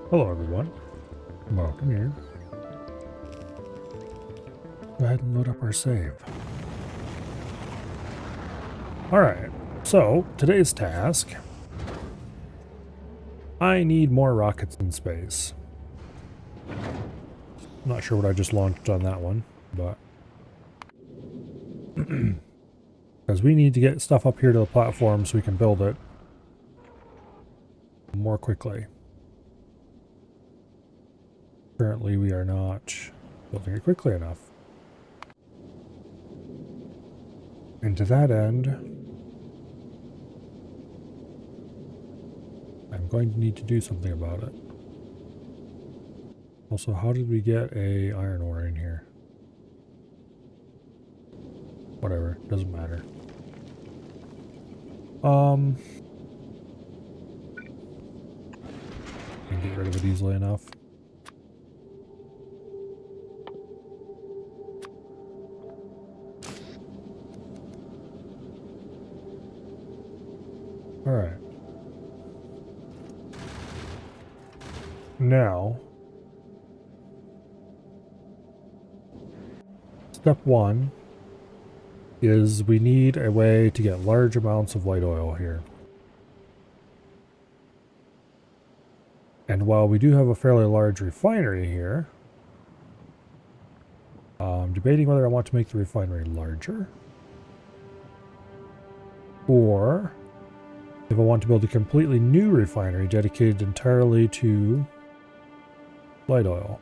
Hello everyone, welcome here. Go ahead and load up our save. Alright, so today's task. I need more rockets in space. I'm not sure what I just launched on that one, but... because we need to get stuff up here to the platform so we can build it more quickly. Currently we are not building it quickly enough. And to that end, I'm going to need to do something about it. Also, how did we get a iron ore in here? Whatever, doesn't matter. Can get rid of it easily enough. Alright. Now, step one is we need a way to get large amounts of light oil here. And while we do have a fairly large refinery here, I'm debating whether I want to make the refinery larger, or if I want to build a completely new refinery dedicated entirely to light oil.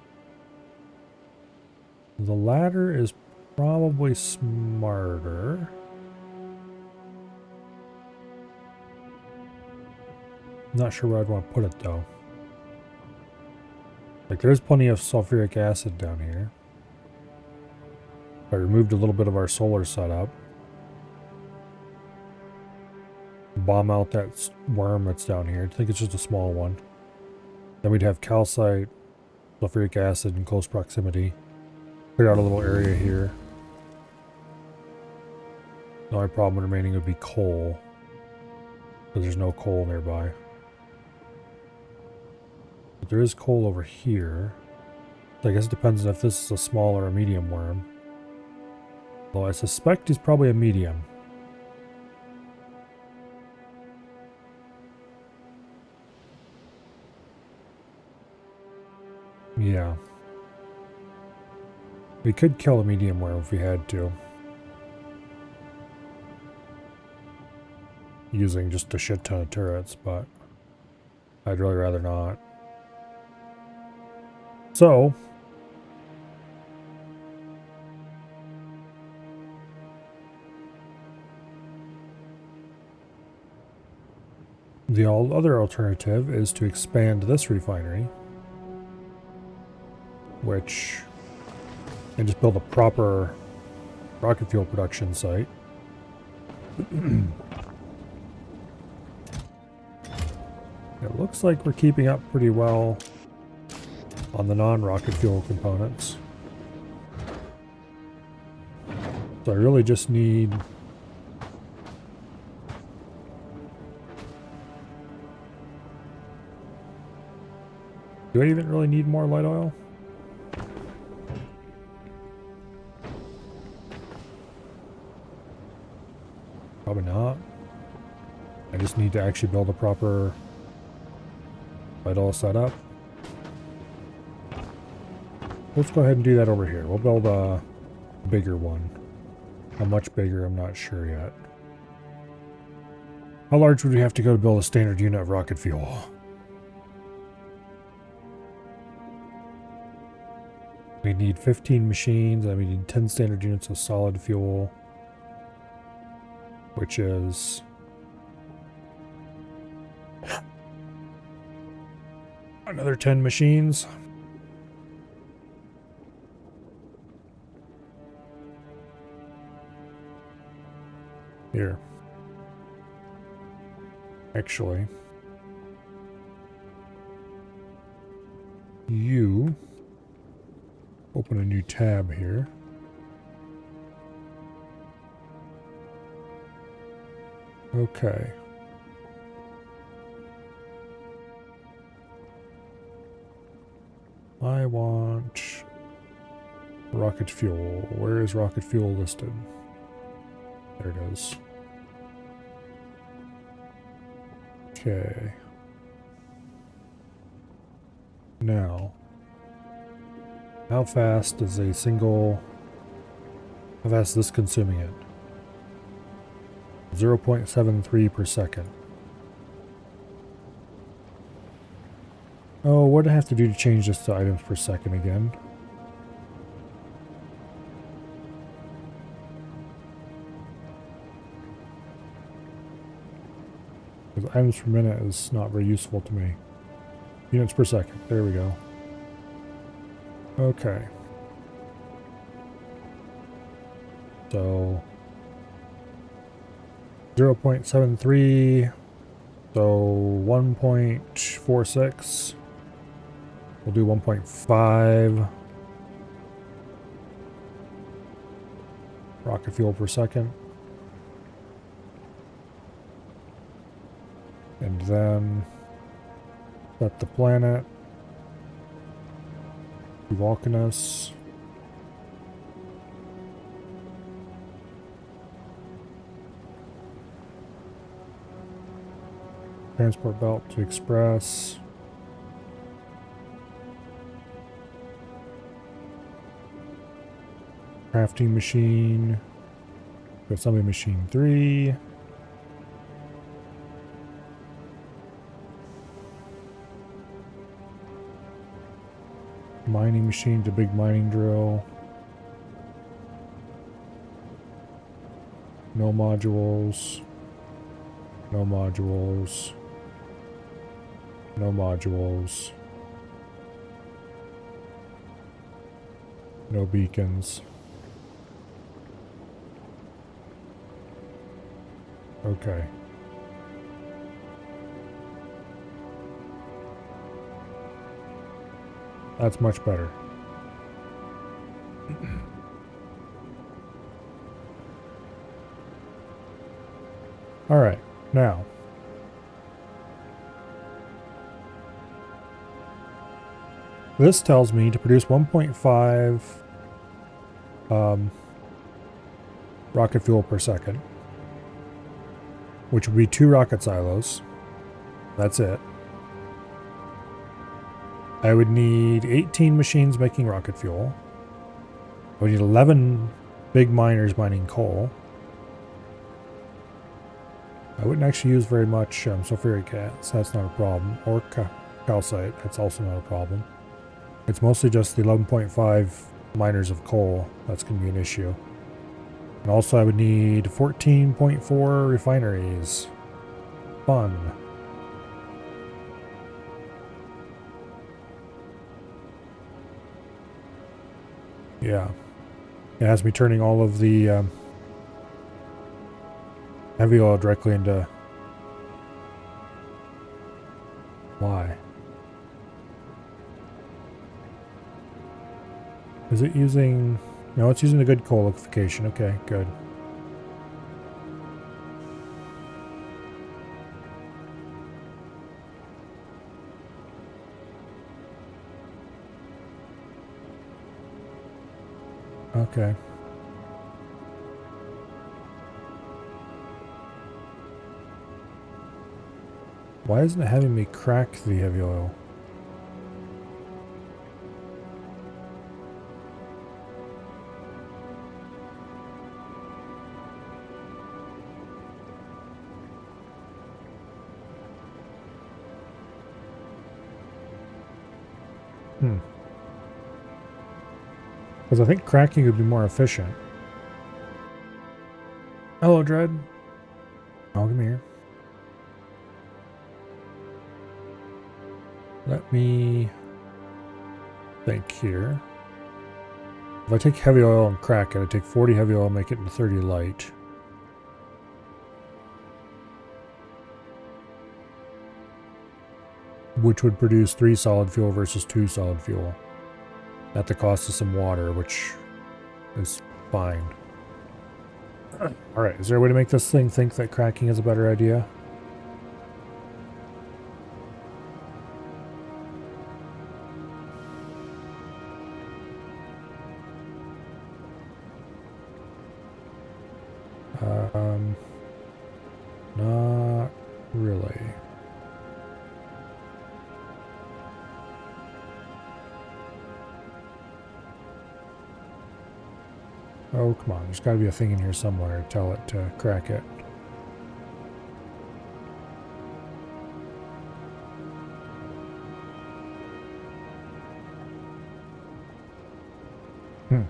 The latter is probably smarter. Not sure where I'd want to put it though. Like, there's plenty of sulfuric acid down here. I removed a little bit of our solar setup. Bomb out that worm that's down here. I think it's just a small one. Then we'd have calcite, sulfuric acid in close proximity. Clear out a little area here. The only problem remaining would be coal, because there's no coal nearby. But there is coal over here. So I guess it depends on if this is a small or a medium worm. Though I suspect he's probably a medium. Yeah. We could kill a medium worm if we had to. Using just a shit ton of turrets, but I'd really rather not. So, the other alternative is to expand this refinery, and just build a proper rocket fuel production site. It looks like we're keeping up pretty well on the non-rocket fuel components. So I really just need... do I even really need more light oil? Probably not. I just need to actually build a proper light oil setup. Let's go ahead and do that over here. We'll build a bigger one. How much bigger, I'm not sure yet. How large would we have to go to build a standard unit of rocket fuel? We need 15 machines, and we need 10 standard units of solid fuel, which is... another 10 machines. Here. Actually, you open a new tab here. Okay. I want rocket fuel. Where is rocket fuel listed? There it is. Okay. Now, how fast is a single... How fast is this consuming it? 0.73 per second. Oh, what do I have to do to change this to items per second again? Because items per minute is not very useful to me. Units per second. There we go. Okay. So 0.73. So 1.46. We'll do 1.5 rocket fuel per second. And then set the planet. Vulcanus. Transport belt to express. Crafting machine. Assembly machine 3. Mining machine to big mining drill. No modules. No modules. No modules. No beacons. Okay. That's much better. All right, now. This tells me to produce 1.5 rocket fuel per second, which would be 2 rocket silos. That's it. I would need 18 machines making rocket fuel. I would need 11 big miners mining coal. I wouldn't actually use very much sulfuric gas, that's not a problem. Or calcite, that's also not a problem. It's mostly just the 11.5 miners of coal that's going to be an issue. And also I would need 14.4 refineries. Fun. Yeah. It has me turning all of the heavy oil directly into... Why? Is it using... No, it's using the good coal liquefaction. Okay, good. Okay. Why isn't it having me crack the heavy oil? Because I think cracking would be more efficient. Hello, Dread. Oh, come here. Let me think here. If I take heavy oil and crack it, I take 40 heavy oil, make it into 30 light. Which would produce 3 solid fuel versus 2 solid fuel. At the cost of some water, which is fine. Alright, is there a way to make this thing think that cracking is a better idea? Not really. Oh, come on. There's got to be a thing in here somewhere to tell it to crack it. Hmm.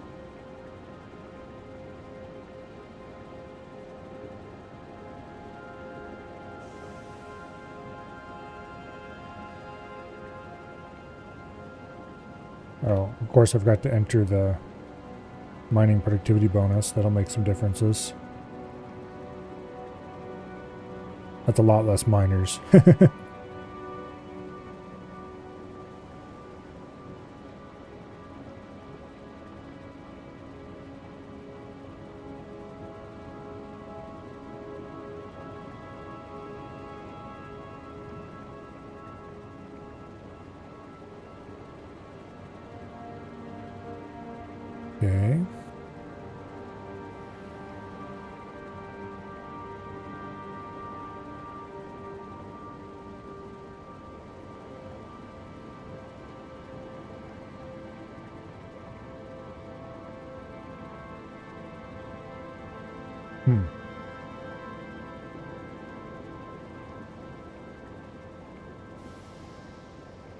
Oh, of course I forgot to enter the mining productivity bonus. That'll make some differences. That's a lot less miners. Okay. Hmm.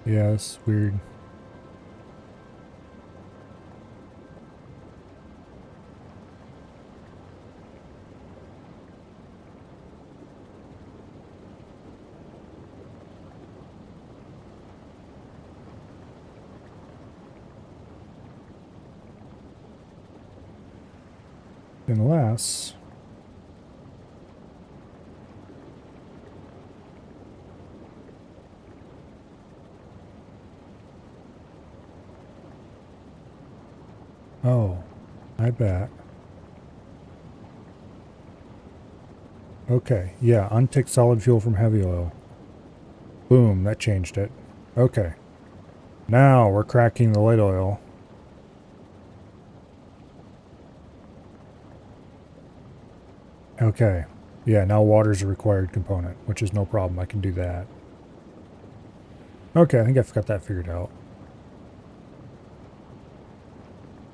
Yeah, it's weird. Unless... Oh, I bet. Okay, yeah, untick solid fuel from heavy oil. Boom, that changed it. Okay. Now we're cracking the light oil. Okay. Yeah, now water's a required component, which is no problem. I can do that. Okay, I think I've got that figured out.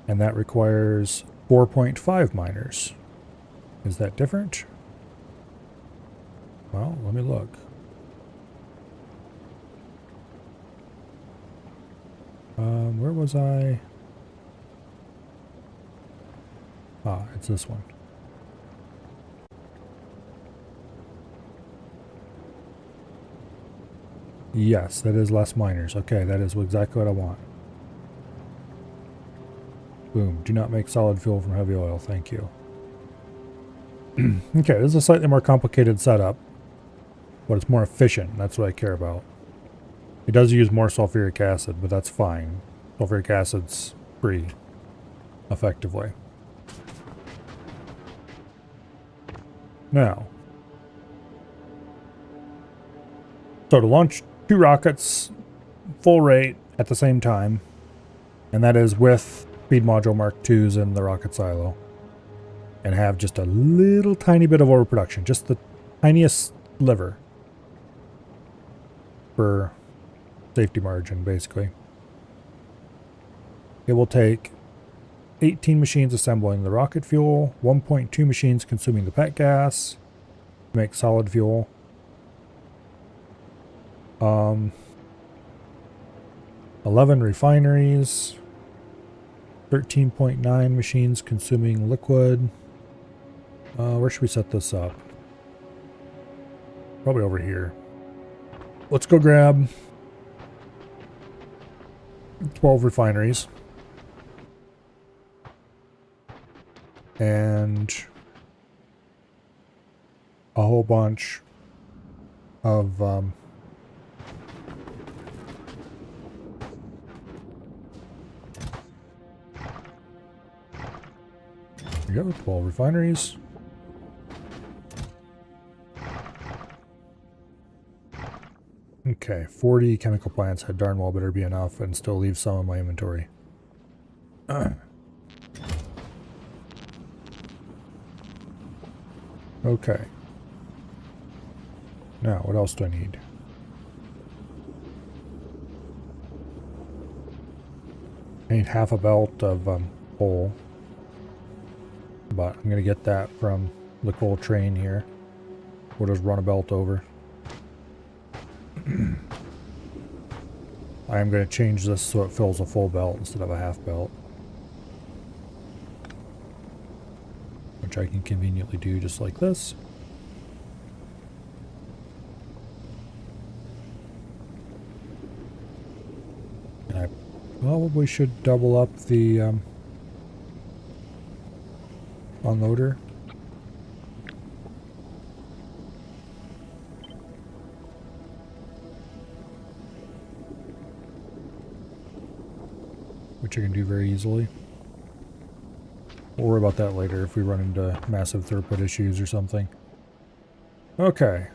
And that requires 4.5 miners. Is that different? Well, let me look. Where was I? Ah, it's this one. Yes, that is less miners. Okay, that is exactly what I want. Boom. Do not make solid fuel from heavy oil. Thank you. Okay, this is a slightly more complicated setup, but it's more efficient. That's what I care about. It does use more sulfuric acid, but that's fine. Sulfuric acid's free, effectively. Now, so to launch 2 rockets full rate at the same time, and that is with feed module Mark IIs in the rocket silo, and have just a little tiny bit of overproduction, just the tiniest sliver for safety margin, basically. It will take 18 machines assembling the rocket fuel, 1.2 machines consuming the pet gas to make solid fuel. 11 refineries, 13.9 machines consuming liquid. Where should we set this up? Probably over here. Let's go grab 12 refineries. And a whole bunch of we go, 12 refineries. Okay, 40 chemical plants had darn well better be enough and still leave some in my inventory. Okay. Now, what else do I need? I need half a belt of coal. But I'm going to get that from the coal train here. We'll just run a belt over. I am going to change this so it fills a full belt instead of a half belt. Which I can conveniently do just like this. And I probably should double up the unloader. Which I can do very easily. We'll worry about that later if we run into massive throughput issues or something. Okay,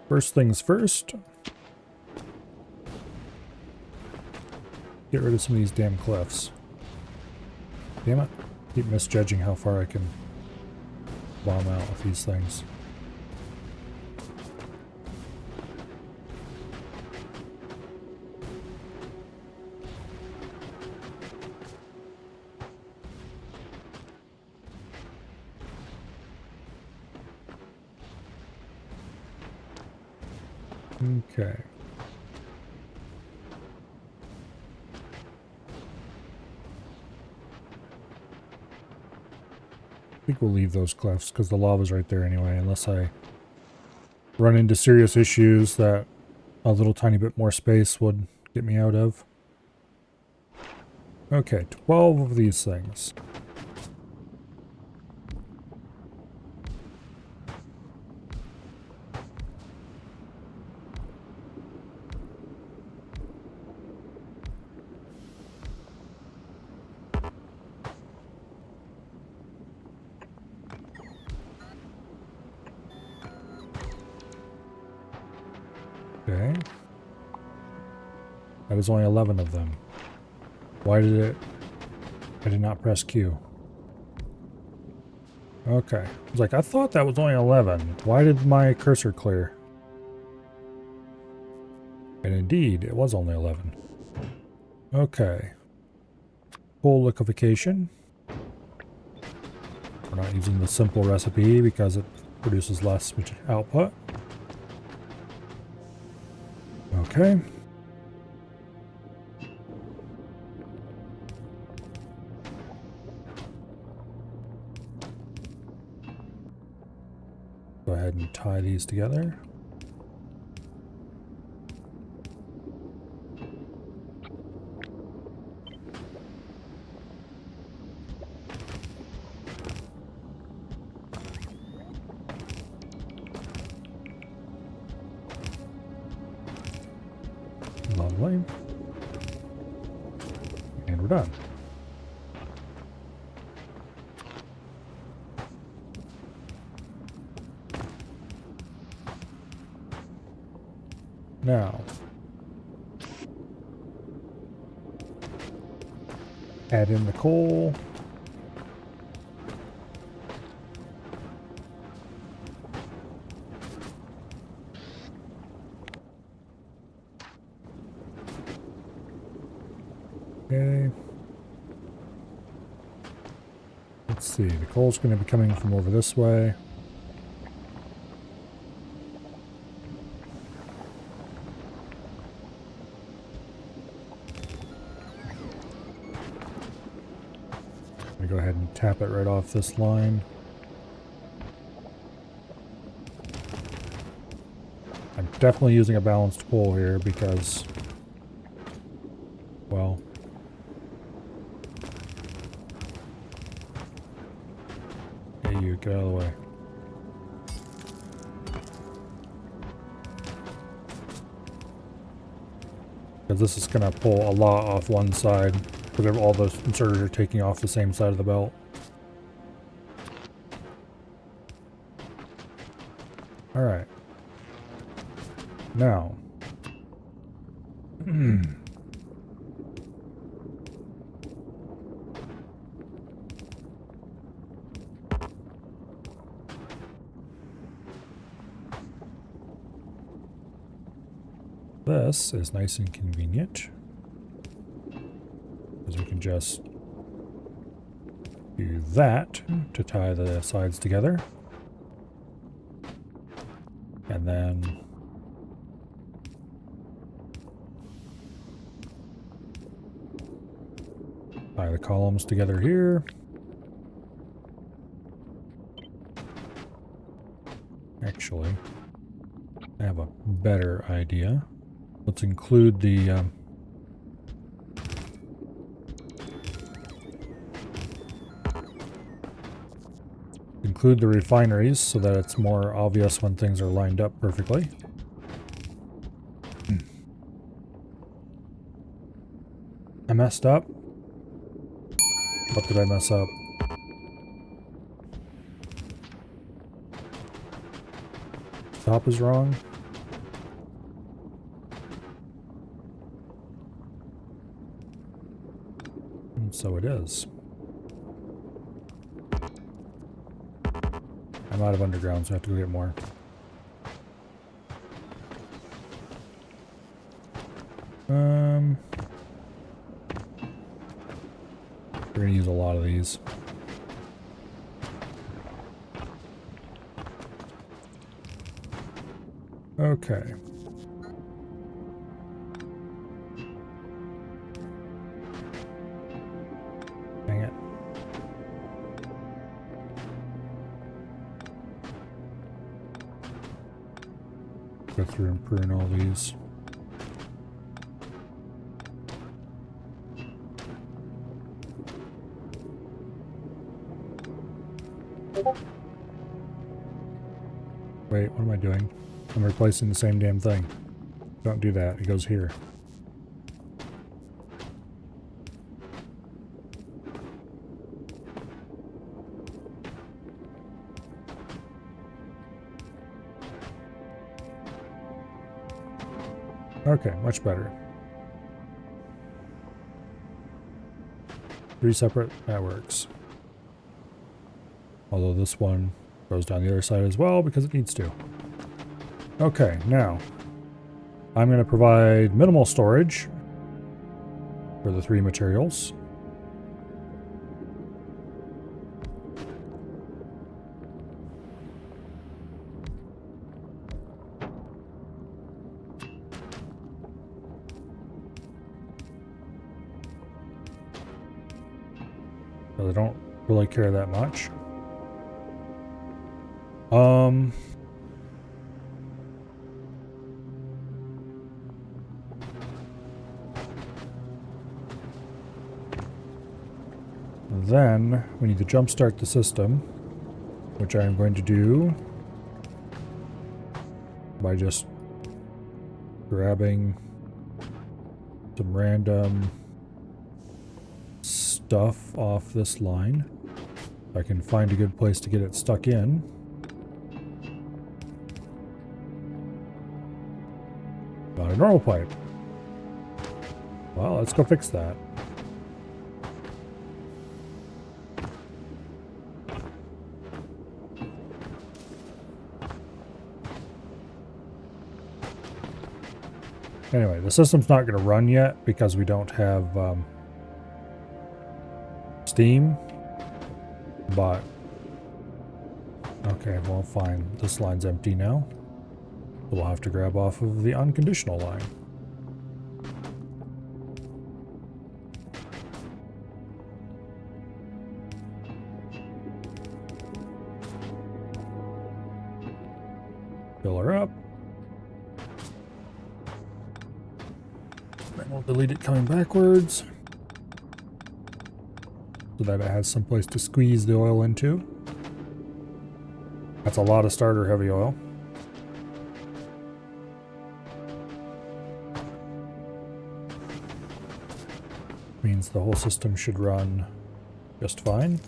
first things first. Get rid of some of these damn cliffs. Damn it. Keep misjudging how far I can bomb out with these things. Okay. I think we'll leave those cliffs because the lava's right there anyway, unless I run into serious issues that a little tiny bit more space would get me out of. Okay, 12 of these things. Okay. That is only 11 of them. Why did it... I did not press Q. Okay. I was like, I thought that was only 11. Why did my cursor clear? And indeed, it was only 11. Okay. Coal liquefaction. We're not using the simple recipe because it produces less output. Okay. Go ahead and tie these together. Lovely. And we're done. Now, add in the coal. Okay. Let's see, the coal's going to be coming from over this way. I'm going to go ahead and tap it right off this line. I'm definitely using a balanced coal here because, well, hey, you get out of the way. Because this is going to pull a lot off one side because all those inserters are taking off the same side of the belt. Alright. Now. This is nice and convenient, because we can just do that to tie the sides together. And then tie the columns together here. Actually, I have a better idea. Let's include the refineries so that it's more obvious when things are lined up perfectly. I messed up. What did I mess up? Top is wrong. And so it is. I'm out of underground, so I have to go get more. We're gonna use a lot of these. Okay. Dang it. Go through and prune all these. Wait, what am I doing? I'm replacing the same damn thing. Don't do that. It goes here. Okay, much better. 3 separate networks. Although this one goes down the other side as well because it needs to. Okay, now I'm going to provide minimal storage for the 3 materials. So they don't really care that much. Then we need to jumpstart the system, which I am going to do by just grabbing some random stuff off this line. If I can find a good place to get it stuck in. Not a normal pipe. Well, let's go fix that. Anyway, the system's not going to run yet because we don't have steam, but okay, well fine, this line's empty now, so we'll have to grab off of the unconditional line. Fill her up. Then we'll delete it coming backwards so that it has some place to squeeze the oil into. That's a lot of starter heavy oil. Means the whole system should run just fine.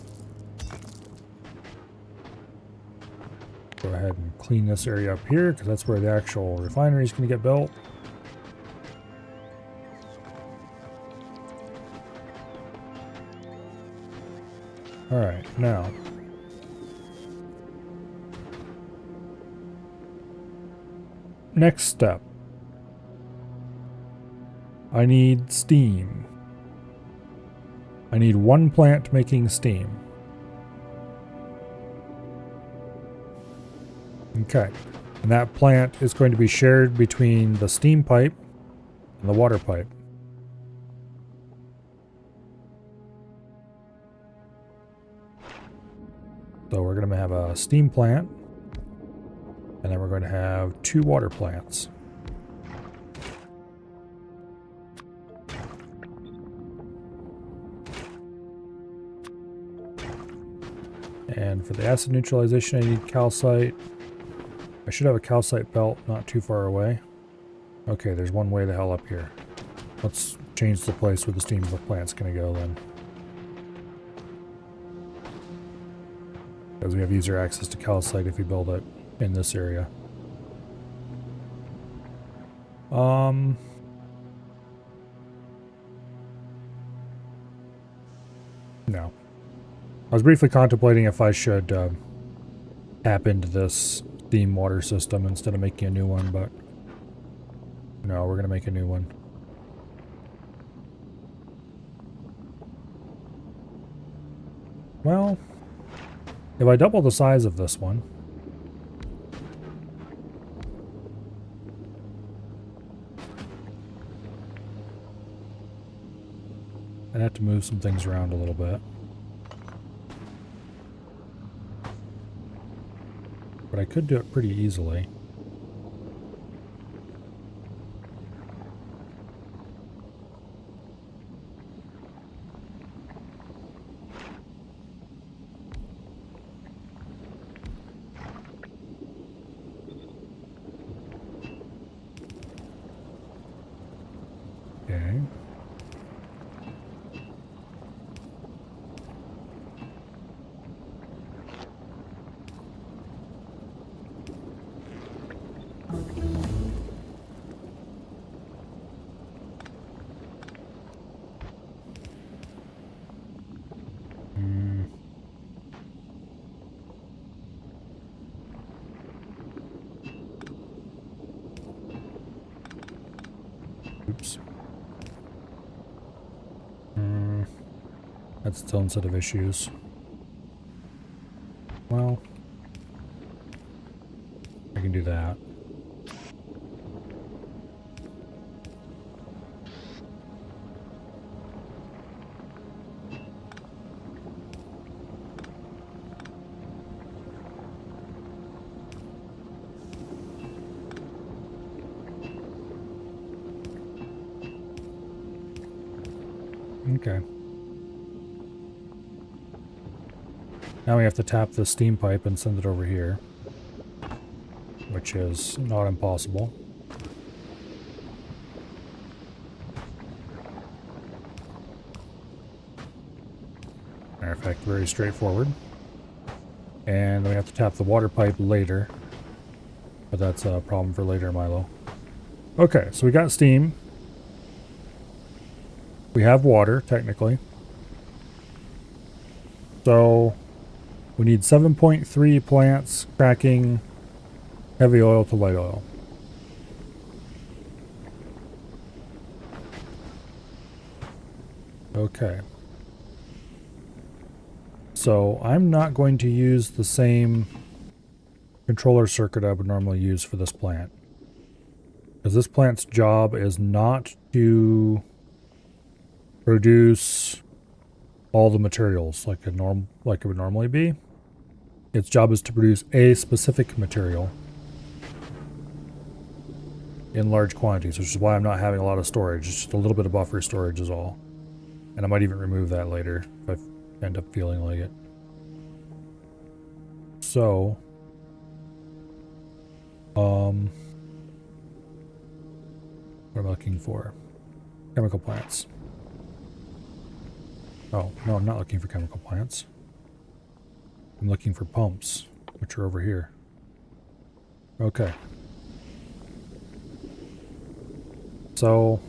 Go ahead and clean this area up here because that's where the actual refinery is going to get built. Alright, now next step. I need steam. I need one plant making steam. Okay. And that plant is going to be shared between the steam pipe and the water pipe. So we're going to have a steam plant, and then we're going to have 2 water plants. And for the acid neutralization, I need calcite. I should have a calcite belt not too far away. Okay, there's one way the hell up here. Let's change the place where the steam plant's going to go then. Because we have easier access to calcite if we build it in this area. No. I was briefly contemplating if I should tap into this steam water system instead of making a new one, but no, we're going to make a new one. Well, if I double the size of this one, I'd have to move some things around a little bit. But I could do it pretty easily. Okay. Oops. That's its own set of issues. Well, I can do that. Okay. Now we have to tap the steam pipe and send it over here, which is not impossible. Matter of fact, very straightforward. And we have to tap the water pipe later, but that's a problem for later, Milo. Okay, so we got steam. We have water, technically. So we need 7.3 plants cracking heavy oil to light oil. Okay. So I'm not going to use the same controller circuit I would normally use for this plant. Because this plant's job is not to produce all the materials like it would normally be. Its job is to produce a specific material in large quantities, which is why I'm not having a lot of storage. It's just a little bit of buffer storage is all. And I might even remove that later if I end up feeling like it. So, what am I looking for? Chemical plants. Oh, no, I'm not looking for chemical plants. I'm looking for pumps, which are over here. Okay. So,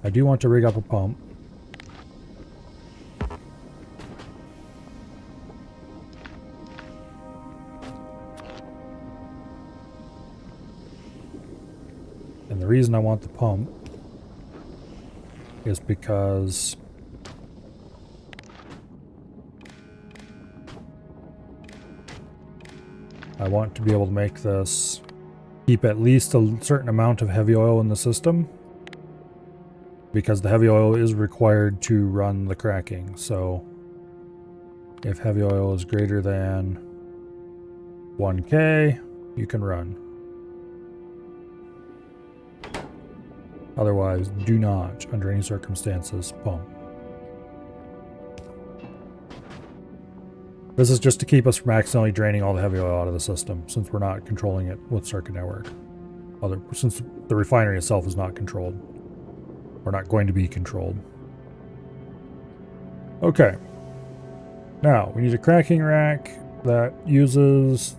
I do want to rig up a pump. And the reason I want the pump is because I want to be able to make this keep at least a certain amount of heavy oil in the system, because the heavy oil is required to run the cracking. So if heavy oil is greater than 1K, you can run. Otherwise, do not, under any circumstances, pump. This is just to keep us from accidentally draining all the heavy oil out of the system, since we're not controlling it with circuit network. Since the refinery itself is not controlled. Or not going to be controlled. Okay. Now, we need a cracking rack that uses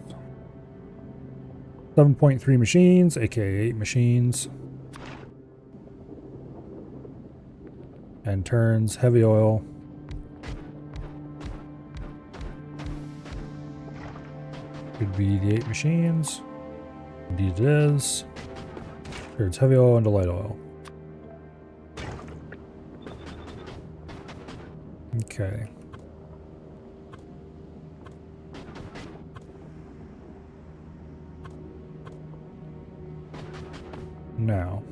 7.3 machines, aka 8 machines. And turns heavy oil could be the 8 machines. Indeed it is. Turns heavy oil into light oil. Okay. Now.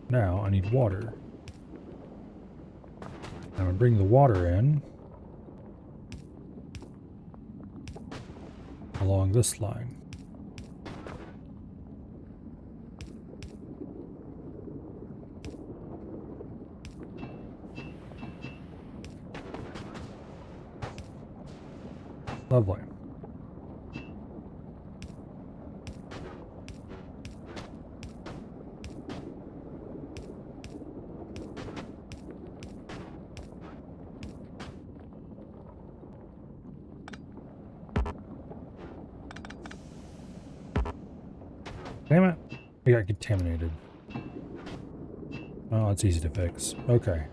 Now I need water. I'm going to bring the water in along this line. Lovely. Damn it. We got contaminated. Oh, it's easy to fix. Okay.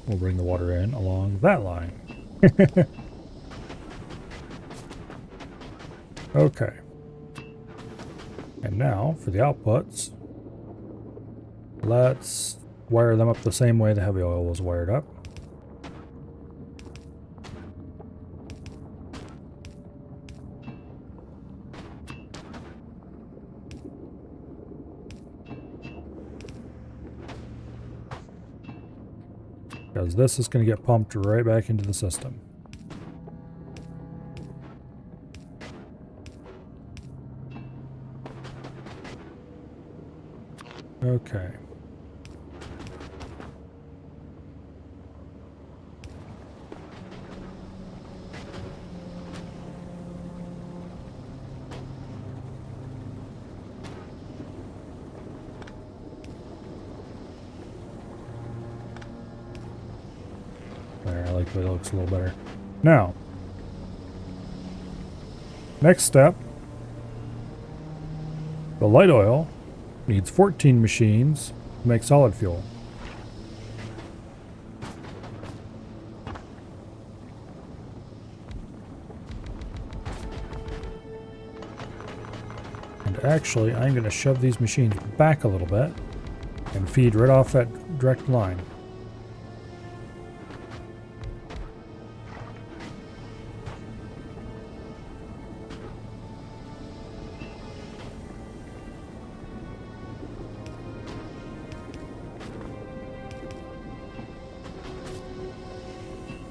We'll bring the water in along that line. Okay. And now, for the outputs, let's wire them up the same way the heavy oil was wired up. Because this is going to get pumped right back into the system. Okay. There, I like the way it looks a little better. Now, next step, the light oil needs 14 machines to make solid fuel. And actually, I'm going to shove these machines back a little bit and feed right off that direct line.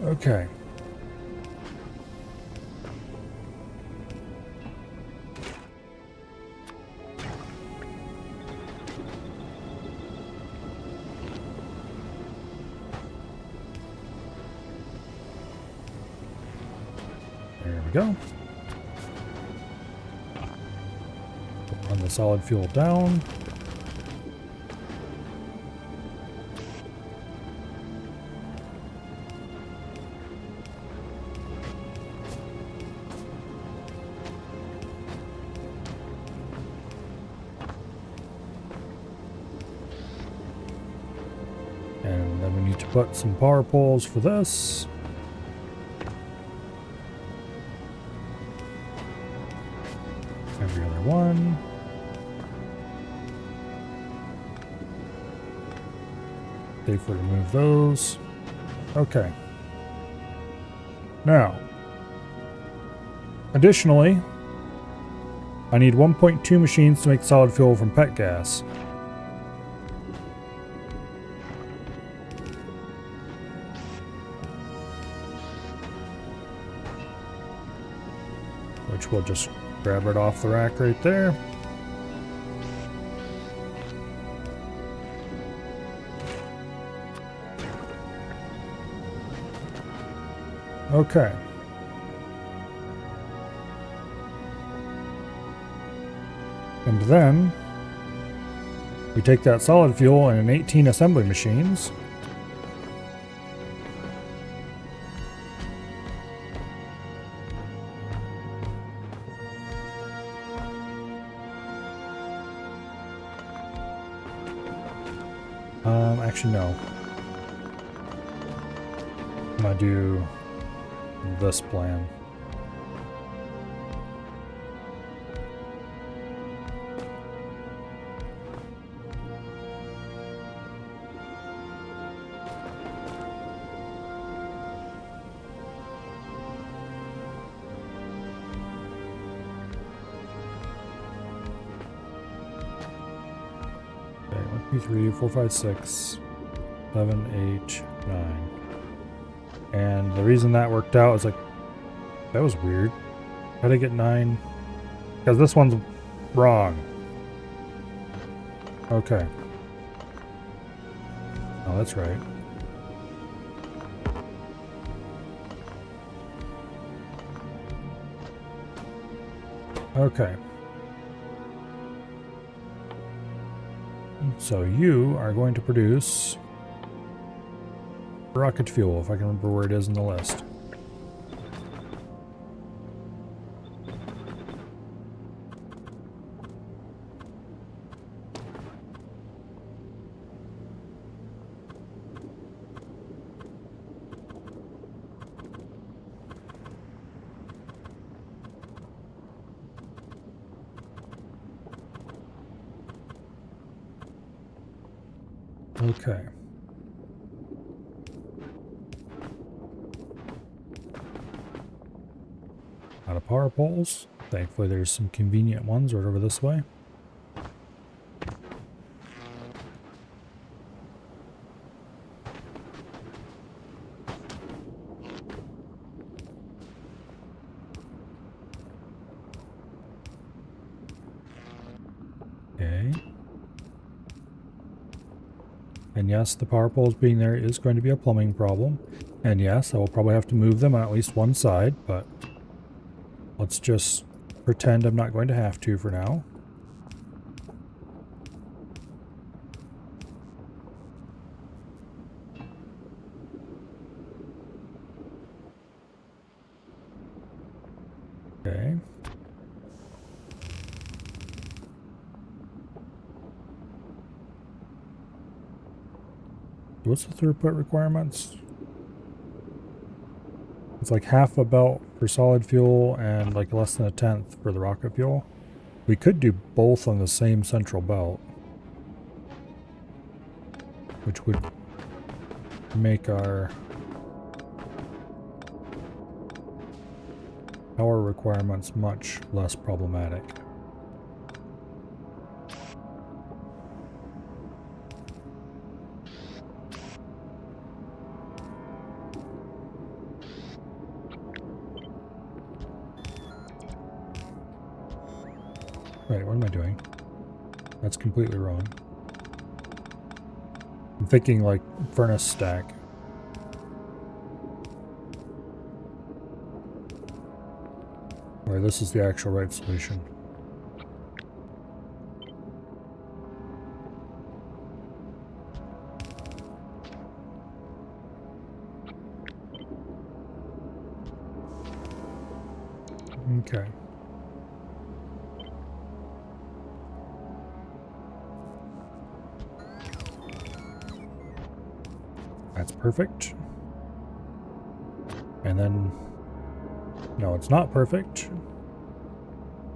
Okay. There we go. Run the solid fuel down. put some power poles for this. Every other one. Safely remove those. Okay. Now, additionally, I need 1.2 machines to make solid fuel from pet gas. Which we'll just grab it off the rack right there. Okay. And then we take that solid fuel and 18 assembly machines. Actually, no. I'm gonna do this plan. Okay, 1, 2, 3, 4, 5, 6, 7, 8, 9. And the reason that worked out is like, that was weird. How did I get 9? Because this one's wrong. Okay. Oh, that's right. Okay. So you are going to produce rocket fuel, if I can remember where it is in the list. Okay. Out of power poles. Thankfully there's some convenient ones right over this way. Okay. And yes, the power poles being there is going to be a plumbing problem. And yes, I will probably have to move them on at least one side, but let's just pretend I'm not going to have to for now. Okay. What's the throughput requirements? It's like half a belt for solid fuel and like less than a tenth for the rocket fuel. We could do both on the same central belt, which would make our power requirements much less problematic. Wait, what am I doing? That's completely wrong. I'm thinking like furnace stack. Where this is the actual right solution. Okay. that's perfect. And then, no, it's not perfect.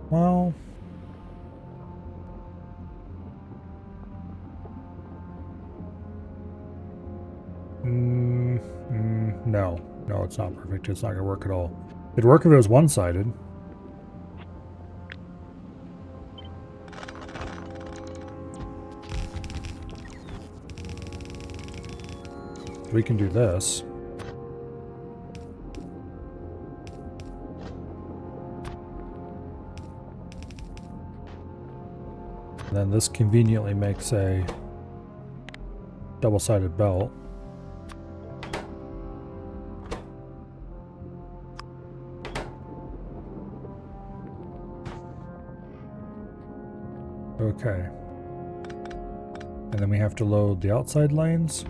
Well, no, it's not perfect. It's not going to work at all. It'd work if it was one-sided. We can do this. And then this conveniently makes a double-sided belt. Okay. And then we have to load the outside lanes.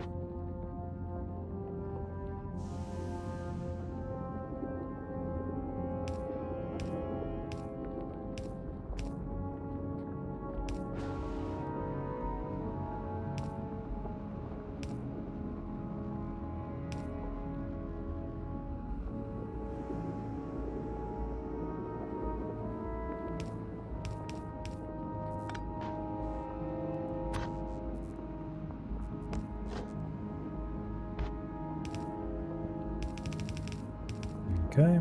Okay.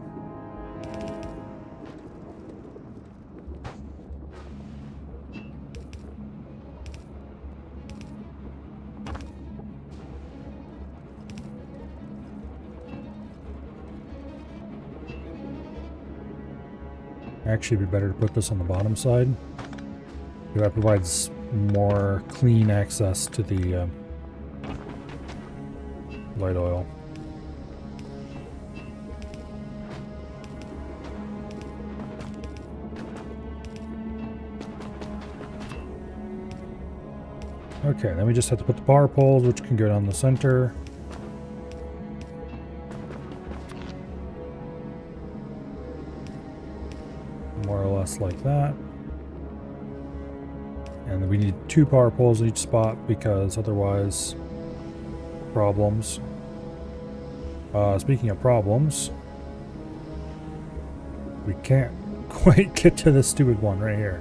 Actually, it'd be better to put this on the bottom side. That provides more clean access to the light oil. Okay, then we just have to put the power poles, which can go down the center. More or less like that. And then we need 2 power poles in each spot because otherwise problems. Speaking of problems, we can't quite get to this stupid one right here.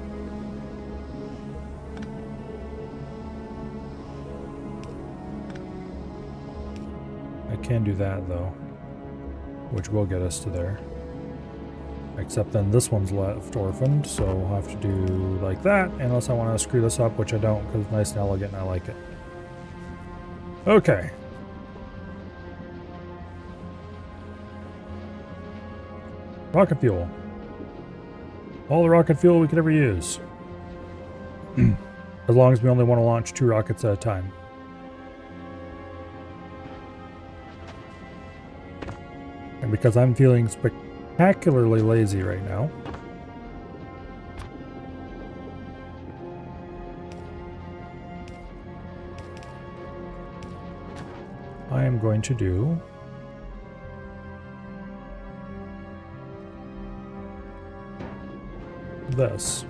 I can do that though, which will get us to there. Except then this one's left orphaned, so I'll have to do like that, unless I want to screw this up, which I don't, because it's nice and elegant and I like it. Okay. Rocket fuel. All the rocket fuel we could ever use. As long as we only want to launch 2 rockets at a time. And because I'm feeling spectacularly lazy right now, I am going to do this.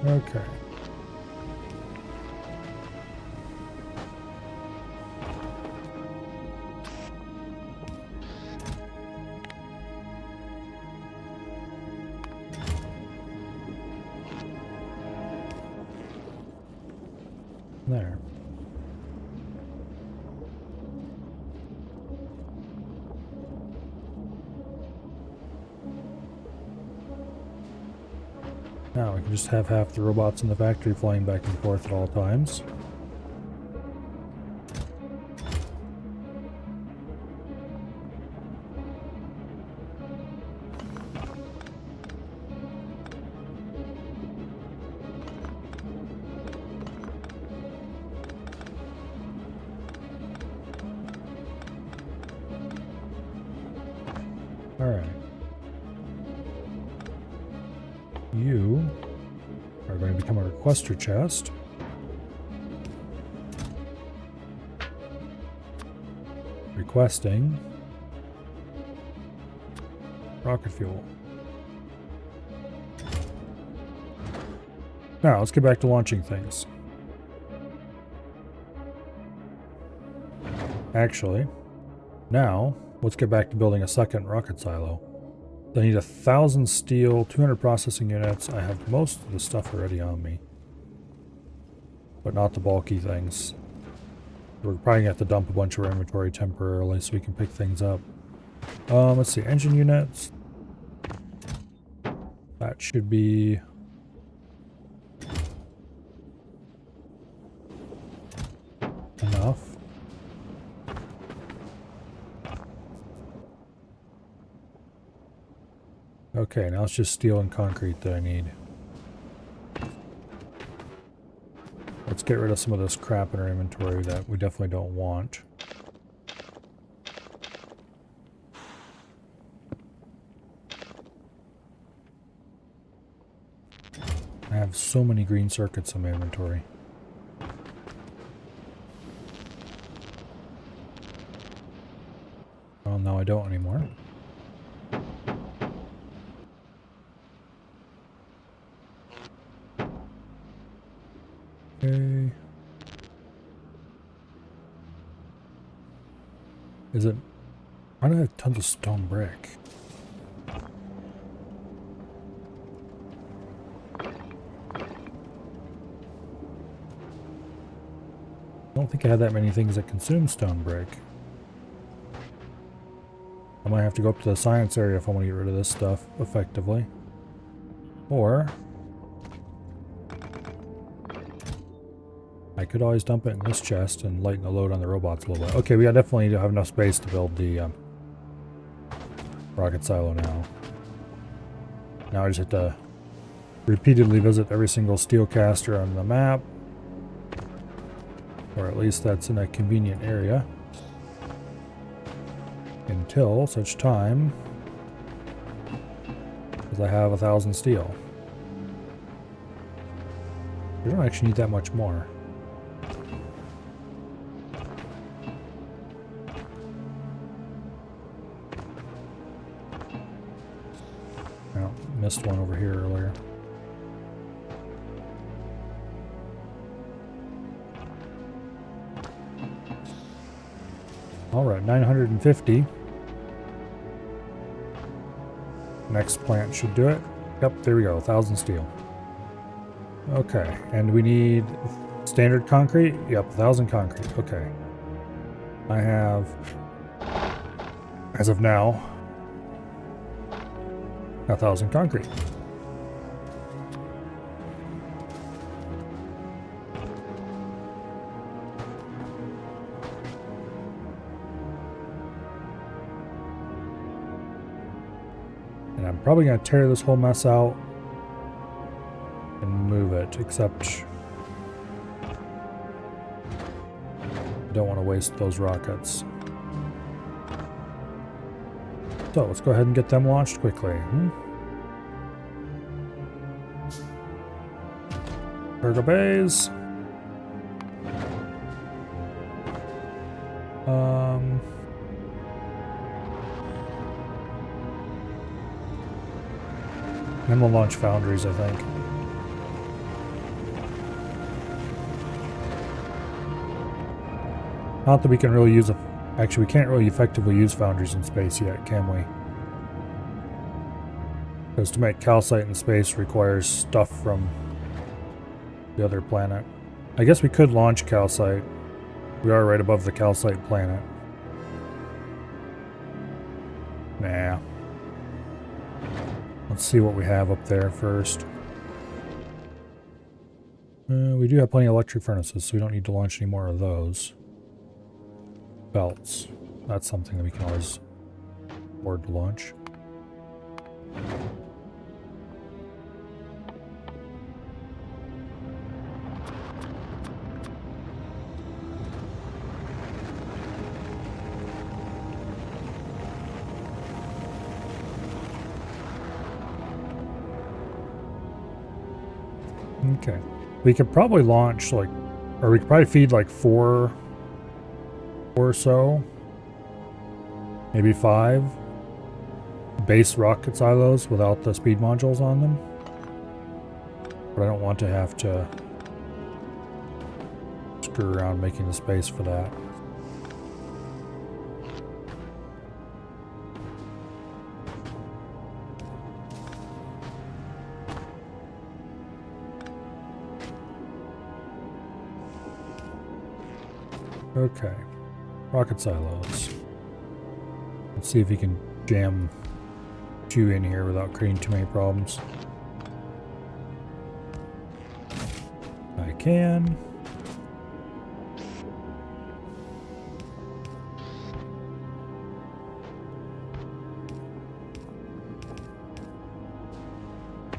Okay. There. Now we can just have half the robots in the factory flying back and forth at all times. Alright. You are going to become a requester chest. Requesting rocket fuel. Now, let's get back to launching things. Actually, now, let's get back to building a second rocket silo. I need 1,000 steel, 200 processing units. I have most of the stuff already on me. But not the bulky things. We're probably going to have to dump a bunch of our inventory temporarily so we can pick things up. Let's see, engine units. That should be... enough. Okay, now it's just steel and concrete that I need. Let's get rid of some of this crap in our inventory that we definitely don't want. I have so many green circuits in my inventory. Well, now I don't anymore. Okay. Is it... Why do I have tons of stone brick? I don't think I had that many things that consume stone brick. I might have to go up to the science area if I want to get rid of this stuff effectively. Or... I could always dump it in this chest and lighten the load on the robots a little bit. Okay, we definitely have enough space to build the rocket silo now. Now I just have to repeatedly visit every single steel caster on the map. Or at least that's in a convenient area. Until such time as I have 1,000 steel. We don't actually need that much more. Oh, missed one over here earlier. Alright, 950. Next plant should do it. Yep, there we go, 1,000 steel. Okay, and we need standard concrete? Yep, 1,000 concrete, okay. I have, as of now, 1,000 concrete. And I'm probably going to tear this whole mess out and move it, except I don't want to waste those rockets. So let's go ahead and get them launched quickly. Cargo bays. And we'll launch foundries, I think. Not that we can really use a... Actually, we can't really effectively use foundries in space yet, can we? Because to make calcite in space requires stuff from the other planet. I guess we could launch calcite. We are right above the calcite planet. Nah. Let's see what we have up there first. We do have plenty of electric furnaces, so we don't need to launch any more of those. Belts. That's something that we can always afford to launch. Okay. We could probably launch like, or we could probably feed like 4 or so, maybe 5 base rocket silos without the speed modules on them. But I don't want to have to screw around making the space for that. Okay, rocket silos. Let's see if we can jam 2 in here without creating too many problems. I can.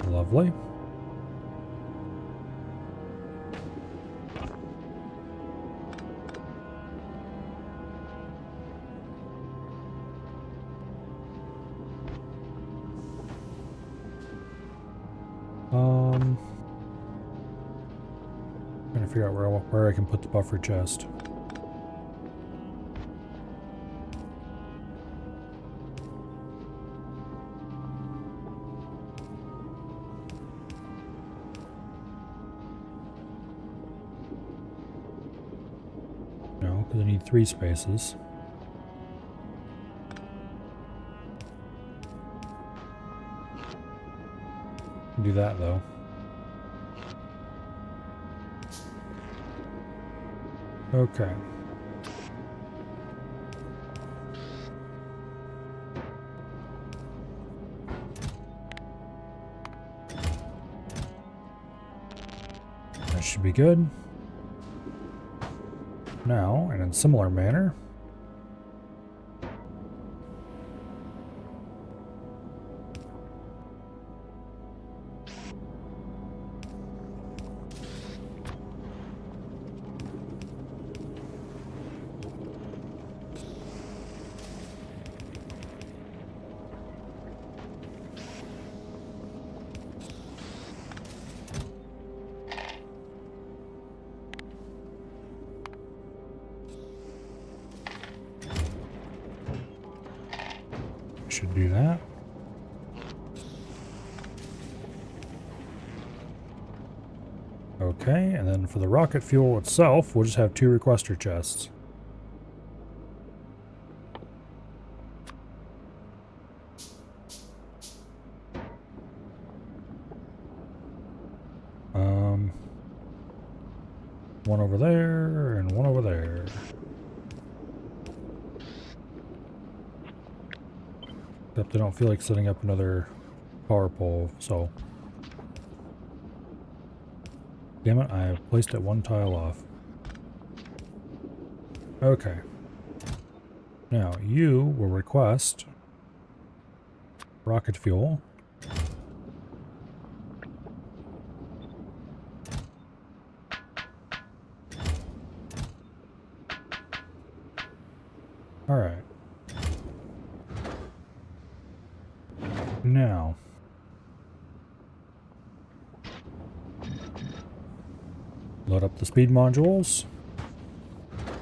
Lovely. Trying to figure out where I can put the buffer chest. No, because I need 3 spaces. Do that though. Okay. That should be good. Now, and in similar manner, should do that. Okay, and then for the rocket fuel itself, we'll just have 2 requester chests. One over there and one over there. Except I don't feel like setting up another power pole, so. Damn it, I placed it 1 tile off. Okay. Now, you will request rocket fuel. Alright. Now. Load up the speed modules.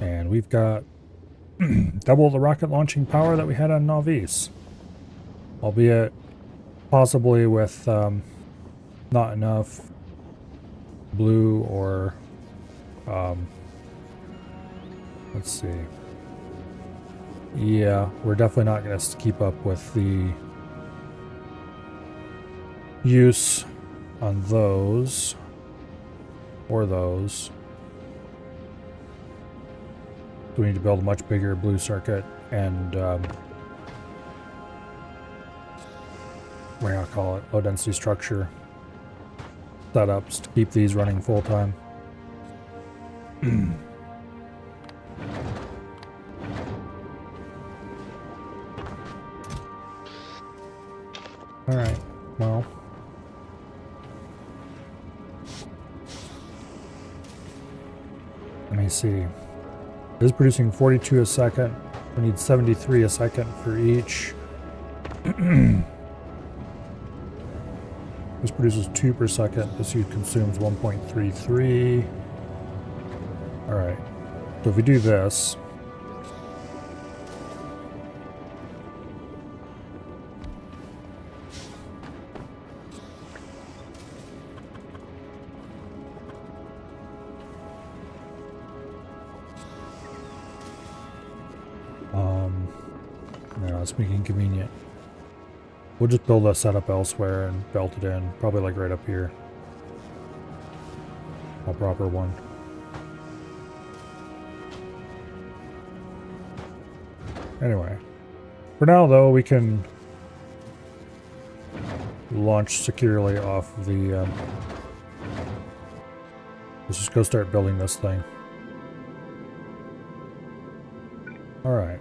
And we've got double the rocket launching power that we had on Novice. Albeit possibly with not enough blue or let's see. Yeah, we're definitely not going to keep up with the use on those or those. We need to build a much bigger blue circuit and what do I call it? Low density structure setups to keep these running full time. Alright, well. Let me see. This is producing 42 a second. We need 73 a second for each. This produces 2 per second. This consumes 1.33. Alright. So if we do this, no, it's making inconvenient. We'll just build a setup elsewhere and belt it in, probably like right up here. A proper one. Anyway, for now though, we can launch securely off the, let's just go start building this thing. Alright.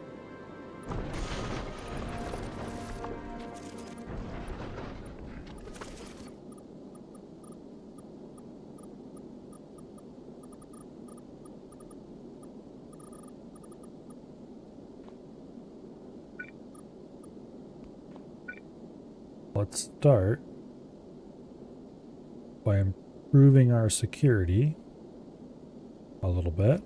Let's start by improving our security a little bit.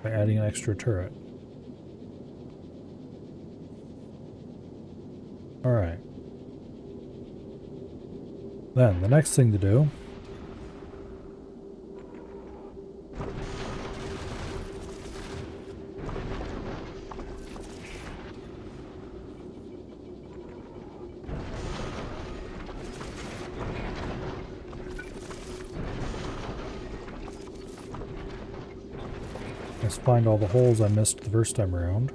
By adding an extra turret. Alright. Then, the next thing to do is find all the holes I missed the first time around.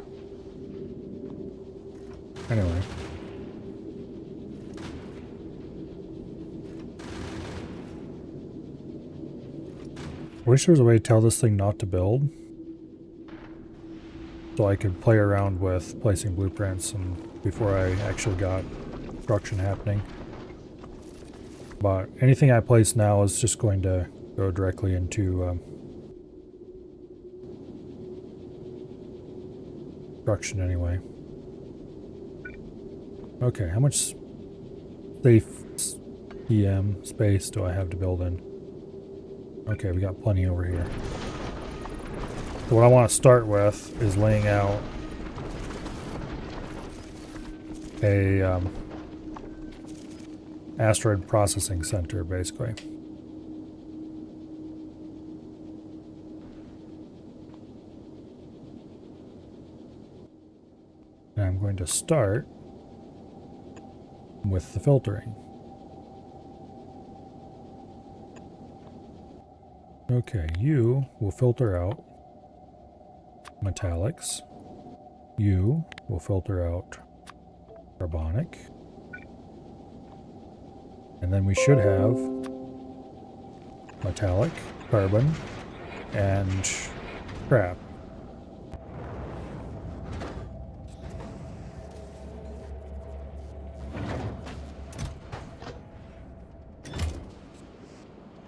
Anyway. I wish there was a way to tell this thing not to build. So I could play around with placing blueprints and before I actually got construction happening. But anything I place now is just going to go directly into construction anyway. Okay, how much safe EM space do I have to build in? Okay, we got plenty over here. So what I want to start with is laying out a asteroid processing center, basically. And I'm going to start with the filtering. Okay, you will filter out metallics. You will filter out carbonic. And then we should have metallic, carbon, and scrap.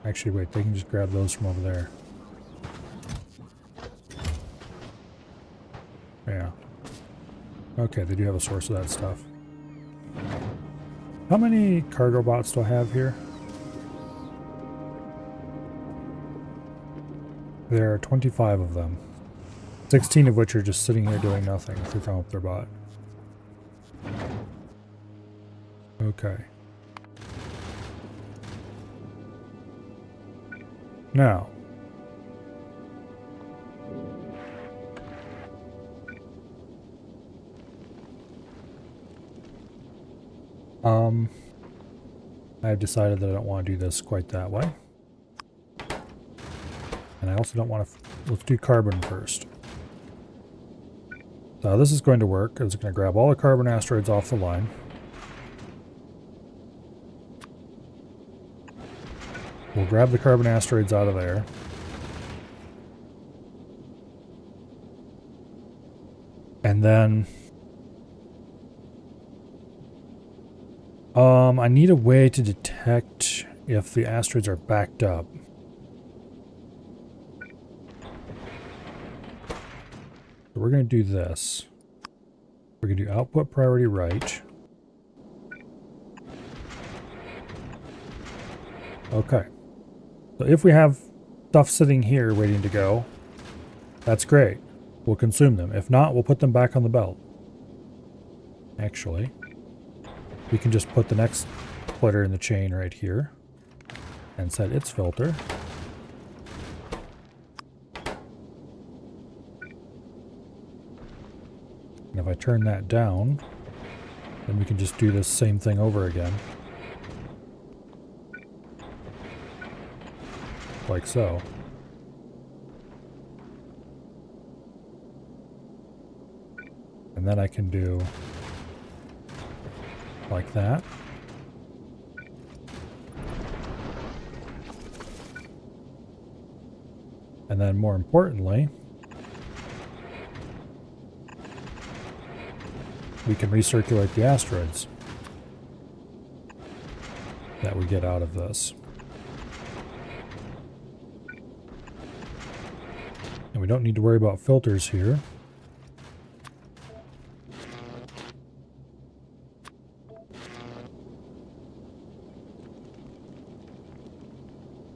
Actually, wait, they can just grab those from over there. Yeah. Okay, they do have a source of that stuff. How many cargo bots do I have here? There are 25 of them. 16 of which are just sitting here doing nothing if we come up their bot. Okay. Now. I've decided that I don't want to do this quite that way. And I also don't want to... Let's do carbon first. So how this is going to work is it's going to grab all the carbon asteroids off the line. We'll grab the carbon asteroids out of there. And then... I need a way to detect if the asteroids are backed up. So we're going to do this. We're going to do output priority right. Okay. So if we have stuff sitting here waiting to go, that's great. We'll consume them. If not, we'll put them back on the belt. Actually, we can just put the next splitter in the chain right here and set its filter. And if I turn that down, then we can just do this same thing over again. Like so. And then I can do like that. And then more importantly, we can recirculate the asteroids that we get out of this. And we don't need to worry about filters here.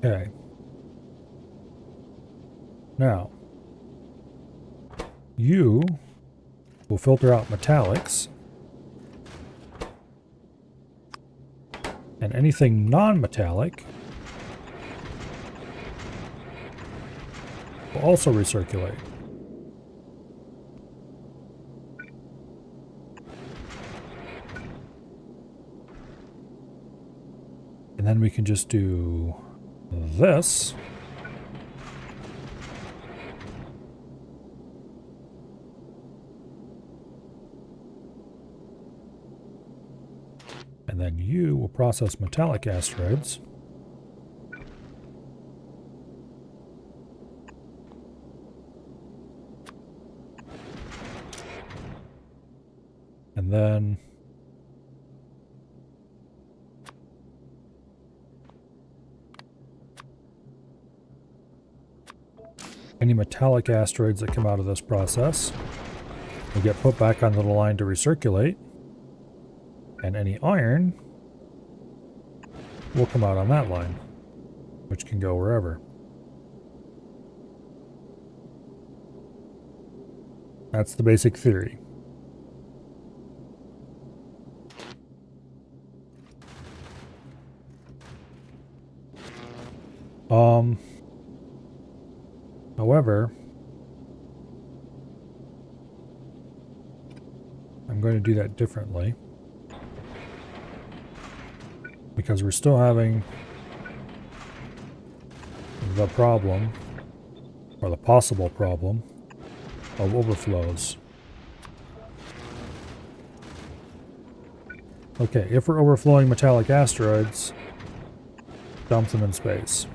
Okay. Now, you will filter out metallics, and anything non-metallic will also recirculate. And then we can just do this. And then you will process metallic asteroids. And then any metallic asteroids that come out of this process will get put back onto the line to recirculate. And any iron will come out on that line, which can go wherever. That's the basic theory. However, I'm going to do that differently. Because we're still having the problem, or the possible problem, of overflows. Okay, if we're overflowing metallic asteroids, dump them in space.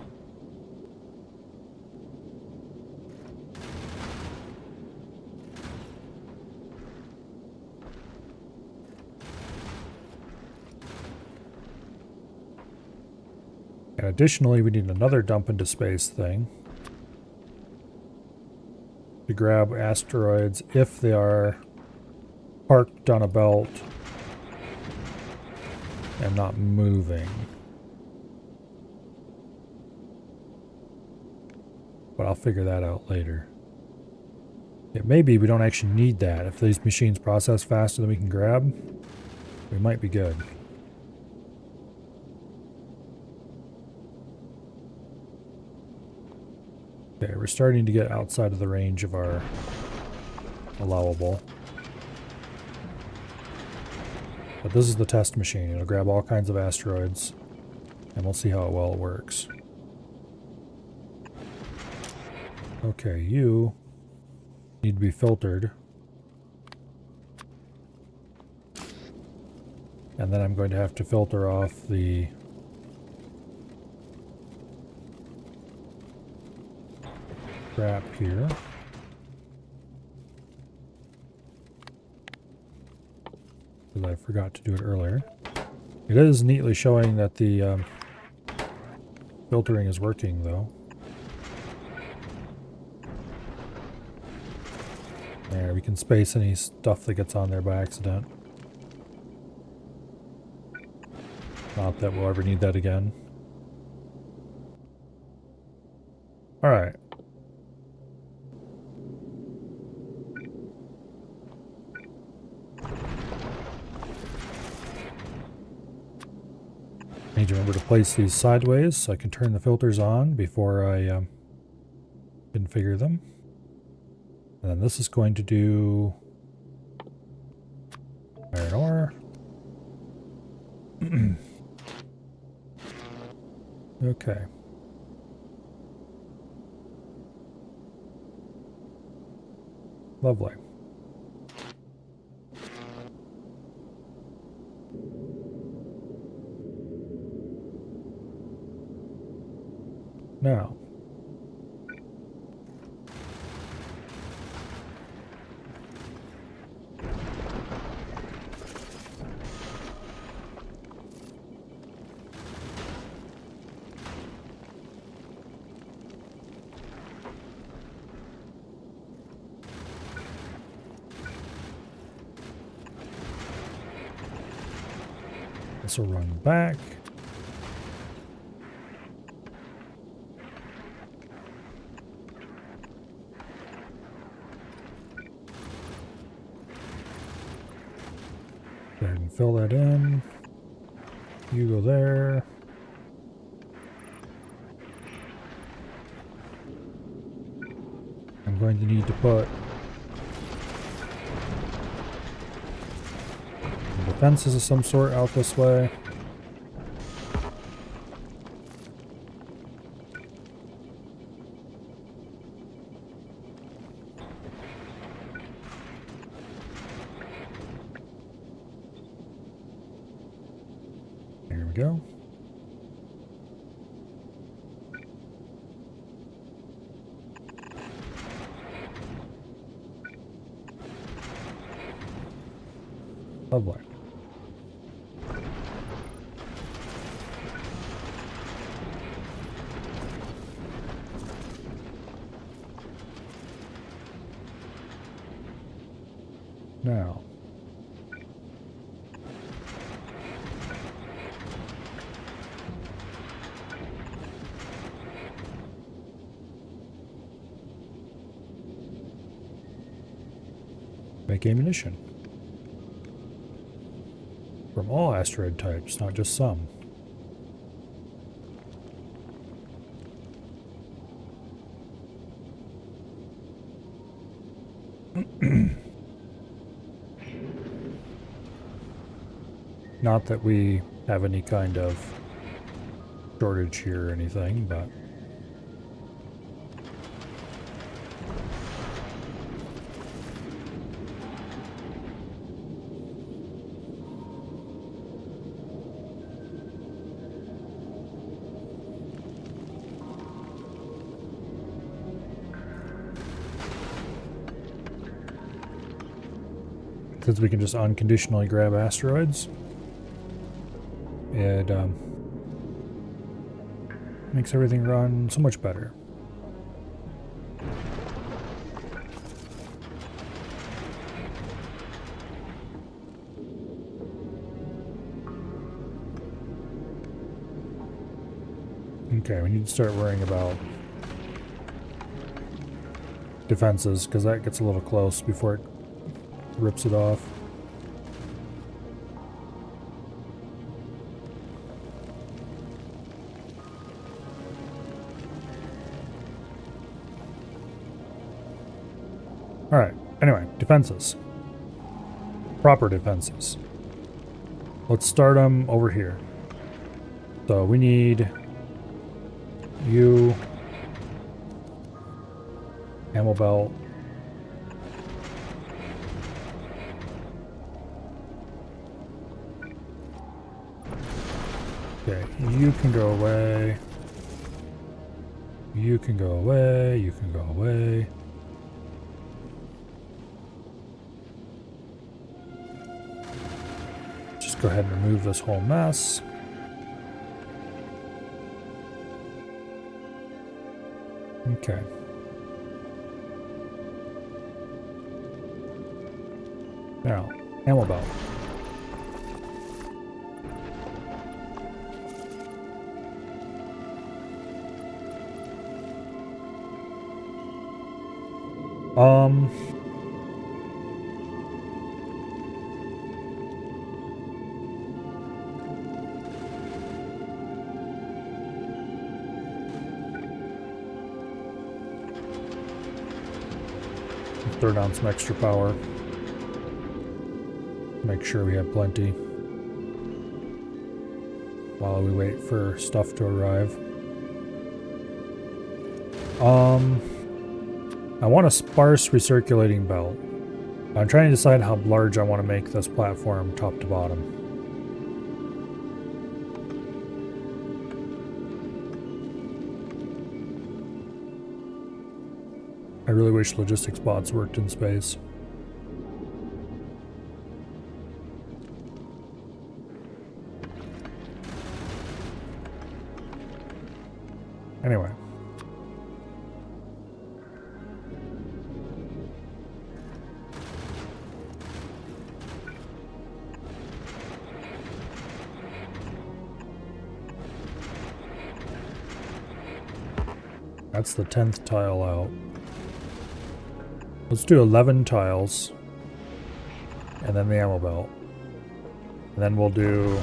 And additionally, we need another dump into space thing to grab asteroids if they are parked on a belt and not moving. But I'll figure that out later. It may be we don't actually need that. If these machines process faster than we can grab, we might be good. Okay, we're starting to get outside of the range of our allowable. But this is the test machine. It'll grab all kinds of asteroids, and we'll see how well it works. Okay, you need to be filtered. And then I'm going to have to filter off the crap here. Because I forgot to do it earlier. It is neatly showing that the filtering is working though. There, we can space any stuff that gets on there by accident. Not that we'll ever need that again. Alright. Need to remember to place these sideways so I can turn the filters on before I configure them. And then this is going to do iron ore. Okay. Lovely. Now, this will run back. Go ahead and fill that in. You go there. I'm going to need to put defenses of some sort out this way. There we go. Lovely. Now, make ammunition from all asteroid types, not just some. Not that we have any kind of shortage here or anything, but since we can just unconditionally grab asteroids, it makes everything run so much better. Okay, we need to start worrying about defenses, because that gets a little close before it rips it off. Alright, anyway, defenses. Proper defenses. Let's start them over here. So we need you, ammo belt, okay, you can go away, you can go away, you can go away. Just go ahead and remove this whole mess. Okay. Now, ammo belt. Throw down some extra power. Make sure we have plenty while we wait for stuff to arrive. I want a sparse recirculating belt. I'm trying to decide how large I want to make this platform top to bottom. I really wish logistics bots worked in space. Anyway. That's the 10th tile out. Let's do 11 tiles. And then the ammo belt. And then we'll do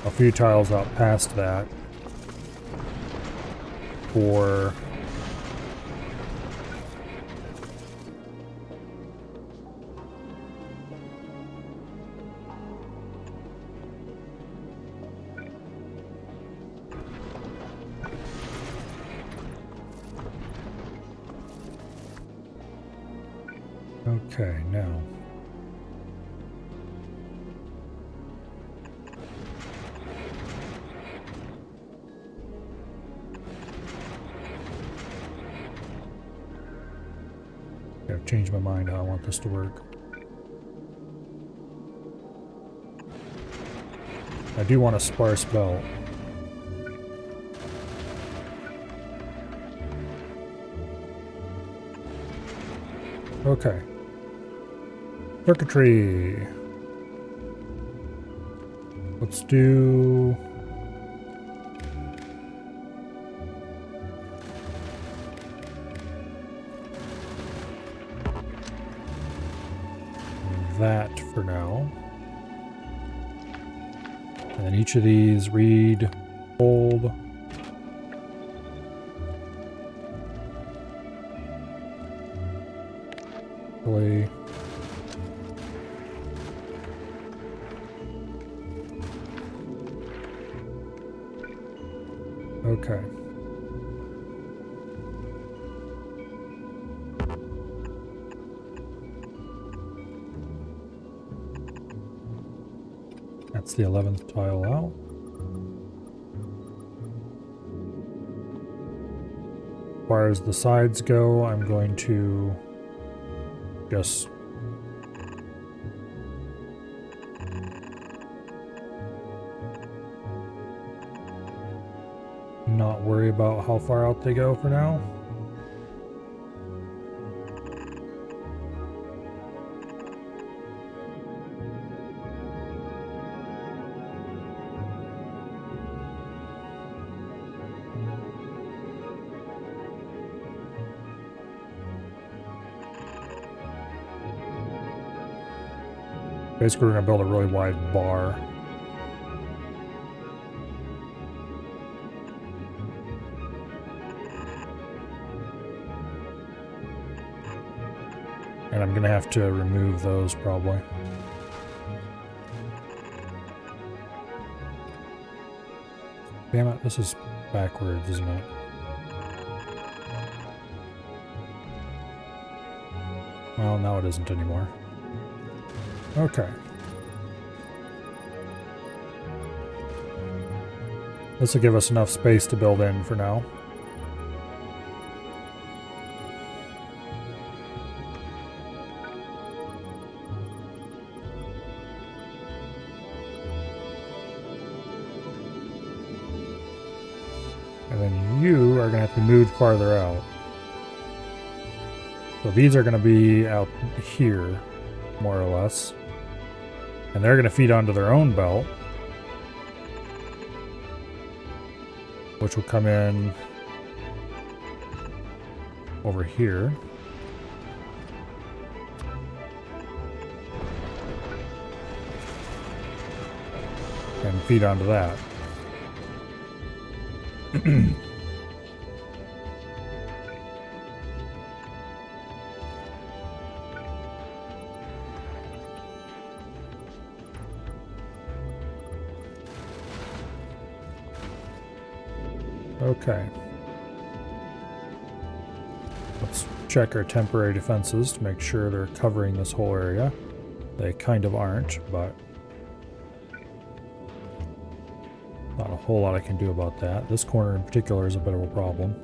a few tiles out past that for okay, now. I've changed my mind how I want this to work. I do want a sparse belt. Okay. Circuitry. Let's do... that for now. And then each of these read, hold. Play. Okay. That's the 11th tile out. As far as the sides go, I'm going to just not worry about how far out they go for now. Basically, we're going to build a really wide bar. And I'm going to have to remove those probably. Damn it, this is backwards, isn't it? Well, now it isn't anymore. Okay. This will give us enough space to build in for now. And then you are going to have to be moved farther out. So these are going to be out here. more or less. And they're going to feed onto their own belt, which will come in over here. And feed onto that. Okay. Let's check our temporary defenses to make sure they're covering this whole area. They kind of aren't, but not a whole lot I can do about that. This corner in particular is a bit of a problem.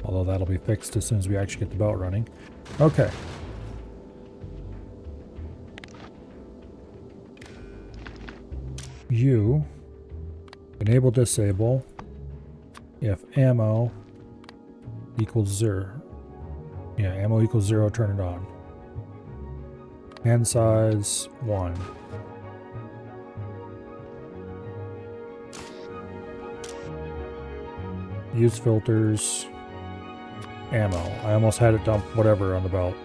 Although that'll be fixed as soon as we actually get the belt running. Okay. You enable disable if ammo equals 0. Yeah, ammo equals 0, turn it on. Hand size 1. Use filters. Ammo. I almost had it dump whatever on the belt.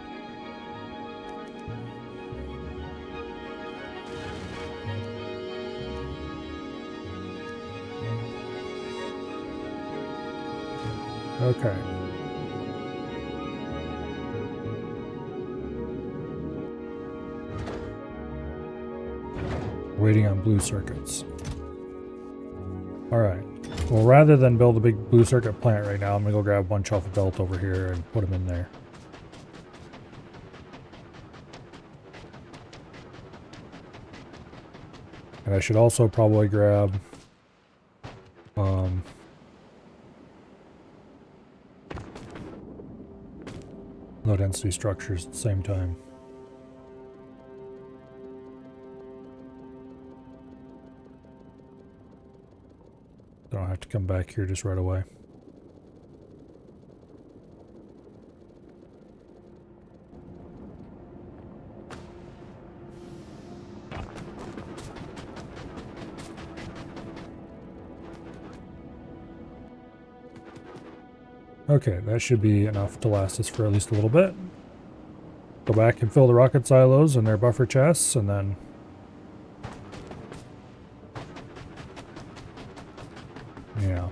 Okay. Waiting on blue circuits. Alright. Well, rather than build a big blue circuit plant right now, I'm going to go grab a bunch off the belt over here and put them in there. And I should also probably grab low density structures at the same time. I don't have to come back here just right away. Okay, that should be enough to last us for at least a little bit. Go back and fill the rocket silos and their buffer chests, and then yeah.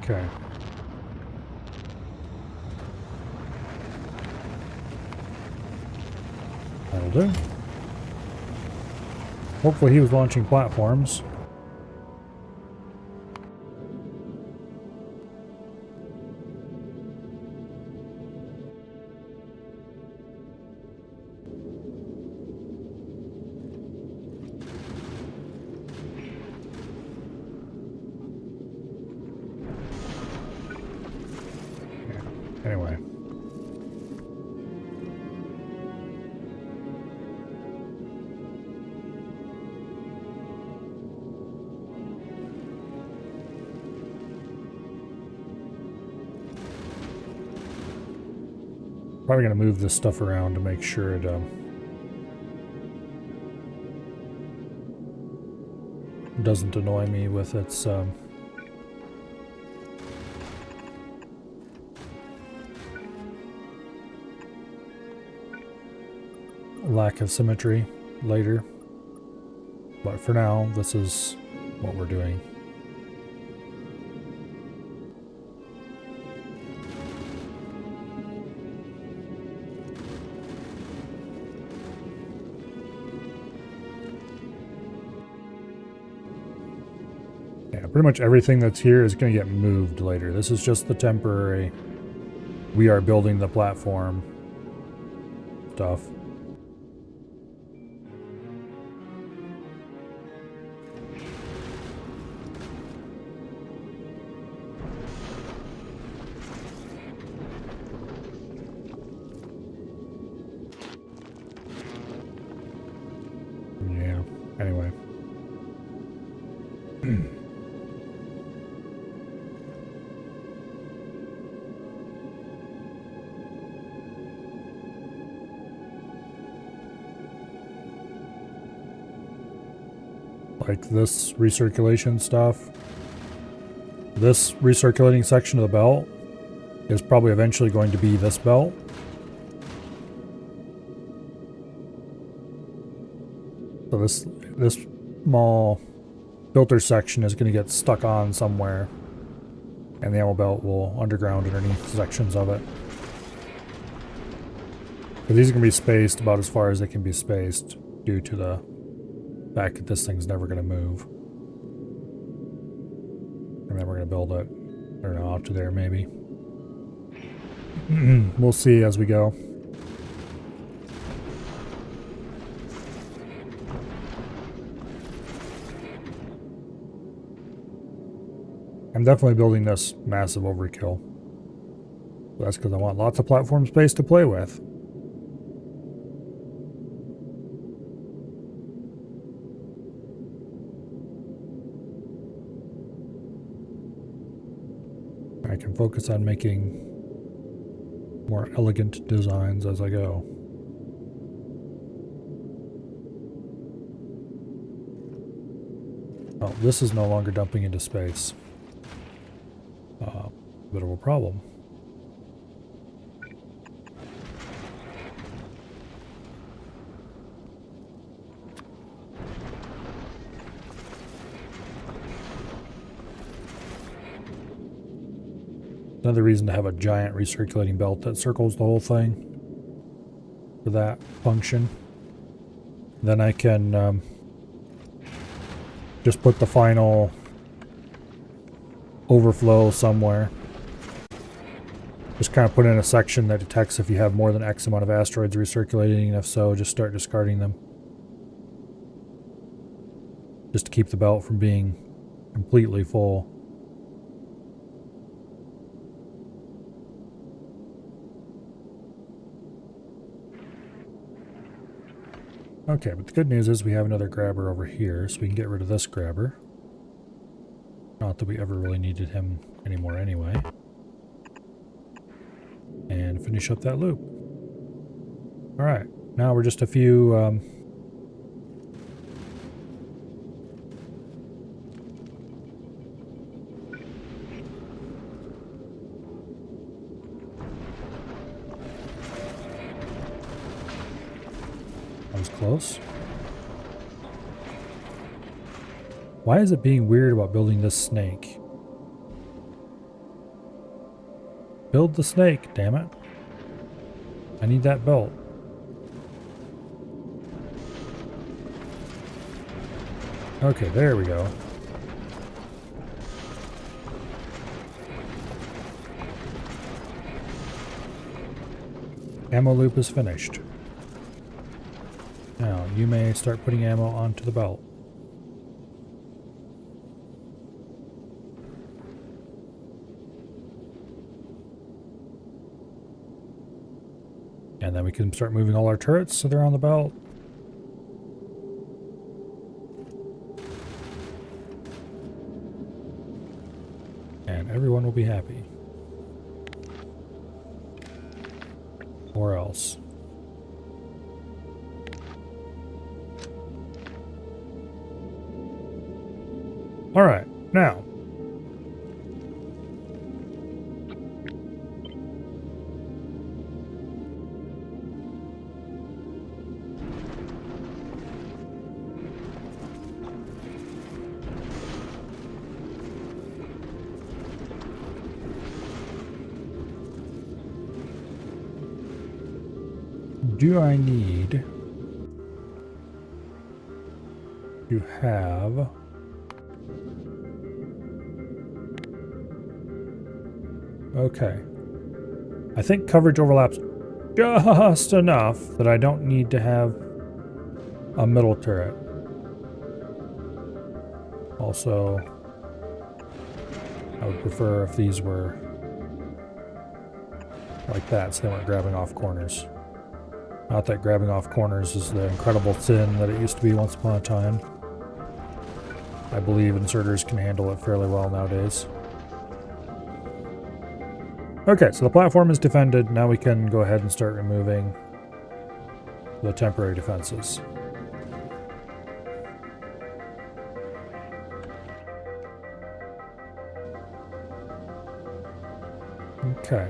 Okay. That'll do. Hopefully he was launching platforms. Anyway. Probably going to move this stuff around to make sure it doesn't annoy me with its lack of symmetry later. But for now, this is what we're doing. Yeah, pretty much everything that's here is going to get moved later. This is just the temporary. We are building the platform stuff. Yeah, anyway. Like this recirculation stuff. This recirculating section of the belt is probably eventually going to be this belt. So this small filter section is going to get stuck on somewhere, and the ammo belt will underground underneath sections of it. But these are going to be spaced about as far as they can be spaced due to the fact that this thing's never going to move. And then we're going to build it, I don't know, out to there maybe. We'll see as we go. I'm definitely building this massive overkill. That's because I want lots of platform space to play with. I can focus on making more elegant designs as I go. Oh, this is no longer dumping into space. Bit of a problem. Another reason to have a giant recirculating belt that circles the whole thing for that function. Then I can just put the final overflow somewhere. Just kind of put in a section that detects if you have more than X amount of asteroids recirculating, and if so, just start discarding them. Just to keep the belt from being completely full. Okay, but the good news is we have another grabber over here, so we can get rid of this grabber. Not that we ever really needed him anymore anyway. And finish up that loop. Alright, now we're just a few... that was close. Why is it being weird about building this snake? Build the snake, damn it. I need that belt. Okay, there we go. Ammo loop is finished. Now, you may start putting ammo onto the belt. And then we can start moving all our turrets so they're on the belt. And everyone will be happy. Or else. Alright, now. Do I need to have Okay. I think coverage overlaps just enough that I don't need to have a middle turret. Also, I would prefer if these were like that, so they weren't grabbing off corners. Not that grabbing off corners is the incredible sin that it used to be once upon a time. I believe inserters can handle it fairly well nowadays. Okay, so the platform is defended. Now we can go ahead and start removing the temporary defenses. Okay.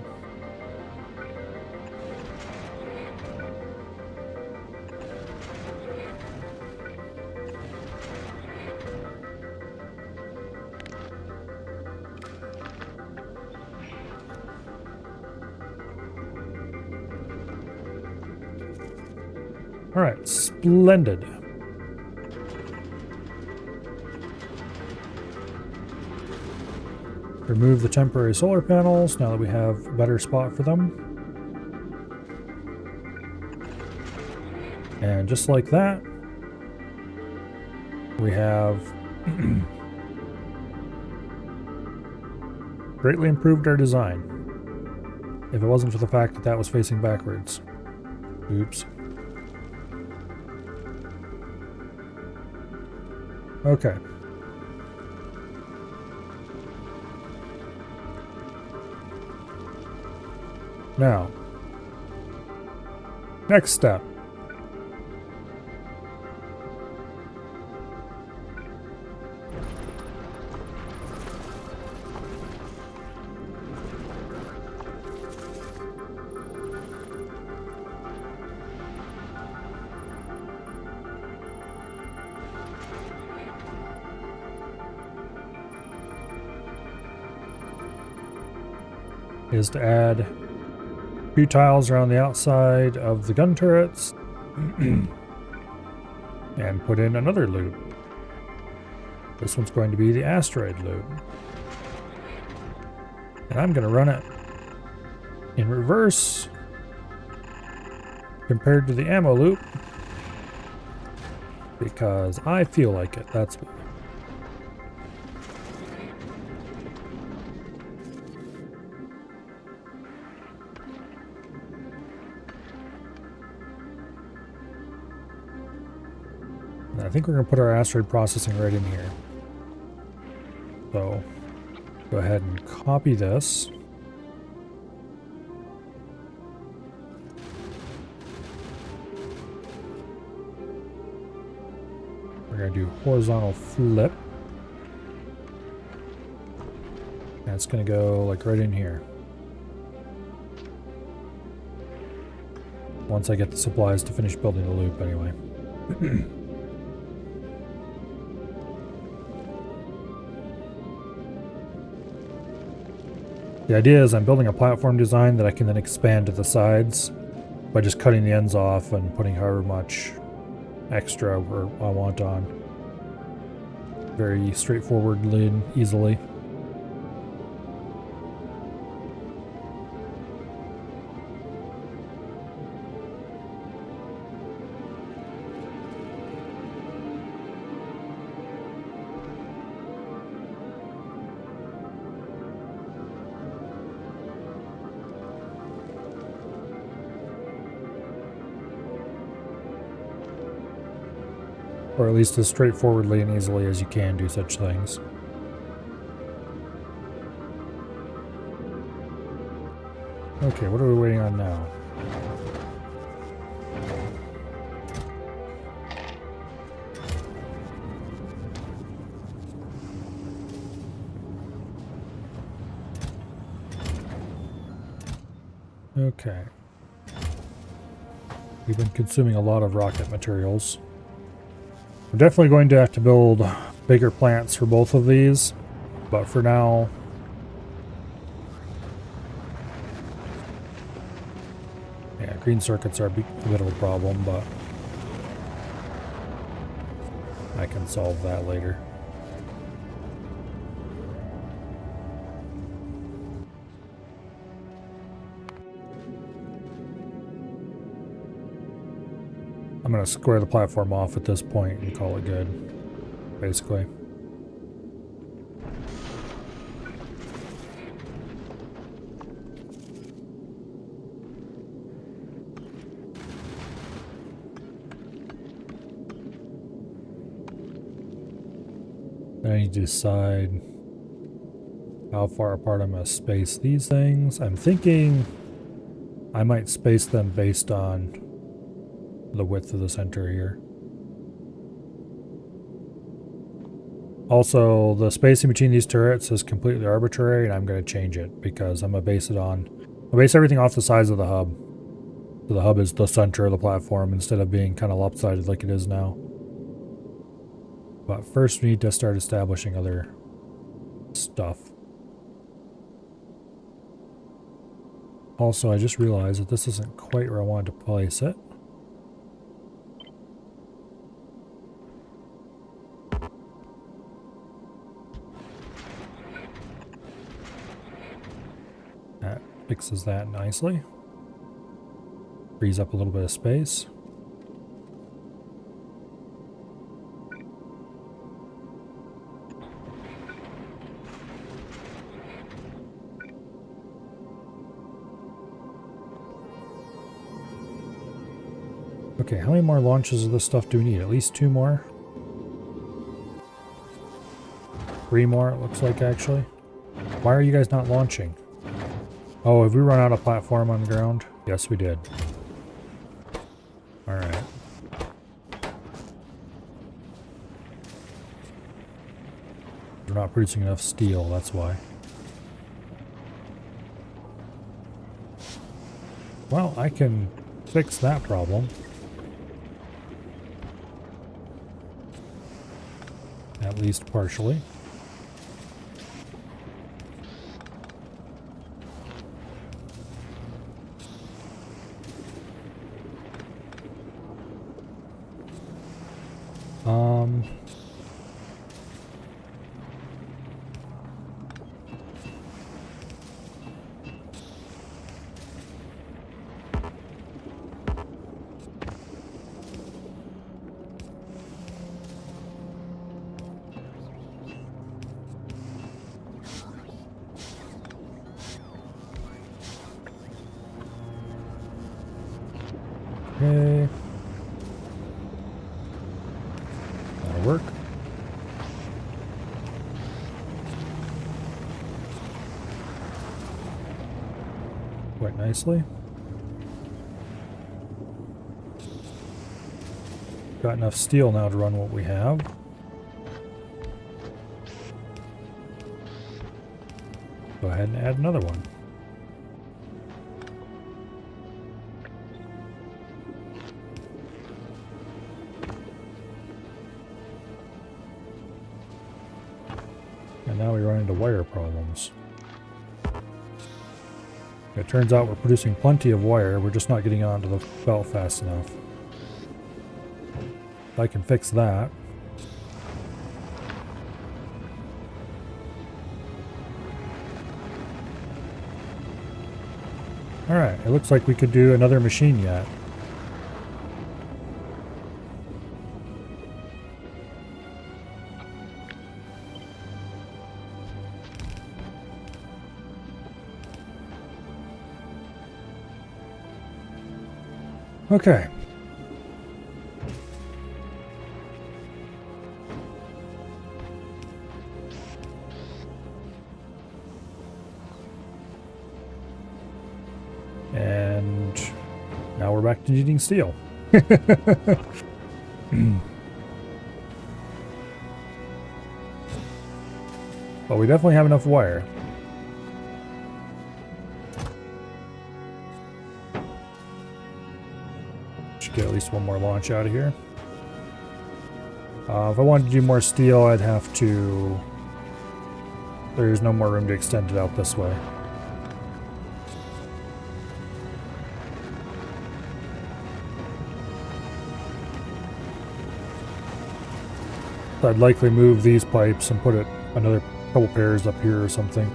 All right, splendid. Remove the temporary solar panels now that we have a better spot for them. And just like that, we have greatly improved our design. If it wasn't for the fact that that was facing backwards. Oops. Okay. Now, next step. Is to add 2 tiles around the outside of the gun turrets and put in another loop. This one's going to be the asteroid loop. And I'm going to run it in reverse compared to the ammo loop because I feel like it. That's what. I think we're going to put our asteroid processing right in here. So, go ahead and copy this. We're going to do horizontal flip. And it's going to go like right in here. Once I get the supplies to finish building the loop anyway. The idea is I'm building a platform design that I can then expand to the sides by just cutting the ends off and putting however much extra I want on. Very straightforwardly and easily. Or at least as straightforwardly and easily as you can do such things. Okay, what are we waiting on now? Okay. We've been consuming a lot of rocket materials. We're definitely going to have to build bigger plants for both of these, but for now, yeah, green circuits are a bit of a problem, but I can solve that later. I'm going to square the platform off at this point and call it good, basically. I need to decide how far apart I'm going to space these things. I'm thinking I might space them based on the width of the center here. Also, the spacing between these turrets is completely arbitrary, and I'm going to change it because I'm going to base it on... I'll base everything off the size of the hub. So the hub is the center of the platform instead of being kind of lopsided like it is now. But first we need to start establishing other stuff. Also, I just realized that this isn't quite where I wanted to place it. That fixes that nicely. Frees up a little bit of space. Okay, how many more launches of this stuff do we need? At least 2 more? 3 more, it looks like, actually. Why are you guys not launching? Oh, have we run out of platform on the ground? Yes, we did. Alright. We're not producing enough steel, that's why. Well, I can fix that problem. At least partially. Okay. That'll work. Quite nicely. Got enough steel now to run what we have. Go ahead and add another one. And now we run into wire problems. It turns out we're producing plenty of wire, we're just not getting it onto the belt fast enough. I can fix that. Alright, it looks like we could do another machine yet. Okay. And now we're back to needing steel. But we definitely have enough wire. Should get at least one more launch out of here. If I wanted to do more steel, I'd have to... There's no more room to extend it out this way. So I'd likely move these pipes and put it another couple pairs up here or something.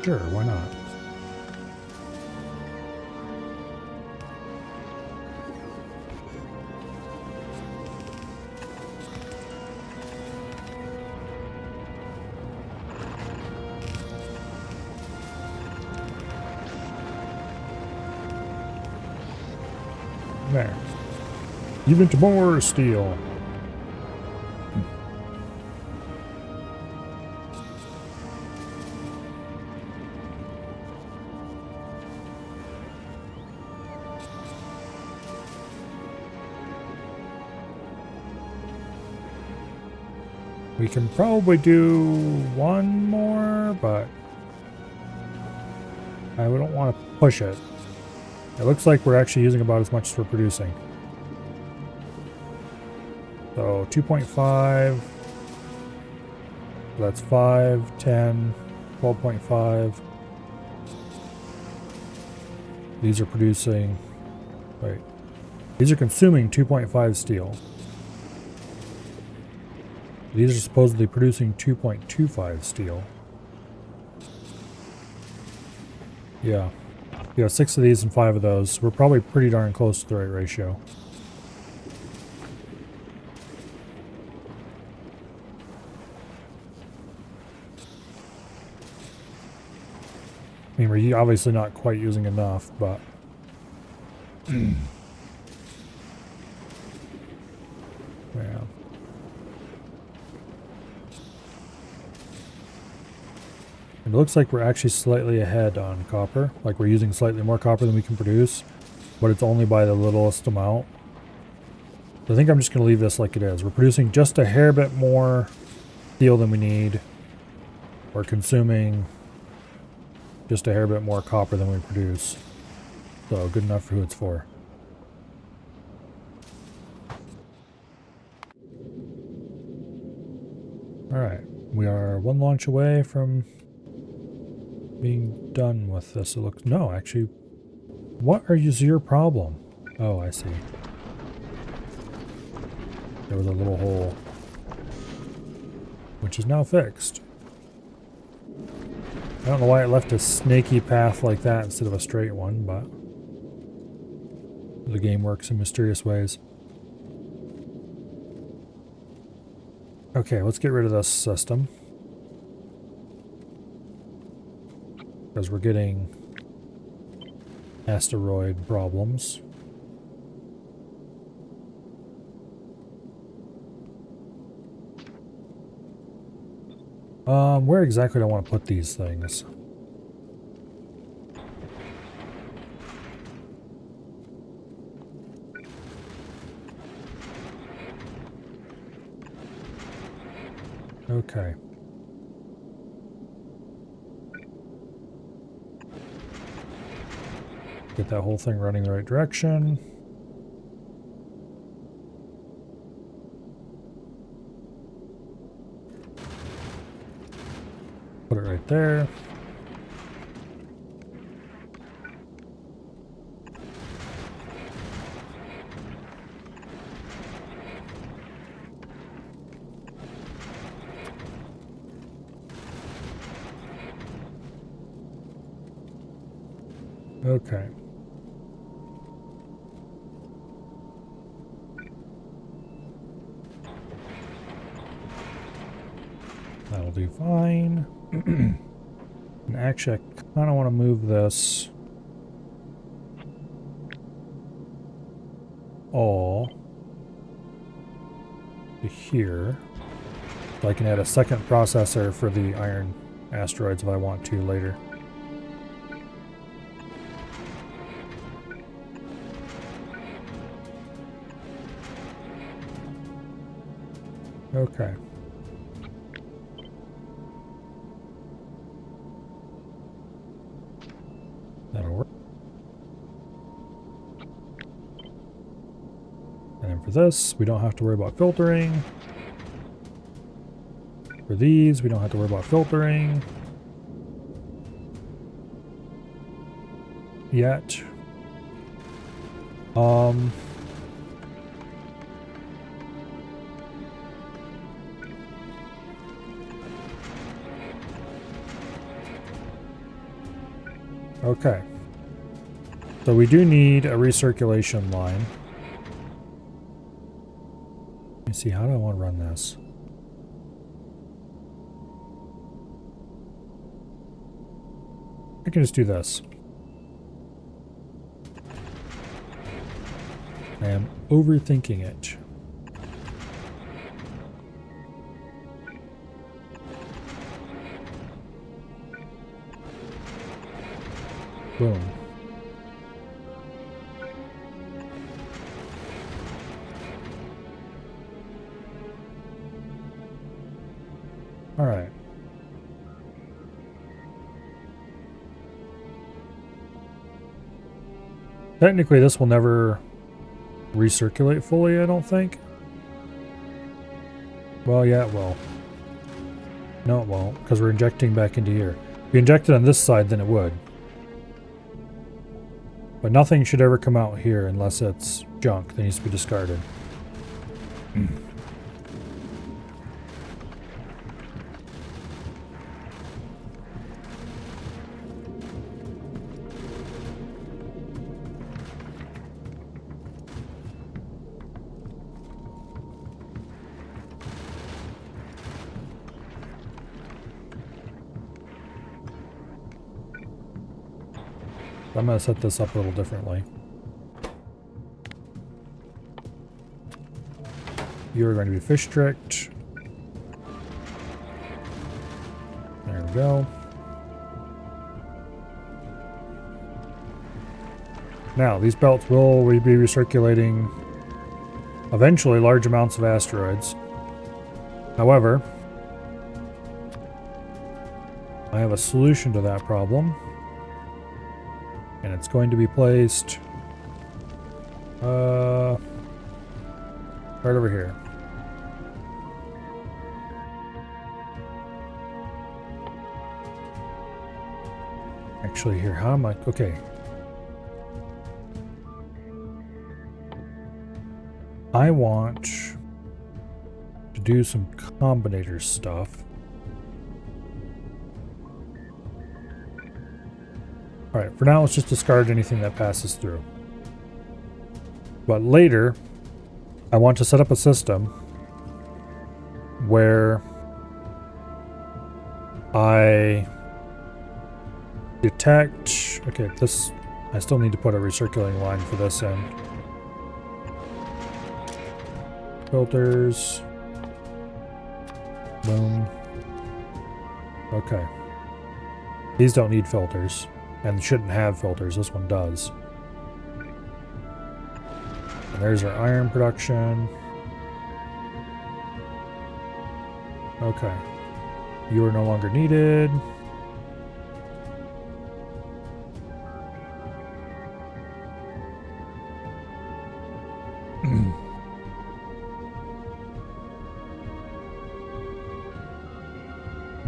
Sure, why not? There. Even to more steel. We can probably do one more, but I don't want to push it. It looks like we're actually using about as much as we're producing. So 2.5, that's 5, 10, 12.5. These are producing, wait, these are consuming 2.5 steel. These are supposedly producing 2.25 steel. Yeah. Yeah, 6 of these and 5 of those. We're probably pretty darn close to the right ratio. I mean, we're obviously not quite using enough, but... yeah. It looks like we're actually slightly ahead on copper. Like we're using slightly more copper than we can produce, but it's only by the littlest amount. So I think I'm just going to leave this like it is. We're producing just a hair bit more steel than we need. We're consuming just a hair bit more copper than we produce. So good enough for who it's for. Alright, we are one launch away from being done with this. It looks... No, actually, what is your problem? Oh, I see. There was a little hole, which is now fixed. I don't know why it left a snaky path like that instead of a straight one, but the game works in mysterious ways. Okay, let's get rid of this system, because we're getting asteroid problems. Where exactly do I want to put these things? Okay. Get that whole thing running the right direction. Put it right there. Okay. That'll do fine. And actually, I kind of want to move this all to here. So I can add a second processor for the iron asteroids if I want to later. Okay. That'll work. And then for this, we don't have to worry about filtering. For these, we don't have to worry about filtering. Yet. Okay. So we do need a recirculation line. Let me see, how do I want to run this? I can just do this. I am overthinking it. Boom. All right. Technically, this will never recirculate fully, I don't think. Well, yeah, it will. No, it won't, because we're injecting back into here. If we injected on this side, then it would. But nothing should ever come out here unless it's junk that needs to be discarded. I'm going to set this up a little differently. You are going to be fish strict. There we go. Now, these belts will be recirculating eventually large amounts of asteroids. However, I have a solution to that problem. And it's going to be placed right over here. Actually here, how am I? Okay. I want to do some combinator stuff. Alright, for now let's just discard anything that passes through. But later, I want to set up a system where I detect... Okay, this... I still need to put a recirculating line for this end. Filters. Boom. Okay. These don't need filters. And shouldn't have filters. This one does. And there's our iron production. Okay. You are no longer needed.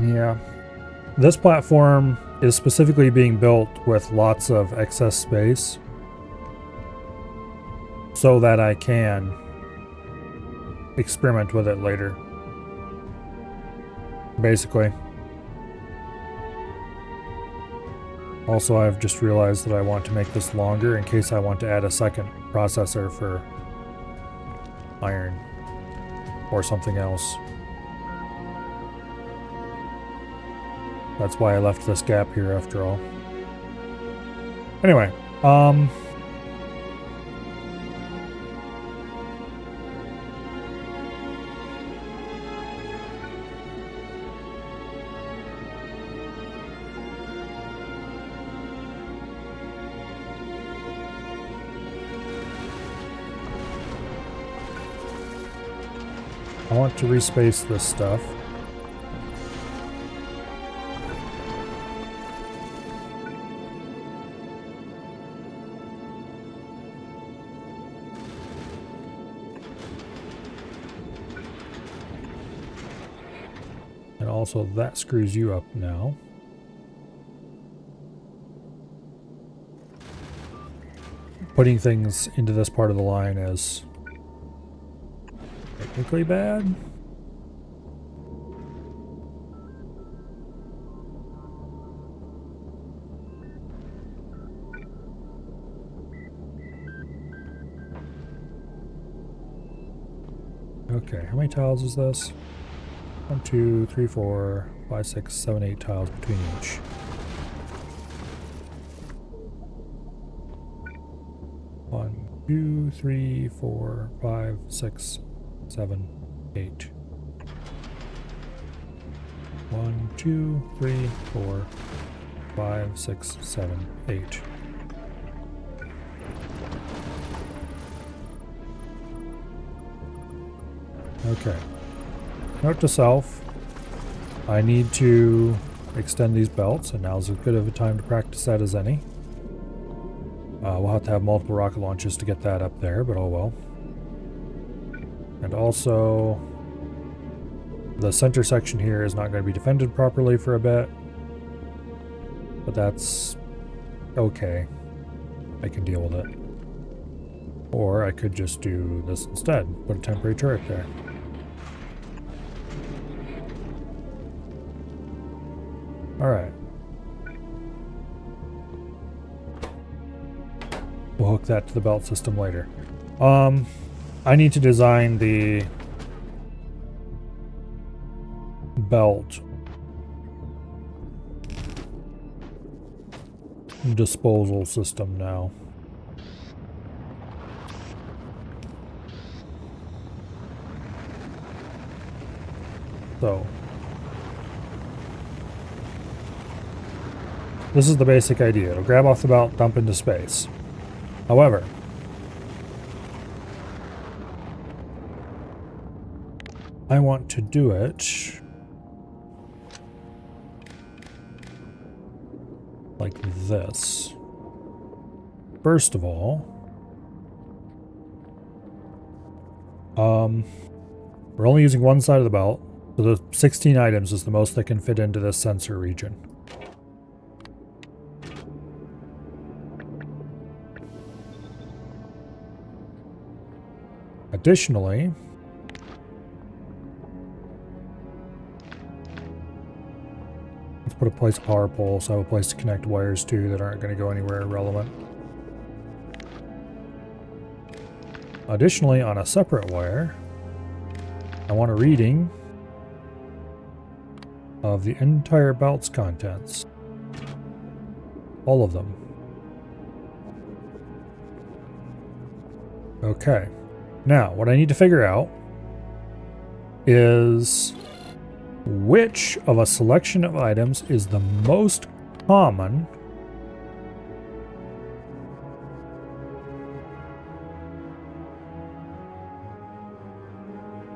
Yeah. This platform is specifically being built with lots of excess space so that I can experiment with it later. Basically. Also, I've just realized that I want to make this longer in case I want to add a second processor for iron or something else. That's why I left this gap here after all. Anyway, I want to respace this stuff. And also that screws you up now. Putting things into this part of the line is technically bad. Okay, how many tiles is this? 1, 2, 3, 4, 5, 6, 7, 8 tiles between each. One, 2, 3, 4, 5, 6, 7, 8. 1, 2, 3, 4, 5, 6, 7, 8. Okay. Note to self, I need to extend these belts, and now's as good of a time to practice that as any. We'll have to have multiple rocket launches to get that up there, but oh well. And also, the center section here is not going to be defended properly for a bit, but that's okay. I can deal with it. Or I could just do this instead, put a temporary turret there. Alright. We'll hook that to the belt system later. I need to design the belt disposal system now. So, this is the basic idea. It'll grab off the belt, dump into space. However, I want to do it like this. First of all, we're only using one side of the belt, so the 16 items is the most that can fit into this sensor region. Additionally, let's put a place of power pole so I have a place to connect wires to that aren't going to go anywhere irrelevant. Additionally, on a separate wire, I want a reading of the entire belt's contents. All of them. Okay. Now, what I need to figure out is which of a selection of items is the most common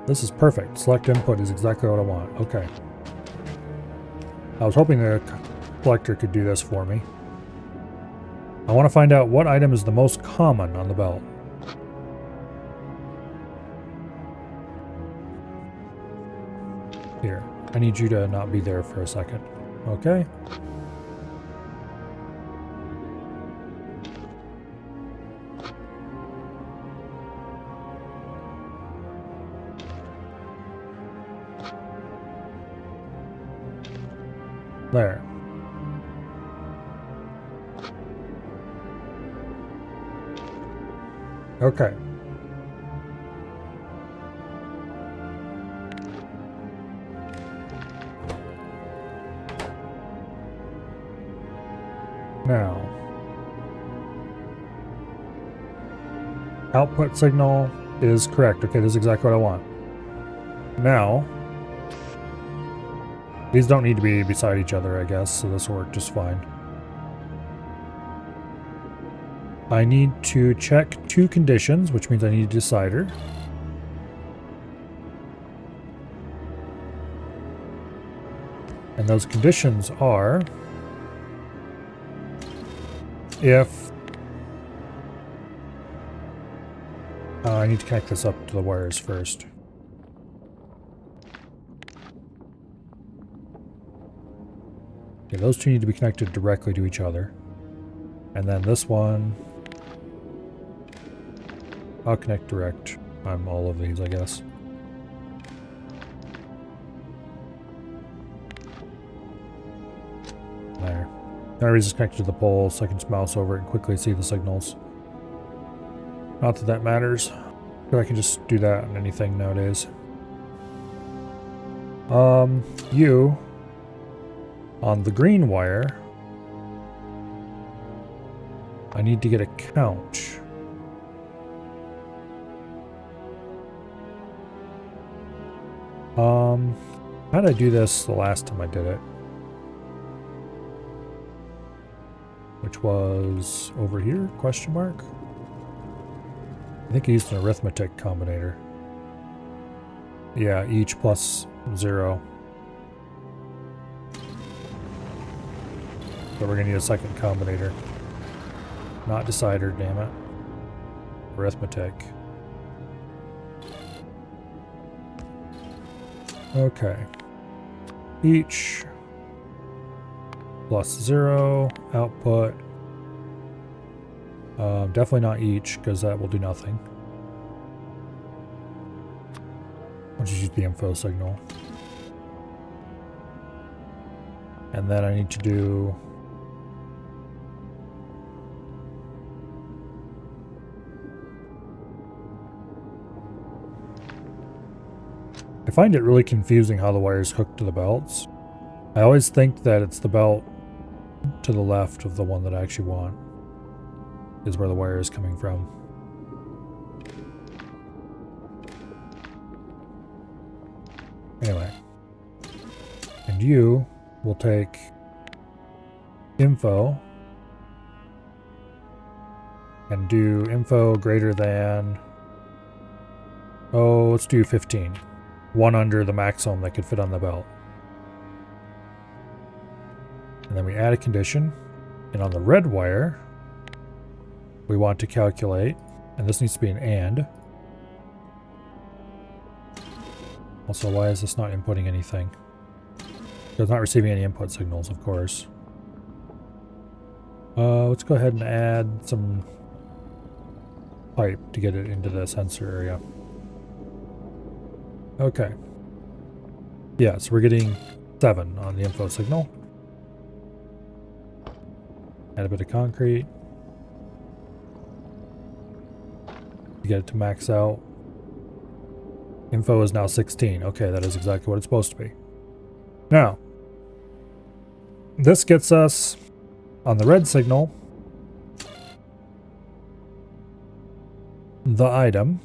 This is perfect. Select input is exactly what I want. Okay. I was hoping the collector could do this for me. I want to find out what item is the most common on the belt. Here, I need you to not be there for a second. Okay. There. Okay. Now, output signal is correct. Okay, this is exactly what I want. Now, these don't need to be beside each other, I guess, so this will work just fine. I need to check two conditions, which means I need a decider. And those conditions are if I need to connect this up to the wires first. Okay, those two need to be connected directly to each other. And then this one, I'll connect direct on all of these, I guess. There. Everybody's just connected to the pole, so I can just mouse over it and quickly see the signals. Not that that matters. But I can just do that on anything nowadays. You on the green wire, I need to get a count. How did I do this the last time I did it? Which was over here, question mark? I think I used an arithmetic combinator. Yeah, each plus 0. So we're gonna need a second combinator. Not decider, damn it. Arithmetic. Okay. Each plus 0, output. Definitely not each, because that will do nothing. I'll just use the info signal. And then I need to do... I find it really confusing how the wires hook to the belts. I always think that it's the belt to the left of the one that I actually want is where the wire is coming from. Anyway. And you will take info and do info greater than, oh, let's do 15. One under the maximum that could fit on the belt. And then we add a condition. And on the red wire, we want to calculate, and this needs to be an AND. Also, why is this not inputting anything? It's not receiving any input signals, of course. Let's go ahead and add some pipe to get it into the sensor area. Okay. Yeah, so we're getting 7 on the info signal. Add a bit of concrete. To get it to max out. Info is now 16. Okay, that is exactly what it's supposed to be. Now, this gets us on the red signal the item.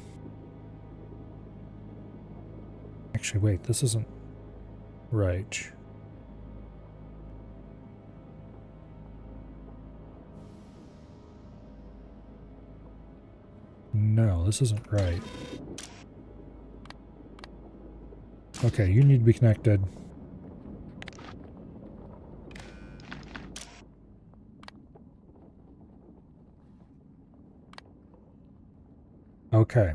Actually, wait, this isn't right. No, this isn't right. Okay, you need to be connected. Okay.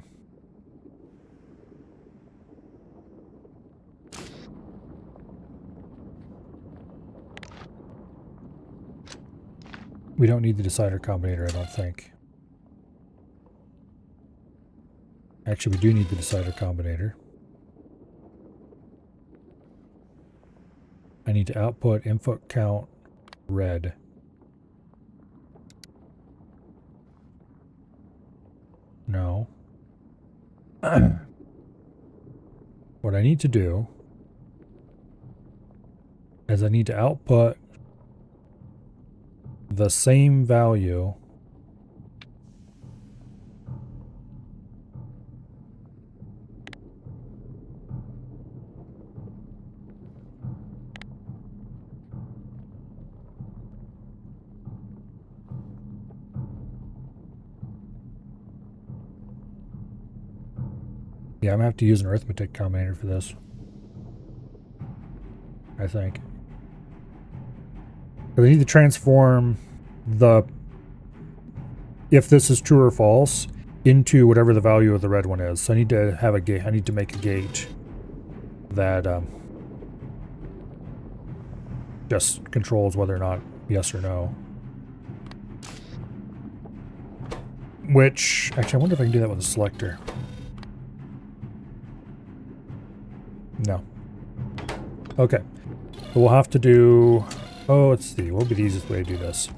We don't need the decider combinator, I don't think. Actually, we do need the decider combinator. I need to output input count red. No. What I need to do is I need to output the same value Yeah, I'm gonna have to use an arithmetic combinator for this. I think. But I need to transform the, if this is true or false, into whatever the value of the red one is. So I need to have a gate. I need to make a gate that just controls whether or not yes or no. Which, actually, I wonder if I can do that with a selector. No. Okay. So we'll have to do... Oh, let's see. What would be the easiest way to do this?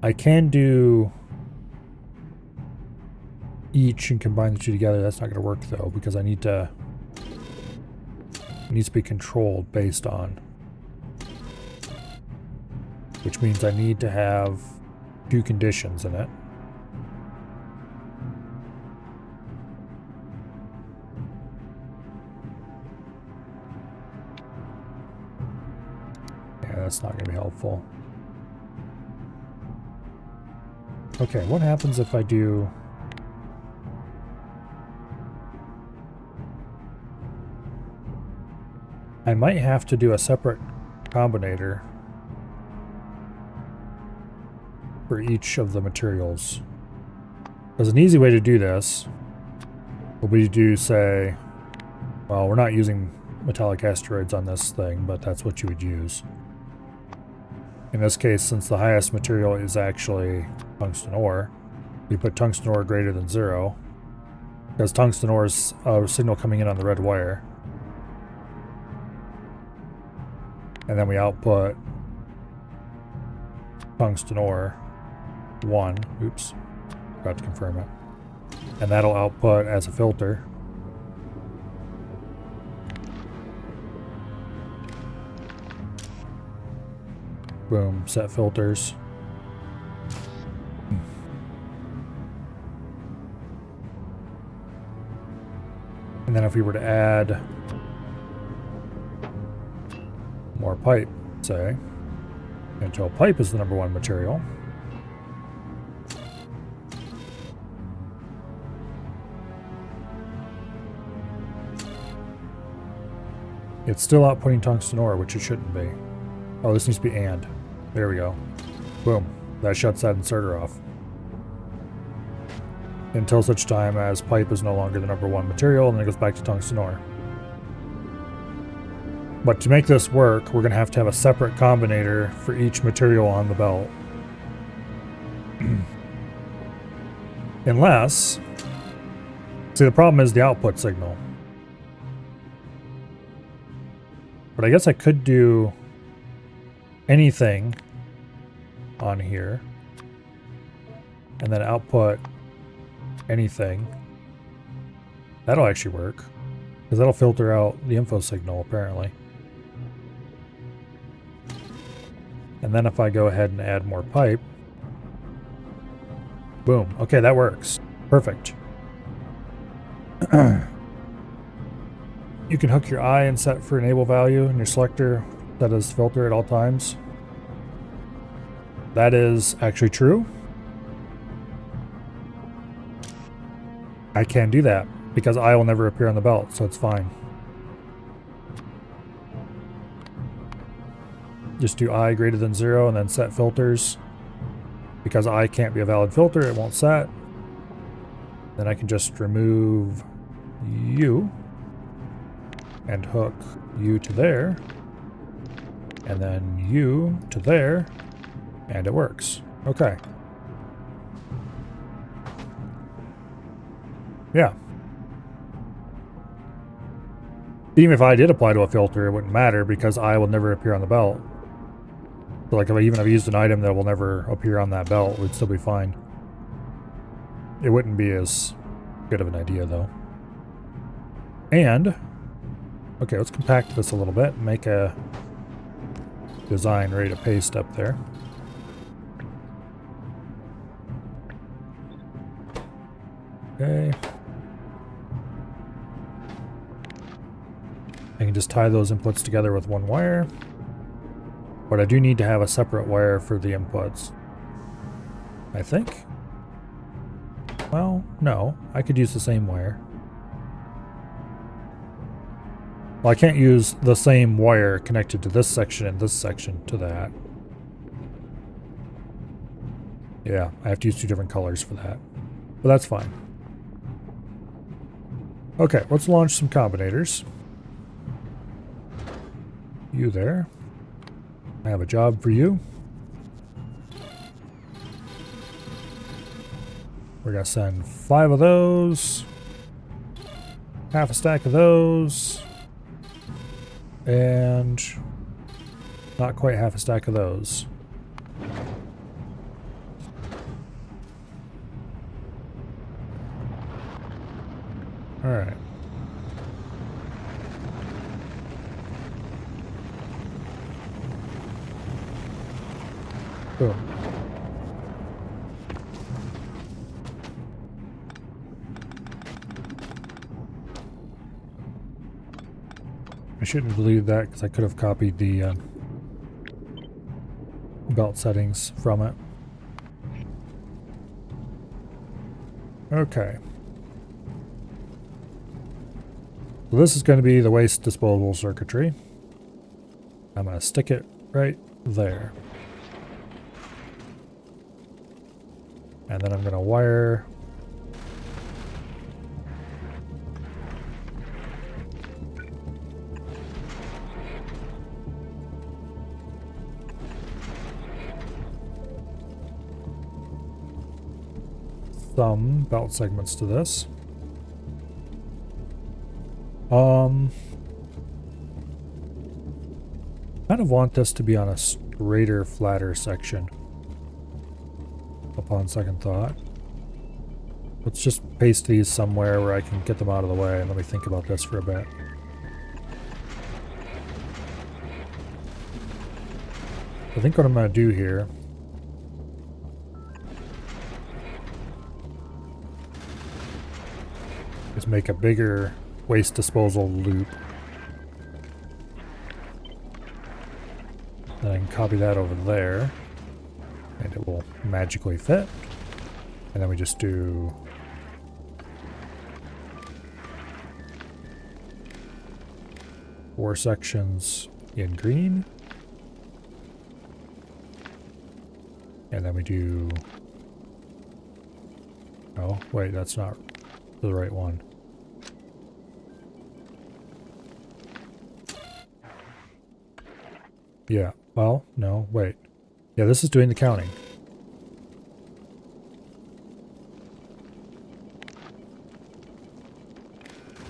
I can do... each and combine the two together. That's not going to work though, because I need to... It needs to be controlled based on... Which means I need to have two conditions in it. Yeah, that's not going to be helpful. Okay, what happens if I do... I might have to do a separate combinator for each of the materials. Because an easy way to do this will be to say, well, we're not using metallic asteroids on this thing, but that's what you would use. In this case, since the highest material is actually tungsten ore, we put tungsten ore greater than 0, because tungsten ore is a signal coming in on the red wire. And then we output tungsten ore 1. Oops, forgot to confirm it. And that'll output as a filter. Boom, set filters. And then if we were to add more pipe, say, until pipe is the #1 material, it's still outputting tungsten ore, which it shouldn't be. Oh, this needs to be and. There we go. Boom. That shuts that inserter off. Until such time as pipe is no longer the #1 material, and then it goes back to tungsten ore. But to make this work, we're going to have a separate combinator for each material on the belt. Unless... See, the problem is the output signal. But I guess I could do anything on here and then output anything. That'll actually work, because that'll filter out the info signal apparently. And then if I go ahead and add more pipe, boom. Okay, that works. Perfect. You can hook your eye and set for enable value, and your selector set as filter at all times. That is actually true. I can do that because eye will never appear on the belt, so it's fine. Just do eye greater than 0 and then set filters. Because eye can't be a valid filter, it won't set. Then I can just remove U and hook U to there, and then U to there, and it works. Okay. Yeah. Even if I did apply to a filter, it wouldn't matter because I will never appear on the belt. So like even if I used an item that will never appear on that belt, it would still be fine. It wouldn't be as good of an idea though. And, okay, let's compact this a little bit and make a design ready to paste up there. Okay. I can just tie those inputs together with one wire. But I do need to have a separate wire for the inputs, I think. Well, no, I could use the same wire. Well, I can't use the same wire connected to this section and this section to that. Yeah, I have to use 2 different colors for that. But that's fine. Okay, let's launch some combinators. You there. I have a job for you. We're going to send 5 of those. Half a stack of those. And not quite half a stack of those. Alright. Boom. I shouldn't believe that because I could have copied the belt settings from it. Okay. So this is going to be the waste disposal circuitry. I'm going to stick it right there. And then I'm going to wire some belt segments to this. Kind of want this to be on a straighter, flatter section. Upon second thought. Let's just paste these somewhere where I can get them out of the way, and let me think about this for a bit. I think what I'm going to do here is make a bigger waste disposal loop. Then I can copy that over there, and it will magically fit. And then we just do four sections in green. And then we do... Oh, wait, that's not the right one. Yeah, well, no, wait. Yeah, this is doing the counting.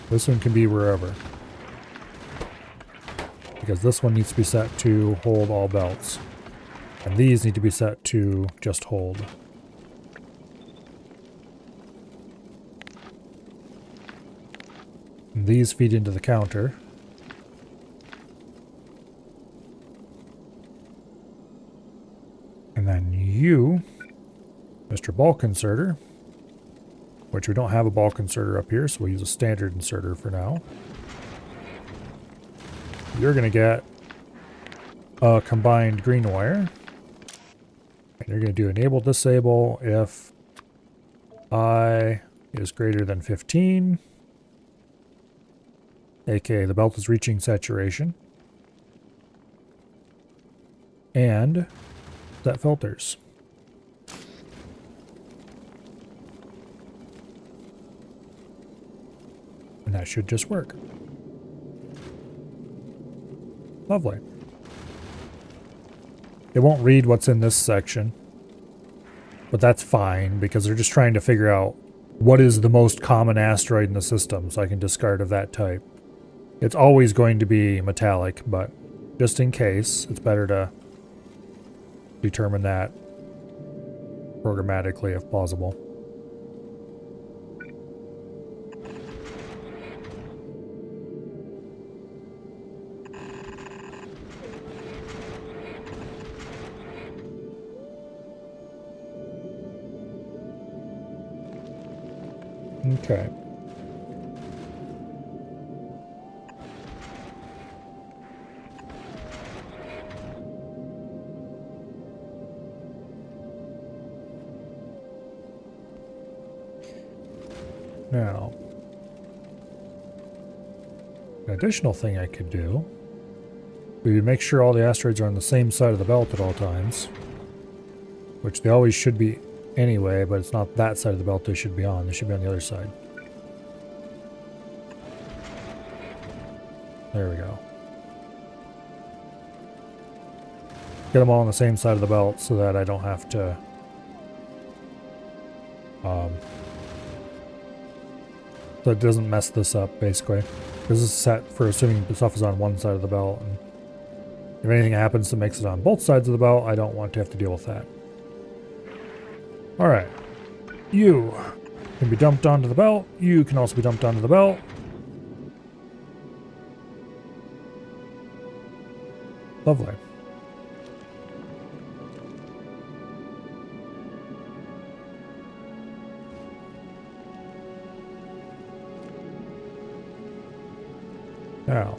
This one can be wherever. Because this one needs to be set to hold all belts. And these need to be set to just hold. And these feed into the counter. And then you, Mr. Bulk Inserter, which we don't have a bulk inserter up here, so we'll use a standard inserter for now. You're going to get a combined green wire. And you're going to do enable disable if I is greater than 15, aka the belt is reaching saturation, and set filters. And that should just work. Lovely. It won't read what's in this section, but that's fine because they're just trying to figure out what is the most common asteroid in the system so I can discard of that type. It's always going to be metallic, but just in case, it's better to determine that programmatically if possible. Okay. Now, an additional thing I could do would be make sure all the asteroids are on the same side of the belt at all times, which they always should be anyway, but it's not that side of the belt they should be on. They should be on the other side. There we go. Get them all on the same side of the belt so that I don't have to so it doesn't mess this up, basically. This is set for assuming the stuff is on one side of the belt, and if anything happens that makes it on both sides of the belt, I don't want to have to deal with that. Alright. You can be dumped onto the belt. You can also be dumped onto the belt. Lovely. Now,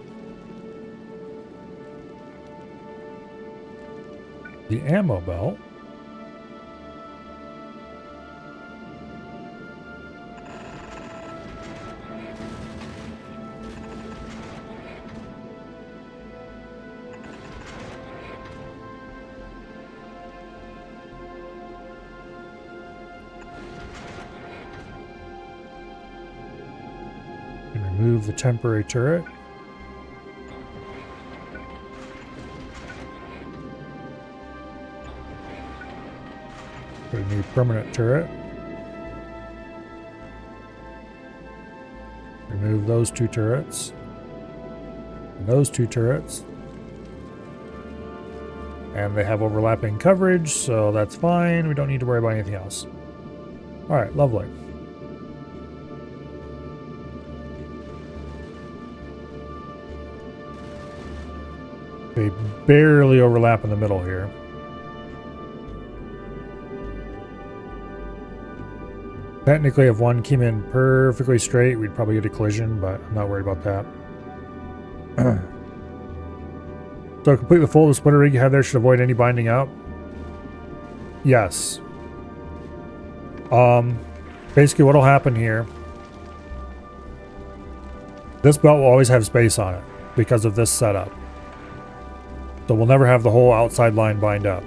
the ammo belt. And remove the temporary turret. Put a new permanent turret. Remove those two turrets. And those two turrets. And they have overlapping coverage, so that's fine. We don't need to worry about anything else. Alright, lovely. They barely overlap in the middle here. Technically, if one came in perfectly straight, we'd probably get a collision, but I'm not worried about that. So completely full, the splitter rig you have there should avoid any binding up. Yes. Basically what'll happen here, this belt will always have space on it because of this setup. So we'll never have the whole outside line bind up.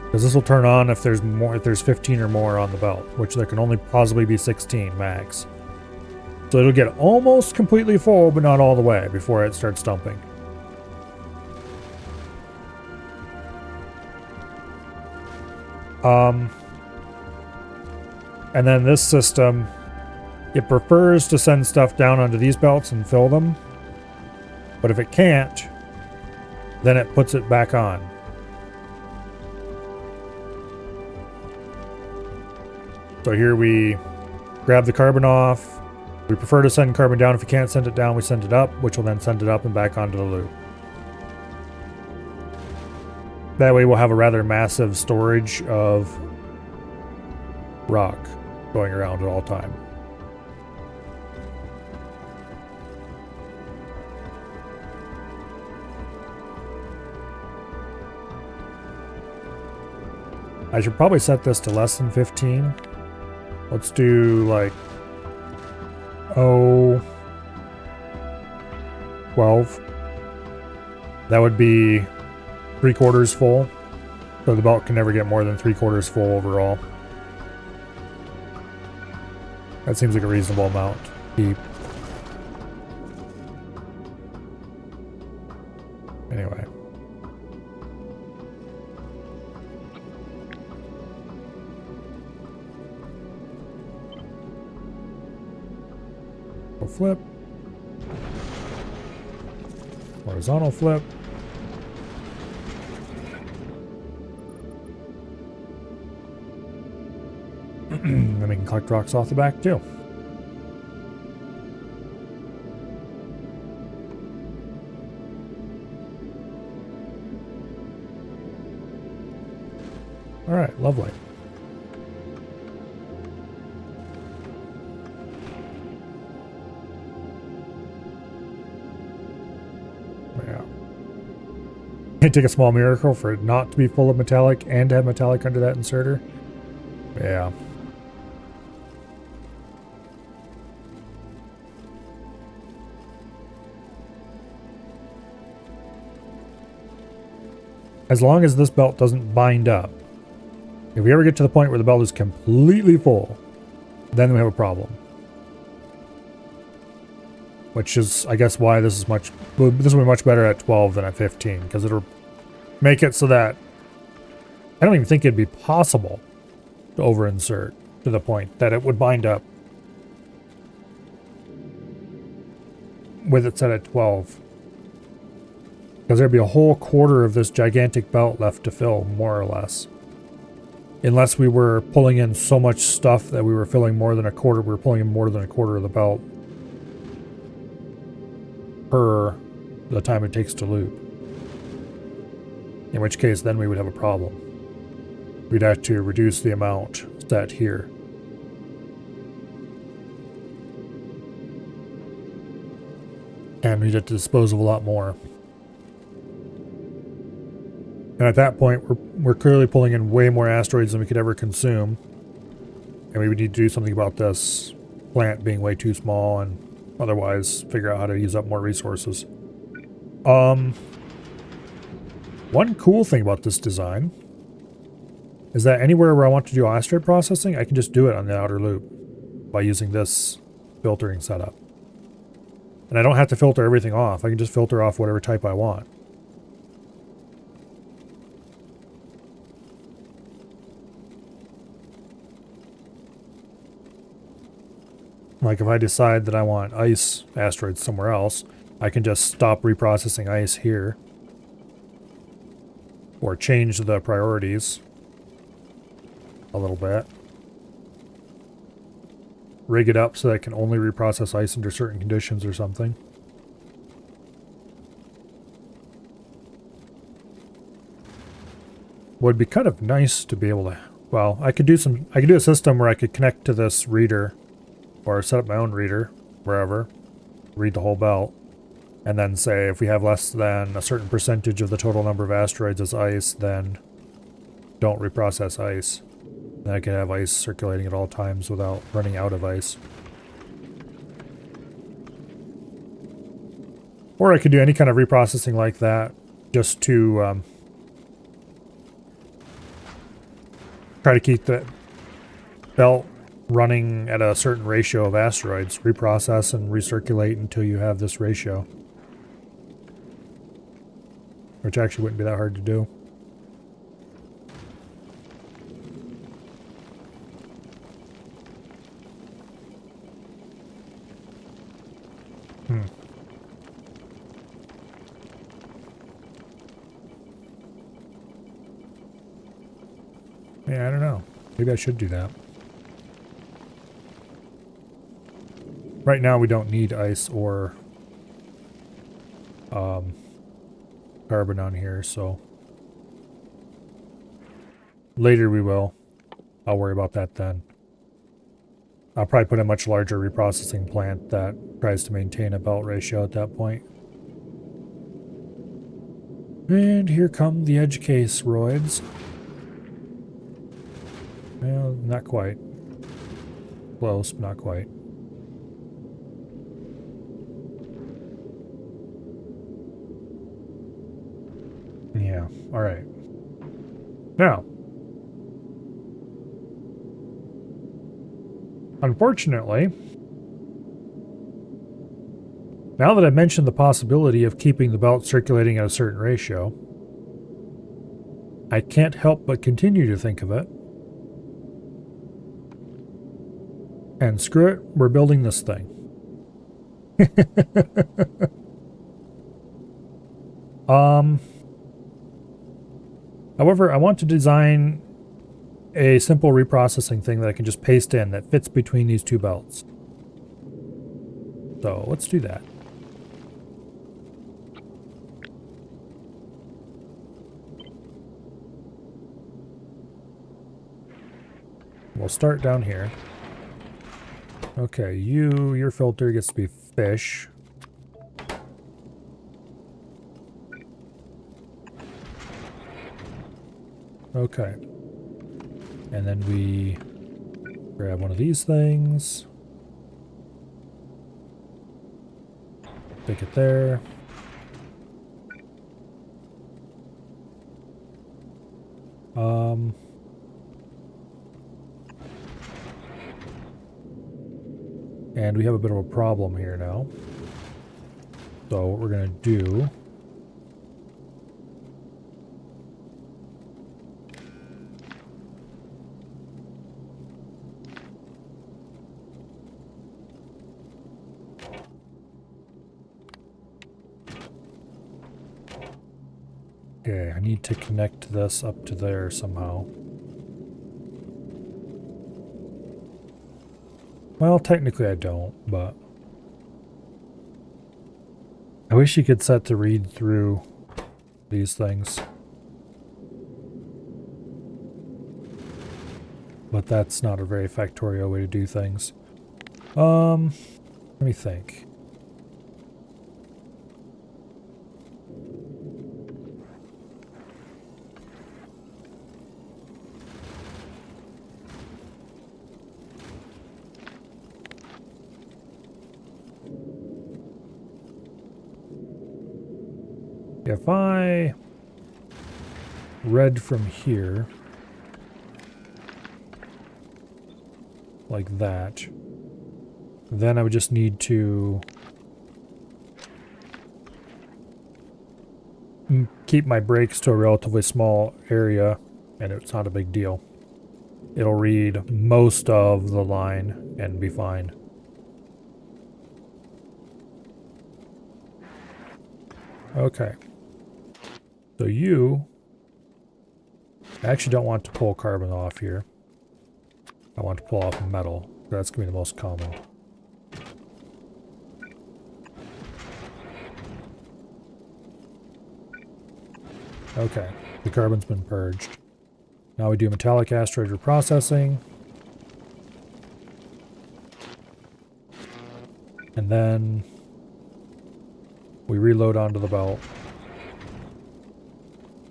Because this will turn on if there's more, if there's 15 or more on the belt, which there can only possibly be 16 max. So it'll get almost completely full, but not all the way before it starts dumping. And then this system, it prefers to send stuff down onto these belts and fill them. But if it can't, then it puts it back on. So here we grab the carbon off. We prefer to send carbon down. If we can't send it down, we send it up, which will then send it up and back onto the loop. That way we'll have a rather massive storage of rock going around at all time. I should probably set this to less than 15. Let's do like 12. That would be 3/4 full. So the belt can never get more than 3/4 full overall. That seems like a reasonable amount to keep. Anyway. Flip. Horizontal flip. Then we can collect rocks off the back too. Alright, lovely. It'd take a small miracle for it not to be full of metallic and to have metallic under that inserter. Yeah. As long as this belt doesn't bind up. If we ever get to the point where the belt is completely full, then we have a problem. Which is, I guess, why this will be much better at 12 than at 15, because it'll make it so that I don't even think it'd be possible to over-insert to the point that it would bind up with it set at 12. Because there'd be a whole quarter of this gigantic belt left to fill, more or less. Unless we were pulling in so much stuff that we were filling more than a quarter, we were pulling in more than a quarter of the belt per the time it takes to loop. In which case, then we would have a problem. We'd have to reduce the amount set here. And we'd have to dispose of a lot more. And at that point, we're clearly pulling in way more asteroids than we could ever consume. And we would need to do something about this plant being way too small and otherwise figure out how to use up more resources. One cool thing about this design is that anywhere where I want to do asteroid processing, I can just do it on the outer loop by using this filtering setup. And I don't have to filter everything off. I can just filter off whatever type I want. Like if I decide that I want ice asteroids somewhere else, I can just stop reprocessing ice here. Or change the priorities a little bit. Rig it up so that I can only reprocess ice under certain conditions or something. Would be kind of nice to be able to, well, I could do a system where I could connect to this reader or set up my own reader wherever, read the whole belt, and then say if we have less than a certain percentage of the total number of asteroids as ice, then don't reprocess ice. Then I could have ice circulating at all times without running out of ice. Or I could do any kind of reprocessing like that just to try to keep the belt running at a certain ratio of asteroids. Reprocess and recirculate until you have this ratio. Which actually wouldn't be that hard to do. Yeah, I don't know. Maybe I should do that. Right now we don't need ice or carbon on here, so later we will. I'll worry about that then. I'll probably put a much larger reprocessing plant that tries to maintain a belt ratio at that point. And here come the edge case roids. Well, not quite. Close, but not quite. Yeah, alright. Now, unfortunately, now that I've mentioned the possibility of keeping the belt circulating at a certain ratio, I can't help but continue to think of it. And screw it, we're building this thing. However, I want to design a simple reprocessing thing that I can just paste in that fits between these two belts. So let's do that. We'll start down here. Okay, your filter gets to be fish. Okay. And then we grab one of these things. Stick it there. And we have a bit of a problem here now. So what we're going to do okay, I need to connect this up to there somehow. Well, technically I don't, but I wish you could set to read through these things. But that's not a very Factorio way to do things. Let me think. If I read from here, like that, then I would just need to keep my brakes to a relatively small area, and it's not a big deal. It'll read most of the line and be fine. Okay. So you I actually don't want to pull carbon off here. I want to pull off metal. That's going to be the most common. Okay, the carbon's been purged. Now we do metallic asteroid reprocessing. And then we reload onto the belt.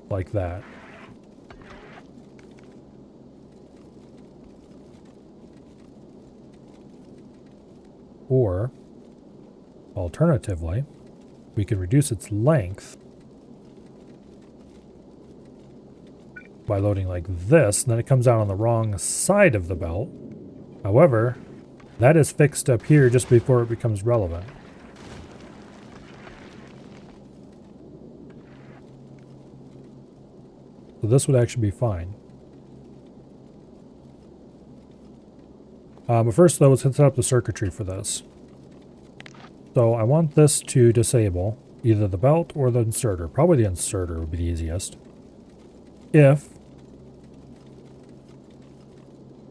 Like that. Or, alternatively, we can reduce its length by loading like this, and then it comes out on the wrong side of the belt. However, that is fixed up here just before it becomes relevant. So this would actually be fine. But first though, let's set up the circuitry for this. So I want this to disable either the belt or the inserter. Probably the inserter would be the easiest. If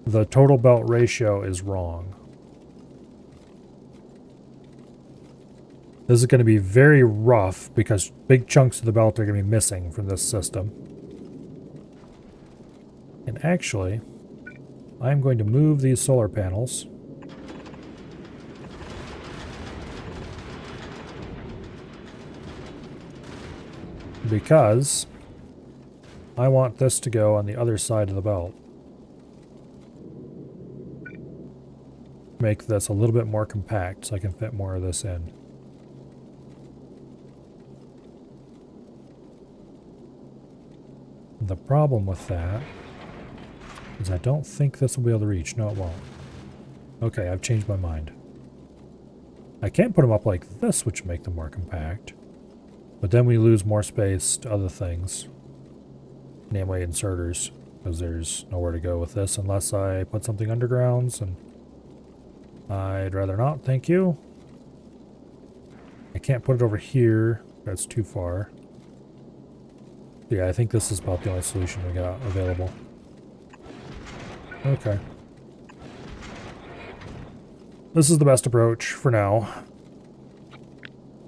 the total belt ratio is wrong. This is going to be very rough because big chunks of the belt are going to be missing from this system. And actually, I'm going to move these solar panels because I want this to go on the other side of the belt. Make this a little bit more compact so I can fit more of this in. The problem with that is I don't think this will be able to reach. No, it won't. Okay, I've changed my mind. I can put them up like this, which make them more compact. But then we lose more space to other things. Namely inserters. Because there's nowhere to go with this unless I put something undergrounds, and I'd rather not, thank you. I can't put it over here. That's too far. Yeah, I think this is about the only solution we got available. Okay. This is the best approach for now.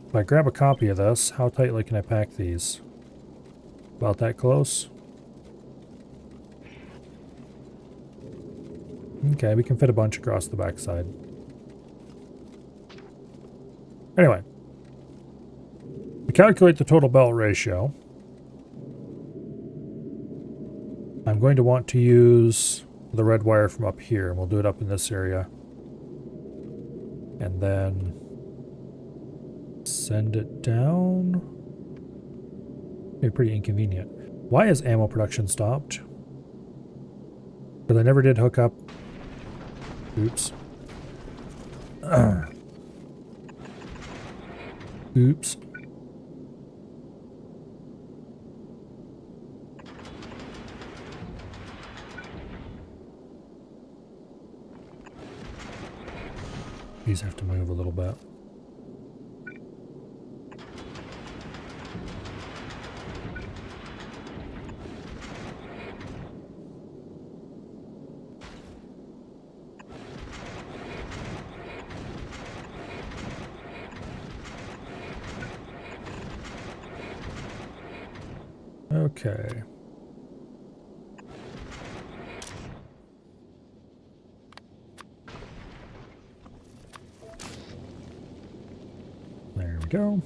If I grab a copy of this, how tightly can I pack these? About that close? Okay, we can fit a bunch across the backside. Anyway. We calculate the total belt ratio. I'm going to want to use the red wire from up here, and we'll do it up in this area. And then send it down. Be pretty inconvenient. Why is ammo production stopped? Because I never did hook up. Oops. Oops. These have to move a little bit. Okay. There we go.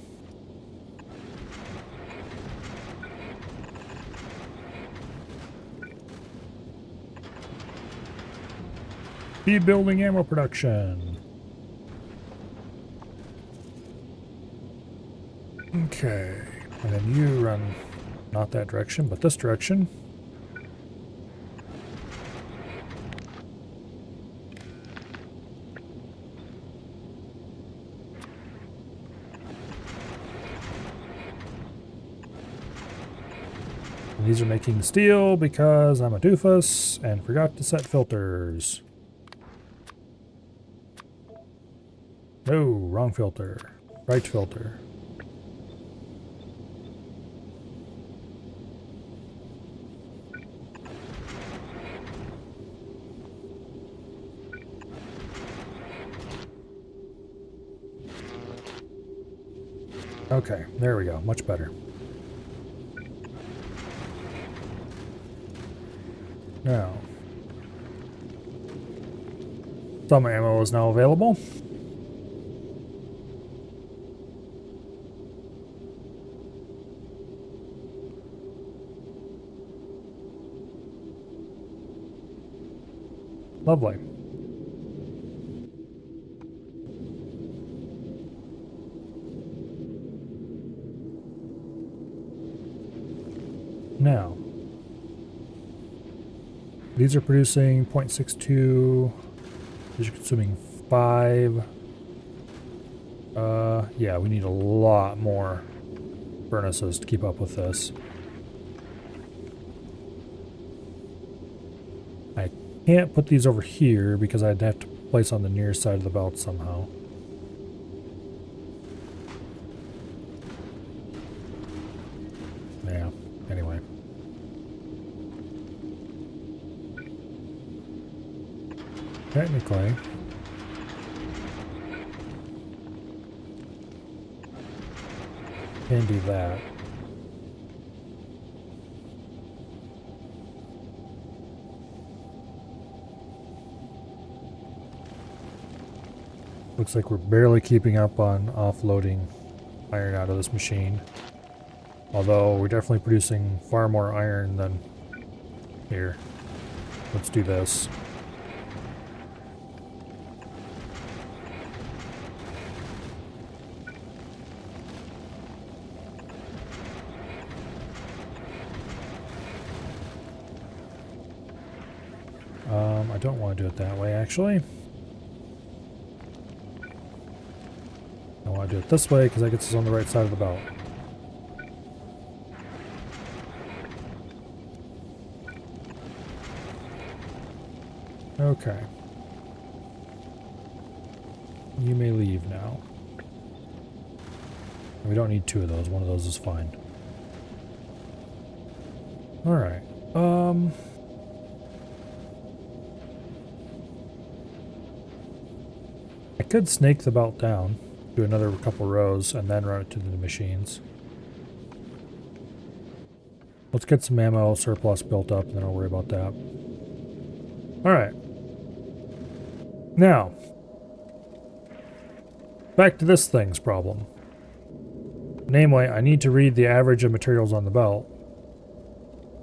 Speed building ammo production. Okay. And then you run not that direction, but this direction. And these are making steel because I'm a doofus and forgot to set filters. No, wrong filter. Right filter. Okay, there we go. Much better. Now, some ammo is now available. Lovely. Now, these are producing 0.62. These are consuming 5. Yeah, we need a lot more furnaces to keep up with this. I can't put these over here because I'd have to place on the near side of the belt somehow. Yeah, anyway. Technically, can do that. Looks like we're barely keeping up on offloading iron out of this machine. Although we're definitely producing far more iron than here. Let's do this. I don't want to do it that way, actually. I want to do it this way because that gets us on the right side of the belt. Okay. You may leave now. We don't need 2 of those. 1 of those is fine. Alright. I could snake the belt down, do another couple rows, and then run it to the machines. Let's get some ammo surplus built up, and then I'll worry about that. Alright. Now, back to this thing's problem. Namely, I need to read the average of materials on the belt,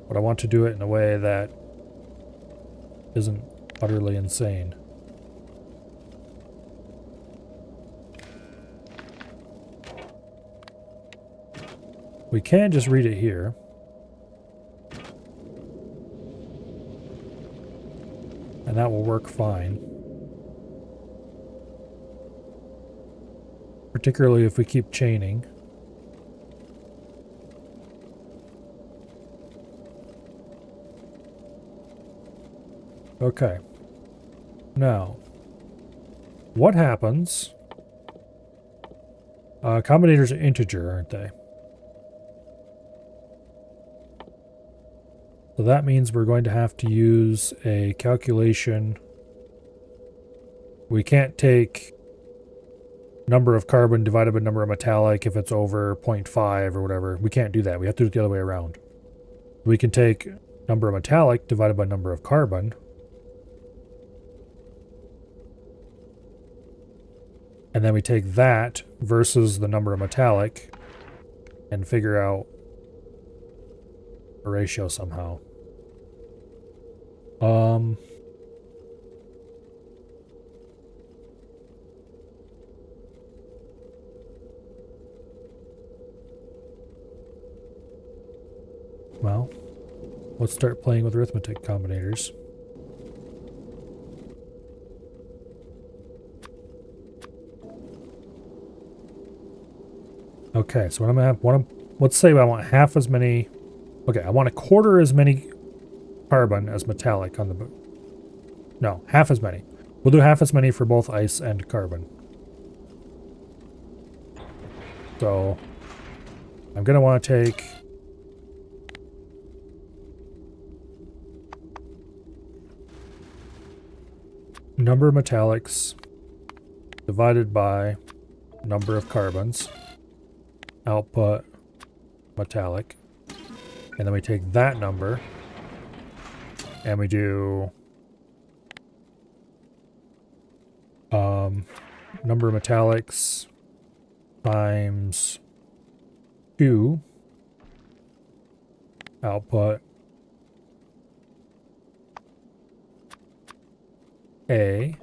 but I want to do it in a way that isn't utterly insane. We can just read it here. And that will work fine. Particularly if we keep chaining. Okay. Now, what happens? Combinators are integer, aren't they? So that means we're going to have to use a calculation. We can't take number of carbon divided by number of metallic if it's over 0.5 or whatever. We can't do that. We have to do it the other way around. We can take number of metallic divided by number of carbon. And then we take that versus the number of metallic and figure out a ratio somehow. Well, let's start playing with arithmetic combinators. Okay, so what I'm gonna have, let's say I want half as many. Okay, I want a quarter as many carbon as metallic on the boat. No, half as many. We'll do half as many for both ice and carbon. So I'm gonna want to take number of metallics divided by number of carbons, output metallic, and then we take that number and we do number of metallics times 2 output A,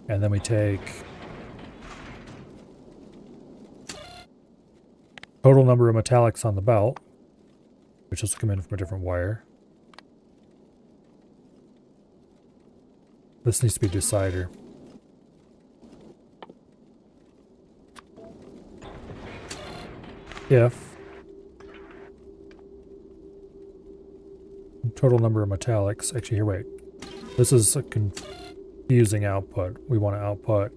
and then we take total number of metallics on the belt, which has to come in from a different wire. This needs to be a decider. If total number of metallics, actually here, wait. This is a confusing output. We want to output,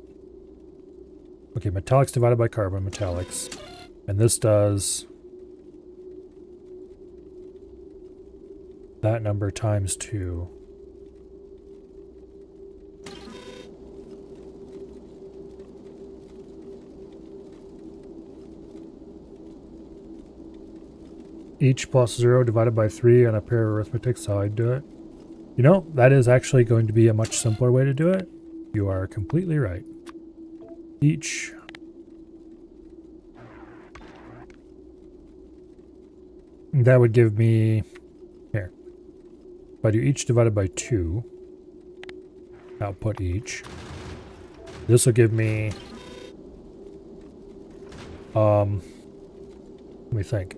okay, metallics divided by carbon, metallics. And this does that number times 2. Each plus 0 divided by 3 on a pair of arithmetic, so I'd do it. You know, that is actually going to be a much simpler way to do it. You are completely right. Each that would give me, here, if I do each divided by 2, output each, this will give me, let me think.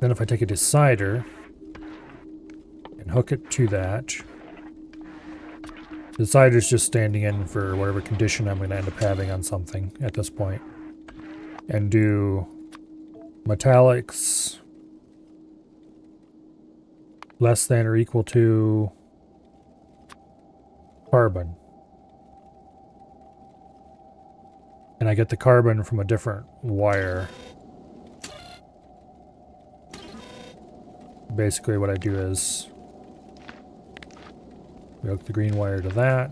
Then if I take a decider and hook it to that, the decider's just standing in for whatever condition I'm going to end up having on something at this point. And do metallics less than or equal to carbon. And I get the carbon from a different wire. Basically what I do is we hook the green wire to that.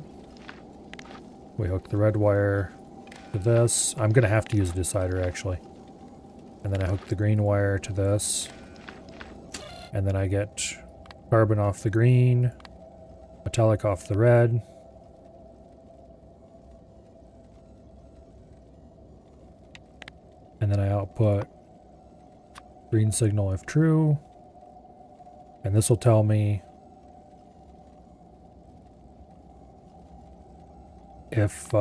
We hook the red wire to this. I'm going to have to use a decider actually. And then I hook the green wire to this. And then I get carbon off the green, metallic off the red. And then I output green signal if true. And this will tell me if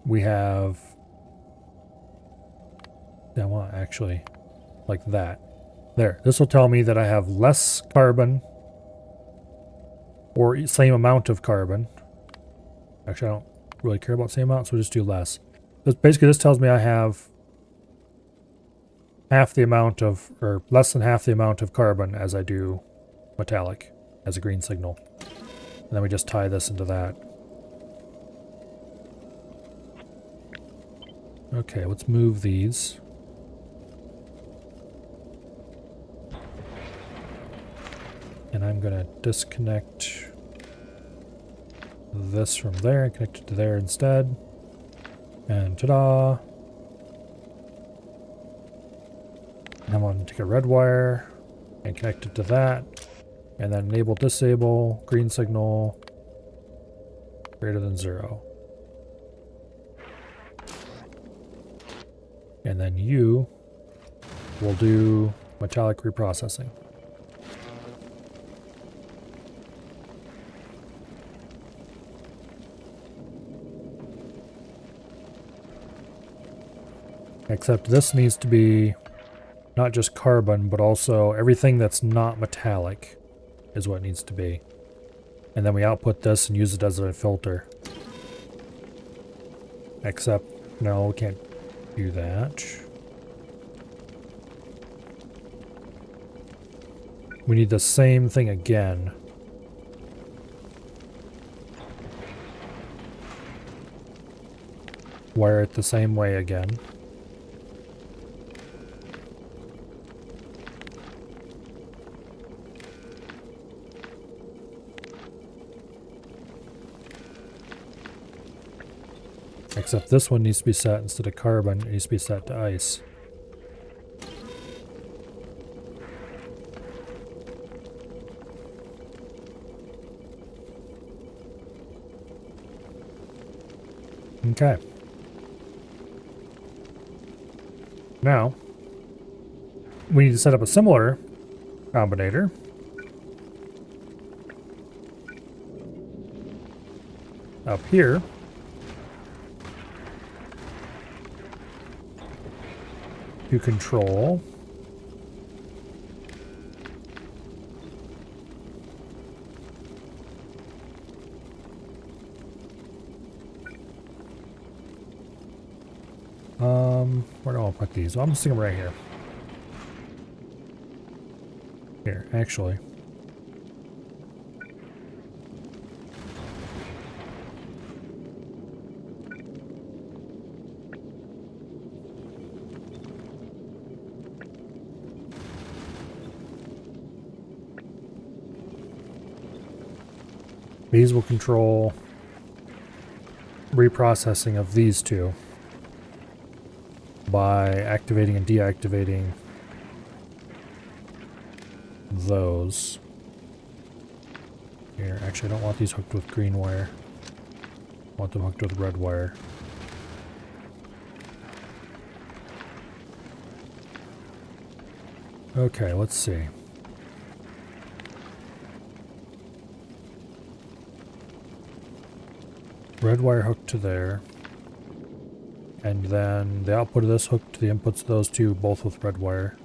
we have, I want actually like that. There, this will tell me that I have less carbon or same amount of carbon. Actually, I don't really care about same amount, so we'll just do less. Basically, this tells me I have half the amount of, or less than half the amount of carbon as I do metallic as a green signal. And then we just tie this into that. Okay, let's move these. And I'm going to disconnect this from there and connect it to there instead. And ta-da! And I'm going to take a red wire and connect it to that. And then enable, disable, green signal, greater than 0. And then you will do metallic reprocessing. Except this needs to be not just carbon, but also everything that's not metallic is what it needs to be. And then we output this and use it as a filter. Except, no, we can't do that. We need the same thing again. Wire it the same way again. Except this one needs to be set, instead of carbon, it needs to be set to ice. Okay. Now, we need to set up a similar combinator. Up here. To control where do I put these? Well, I'm just thinking right here. Here, actually. These will control reprocessing of these two by activating and deactivating those. Here, actually I don't want these hooked with green wire. I want them hooked with red wire. Okay, let's see. Red wire hooked to there. And then the output of this hooked to the inputs of those two, both with red wire.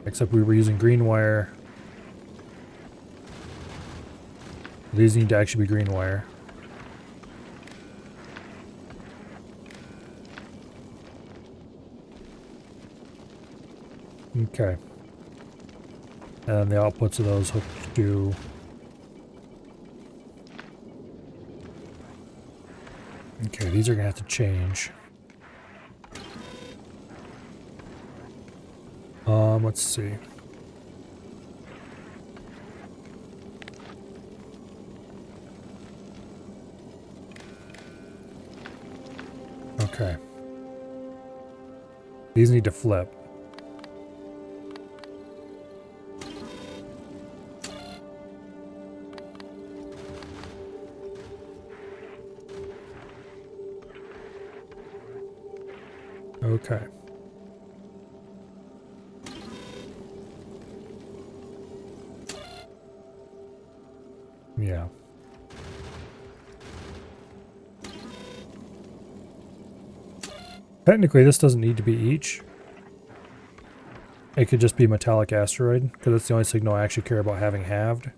Except we were using green wire. These need to actually be green wire. Okay. And the outputs of those hooked to... Okay, these are going to have to change. Let's see. Okay. These need to flip. Okay. Yeah. Technically, this doesn't need to be each. It could just be metallic asteroid, because that's the only signal I actually care about having halved.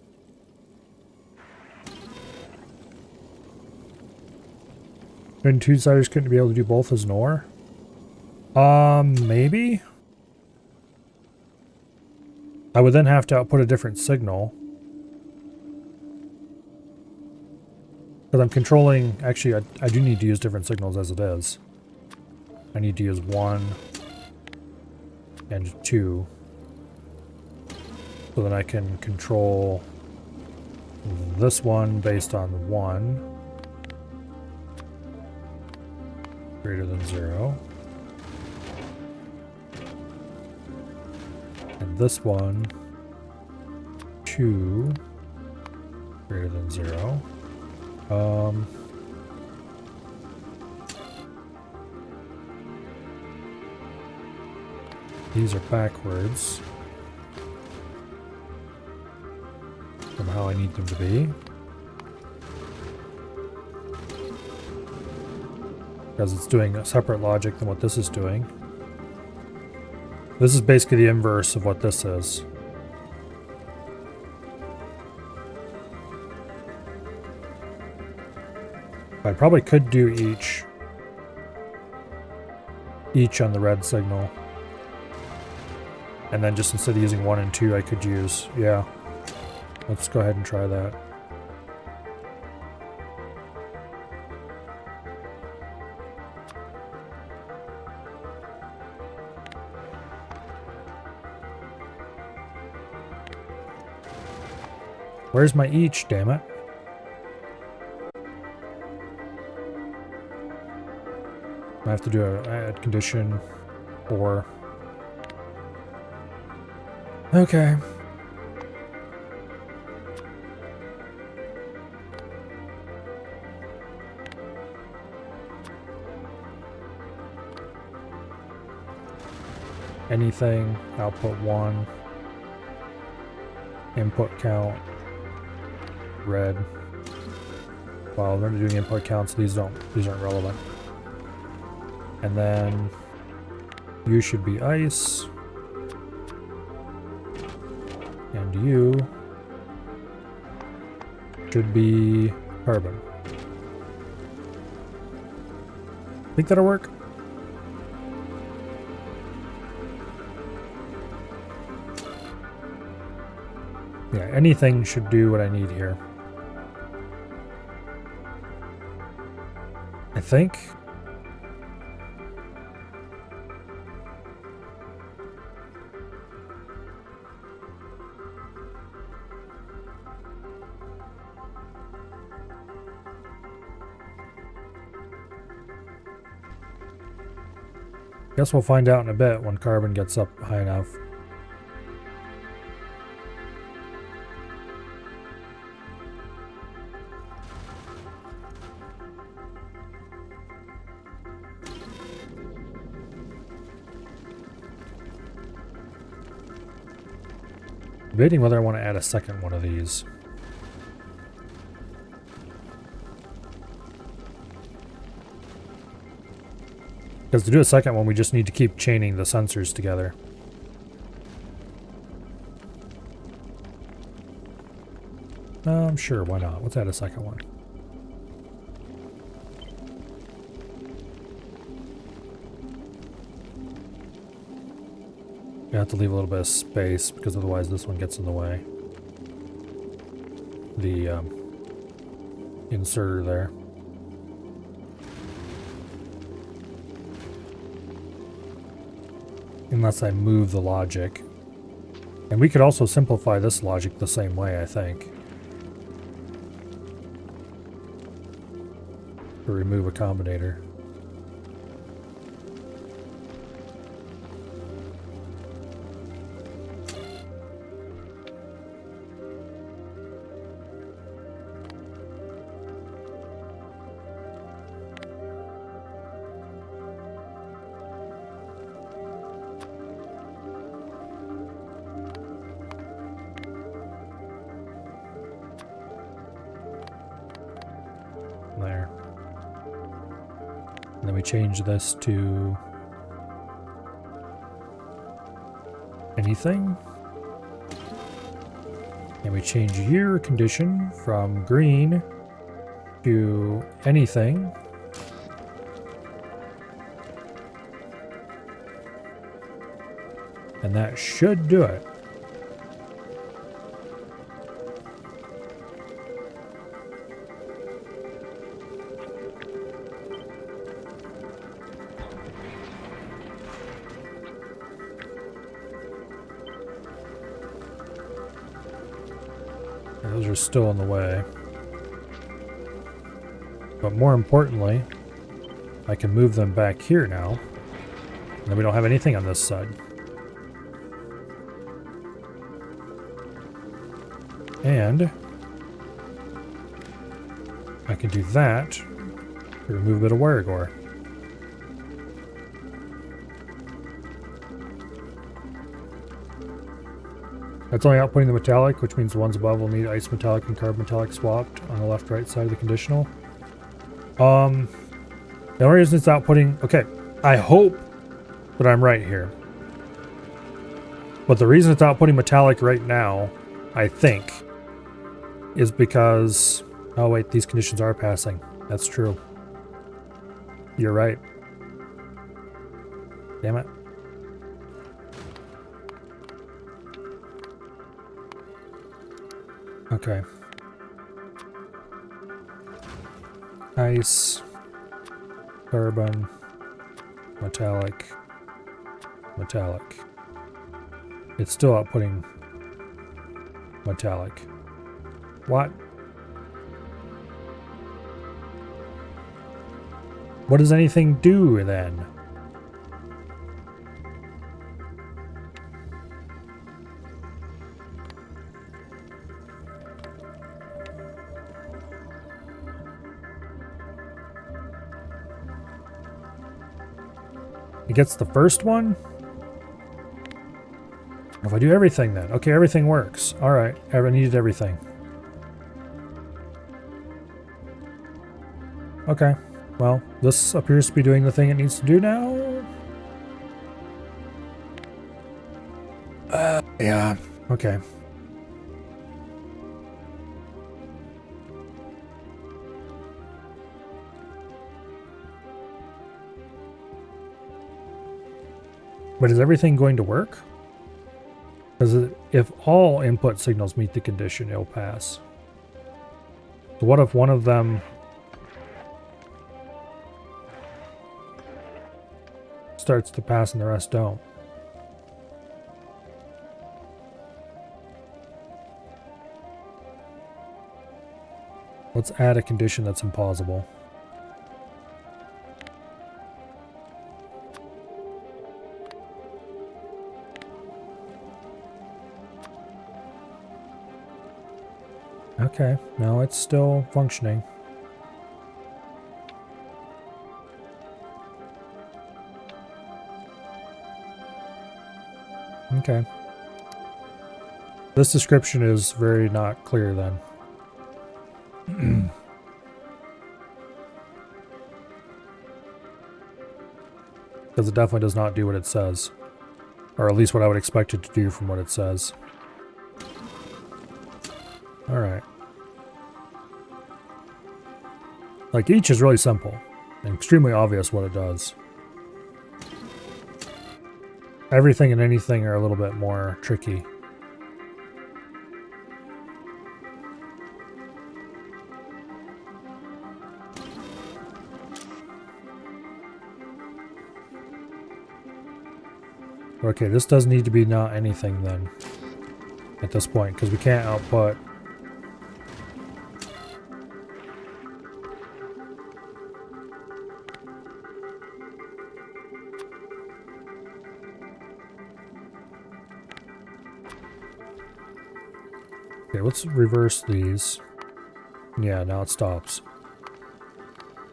And two-siders couldn't be able to do both as NOR? Maybe? I would then have to output a different signal. Because I'm controlling... Actually, I do need to use different signals as it is. I need to use 1 and 2. So then I can control this one based on 1 greater than 0. And this one 2 greater than 0. These are backwards from how I need them to be. Because it's doing a separate logic than what this is doing. This is basically the inverse of what this is. I probably could do each on the red signal. And then just instead of using 1 and 2, I could use, yeah. Let's go ahead and try that. Where's my each, damn it? I have to do a add condition or okay. Anything, output 1, input count, red. Well, we're doing input counts, these aren't relevant. And then you should be ice. And you should be carbon. Think that'll work? Yeah, anything should do what I need here. I think. Guess we'll find out in a bit when carbon gets up high enough. Debating whether I want to add a second one of these. Because to do a second one, we just need to keep chaining the sensors together. Sure, why not? Let's add a second one. You have to leave a little bit of space because otherwise this one gets in the way. The inserter there. Unless I move the logic. And we could also simplify this logic the same way, I think. To remove a combinator. There. And then we change this to anything. And we change year condition from green to anything. And that should do it. Those are still in the way. But more importantly, I can move them back here now. And then we don't have anything on this side. And I can do that to remove a bit of wire gore. That's only outputting the metallic, which means the ones above will need ice metallic and carbon metallic swapped on the left-right side of the conditional. The only reason it's outputting... Okay, I hope that I'm right here. But the reason it's outputting metallic right now, I think, is because... Oh wait, these conditions are passing. That's true. You're right. Damn it. Okay. Ice, carbon, metallic, metallic. It's still outputting metallic. What? What does anything do then? It gets the first one? If I do everything then. Okay, everything works. Alright, I needed everything. Okay, well, this appears to be doing the thing it needs to do now. Yeah, okay. But is everything going to work? Because if all input signals meet the condition, it'll pass. So what if one of them starts to pass and the rest don't? Let's add a condition that's implausible. Okay, no, it's still functioning. Okay. This description is very not clear then. Because it definitely does not do what it says. Or at least what I would expect it to do from what it says. Alright. Like, each is really simple. And extremely obvious what it does. Everything and anything are a little bit more tricky. Okay, this does need to be not anything then. At this point, because we can't output... Okay, let's reverse these. Yeah, now it stops.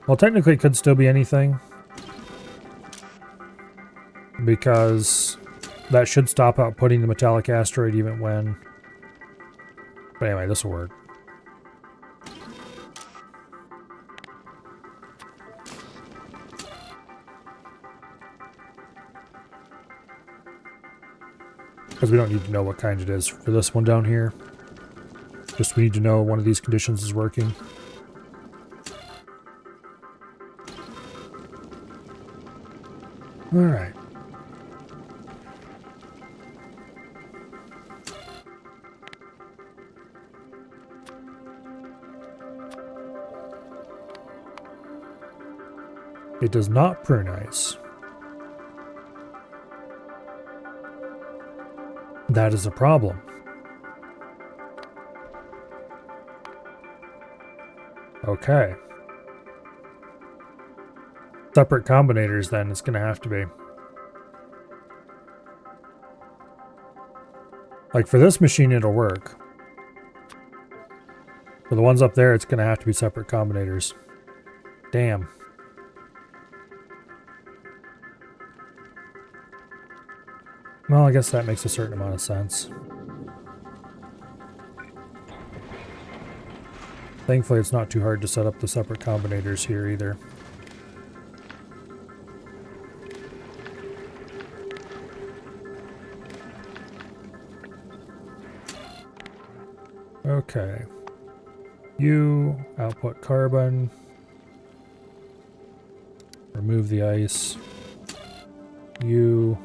Well, technically it could still be anything. Because that should stop outputting the metallic asteroid even when... But anyway, this will work. Because we don't need to know what kind it is for this one down here. Just we need to know one of these conditions is working. Alright. It does not prune ice. That is a problem. Okay. Separate combinators then, it's going to have to be. Like for this machine, it'll work. For the ones up there, it's going to have to be separate combinators. Damn. Well, I guess that makes a certain amount of sense. Thankfully, it's not too hard to set up the separate combinators here either. Okay. You output carbon. Remove the ice. You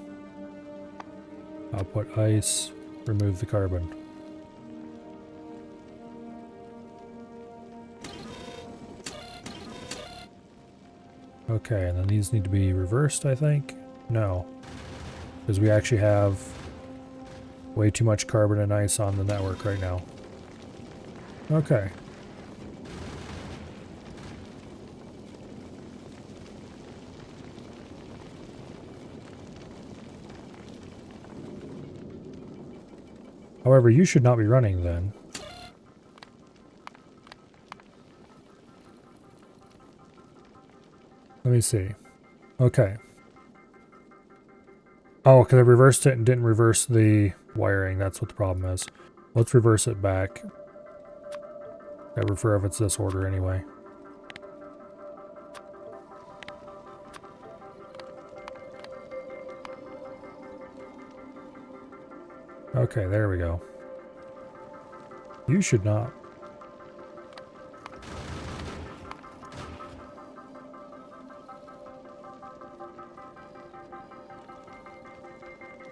output ice. Remove the carbon. Okay, and then these need to be reversed, I think? No. Because we actually have way too much carbon and ice on the network right now. Okay. However, you should not be running then. Let me see. Okay. Oh, because I reversed it and didn't reverse the wiring. That's what the problem is. Let's reverse it back. I prefer if it's this order anyway. Okay, there we go. You should not.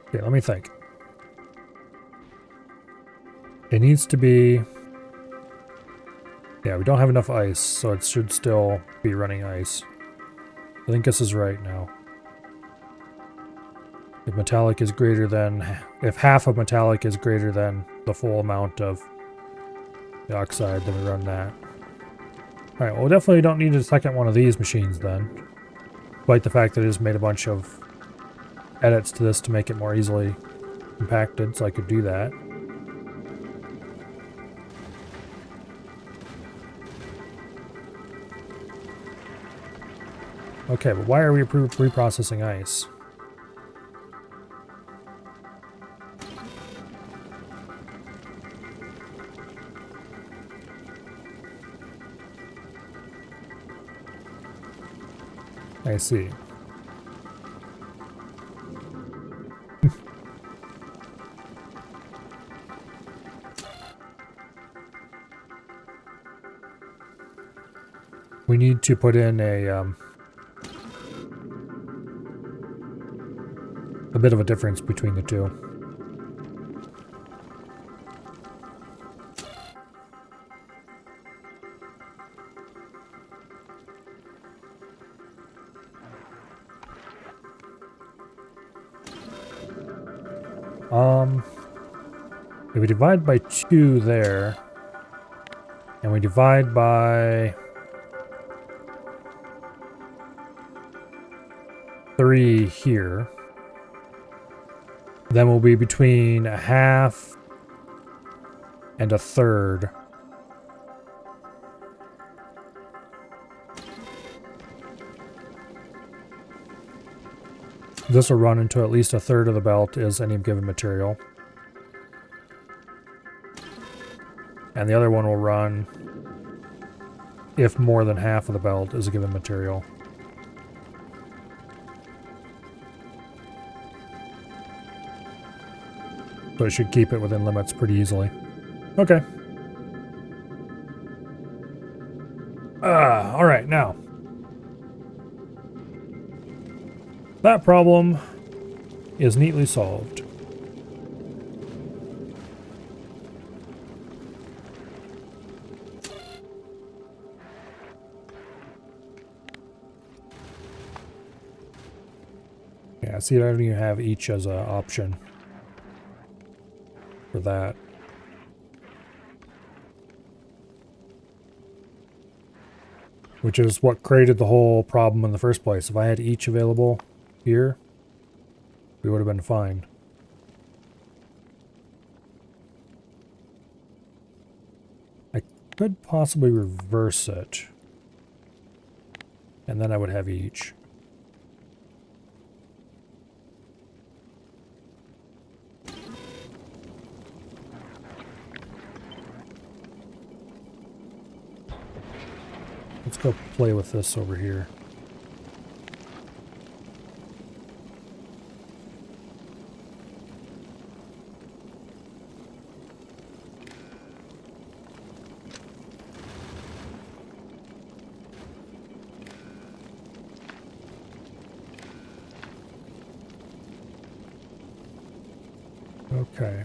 Okay, let me think. It needs to be... Yeah, we don't have enough ice, so it should still be running ice. I think this is right now. If metallic is greater than... If half of metallic is greater than the full amount of the oxide, then we run that. Alright, well, we definitely don't need a second one of these machines then. Despite the fact that I just made a bunch of edits to this to make it more easily compacted, so I could do that. Okay, but why are we reprocessing ice? I see. We need to put in a bit of a difference between the two. If we divide by 2 there, and we divide by 3 here, then we'll be between a half and a third. This will run into at least a third of the belt is any given material. And the other one will run if more than half of the belt is a given material. So it should keep it within limits pretty easily. Okay. Alright, now. That problem is neatly solved. Yeah, see, I don't even have each as an option for that. which is what created the whole problem in the first place. If I had each available here, we would have been fine. I could possibly reverse it, and then I would have each. Let's go play with this over here. Okay.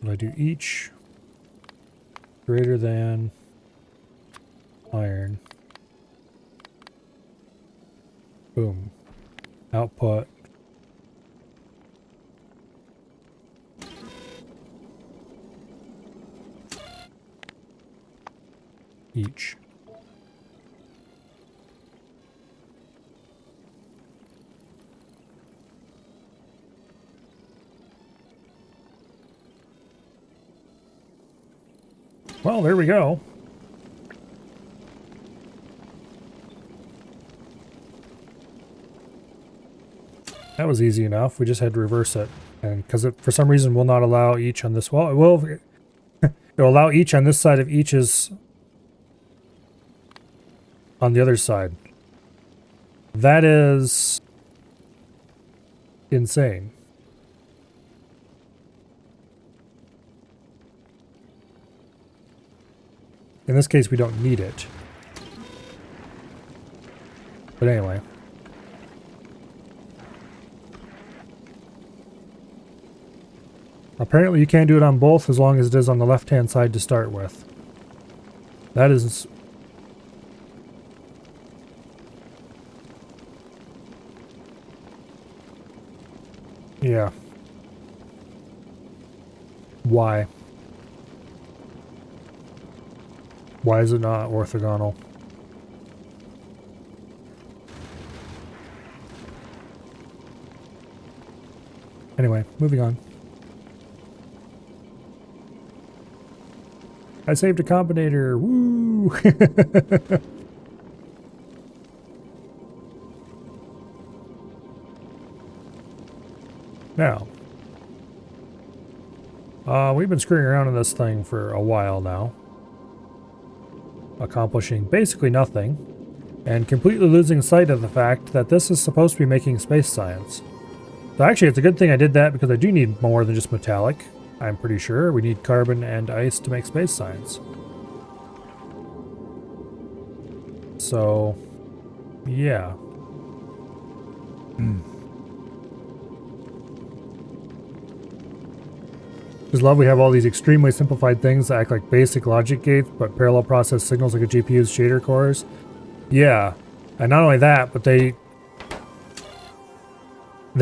Will I do each greater than iron? Boom. Output. Each. Well, there we go. That was easy enough. We just had to reverse it. And because it, for some reason, will not allow each on this. Well, it will. It'll allow each on this side of each's on the other side. That is insane. In this case, we don't need it. But anyway. Apparently you can't do it on both as long as it is on the left-hand side to start with. That is... yeah. Why? Why is it not orthogonal? Anyway, moving on. I saved a combinator. Woo! Now, we've been screwing around in this thing for a while now, accomplishing basically nothing, and completely losing sight of the fact that this is supposed to be making space science. So actually, it's a good thing I did that, because I do need more than just metallic. I'm pretty sure we need carbon and ice to make space science. So, yeah. Just love we have all these extremely simplified things that act like basic logic gates, but parallel process signals like a GPU's shader cores. Yeah, and not only that, but they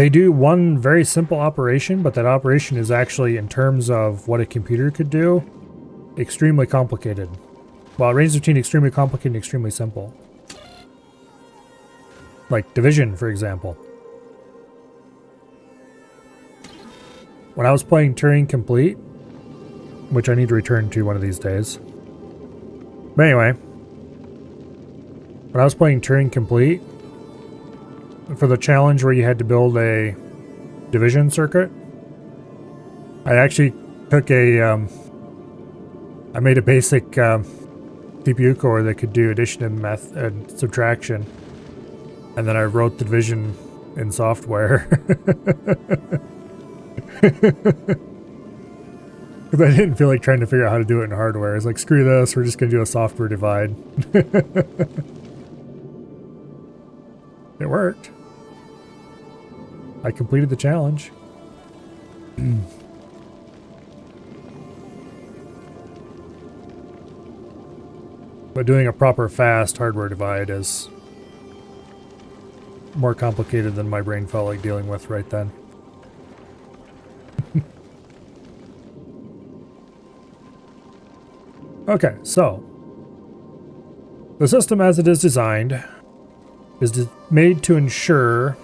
do one very simple operation, but that operation is actually, in terms of what a computer could do, extremely complicated. Well, it ranges between extremely complicated and extremely simple. Like division, for example. When I was playing Turing Complete, which I need to return to one of these days. But anyway, when I was playing Turing Complete, for the challenge where you had to build a division circuit, I actually took a, I made a basic CPU core that could do addition and subtraction, and then I wrote the division in software. Because I didn't feel like trying to figure out how to do it in hardware. I was like, screw this, we're just going to do a software divide. It worked. I completed the challenge. But doing a proper fast hardware divide is more complicated than my brain felt like dealing with right then. Okay, so the system as it is designed is made to ensure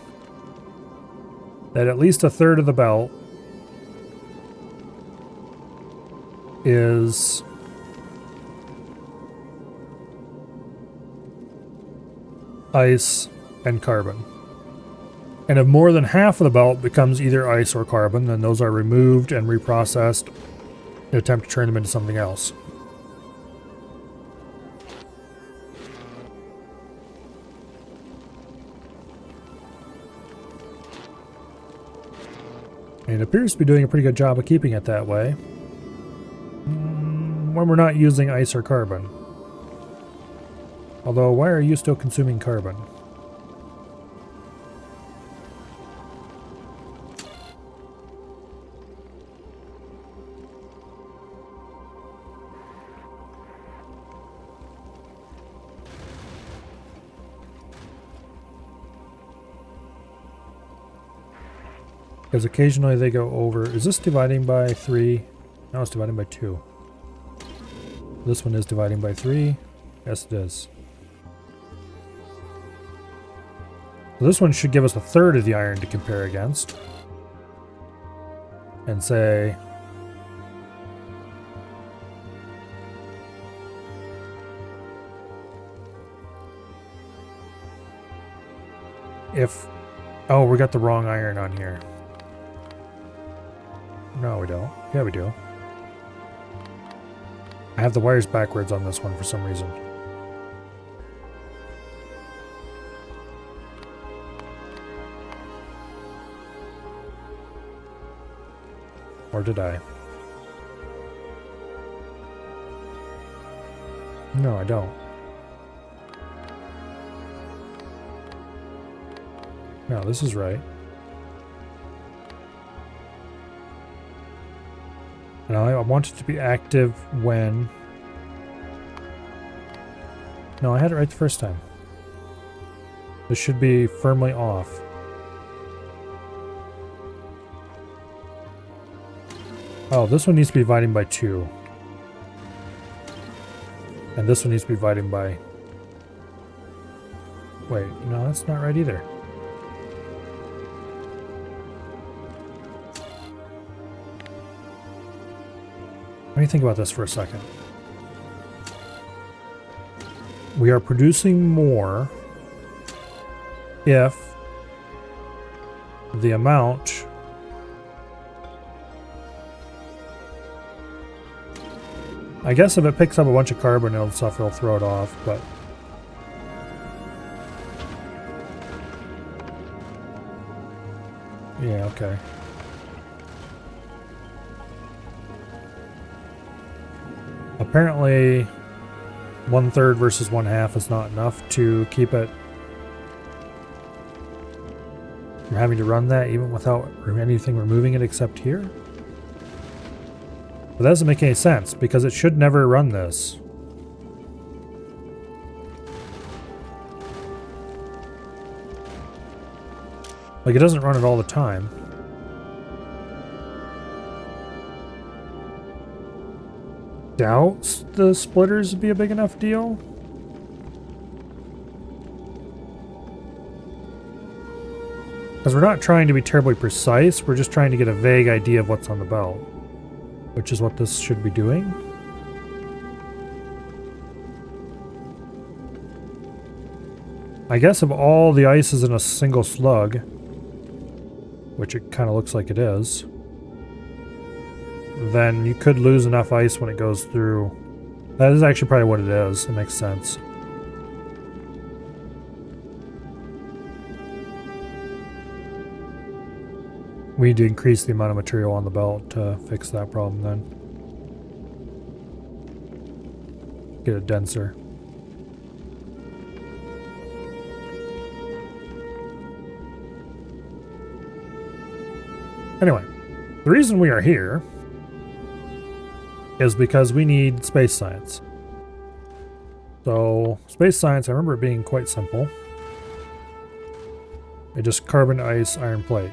that at least a third of the belt is ice and carbon. And if more than half of the belt becomes either ice or carbon, then those are removed and reprocessed in an attempt to turn them into something else. And it appears to be doing a pretty good job of keeping it that way when we're not using ice or carbon. Although, why are you still consuming carbon? Because occasionally they go over. Is this dividing by 3? No, it's dividing by 2. This one is dividing by 3. Yes, it is. So this one should give us a third of the iron to compare against. And say... if... Oh, we got the wrong iron on here. No, we don't. Yeah, we do. I have the wires backwards on this one for some reason. Or did I? No, I don't. No, this is right. Now I want it to be active when... No, I had it right the first time. This should be firmly off. Oh, this one needs to be dividing by 2. And this one needs to be dividing by... Wait, no, that's not right either. Let me think about this for a second. We are producing more if the amount I guess if it picks up a bunch of carbon and stuff, it'll throw it off, but yeah, okay. Apparently 1/3 versus 1/2 is not enough to keep it from having to run that even without anything removing it except here. But that doesn't make any sense because it should never run this. Like, it doesn't run it all the time. Doubts the splitters would be a big enough deal? Because we're not trying to be terribly precise, we're just trying to get a vague idea of what's on the belt. Which is what this should be doing. I guess if all the ice is in a single slug, which it kind of looks like it is, then you could lose enough ice when it goes through. That is actually probably what it is. It makes sense. We need to increase the amount of material on the belt to fix that problem then. Get it denser. Anyway, the reason we are here is because we need space science. So, space science, I remember it being quite simple. It just carbon, ice, iron plate.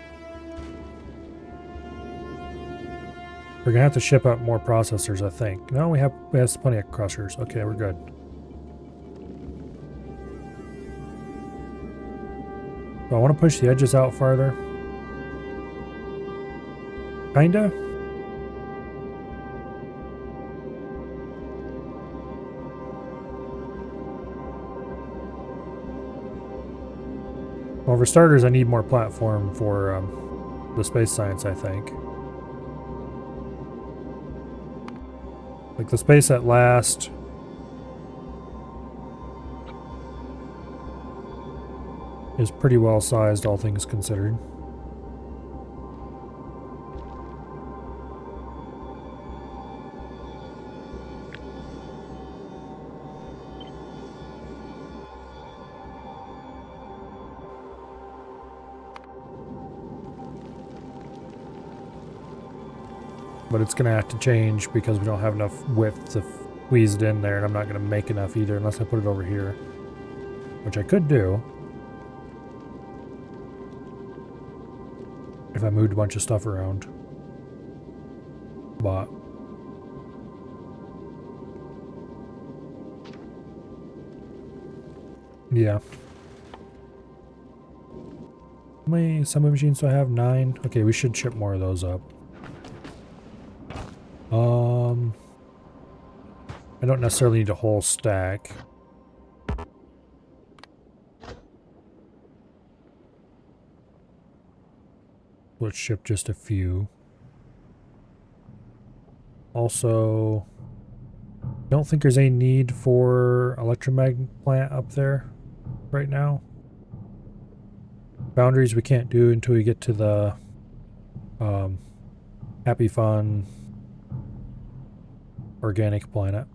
We're gonna have to ship out more processors, I think. No, we have plenty of crushers. Okay, we're good. Do I want to push the edges out farther? Kinda? Well, for starters, I need more platform for the space science, I think. Like the space at last. Is pretty well sized, all things considered. But it's going to have to change because we don't have enough width to squeeze it in there, and I'm not going to make enough either unless I put it over here. Which I could do. If I moved a bunch of stuff around. But yeah. How many assembly machines do I have? 9? Okay, we should ship more of those up. I don't necessarily need a whole stack. Let's ship just a few. Also, don't think there's any need for electromag plant up there right now. Boundaries we can't do until we get to the Happy Fun organic planet.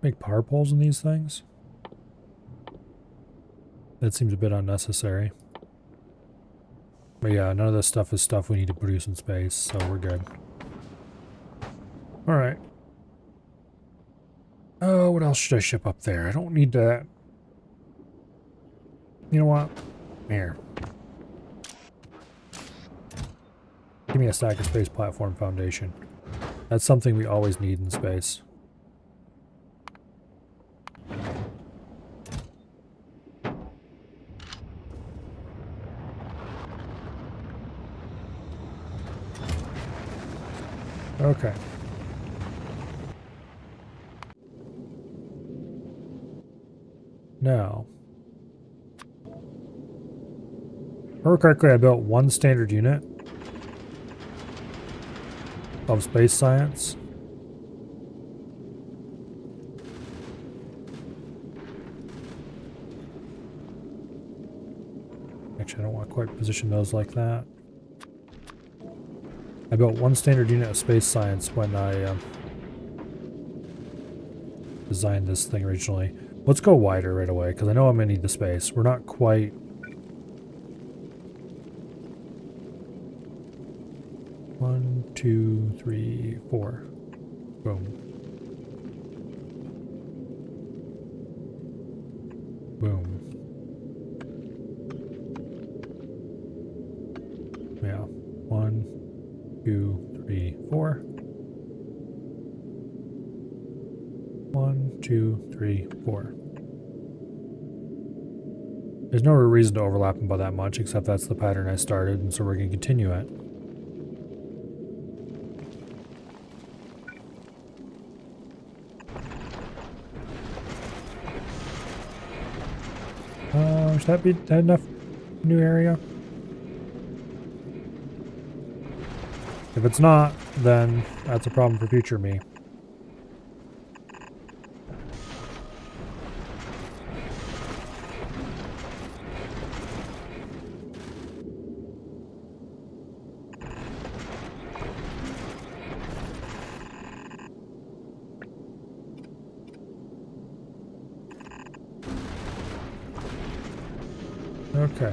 Make power poles in these things? That seems a bit unnecessary. But yeah, none of this stuff is stuff we need to produce in space, so we're good. Alright. Oh, what else should I ship up there? I don't need that. You know what? Here. Give me a stack of space platform foundation. That's something we always need in space. Okay. Now, if I remember correctly, I built one standard unit of space science. Actually, I don't want to quite position those like that. I built one standard unit of space science when I designed this thing originally. Let's go wider right away, because I know I'm going to need the space. We're not quite... One, two, three, four. Boom. Boom. Yeah. 1, 2, 3, 4. 1, 2, 3, 4. There's no reason to overlap them by that much, except that's the pattern I started, and so we're going to continue it. Should that be enough new area? If it's not, then that's a problem for future me. Okay.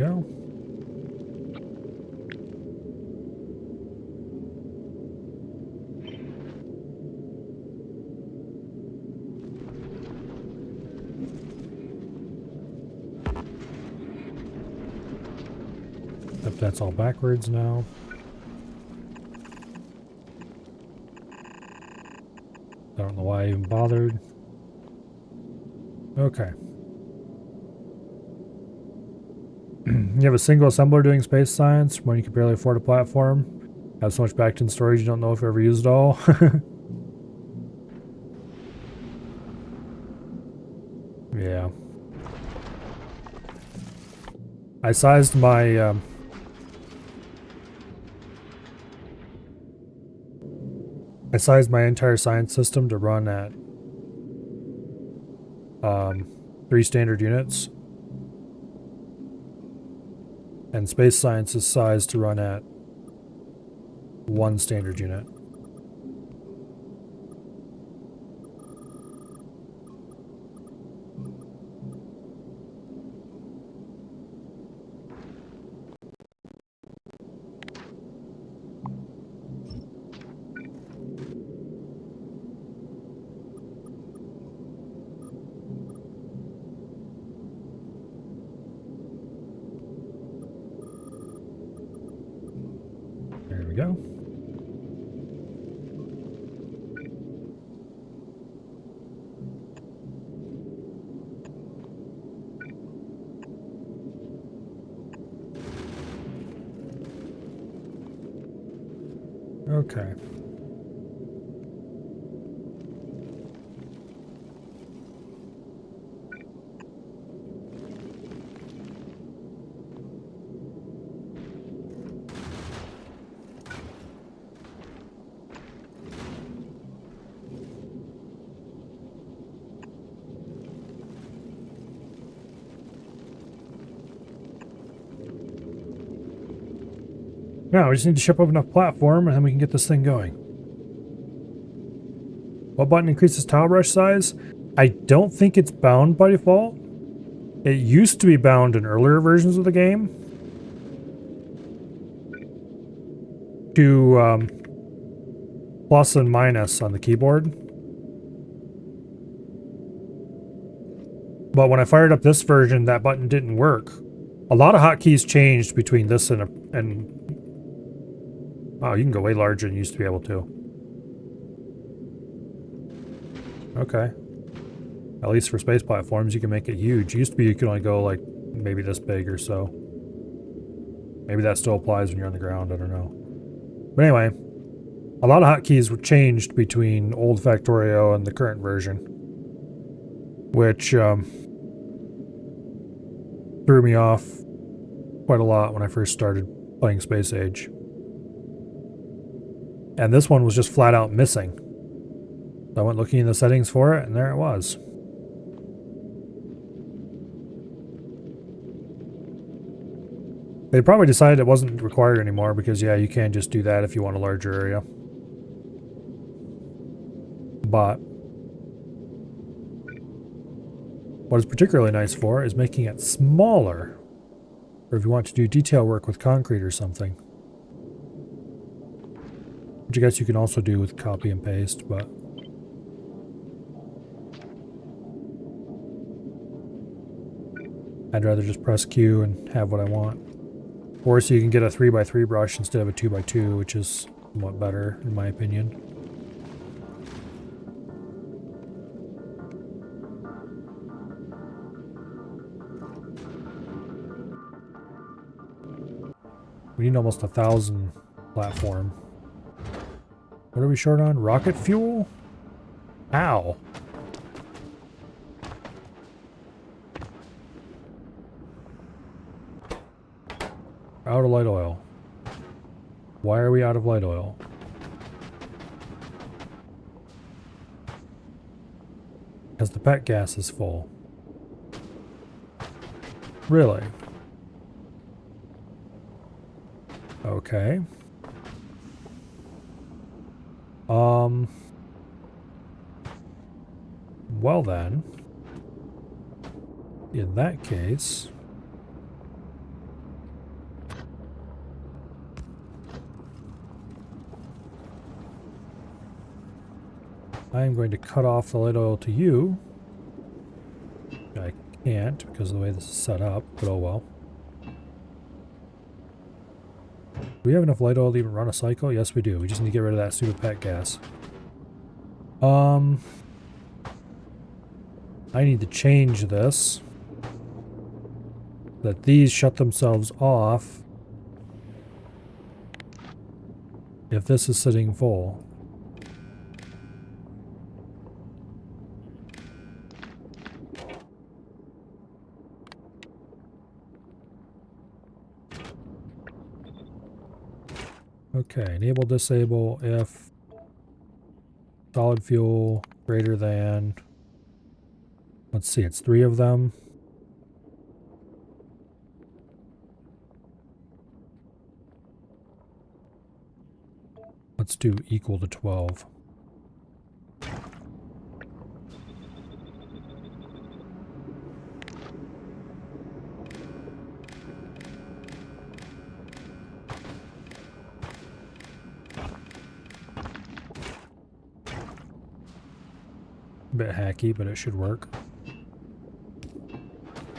go. Except that's all backwards now. I don't know why I even bothered. Okay. You have a single assembler doing space science when you can barely afford a platform. Have so much backed in storage you don't know if you ever used it all. Yeah. I sized my entire science system to run at 3 standard units. And space science is sized to run at 1 standard unit. There we go. Okay. Now we just need to ship up enough platform and then we can get this thing going. What button increases tile brush size? I don't think it's bound by default. It used to be bound in earlier versions of the game to plus and minus on the keyboard. But when I fired up this version, that button didn't work. A lot of hotkeys changed between this and oh, you can go way larger than you used to be able to. Okay. At least for space platforms, you can make it huge. It used to be you could only go like maybe this big or so. Maybe that still applies when you're on the ground, I don't know. But anyway, a lot of hotkeys were changed between old Factorio and the current version. Which threw me off quite a lot when I first started playing Space Age. And this one was just flat out missing. So I went looking in the settings for it, and there it was. They probably decided it wasn't required anymore because, yeah, you can just do that if you want a larger area. But what it's particularly nice for is making it smaller. Or if you want to do detail work with concrete or something. Which I guess you can also do with copy and paste, but... I'd rather just press Q and have what I want. Or so you can get a 3x3 brush instead of a 2x2, which is somewhat better, in my opinion. We need almost 1,000 platform. What are we short on? Rocket fuel? Ow. Out of light oil. Why are we out of light oil? Because the pet gas is full. Really? Okay. Well then, in that case, I'm going to cut off the light oil to you. I can't because of the way this is set up, but oh well. Do we have enough light oil to even run a cycle? Yes, we do. We just need to get rid of that stupid pet gas. I need to change this. That these shut themselves off if this is sitting full. Okay, enable disable if solid fuel greater than, let's see, it's 3 of them. Let's do equal to 12. A bit hacky, but it should work.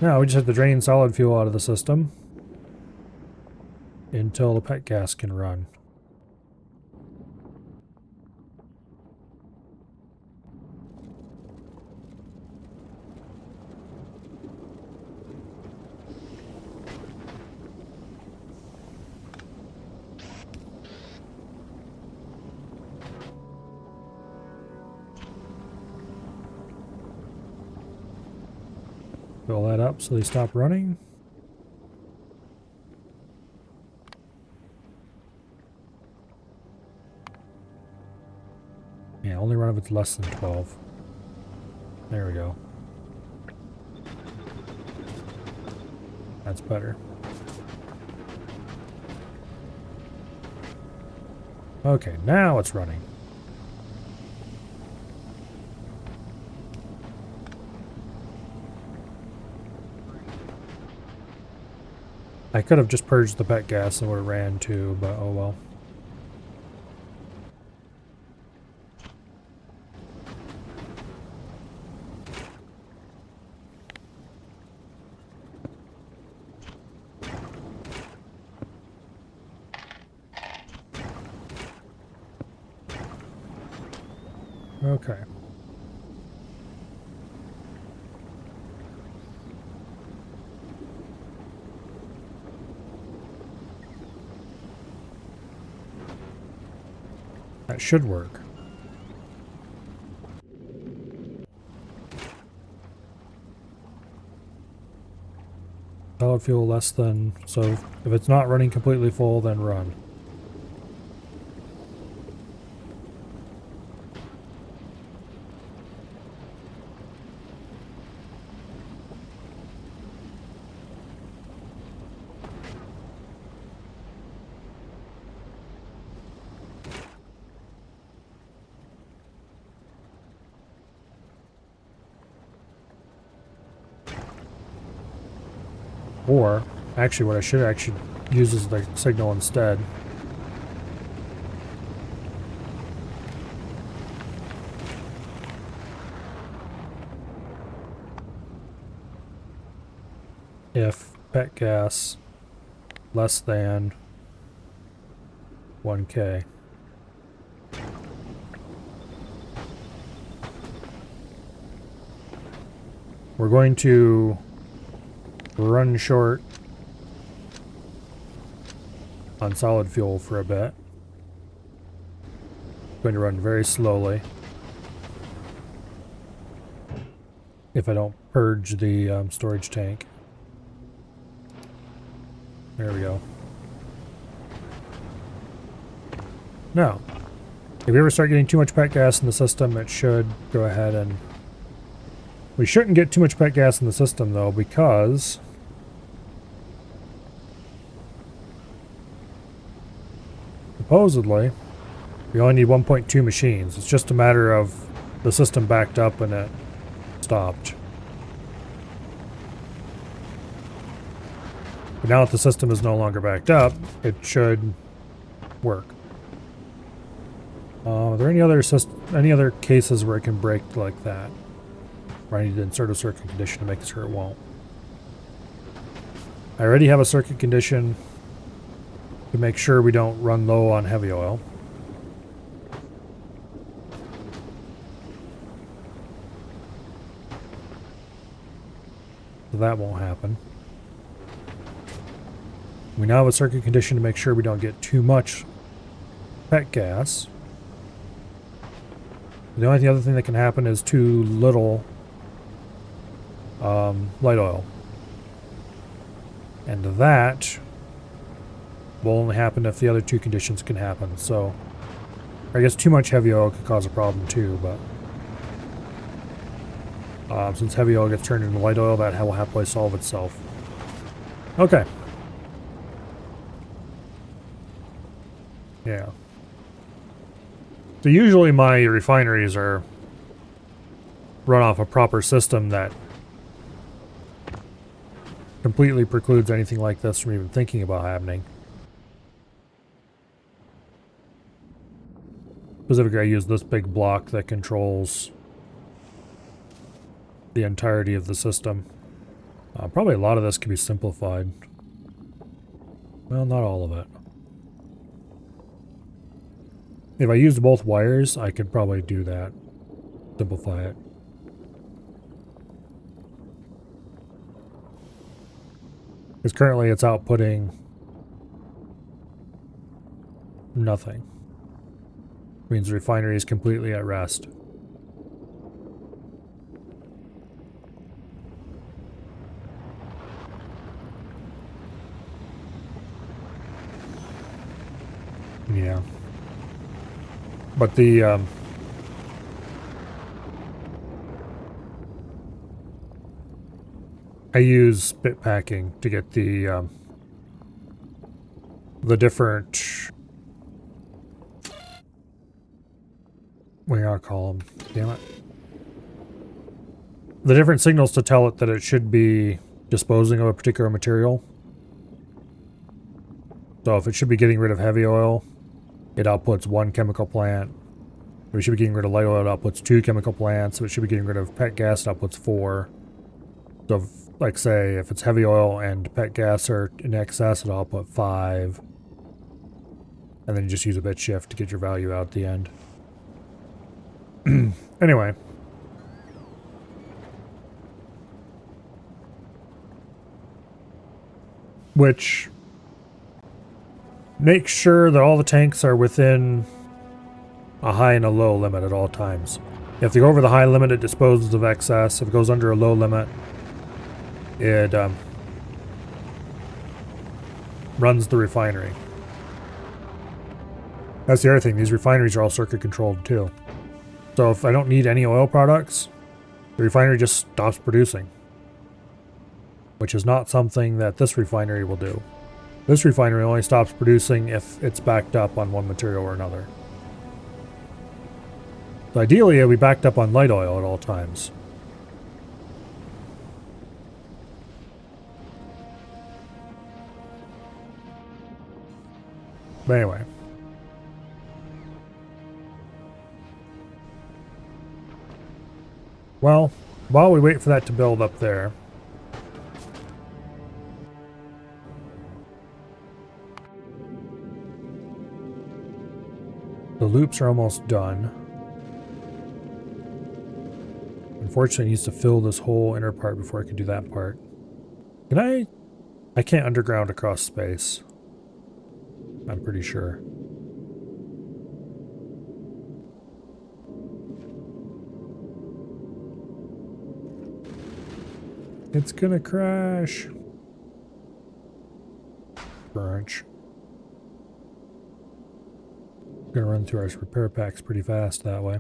Now we just have to drain solid fuel out of the system until the pet gas can run. Fill that up so they stop running. Yeah, only run if it's less than 12. There we go. That's better. Okay, now it's running. I could have just purged the pet gas and would have ran too, but oh well. Okay. That should work. Solid fuel less than, so if it's not running completely full, then run. Or, actually what I should actually use is the signal instead. If pet gas less than 1K. We're going to run short on solid fuel for a bit. Going to run very slowly if I don't purge the storage tank. There we go. Now, if we ever start getting too much pet gas in the system, it should go ahead and... We shouldn't get too much pet gas in the system though, because supposedly we only need 1.2 machines. It's just a matter of the system backed up and it stopped. But now that the system is no longer backed up, it should work. Are there any other cases where it can break like that? Where I need to insert a circuit condition to make sure it won't. I already have a circuit condition to make sure we don't run low on heavy oil. So that won't happen. We now have a circuit condition to make sure we don't get too much pet gas. The only other thing that can happen is too little light oil. And that will only happen if the other two conditions can happen. So I guess too much heavy oil could cause a problem too, but since heavy oil gets turned into light oil, that will happily solve itself. Okay. Yeah. So usually my refineries are run off a proper system that completely precludes anything like this from even thinking about happening. Specifically, I use this big block that controls the entirety of the system. Probably a lot of this can be simplified. Well, not all of it. If I used both wires, I could probably do that. Simplify it. Because currently it's outputting nothing. Means the refinery is completely at rest. Yeah. But the I use bit packing to get the different, what do I call them? Damn it. The different signals to tell it that it should be disposing of a particular material. So if it should be getting rid of heavy oil, it outputs 1 chemical plant. If it should be getting rid of light oil, it outputs 2 chemical plants. If it should be getting rid of pet gas, it outputs 4. So if, like say, if it's heavy oil and pet gas are in excess, it'll output 5. And then you just use a bit shift to get your value out at the end. Anyway. Which makes sure that all the tanks are within a high and a low limit at all times. If they go over the high limit, it disposes of excess. If it goes under a low limit, it runs the refinery. That's the other thing. These refineries are all circuit controlled too. So if I don't need any oil products, the refinery just stops producing. Which is not something that this refinery will do. This refinery only stops producing if it's backed up on one material or another. So ideally, it'll be backed up on light oil at all times. But anyway. Well, while we wait for that to build up there, the loops are almost done. Unfortunately, it needs to fill this whole inner part before I can do that part. Can I? I can't underground across space. I'm pretty sure. It's gonna crash. Crunch. Gonna run through our repair packs pretty fast that way.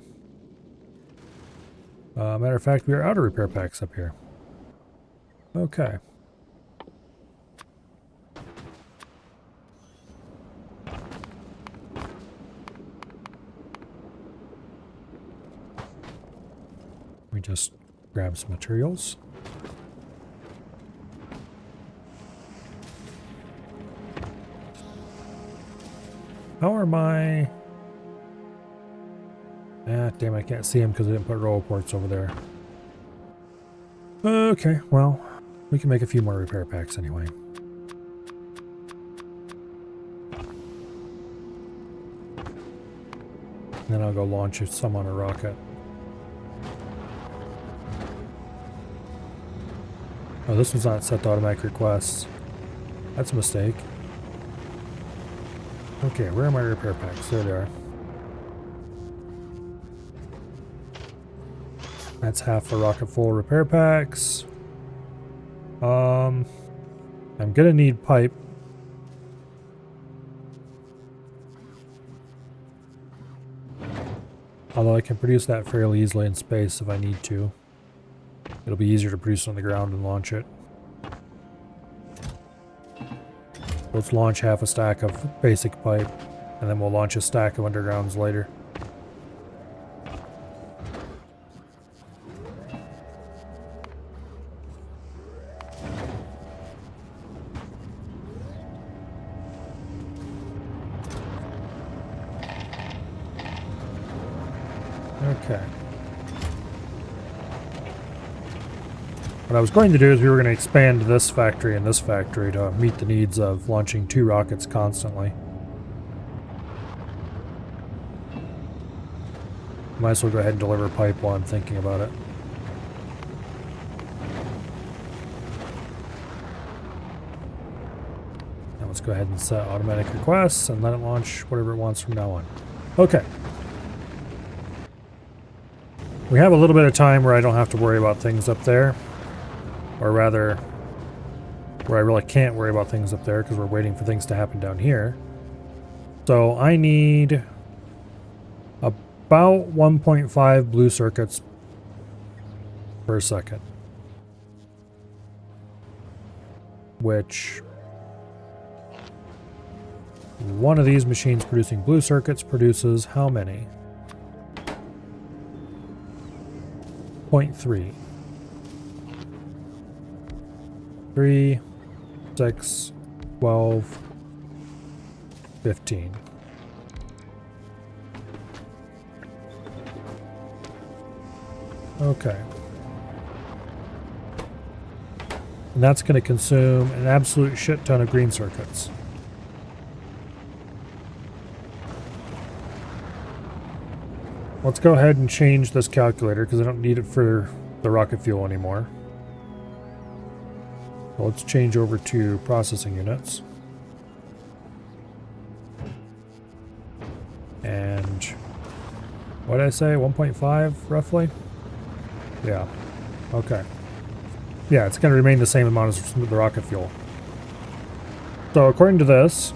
Matter of fact, we are out of repair packs up here. Okay. We just grab some materials. How are my... Ah, damn, I can't see him because I didn't put roll ports over there. Okay, well, we can make a few more repair packs anyway. And then I'll go launch some on a rocket. Oh, this one's not set to automatic requests. That's a mistake. Okay, where are my repair packs? There they are. That's half a rocket full of repair packs. I'm gonna need pipe. Although I can produce that fairly easily in space if I need to. It'll be easier to produce on the ground and launch it. Let's launch half a stack of basic pipe, and then we'll launch a stack of undergrounds later. Okay. What I was going to do is we were going to expand this factory and this factory to meet the needs of launching 2 rockets constantly. Might as well go ahead and deliver pipe while I'm thinking about it. Now let's go ahead and set automatic requests and let it launch whatever it wants from now on. Okay. We have a little bit of time where I don't have to worry about things up there. Or rather, where I really can't worry about things up there because we're waiting for things to happen down here. So I need about 1.5 blue circuits per second. Which one of these machines producing blue circuits produces how many? 0.3. 3, 6, 12, 15. Okay. And that's going to consume an absolute shit ton of green circuits. Let's go ahead and change this calculator because I don't need it for the rocket fuel anymore. So let's change over to processing units. And what did I say? 1.5 roughly? Yeah. Okay. Yeah, it's going to remain the same amount as the rocket fuel. So according to this,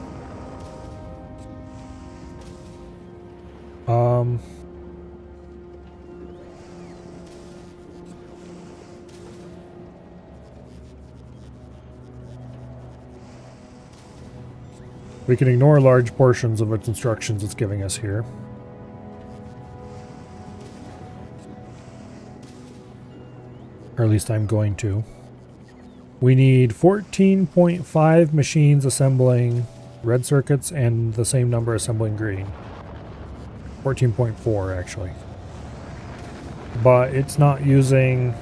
we can ignore large portions of its instructions it's giving us here. Or at least I'm going to. We need 14.5 machines assembling red circuits and the same number assembling green. 14.4 actually. But it's not using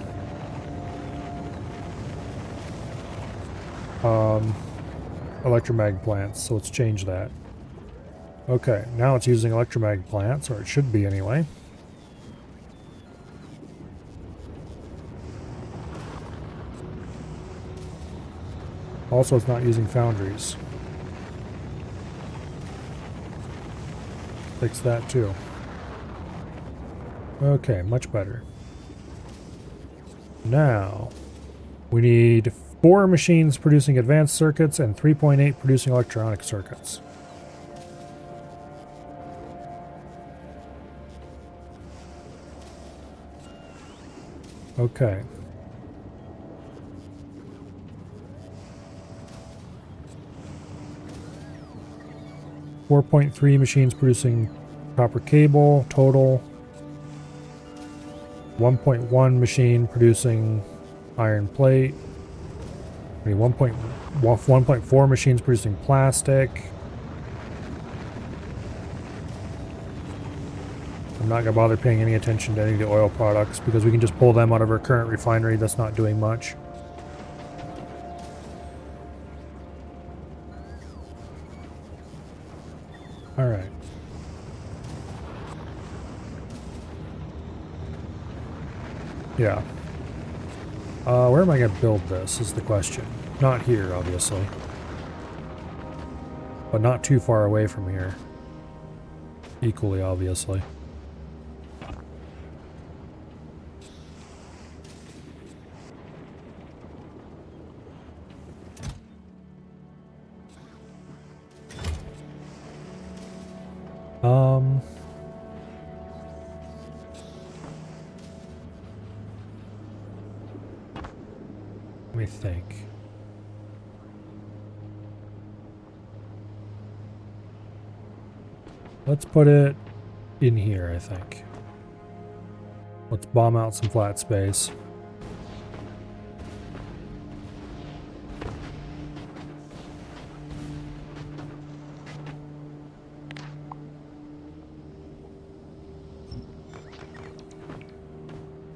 electromag plants, so let's change that. Okay, now it's using electromag plants, or it should be anyway. Also, it's not using foundries. Fix that too. Okay, much better. Now, we need 4 machines producing advanced circuits and 3.8 producing electronic circuits. Okay. .3 machines producing copper cable total. 1.1 machine producing iron plate. I mean 1.4 machines producing plastic. I'm not going to bother paying any attention to any of the oil products because we can just pull them out of our current refinery that's not doing much. Alright. Yeah. Where am I going to build this is the question. Not here, obviously. But not too far away from here. Equally, obviously. Let me think. Let's put it in here, I think. Let's bomb out some flat space.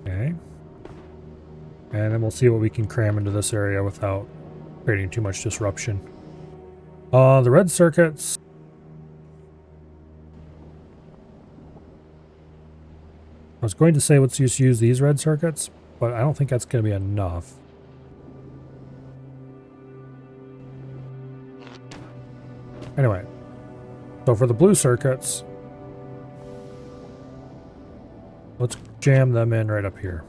Okay. And then we'll see what we can cram into this area without creating too much disruption. The red circuits. I was going to say let's just use these red circuits, but I don't think that's going to be enough. Anyway, so for the blue circuits, let's jam them in right up here.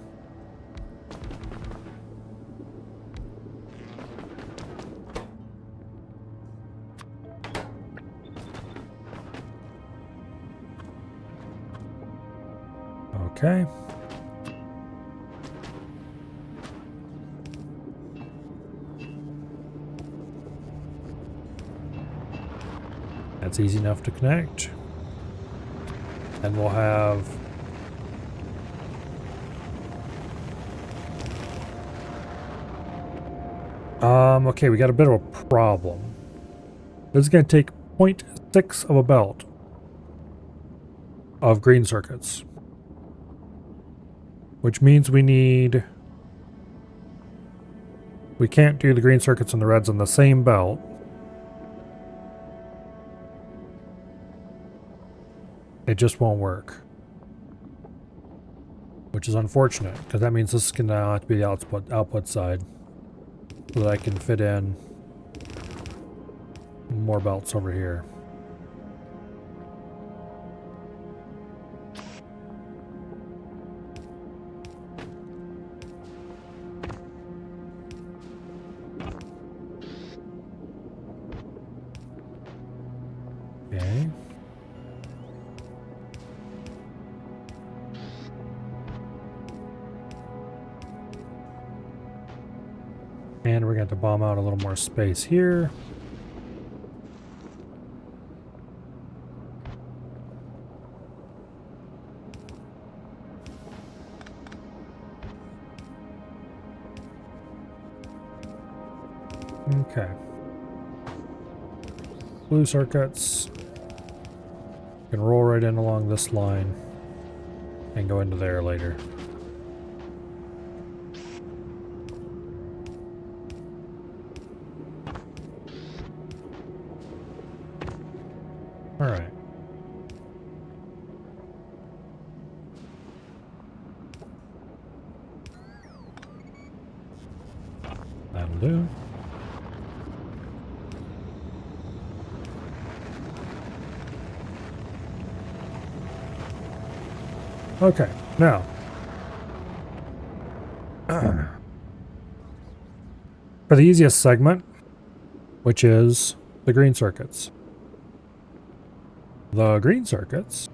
Okay. That's easy enough to connect. And we'll have okay, we got a bit of a problem. This is going to take 0.6 of a belt of green circuits. Which means we can't do the green circuits and the reds on the same belt. It just won't work. Which is unfortunate, because that means this is going to have to be the output side. So that I can fit in more belts over here. Okay. And we're going to bomb out a little more space here. Okay. Blue circuits can roll right in along this line and go into there later. All right. That'll do. Okay, now for the easiest segment, which is the green circuits. The green circuits.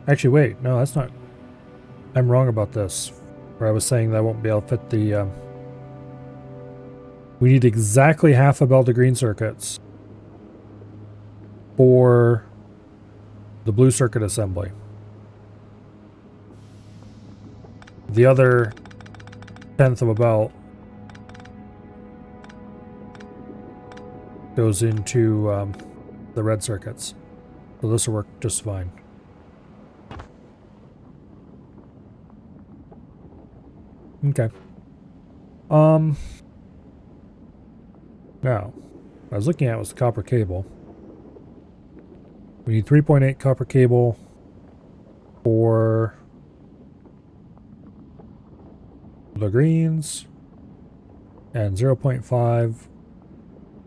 Actually, wait, no, that's not. I'm wrong about this. Where I was saying that I won't be able to fit the. We need exactly half a belt of green circuits for the blue circuit assembly. The other 1/10 of a belt goes into the red circuits. So this will work just fine. Okay. Now, what I was looking at was the copper cable. We need 3.8 copper cable for the greens and 0.5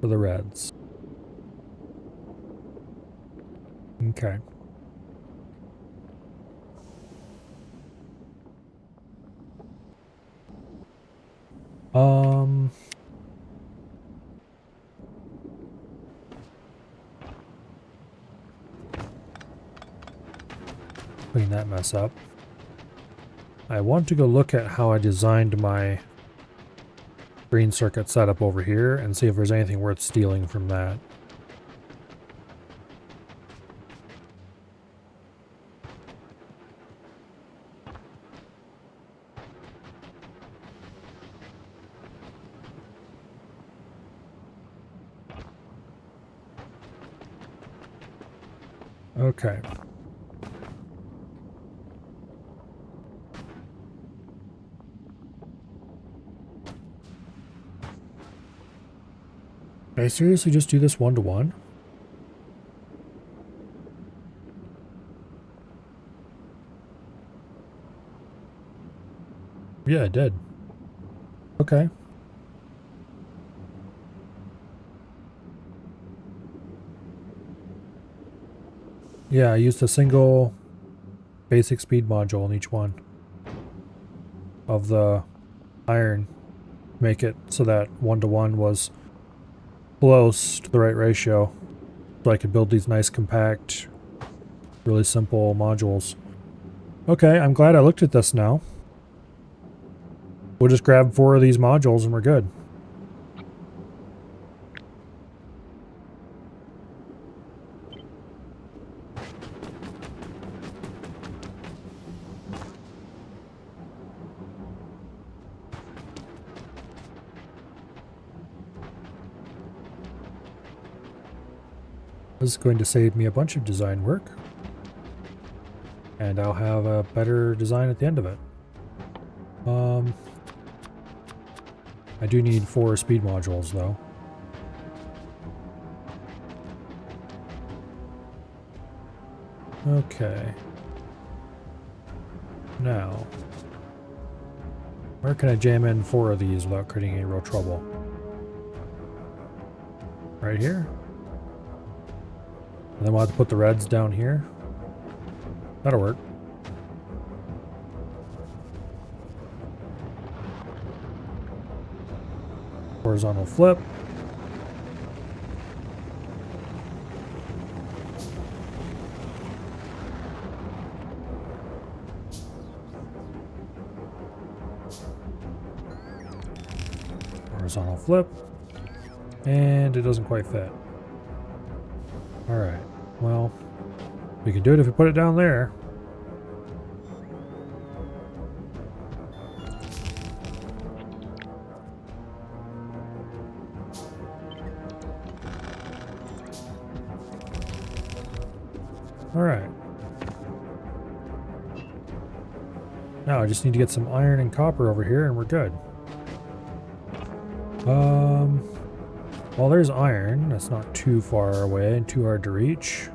for the reds. Okay. Clean that mess up. I want to go look at how I designed my green circuit setup over here and see if there's anything worth stealing from that. Okay. Can I seriously just do this one-to-one? Yeah, I did. Okay. Yeah, I used a single basic speed module in each one of the iron. Make it so that one-to-one was close to the right ratio. So I could build these nice compact, really simple modules. Okay, I'm glad I looked at this now. We'll just grab 4 of these modules and we're good. This is going to save me a bunch of design work. And I'll have a better design at the end of it. I do need 4 speed modules though. Okay. Now, where can I jam in 4 of these without creating any real trouble? Right here? And then we'll have to put the reds down here. That'll work. Horizontal flip. Horizontal flip. And it doesn't quite fit. Alright, well, we can do it if we put it down there. Alright. Now I just need to get some iron and copper over here and we're good. Well, there's iron. That's not too far away and too hard to reach.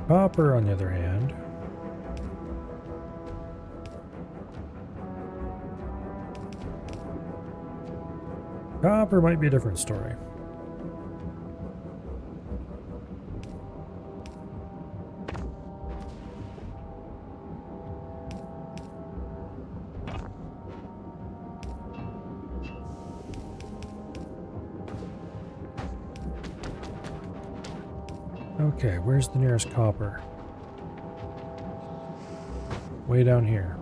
Copper, on the other hand. Copper might be a different story. Okay, where's the nearest copper? Way down here.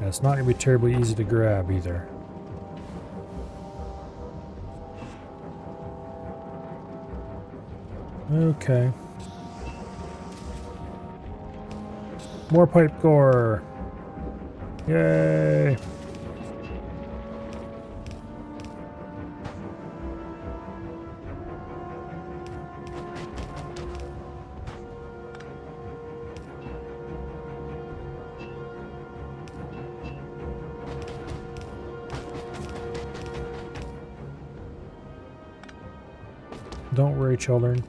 It's not going to be terribly easy to grab either. Okay. More pipe core! Yay! don't worry, children.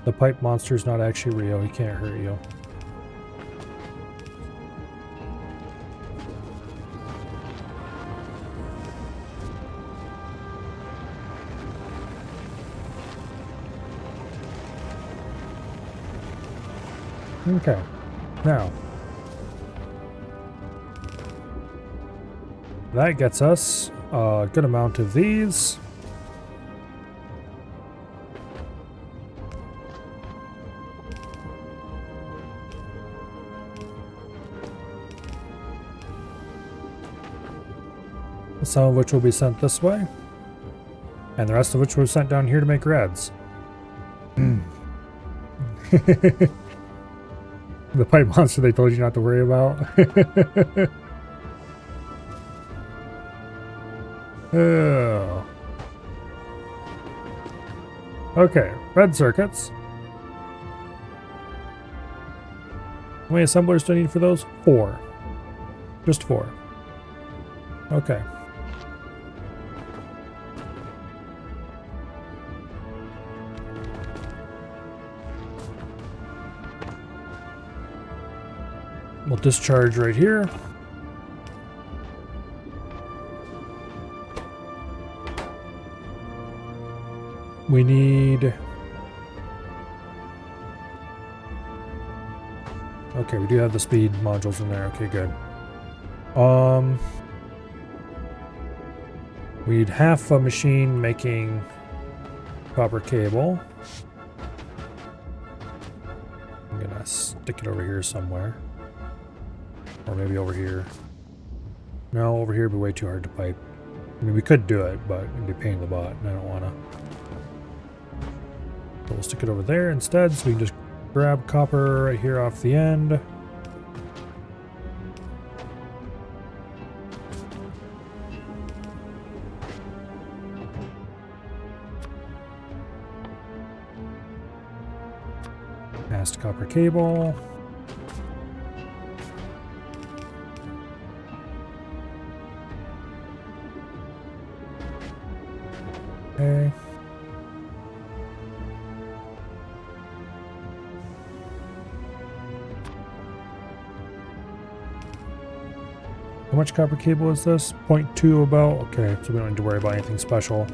The pipe monster's not actually real. He can't hurt you. Okay, now that gets us a good amount of these. Some of which will be sent this way, and the rest of which will be sent down here to make reds. The pipe monster they told you not to worry about. Oh. Okay, red circuits. How many assemblers do I need for those? 4. Just 4. Okay. We'll discharge right here. We need... Okay, we do have the speed modules in there. Okay, good. We need half a machine making copper cable. I'm gonna stick it over here somewhere. Or maybe over here. No, over here would be way too hard to pipe. I mean, we could do it, but it'd be a pain in the butt, and I don't want to. So we'll stick it over there instead, so we can just grab copper right here off the end. Fast copper cable. Okay. How much copper cable is this? 0.2 about? Okay, so we don't need to worry about anything special.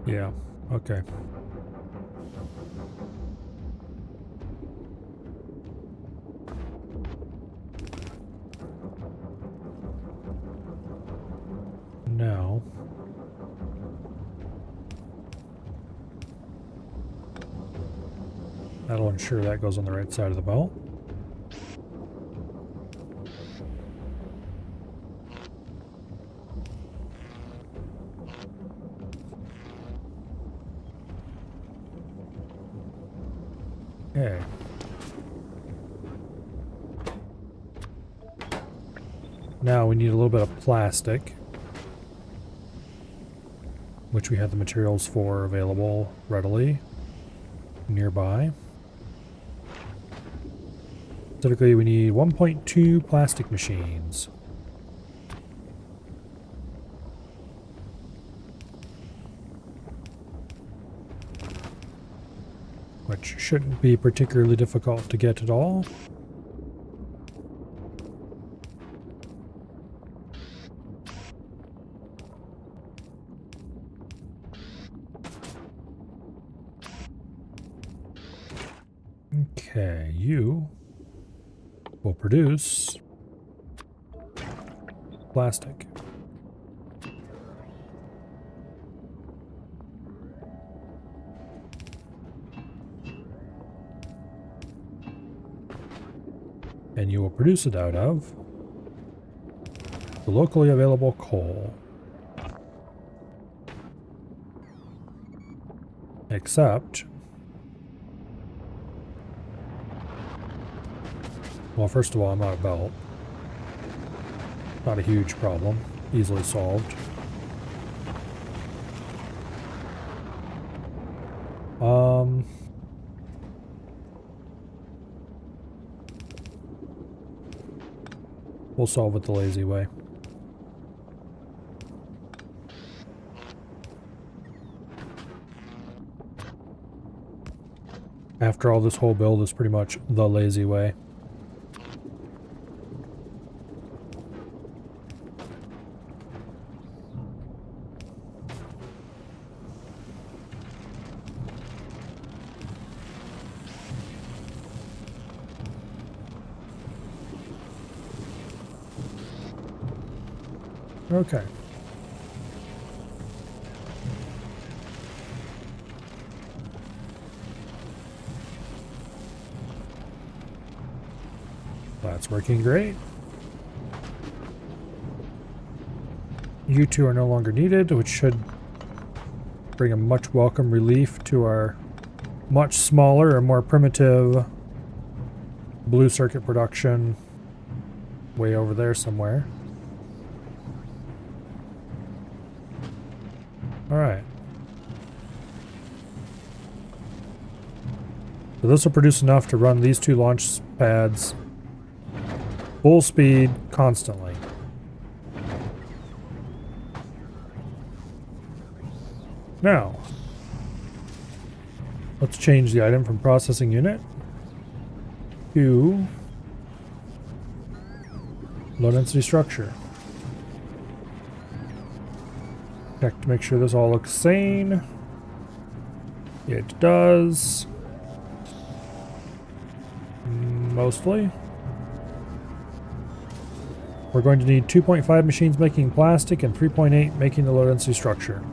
Yeah, okay. Now, that'll ensure that goes on the right side of the belt. Okay. Now we need a little bit of plastic, which we have the materials for available readily nearby. Typically we need 1.2 plastic machines. Which shouldn't be particularly difficult to get at all. Okay, you will produce plastic. And you will produce it out of the locally available coal. Except, well, first of all, I'm out of belt. Not a huge problem. Easily solved. We'll solve it the lazy way. After all, this whole build is pretty much the lazy way. Okay. That's working great. You two are no longer needed, which should bring a much welcome relief to our much smaller and more primitive blue circuit production way over there somewhere. Alright. So this will produce enough to run these two launch pads full speed constantly. Now, let's change the item from processing unit to low density structure. Check to make sure this all looks sane. It does. Mostly. We're going to need 2.5 machines making plastic and 3.8 making the low density structure.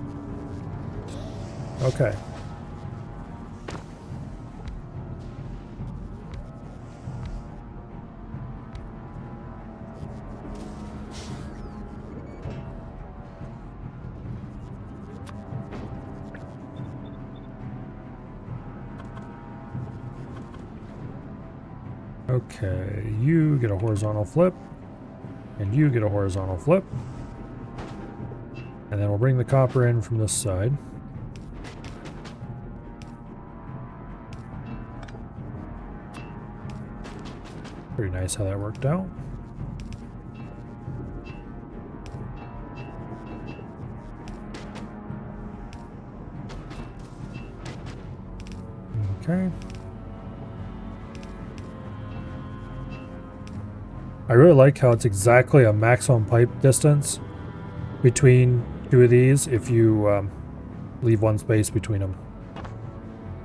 Okay. Okay, you get a horizontal flip, and you get a horizontal flip. And then we'll bring the copper in from this side. Pretty nice how that worked out. Okay. I really like how it's exactly a maximum pipe distance between two of these if you leave one space between them.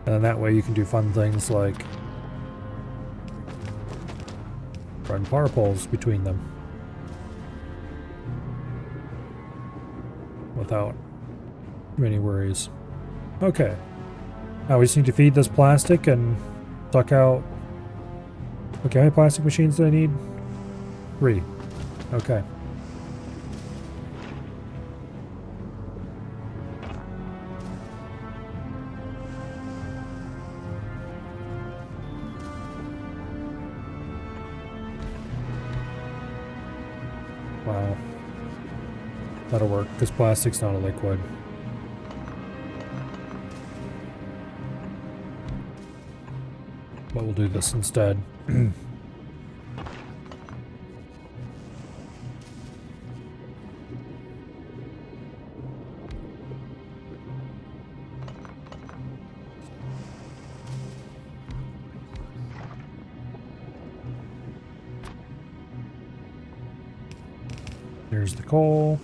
And then that way you can do fun things like run power poles between them without many worries. Okay. Now we just need to feed this plastic and suck out... Okay, how many plastic machines do I need? 3. Okay. Wow. That'll work, because plastic's not a liquid. But we'll do this instead. Here's the coal.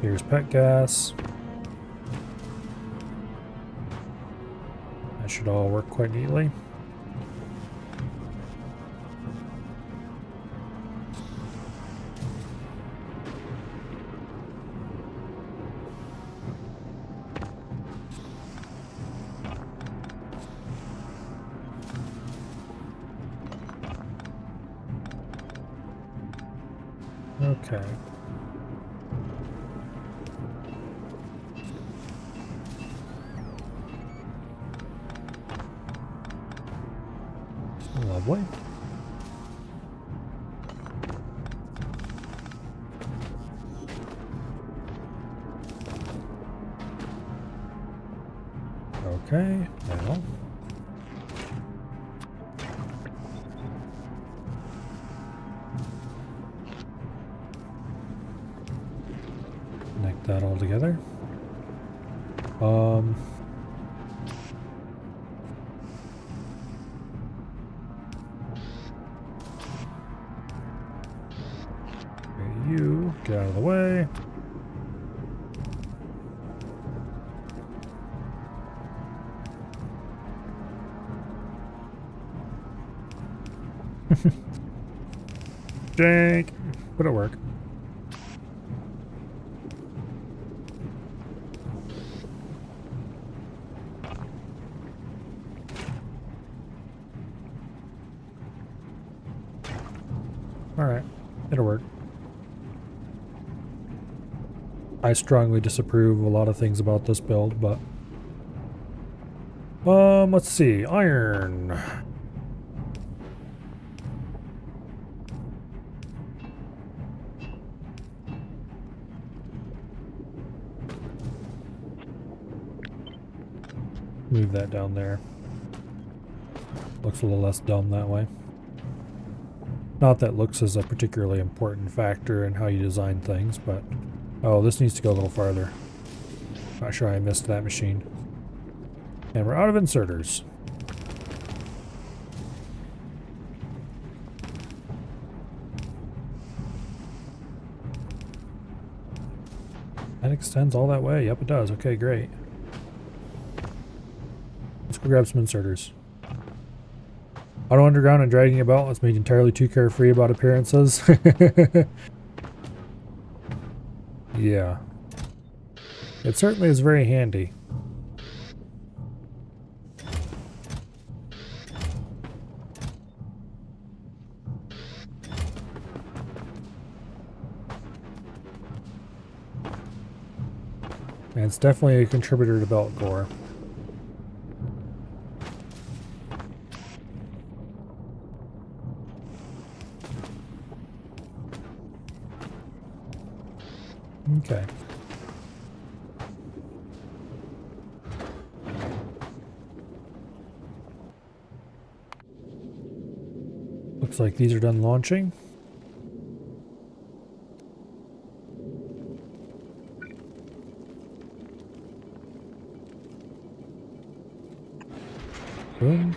Here's pet gas. That should all work quite neatly. Okay. Lovely. Okay, now. Connect that all together. Okay, you get out of the way. Jake, but it work. Alright, it'll work. I strongly disapprove of a lot of things about this build, but let's see. Iron. Move that down there. Looks a little less dumb that way. Not that looks is a particularly important factor in how you design things, but... Oh, this needs to go a little farther. Not sure I missed that machine. And we're out of inserters. That extends all that way. Yep, it does. Okay, great. Let's go grab some inserters. Auto underground and dragging about. Let's make entirely too carefree about appearances. Yeah. It certainly is very handy. And it's definitely a contributor to belt gore. Okay. Looks like these are done launching. Boom.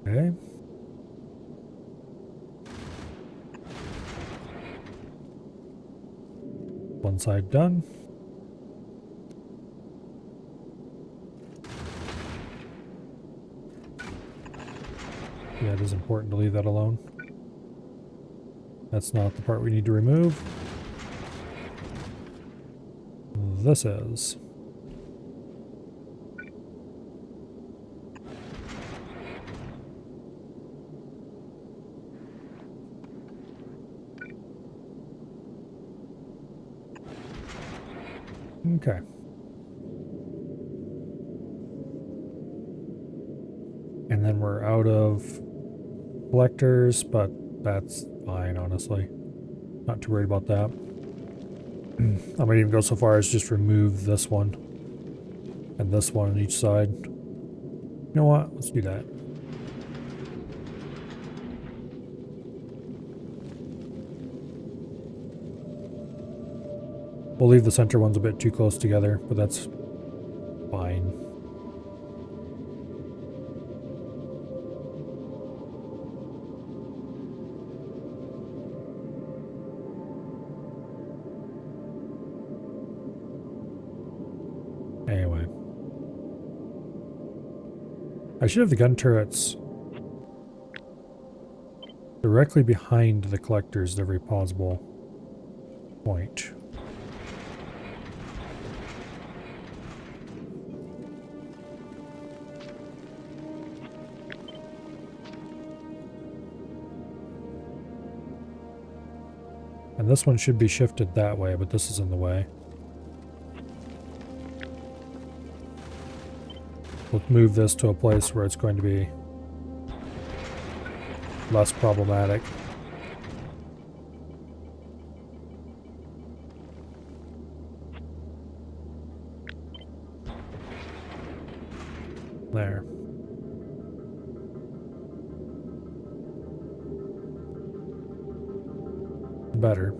Okay. One side done. Yeah, it is important to leave that alone. That's not the part we need to remove. This is. Okay. And then we're out of collectors, but that's fine, honestly. Not too worried about that. I might even go so far as just remove this one. And this one on each side. You know what? Let's do that. We'll leave the center ones a bit too close together, but that's fine. Anyway. I should have the gun turrets directly behind the collectors at every possible point. And this one should be shifted that way, but this is in the way. Let's move this to a place where it's going to be less problematic. There. Better.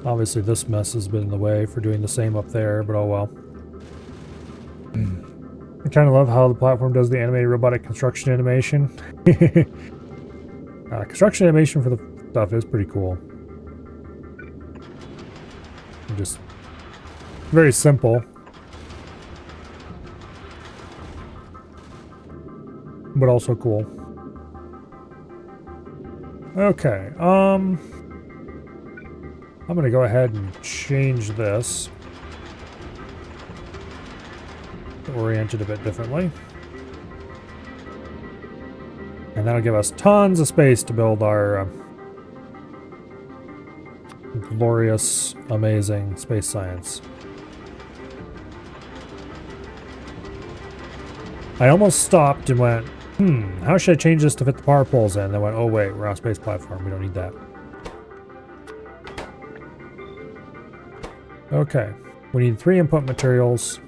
Obviously this mess has been in the way for doing the same up there, but oh well. I kind of love how the platform does the animated robotic construction animation. Construction animation for the stuff is pretty cool. Just very simple. But also cool. Okay, I'm gonna go ahead and change this. Orient it a bit differently. And that'll give us tons of space to build our glorious, amazing space science. I almost stopped and went, how should I change this to fit the power poles in? And then went, oh wait, we're on a space platform. We don't need that. Okay. We need 3 input materials.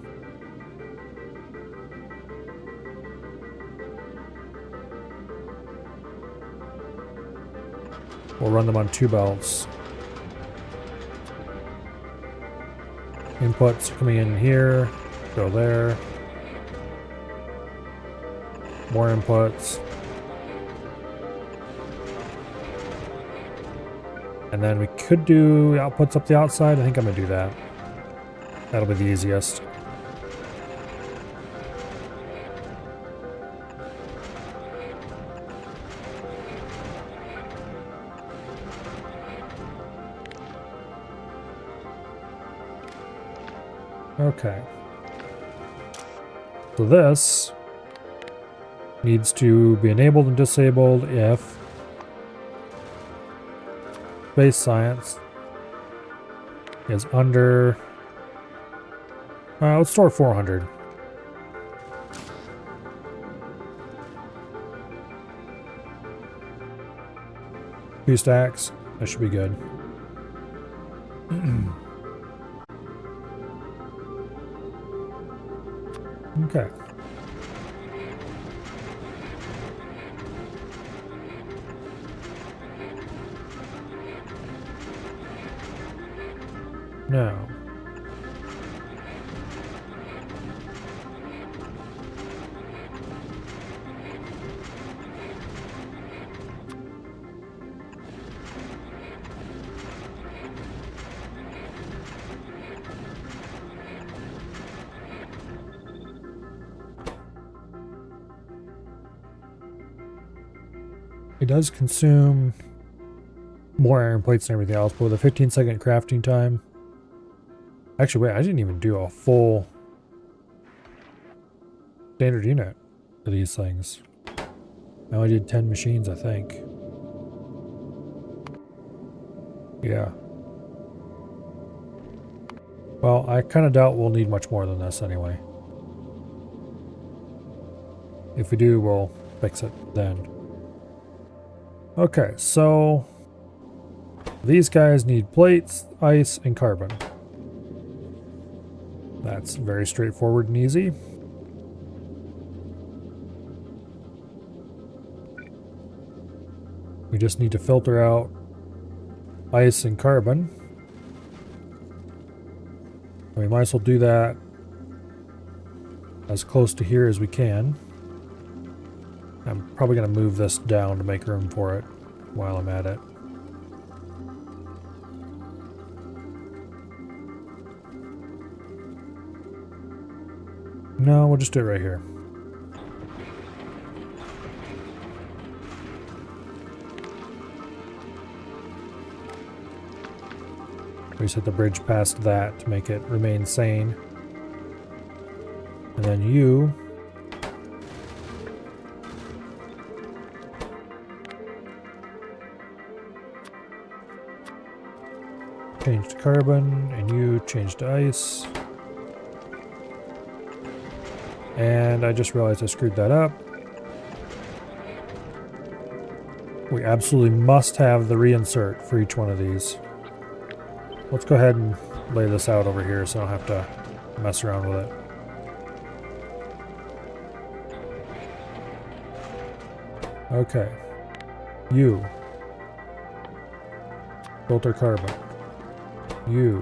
We'll run them on 2 belts. Inputs are coming in here. Go there. More inputs. And then we could do outputs up the outside. I think I'm going to do that. That'll be the easiest. Okay. So this needs to be enabled and disabled if space science is under, let's store 400. Two stacks, that should be good. Okay. Now. It does consume more iron plates and everything else, but with a 15-second crafting time. Actually, wait, I didn't even do a full standard unit for these things. I only did 10 machines, I think. Yeah. Well, I kind of doubt we'll need much more than this anyway. If we do, we'll fix it then. Okay, so these guys need plates, ice, and carbon. That's very straightforward and easy. We just need to filter out ice and carbon. And we might as well do that as close to here as we can. I'm probably going to move this down to make room for it while I'm at it. No, we'll just do it right here. We set the bridge past that to make it remain sane. And then you change to carbon, and you change to ice. And I just realized I screwed that up. We absolutely must have the reinsert for each one of these. Let's go ahead and lay this out over here so I don't have to mess around with it. Okay. You. Filter carbon. You.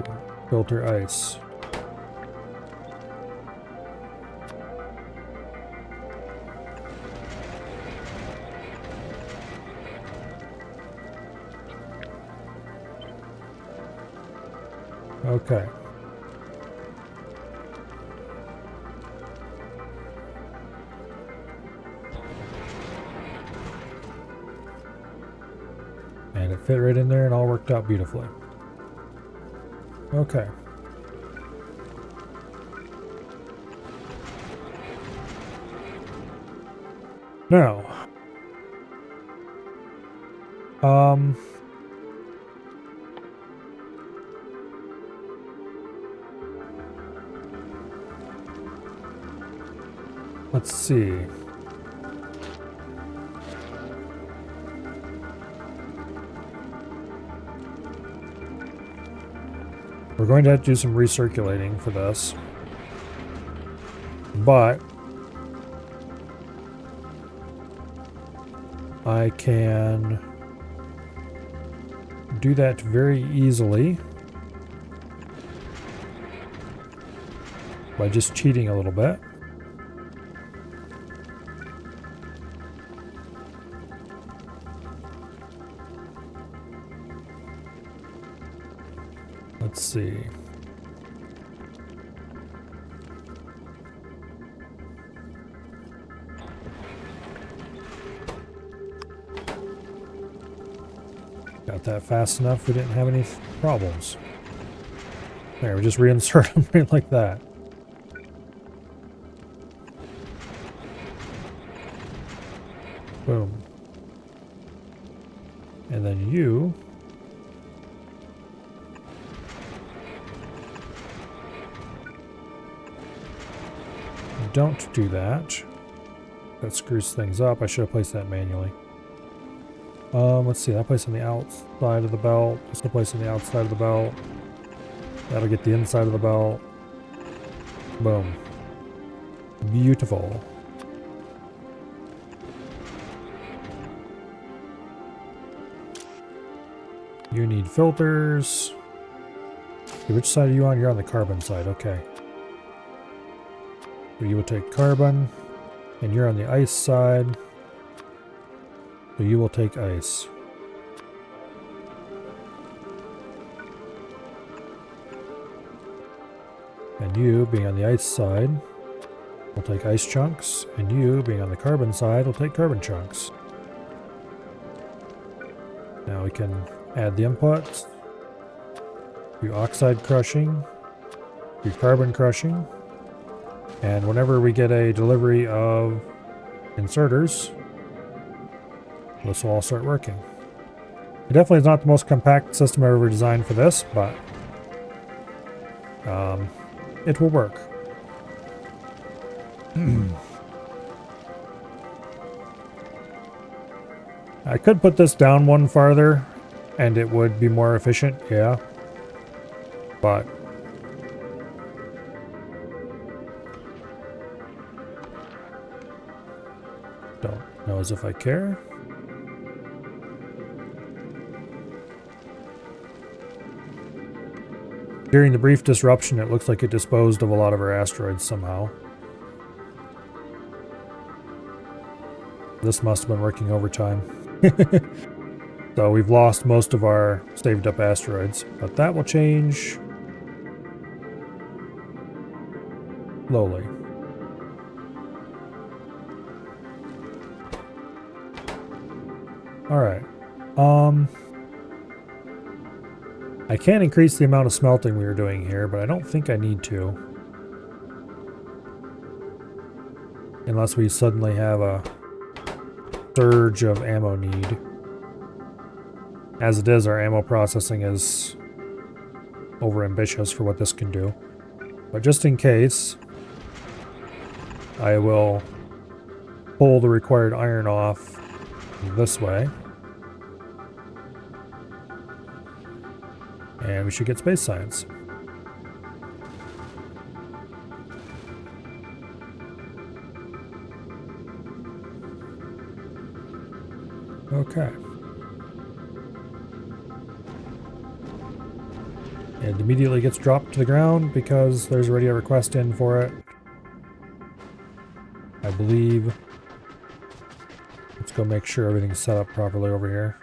Filter ice. Okay. And it fit right in there and all worked out beautifully. Okay. Now, let's see. We're going to have to do some recirculating for this. But I can do that very easily by just cheating a little bit. Let's see. Got that fast enough, we didn't have any problems. There, we just reinsert them right like that. Boom. And then you don't do that. That screws things up. I should have placed that manually. Let's see, that place on the outside of the belt. Just the place on the outside of the belt. That'll get the inside of the belt. Boom. Beautiful. You need filters. Okay, which side are you on? You're on the carbon side, okay. So you will take carbon, and you're on the ice side. So you will take ice. And you, being on the ice side, will take ice chunks, and you, being on the carbon side, will take carbon chunks. Now we can add the inputs. Do oxide crushing, do carbon crushing, and whenever we get a delivery of inserters, this will all start working. It definitely is not the most compact system I've ever designed for this, but it will work. I could put this down one farther and it would be more efficient, yeah. But don't know as if I care. During the brief disruption, it looks like it disposed of a lot of our asteroids somehow. This must have been working overtime. So we've lost most of our saved up asteroids, but that will change slowly. Alright. I can increase the amount of smelting we were doing here, but I don't think I need to. Unless we suddenly have a surge of ammo need. As it is, our ammo processing is over ambitious for what this can do. But just in case, I will pull the required iron off this way. And we should get space science. Okay. It immediately gets dropped to the ground because there's already a request in for it. I believe. Let's go make sure everything's set up properly over here.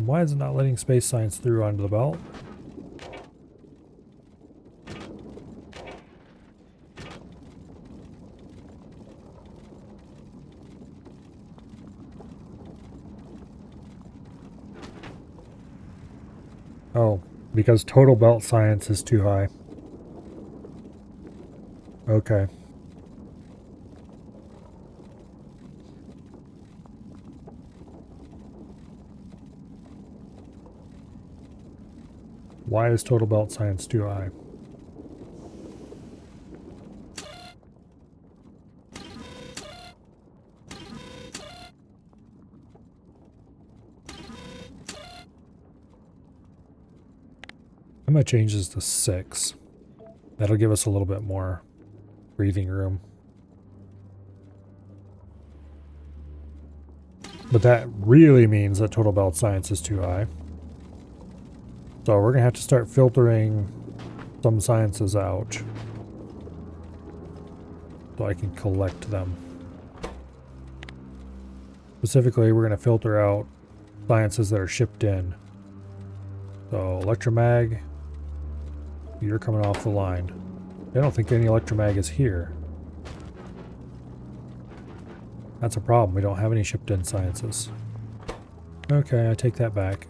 Why is it not letting space science through onto the belt? Oh, because total belt science is too high. Okay. Why is total belt science too high? I'm going to change this to 6. That'll give us a little bit more breathing room. But that really means that total belt science is too high. So we're going to have to start filtering some sciences out so I can collect them. Specifically, we're going to filter out sciences that are shipped in. So electromag, you're coming off the line. I don't think any electromag is here. That's a problem. We don't have any shipped in sciences. Okay, I take that back.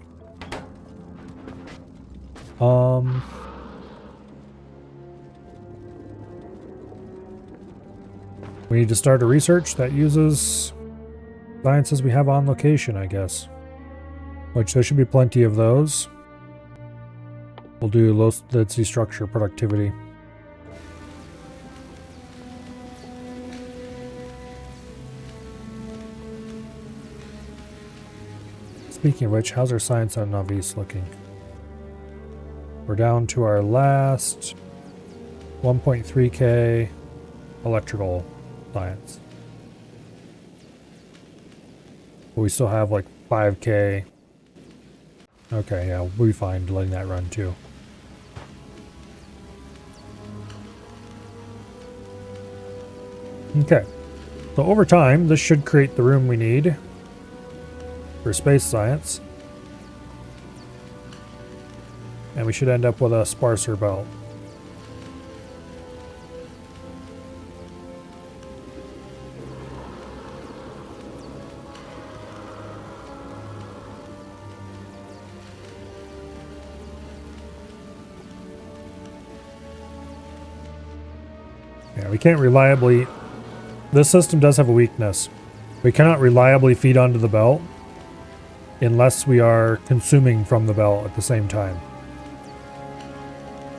We need to start a research that uses sciences we have on location, I guess. Which there should be plenty of those. We'll do low density structure productivity. Speaking of which, how's our science on Navis looking? We're down to our last 1.3k electrical science. But we still have like 5k. Okay, yeah, we'll be fine letting that run too. Okay, so over time, this should create the room we need for space science. And we should end up with a sparser belt. Yeah, we can't reliably... This system does have a weakness. We cannot reliably feed onto the belt unless we are consuming from the belt at the same time.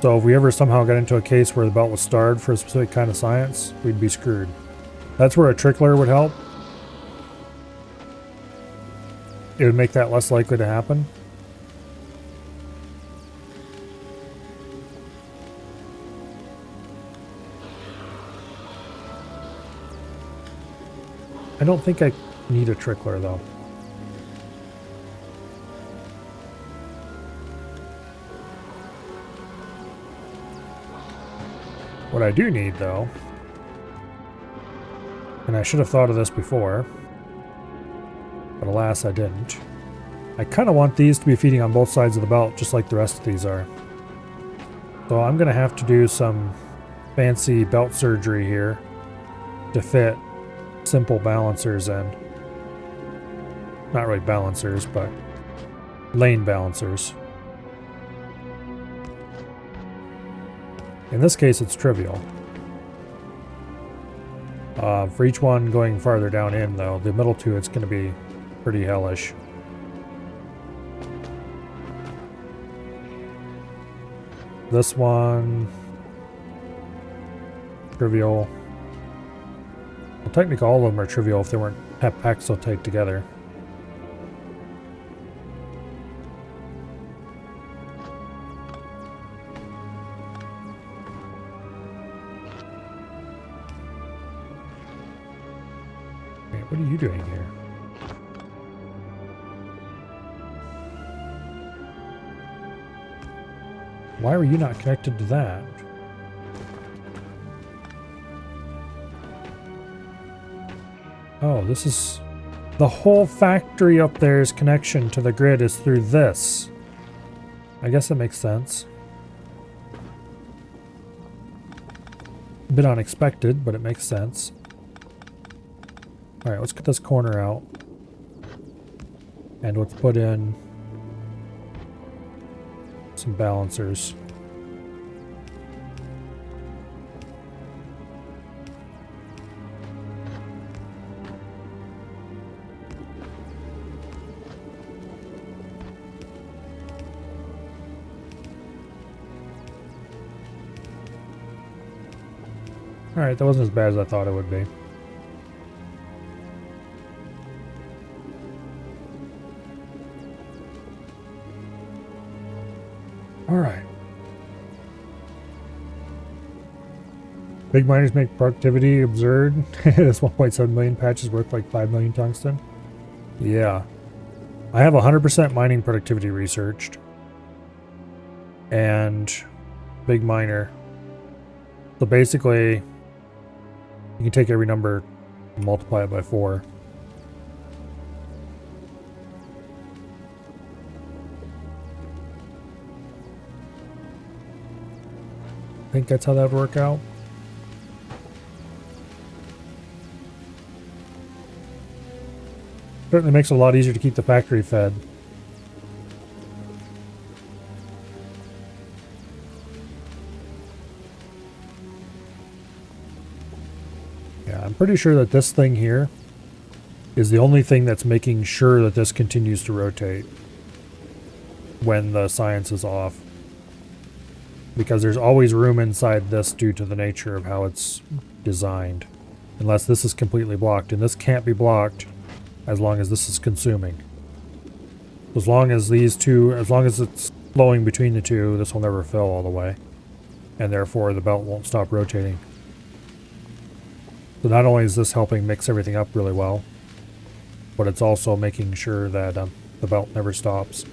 So if we ever somehow got into a case where the belt was starved for a specific kind of science, we'd be screwed. That's where a trickler would help. It would make that less likely to happen. I don't think I need a trickler though. What I do need though, and I should have thought of this before, but alas I didn't. I kind of want these to be feeding on both sides of the belt just like the rest of these are. So I'm going to have to do some fancy belt surgery here to fit simple balancers in. Not really balancers, but lane balancers. In this case, it's trivial. For each one going farther down in, though, the middle two, it's going to be pretty hellish. This one, trivial. Well, technically all of them are trivial if they weren't packed so tight together. Wait, what are you doing here? Why were you not connected to that? Oh, this is... The whole factory up there's connection to the grid is through this. I guess that makes sense. A bit unexpected, but it makes sense. Alright, let's get this corner out. And let's put in some balancers. Alright, that wasn't as bad as I thought it would be. Alright. Big miners make productivity absurd. This 1.7 million patch is worth like 5 million tungsten. Yeah. I have 100% mining productivity researched. And big miner. So basically, you can take every number and multiply it by 4. I think that's how that would work out. Certainly makes it a lot easier to keep the factory fed. Yeah, I'm pretty sure that this thing here is the only thing that's making sure that this continues to rotate when the science is off. Because there's always room inside this due to the nature of how it's designed. Unless this is completely blocked. And this can't be blocked as long as this is consuming. As long as these two, as long as it's flowing between the two, this will never fill all the way. And therefore the belt won't stop rotating. So not only is this helping mix everything up really well, but it's also making sure that the belt never stops.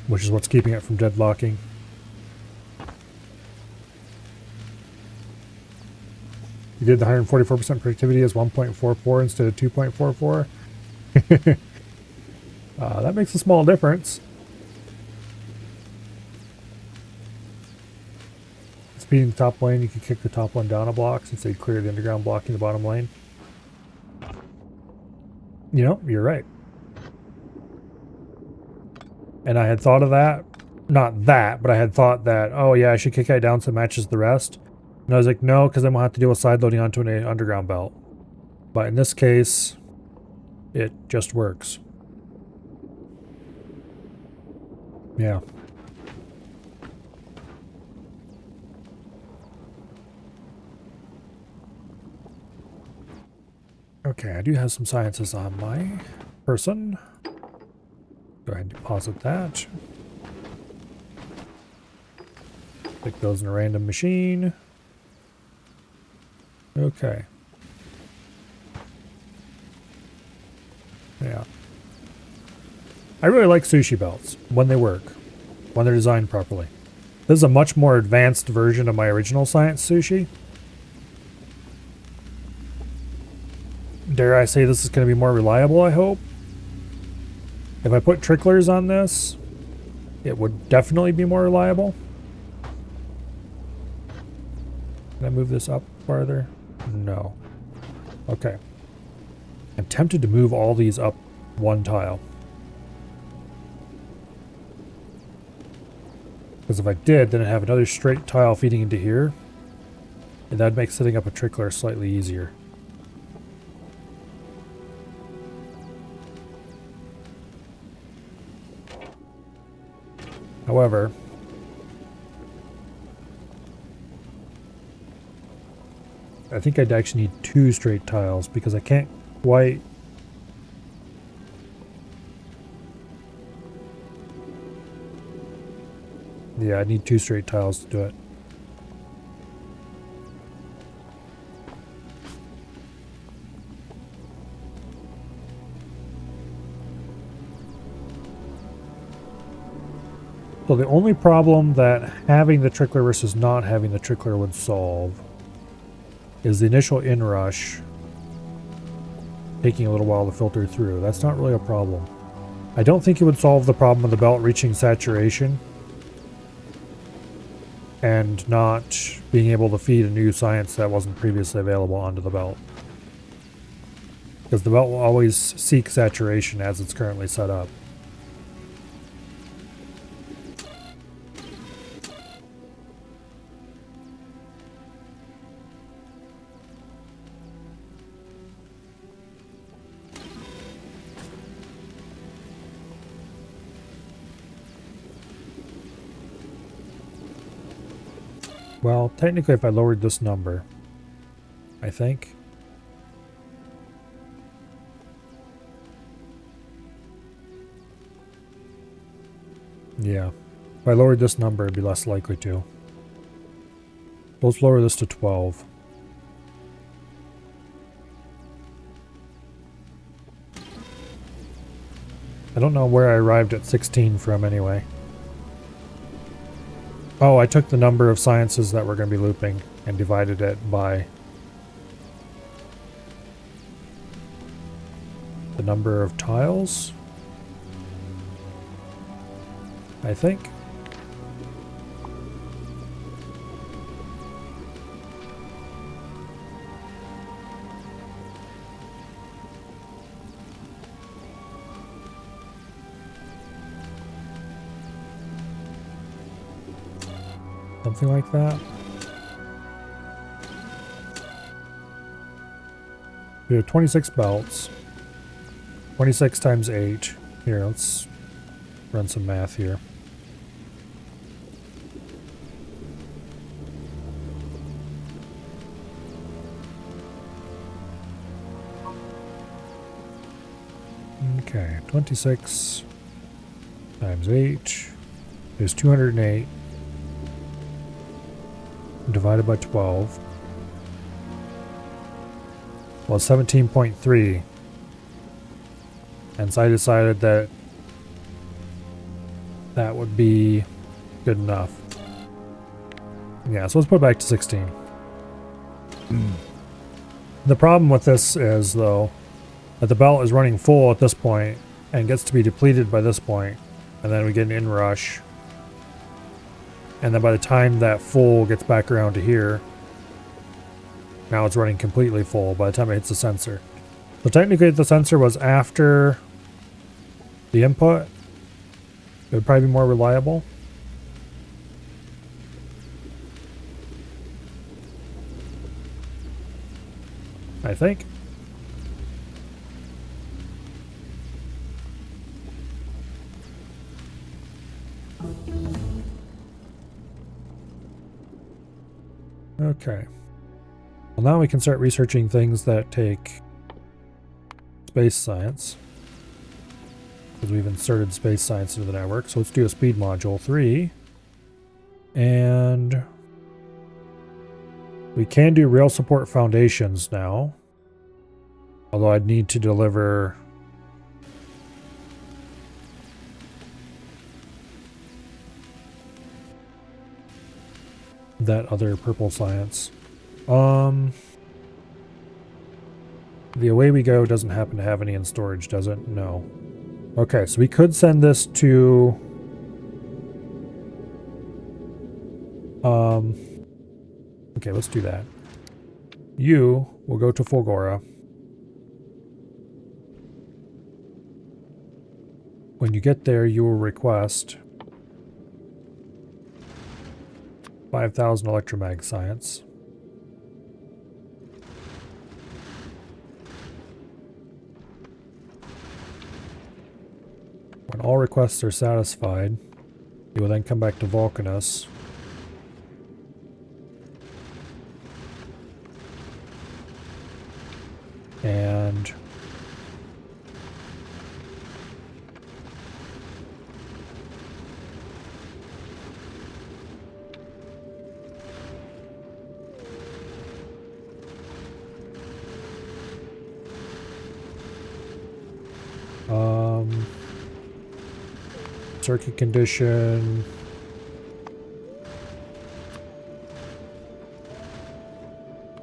Which is what's keeping it from deadlocking. You did the 144% productivity as 1.44 instead of 2.44. That makes a small difference. Speeding the top lane, you can kick the top one down a block since they cleared the underground blocking the bottom lane. You know, you're right. And I had thought of that. Not that, but I had thought that, oh yeah, I should kick it down so it matches the rest. And I was like, no, because then we'll have to deal with side loading onto an underground belt. But in this case, it just works. Yeah. Okay, I do have some sciences on my person. Go ahead and deposit that. Stick those in a random machine. Okay. Yeah. I really like sushi belts when they work, when they're designed properly. This is a much more advanced version of my original science sushi. Dare I say this is going to be more reliable, I hope. If I put tricklers on this, it would definitely be more reliable. Can I move this up farther? No. Okay. I'm tempted to move all these up one tile. Because if I did, then I'd have another straight tile feeding into here. And that'd make setting up a trickler slightly easier. However, I think I'd actually need 2 straight tiles because I can't quite... Yeah, I need 2 straight tiles to do it. So the only problem that having the trickler versus not having the trickler would solve is the initial inrush taking a little while to filter through. That's not really a problem. I don't think it would solve the problem of the belt reaching saturation and not being able to feed a new science that wasn't previously available onto the belt. Because the belt will always seek saturation as it's currently set up. Well, technically if I lowered this number, I think. Yeah. If I lowered this number, it'd be less likely to. Let's lower this to 12. I don't know where I arrived at 16 from anyway. Oh, I took the number of sciences that we're going to be looping and divided it by the number of tiles, I think. Something like that. We have 26 belts. 26 times 8. Here, let's run some math here. Okay, 26 times 8 is 208. Divided by 12. Well, 17.3. And so I decided that that would be good enough. Yeah, so let's put it back to 16. The problem with this is, though, that the belt is running full at this point and gets to be depleted by this point, and then we get an inrush. And then by the time that full gets back around to here, now it's running completely full by the time it hits the sensor. So technically if the sensor was after the input, it would probably be more reliable. I think. Okay. Well, now we can start researching things that take space science. Because we've inserted space science into the network. So let's do a speed module 3. And we can do rail support foundations now. Although I'd need to deliver that other purple science. The Away We Go doesn't happen to have any in storage, does it? No. Okay, so we could send this to okay, let's do that. You will go to Fulgora. When you get there, you will request 5,000 electromag science. When all requests are satisfied, you will then come back to Vulcanus. And circuit condition.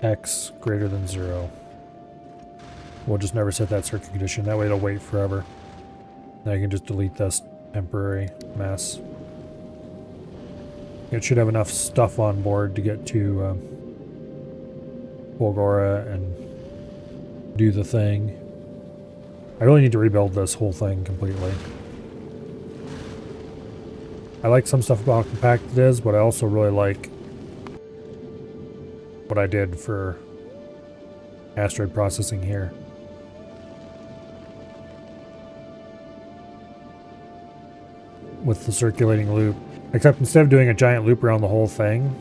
X greater than 0. We'll just never set that circuit condition. That way it'll wait forever. Then I can just delete this temporary mess. It should have enough stuff on board to get to Bulgora and do the thing. I really need to rebuild this whole thing completely. I like some stuff about how compact it is, but I also really like what I did for asteroid processing here. With the circulating loop. Except instead of doing a giant loop around the whole thing,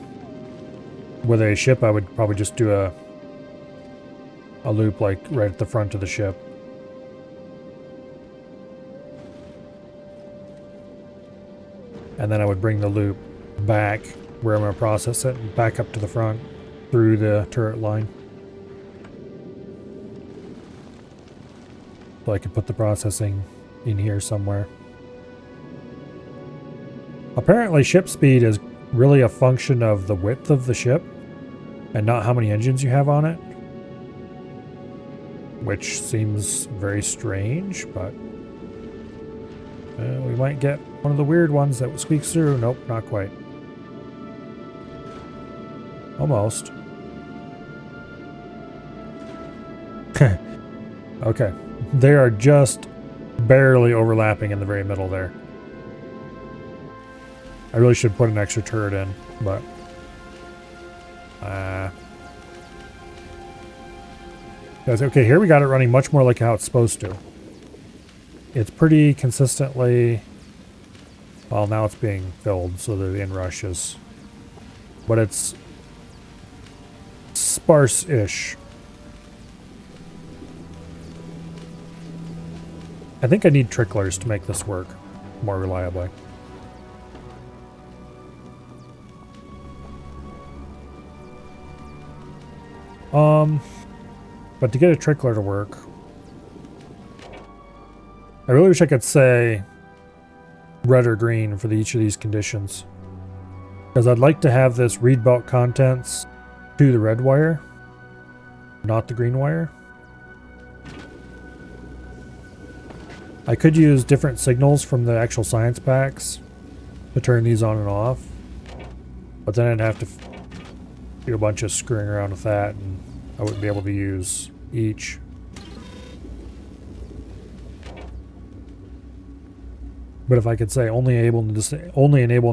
with a ship I would probably just do a loop like right at the front of the ship. And then I would bring the loop back where I'm going to process it and back up to the front through the turret line. So I could put the processing in here somewhere. Apparently ship speed is really a function of the width of the ship and not how many engines you have on it. Which seems very strange, but we might get one of the weird ones that squeaks through. Nope, not quite. Almost. Okay. They are just barely overlapping in the very middle there. I really should put an extra turret in, but... okay, here we got it running much more like how it's supposed to. It's pretty consistently... Well, now it's being filled, so the inrush is... But it's... sparse-ish. I think I need tricklers to make this work more reliably. But to get a trickler to work, I really wish I could say red or green for each of these conditions. Because I'd like to have this read belt contents to the red wire, not the green wire. I could use different signals from the actual science packs to turn these on and off. But then I'd have to do a bunch of screwing around with that, and I wouldn't be able to use each. But if I could say only enable and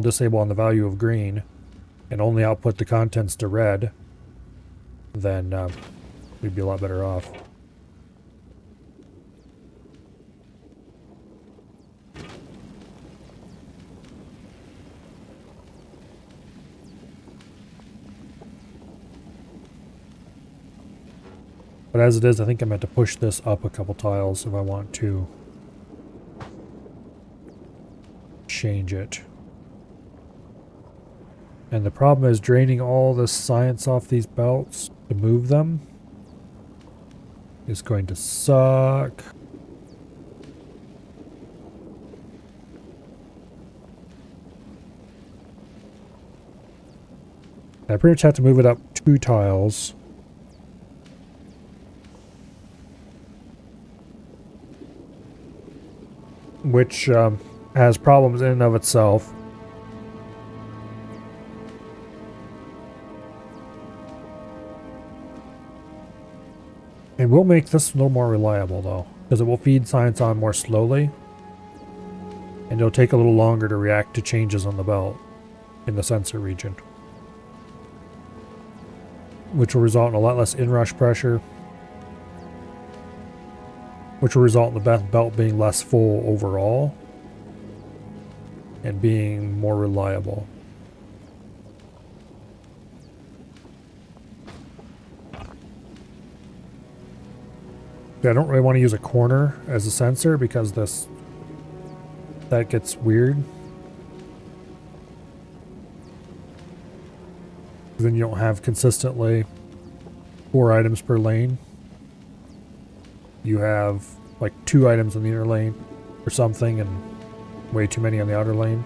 disable on the value of green, and only output the contents to red, then we'd be a lot better off. But as it is, I think I'm going to have to push this up a couple tiles if I want to change it. And the problem is draining all this science off these belts to move them is going to suck. I pretty much have to move it up 2 tiles. Which has problems in and of itself. It will make this a little more reliable though, because it will feed science on more slowly. And it'll take a little longer to react to changes on the belt in the sensor region. which will result in a lot less inrush pressure, which will result in the belt being less full overall and being more reliable. I don't really want to use a corner as a sensor because that gets weird. Then you don't have consistently 4 items per lane. You have like 2 items in the inner lane or something and way too many on the outer lane.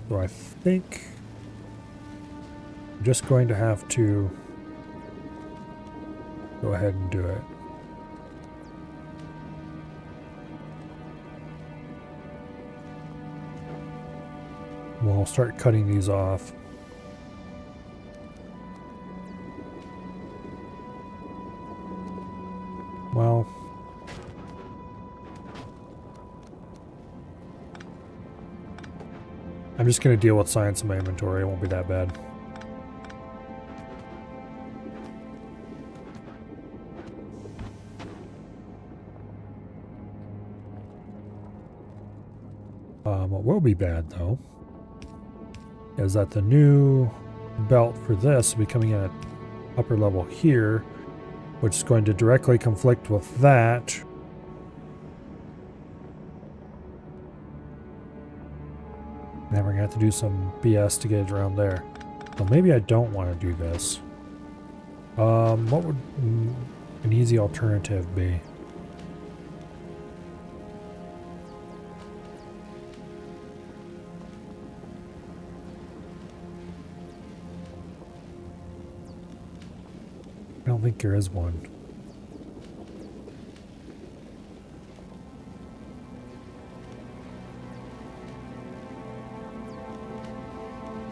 So I think I'm just going to have to go ahead and do it. We'll start cutting these off. Well, I'm just going to deal with science in my inventory. It won't be that bad. What will be bad, though, is that the new belt for this will be coming in at upper level here, which is going to directly conflict with that. And then we're going to have to do some BS to get it around there. So maybe I don't want to do this. What would an easy alternative be? I don't think there is one.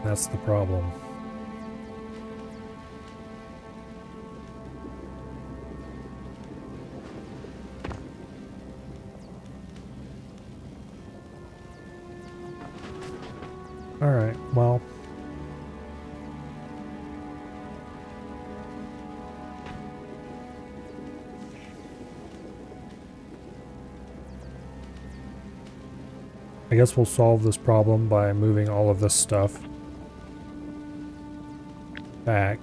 That's the problem. All right, well. I guess we'll solve this problem by moving all of this stuff back.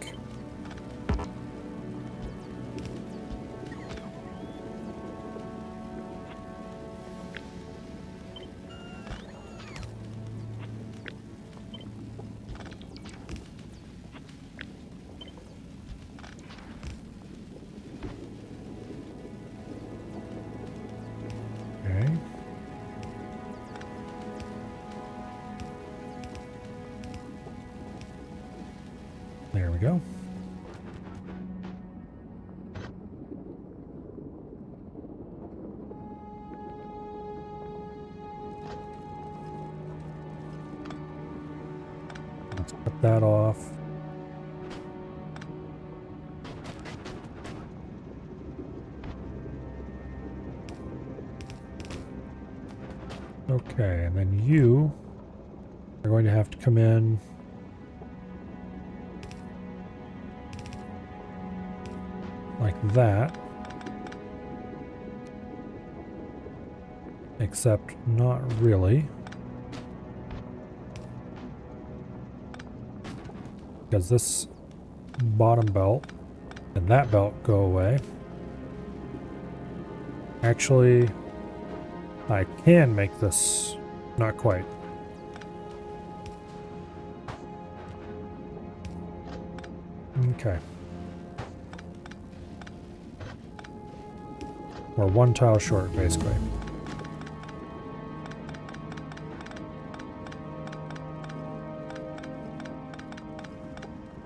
Okay. There we go. Let's cut that off. Okay, and then you are going to have to come in like that, except not really, because this bottom belt and that belt go away. Actually, I can make this not quite. Okay. We're 1 tile short, basically.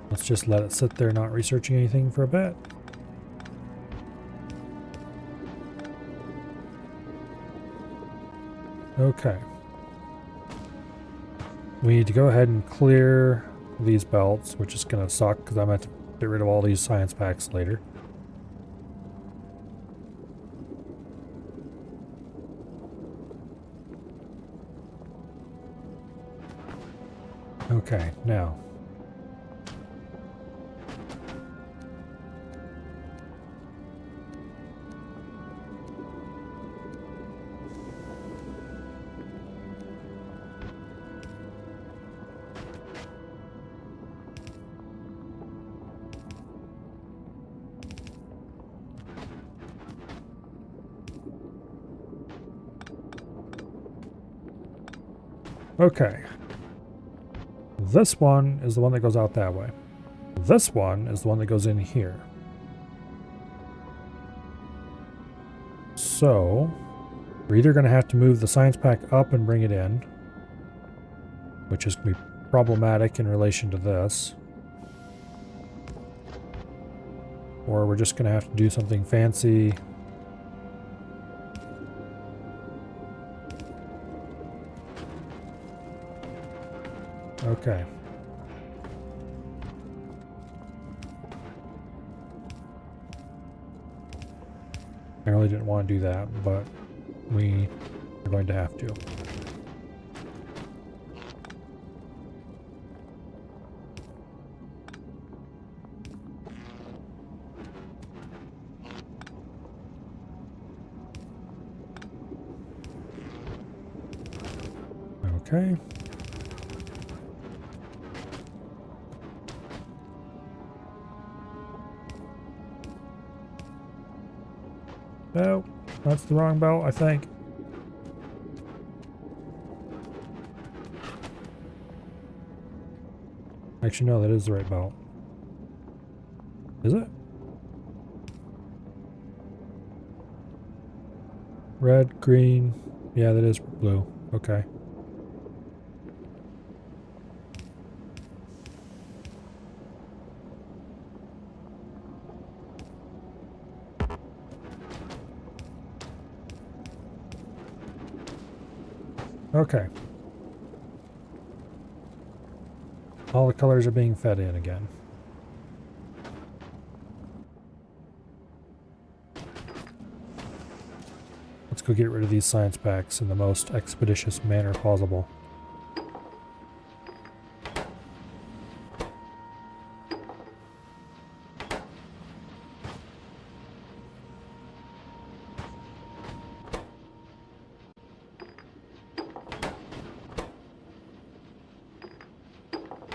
Let's just let it sit there not researching anything for a bit. Okay. We need to go ahead and clear these belts, which is going to suck because I'm going to have to get rid of all these science packs later. Okay, now. Okay. This one is the one that goes out that way. This one is the one that goes in here. So, we're either going to have to move the science pack up and bring it in, which is going to be problematic in relation to this. Or we're just going to have to do something fancy. Okay. I really didn't want to do that, but we are going to have to. Okay. No, that's the wrong belt, I think. Actually, no, that is the right belt. Is it? Red, green. Yeah, that is blue. Okay. Okay. All the colors are being fed in again. Let's go get rid of these science packs in the most expeditious manner possible.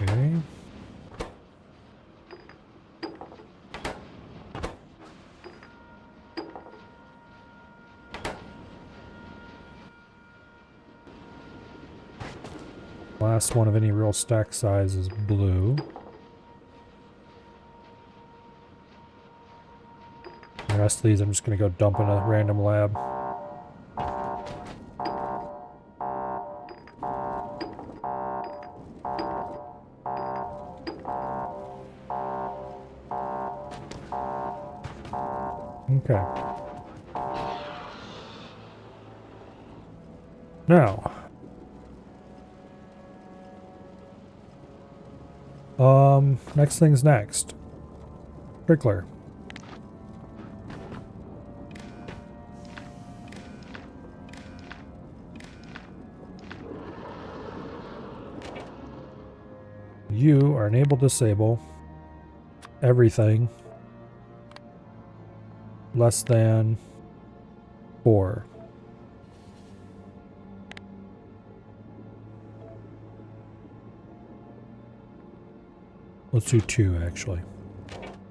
Okay. Last one of any real stack size is blue. The rest of these I'm just going to go dump in a random lab. Okay. Now. Next thing's next. Trickler. You are enable disable everything less than 4. Let's do 2 actually.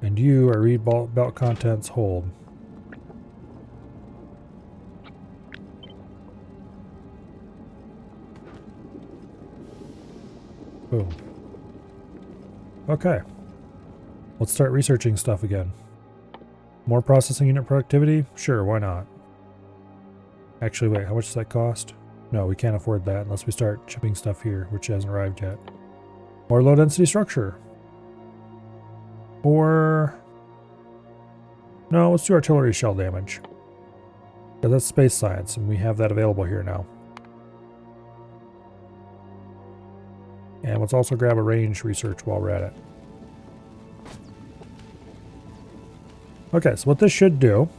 And you are read belt contents hold. Boom. Okay. Let's start researching stuff again. More processing unit productivity? Sure, why not? Actually, wait, how much does that cost? No, we can't afford that unless we start shipping stuff here, which hasn't arrived yet. More low density structure. Or... no, let's do artillery shell damage. Because that's space science, and we have that available here now. And let's also grab a range research while we're at it. Okay, so what this should do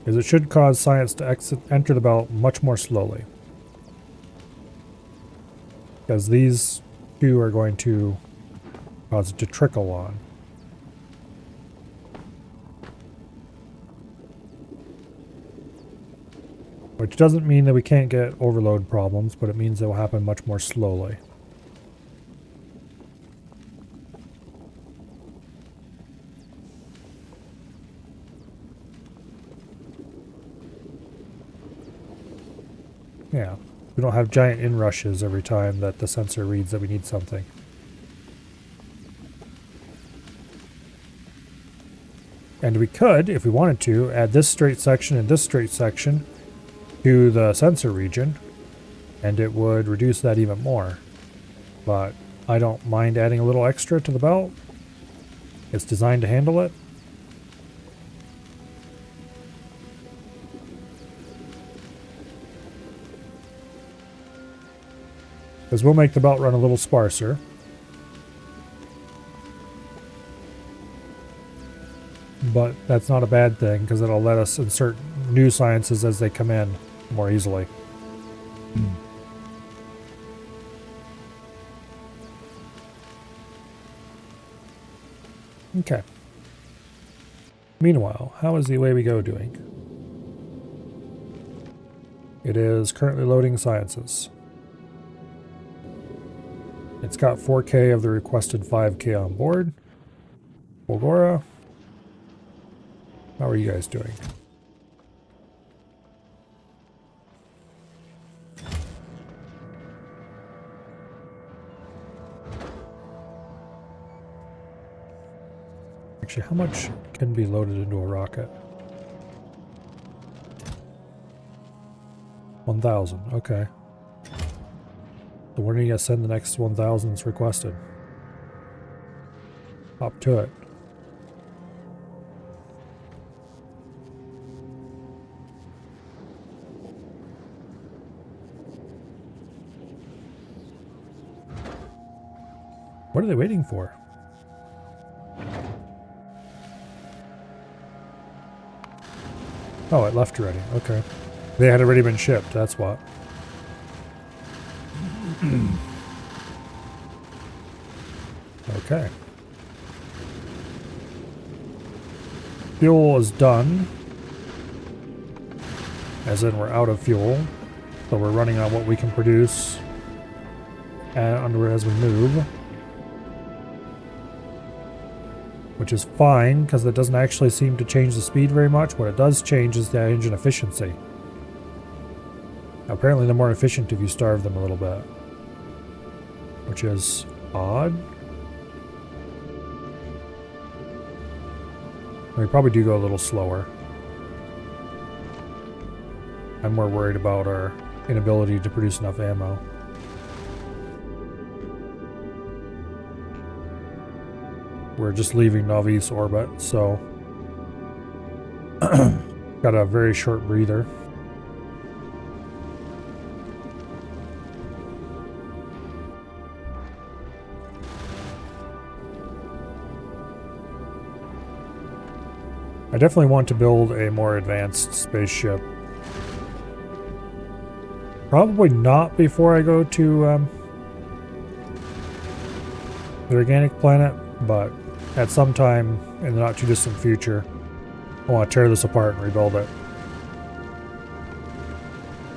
is it should cause science to enter the belt much more slowly. because these two are going to cause it to trickle on. Which doesn't mean that we can't get overload problems, but it means they will happen much more slowly. Yeah, we don't have giant inrushes every time that the sensor reads that we need something. And we could, if we wanted to, add this straight section and this straight section to the sensor region, and it would reduce that even more. But I don't mind adding a little extra to the belt. It's designed to handle it. Because we'll make the belt run a little sparser. But that's not a bad thing, because it'll let us insert new sciences as they come in more easily. Okay. Meanwhile, how is the Away We Go doing? It is currently loading sciences. It's got 4K of the requested 5K on board. Bulgora, how are you guys doing? Actually, how much can be loaded into a rocket? 1,000, okay. So when are you going to send the next 1,000 that's requested? Up to it. What are they waiting for? Oh, it left already. Okay. They had already been shipped, that's what. Okay. Fuel is done. As in we're out of fuel. So we're running on what we can produce and as we move. Which is fine, because that doesn't actually seem to change the speed very much. What it does change is the engine efficiency. Now, apparently they're more efficient if you starve them a little bit. Which is odd. We probably do go a little slower. I'm more worried about our inability to produce enough ammo. We're just leaving Novice orbit, so got a very short breather. I definitely want to build a more advanced spaceship. Probably not before I go to the organic planet, but at some time in the not too distant future, I want to tear this apart and rebuild it.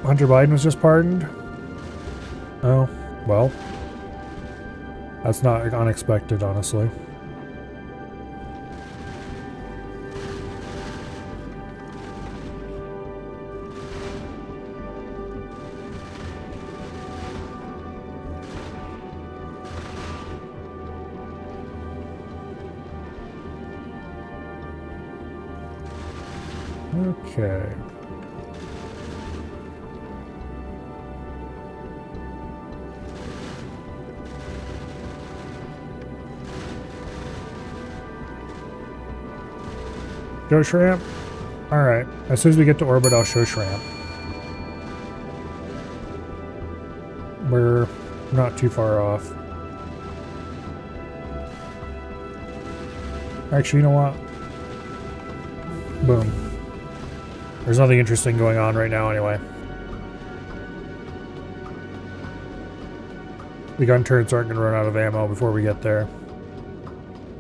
Hunter Biden was just pardoned? Oh, well. That's not unexpected, honestly. Okay. Show Shrimp? Alright. As soon as we get to orbit, I'll show Shrimp. We're not too far off. Actually, you know what? Boom. There's nothing interesting going on right now anyway. The gun turrets aren't going to run out of ammo before we get there.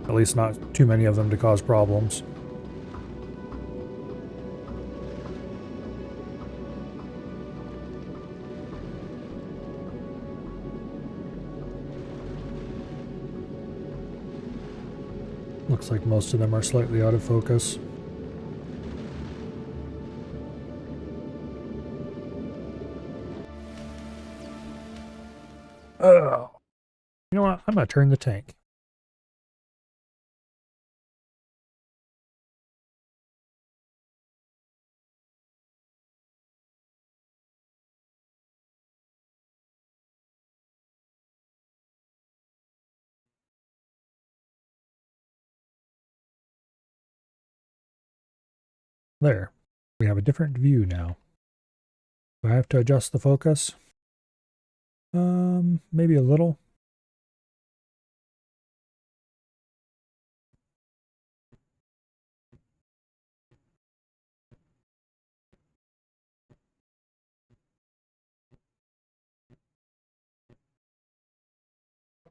At least not too many of them to cause problems. Looks like most of them are slightly out of focus. Oh. You know what? I'm going to turn the tank. There. We have a different view now. Do I have to adjust the focus? Maybe a little.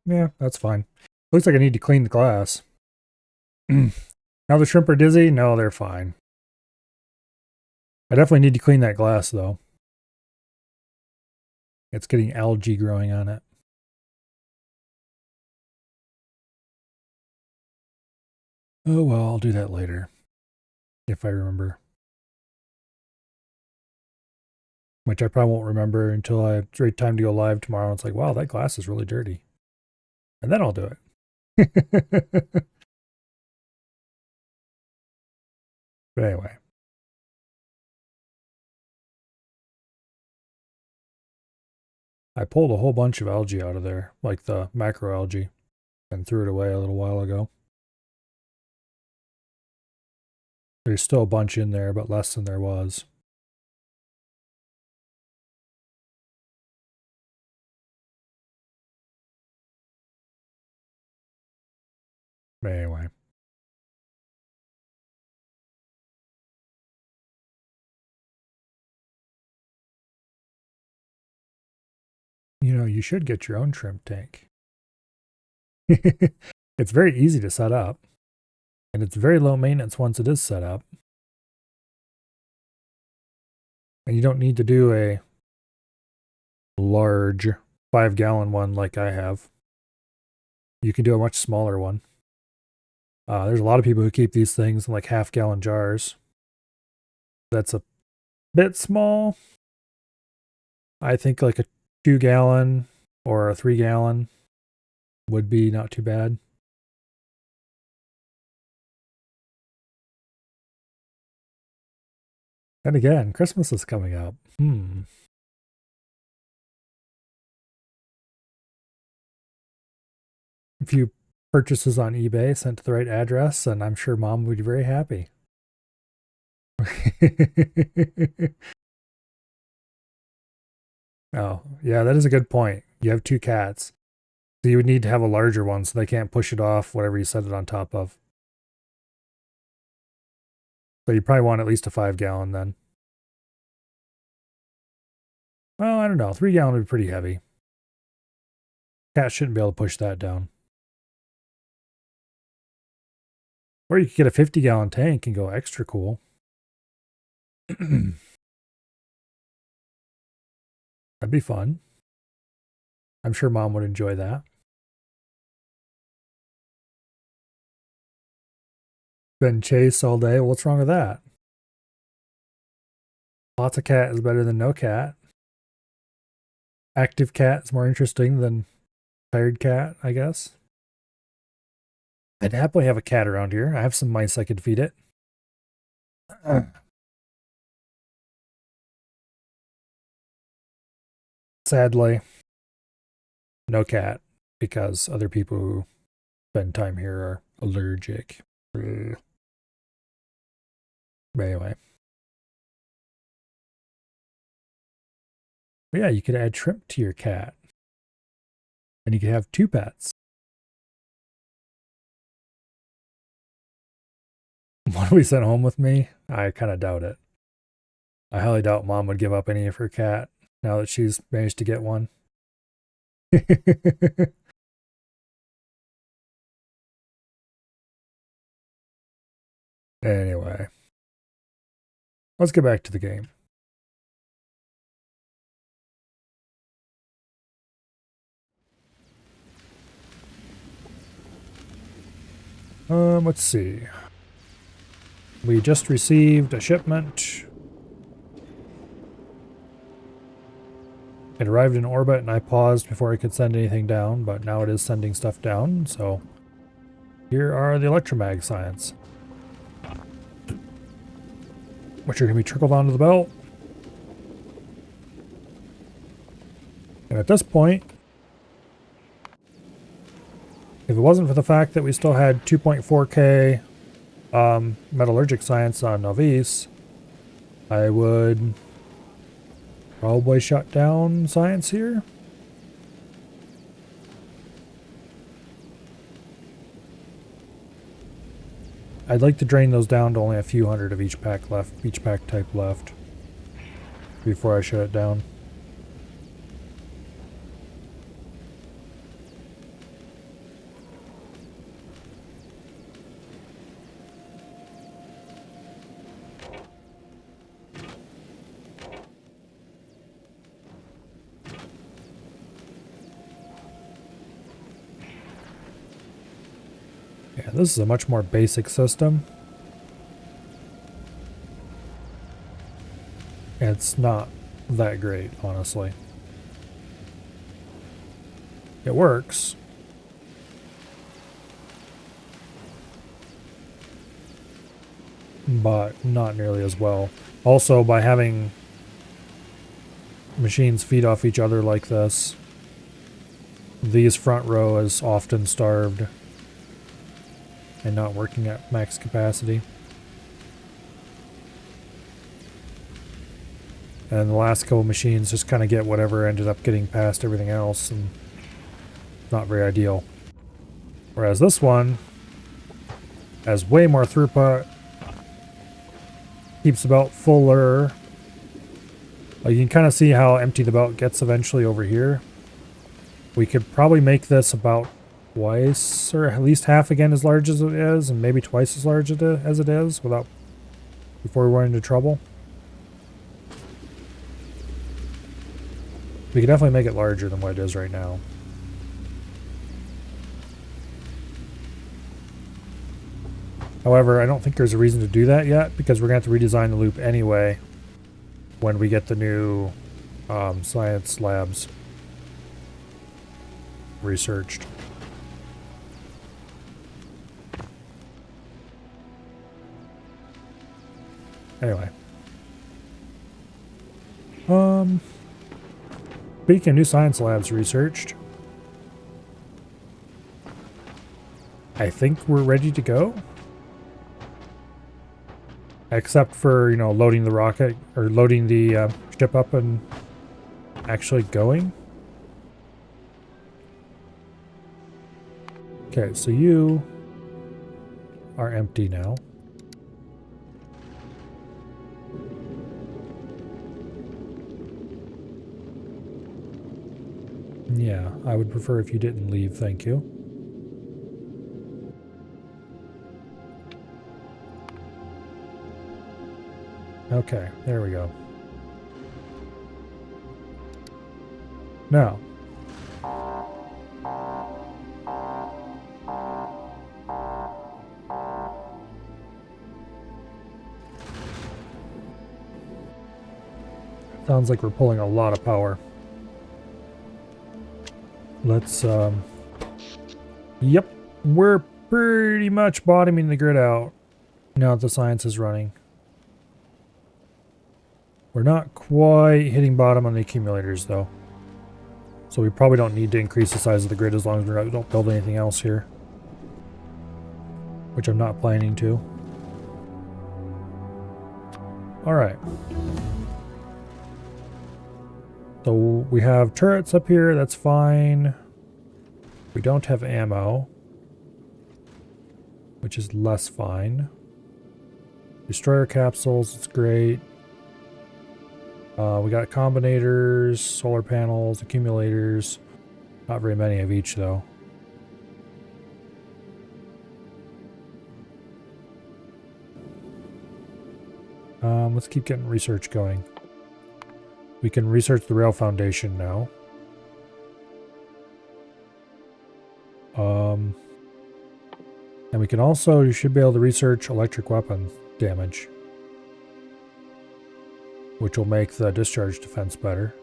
Yeah, that's fine. Looks like I need to clean the glass. Now the shrimp are dizzy? No, they're fine. I definitely need to clean that glass, though. It's getting algae growing on it. Oh, well, I'll do that later. If I remember. Which I probably won't remember until it's right time to go live tomorrow. It's like, wow, that glass is really dirty. And then I'll do it. But anyway. I pulled a whole bunch of algae out of there, like the macroalgae, and threw it away a little while ago. There's still a bunch in there, but less than there was. But anyway. You know, you should get your own shrimp tank. It's very easy to set up, and it's very low maintenance once it is set up. And you don't need to do a large 5-gallon one like I have. You can do a much smaller one. There's a lot of people who keep these things in like half-gallon jars. That's a bit small. I think like a 2-gallon or a 3-gallon would be not too bad. And again, Christmas is coming up. A few purchases on eBay sent to the right address, and I'm sure Mom would be very happy. Oh, yeah, that is a good point. You have 2 cats. So you would need to have a larger one so they can't push it off whatever you set it on top of. So you probably want at least a 5-gallon then. Well, I don't know. 3-gallon would be pretty heavy. Cat shouldn't be able to push that down. Or you could get a 50-gallon tank and go extra cool. That'd be fun. I'm sure Mom would enjoy that. Been chased all day. What's wrong with that? Lots of cat is better than no cat. Active cat is more interesting than tired cat, I guess. I'd happily have a cat around here. I have some mice I could feed it. Sadly, no cat because other people who spend time here are allergic. But anyway. But yeah, you could add shrimp to your cat. And you could have 2 pets. One we sent home with me? I kind of doubt it. I highly doubt Mom would give up any of her cat now that she's managed to get one. Anyway, let's get back to the game. Let's see. We just received a shipment. It arrived in orbit and I paused before I could send anything down, but now it is sending stuff down, so here are the electromag science, which are going to be trickled onto the belt. And at this point, if it wasn't for the fact that we still had 2.4K metallurgic science on Novice, I would probably shut down science here. I'd like to drain those down to only a few hundred of each pack left, each pack type left, before I shut it down. Yeah, this is a much more basic system. It's not that great, honestly. It works. But not nearly as well. Also, by having machines feed off each other like this, these front row is often starved and not working at max capacity. And the last couple machines just kind of get whatever ended up getting past everything else, and not very ideal. Whereas this one has way more throughput, keeps the belt fuller. You can kind of see how empty the belt gets eventually over here. We could probably make this about twice, or at least half again as large as it is, and maybe twice as large as it is, before we run into trouble. We could definitely make it larger than what it is right now. However, I don't think there's a reason to do that yet, because we're going to have to redesign the loop anyway when we get the new science labs researched. Anyway. Speaking of new science labs researched, I think we're ready to go. Except for, loading the rocket, or loading the ship up and actually going. Okay, so you are empty now. Yeah, I would prefer if you didn't leave, thank you. Okay, there we go. Now, sounds like we're pulling a lot of power. Let's, yep, we're pretty much bottoming the grid out now that the science is running. We're not quite hitting bottom on the accumulators, though. So we probably don't need to increase the size of the grid as long as we don't build anything else here. Which I'm not planning to. Alright. So we have turrets up here, that's fine. We don't have ammo, which is less fine. Destroyer capsules, it's great. We got combinators, solar panels, accumulators. Not very many of each, though. Let's keep getting research going. We can research the rail foundation now. And we can also, you should be able to research electric weapon damage, which will make the discharge defense better.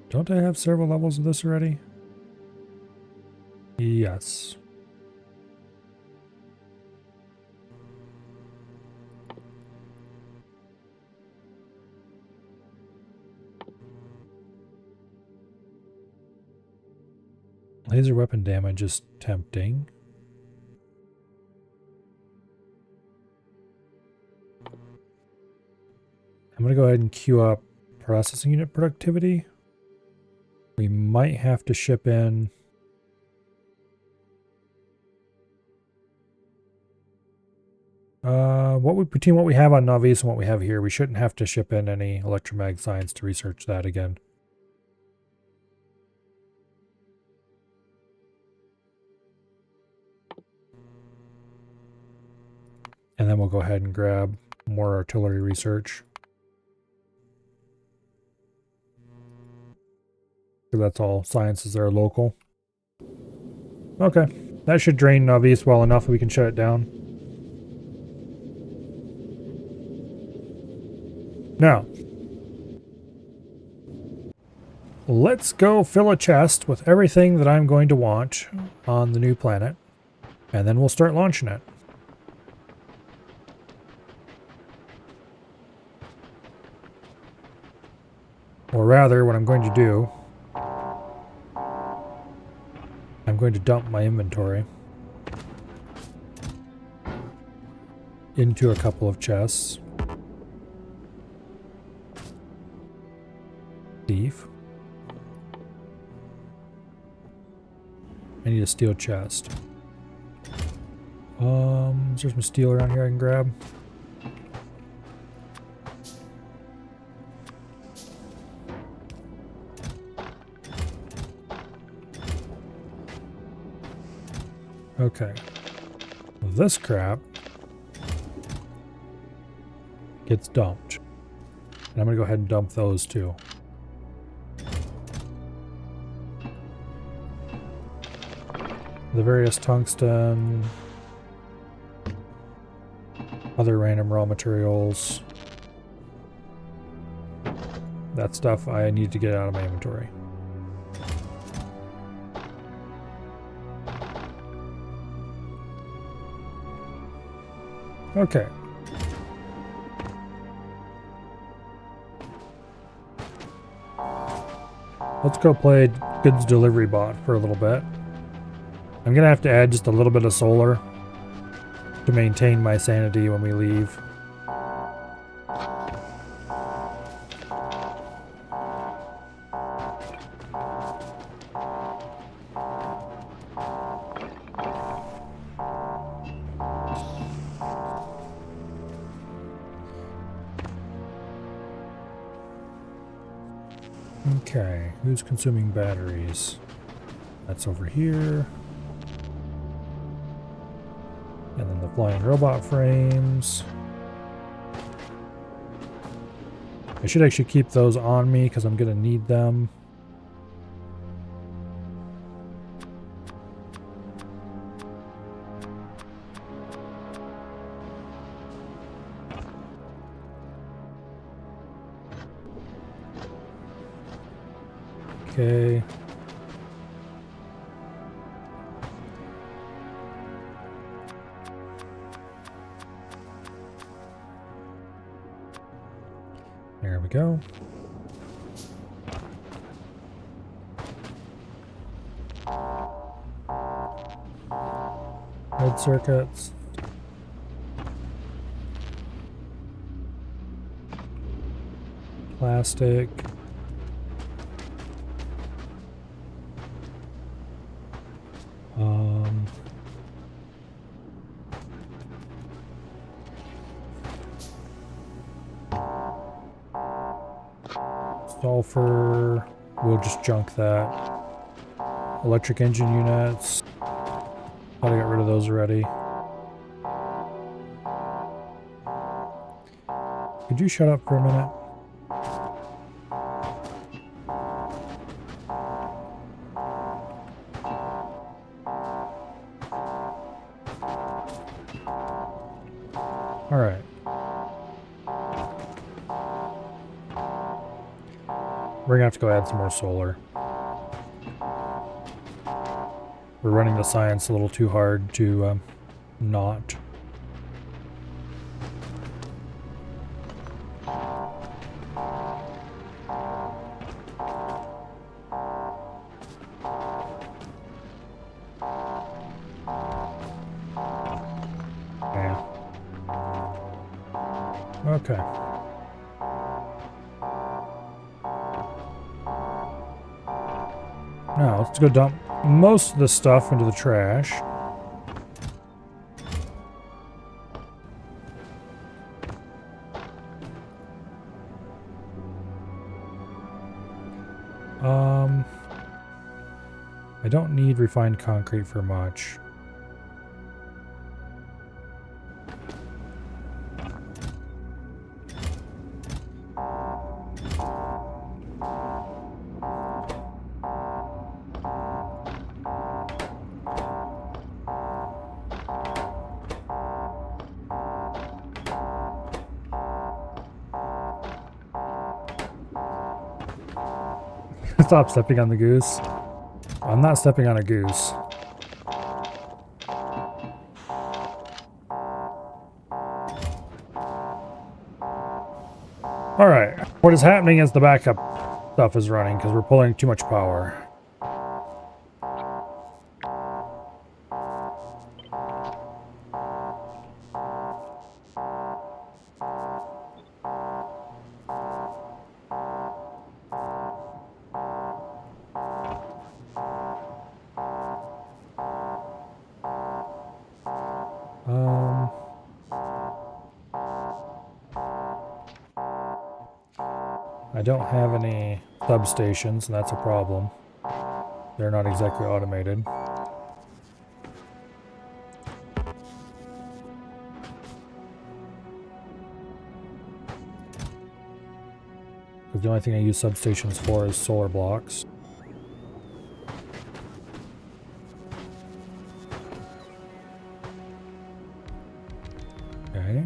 Don't I have several levels of this already? Yes. Laser weapon damage is tempting. I'm going to go ahead and queue up processing unit productivity. We might have to ship in between what we have on Navis and what we have here, we shouldn't have to ship in any electromag science to research that again. And then we'll go ahead and grab more artillery research. So that's all sciences that are local. Okay, that should drain Navis well enough that we can shut it down. Now, let's go fill a chest with everything that I'm going to want on the new planet, and then we'll start launching it. Or rather, what I'm going to do, I'm going to dump my inventory into a couple of chests. Thief. I need a steel chest. Is there some steel around here I can grab? Okay. This crap gets dumped. And I'm going to go ahead and dump those too. The various tungsten, other random raw materials. That stuff I need to get out of my inventory. Okay. Let's go play goods delivery bot for a little bit. I'm gonna have to add just a little bit of solar to maintain my sanity when we leave. Okay, who's consuming batteries? That's over here. And then the flying robot frames. I should actually keep those on me because I'm going to need them. Okay. There we go. Red circuits. Plastic. Sulfur, we'll just junk that. Electric engine units, thought I got rid of those already. Could you shut up for a minute? Alright. We're gonna have to go add some more solar. We're running the science a little too hard to not. Yeah. Okay. Now, let's go dump most of the stuff into the trash. I don't need refined concrete for much. Stop stepping on the goose. I'm not stepping on a goose. Alright, what is happening is the backup stuff is running because we're pulling too much power. I don't have any substations, and that's a problem. They're not exactly automated. Because the only thing I use substations for is solar blocks. Okay.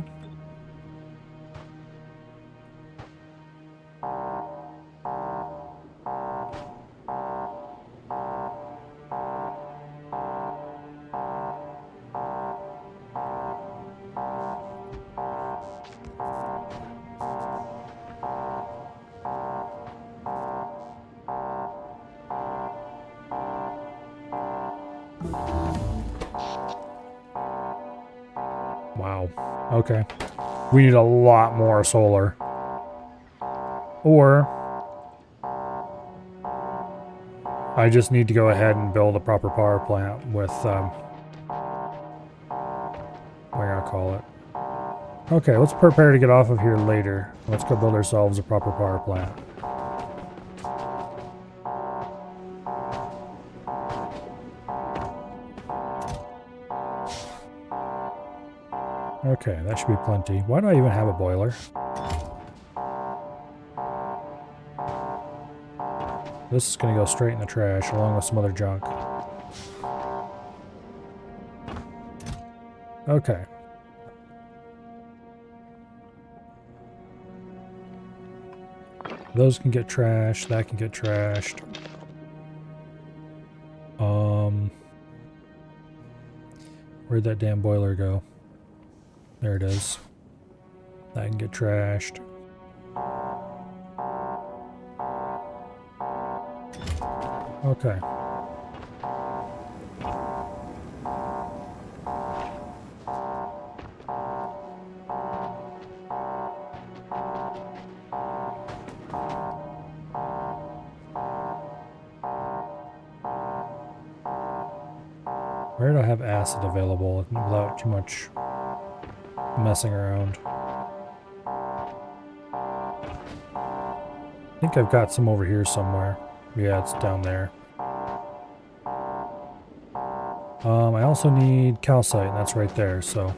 Wow. Okay. We need a lot more solar. Or I just need to go ahead and build a proper power plant with, what am I gonna call it? Okay, let's prepare to get off of here later. Let's go build ourselves a proper power plant. Okay, that should be plenty. Why do I even have a boiler? This is going to go straight in the trash along with some other junk. Okay. Those can get trashed. That can get trashed. Where'd that damn boiler go? There it is. That can get trashed. Okay. Where do I have acid available without too much messing around? I think I've got some over here somewhere. Yeah, it's down there. I also need calcite, and that's right there, so.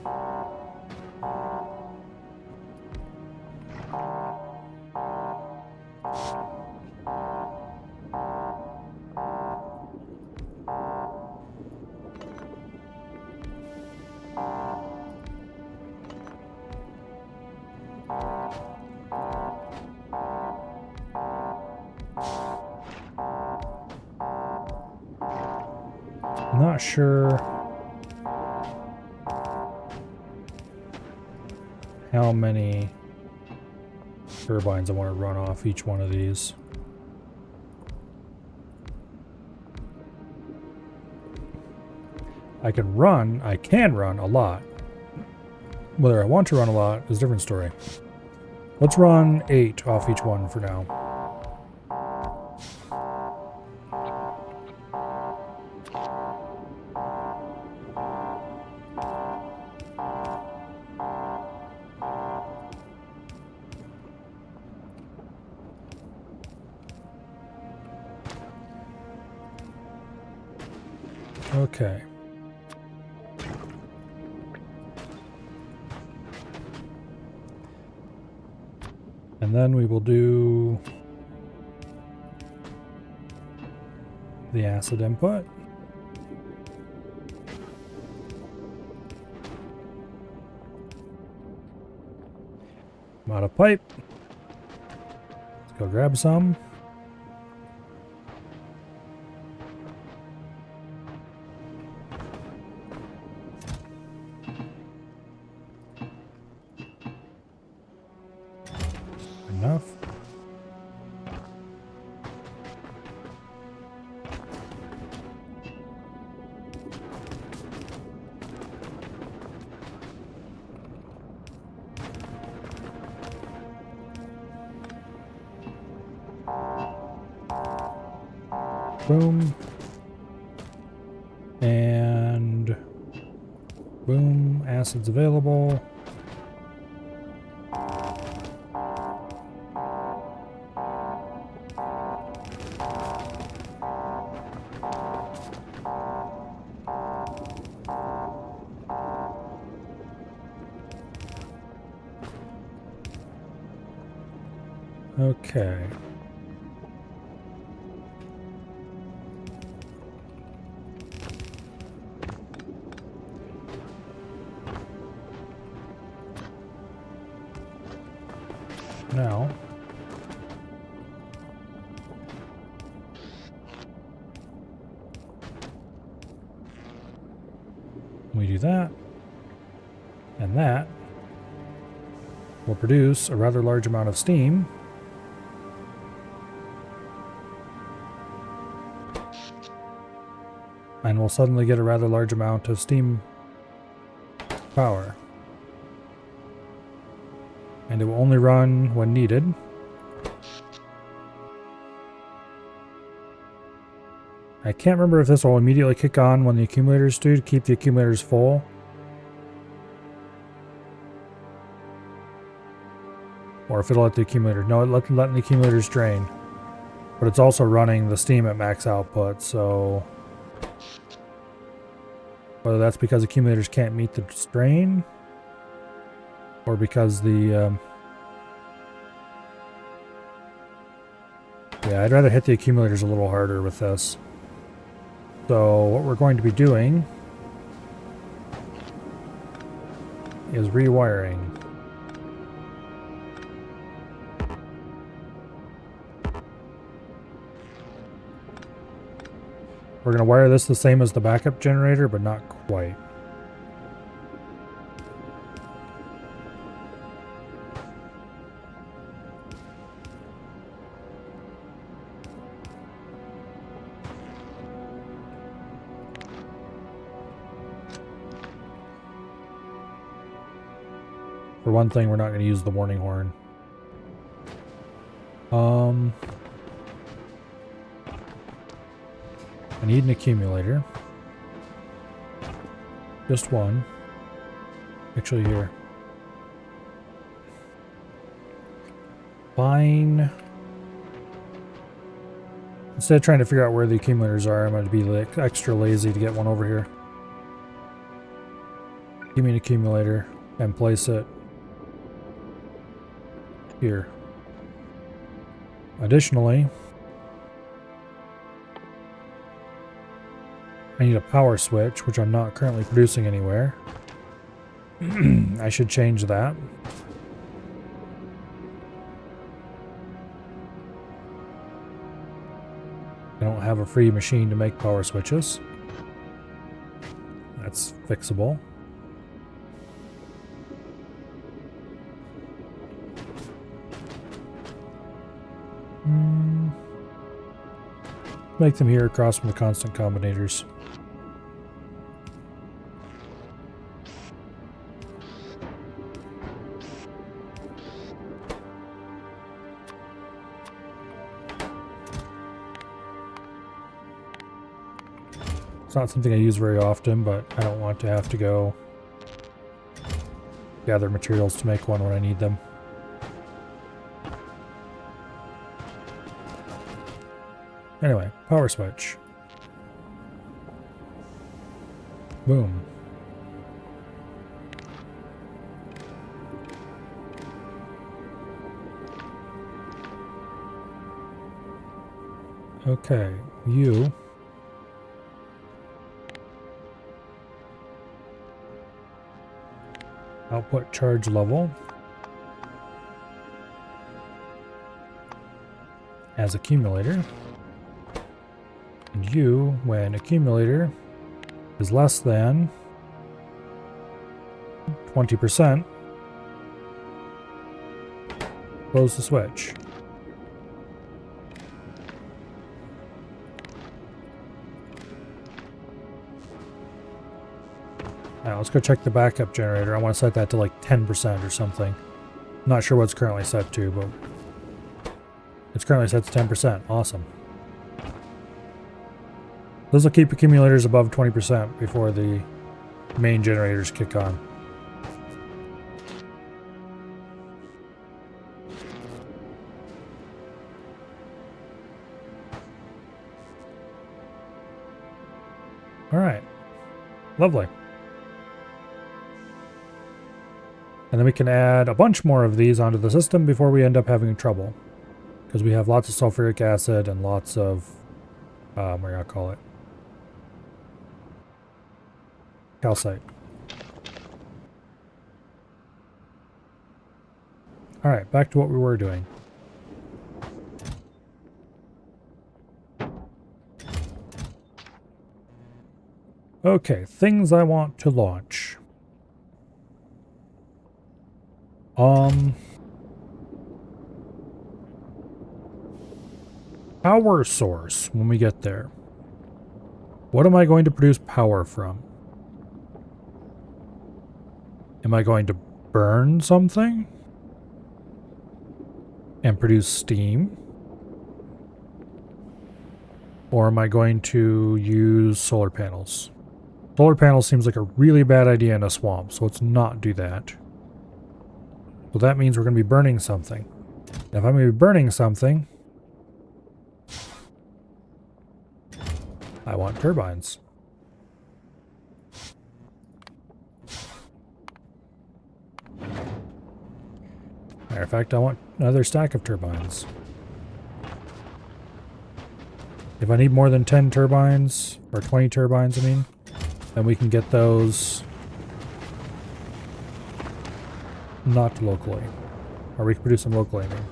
Not sure how many turbines I want to run off each one of these. I can run a lot. Whether I want to run a lot is a different story. Let's run 8 off each one for now. Okay. And then we will do the acid input. I'm out of pipe. Let's go grab some. Enough. Boom. And boom, acid's available. Okay. Now, we do that, and that will produce a rather large amount of steam. And we'll suddenly get a rather large amount of steam power. And it will only run when needed. I can't remember if this will immediately kick on when the accumulators do to keep the accumulators full. Or if it'll let the accumulator... No, letting the accumulators drain. But it's also running the steam at max output, so... Whether that's because accumulators can't meet the strain, or because the... Yeah, I'd rather hit the accumulators a little harder with this. So what we're going to be doing is rewiring. We're going to wire this the same as the backup generator, but not quite. For one thing, we're not going to use the warning horn. I need an accumulator. Just one. Actually, here. Fine Instead of trying to figure out where the accumulators are, I'm going to be like extra lazy to get one over here. Give me an accumulator and place it here. Additionally, I need a power switch, which I'm not currently producing anywhere. I should change that. I don't have a free machine to make power switches. That's fixable. Make them here across from the constant combinators. It's not something I use very often, but I don't want to have to go gather materials to make one when I need them. Anyway, power switch. Boom. Okay, you. Output charge level as accumulator. And you, when accumulator is less than 20%, close the switch. Now let's go check the backup generator. I want to set that to like 10% or something. I'm not sure what it's currently set to, but it's currently set to 10%. Awesome. Those will keep accumulators above 20% before the main generators kick on. All right. Lovely. And then we can add a bunch more of these onto the system before we end up having trouble. Because we have lots of sulfuric acid and lots of, what do I call it? Calcite. Alright, back to what we were doing. Okay, things I want to launch. Power source when we get there. What am I going to produce power from? Am I going to burn something and produce steam? Or am I going to use solar panels? Solar panels seems like a really bad idea in a swamp, so let's not do that. So that means we're going to be burning something. Now, if I'm going to be burning something, I want turbines. Matter of fact, I want another stack of turbines. If I need more than 10 turbines, or 20 turbines, I mean, then we can get those not locally. Or we can produce them locally, I mean.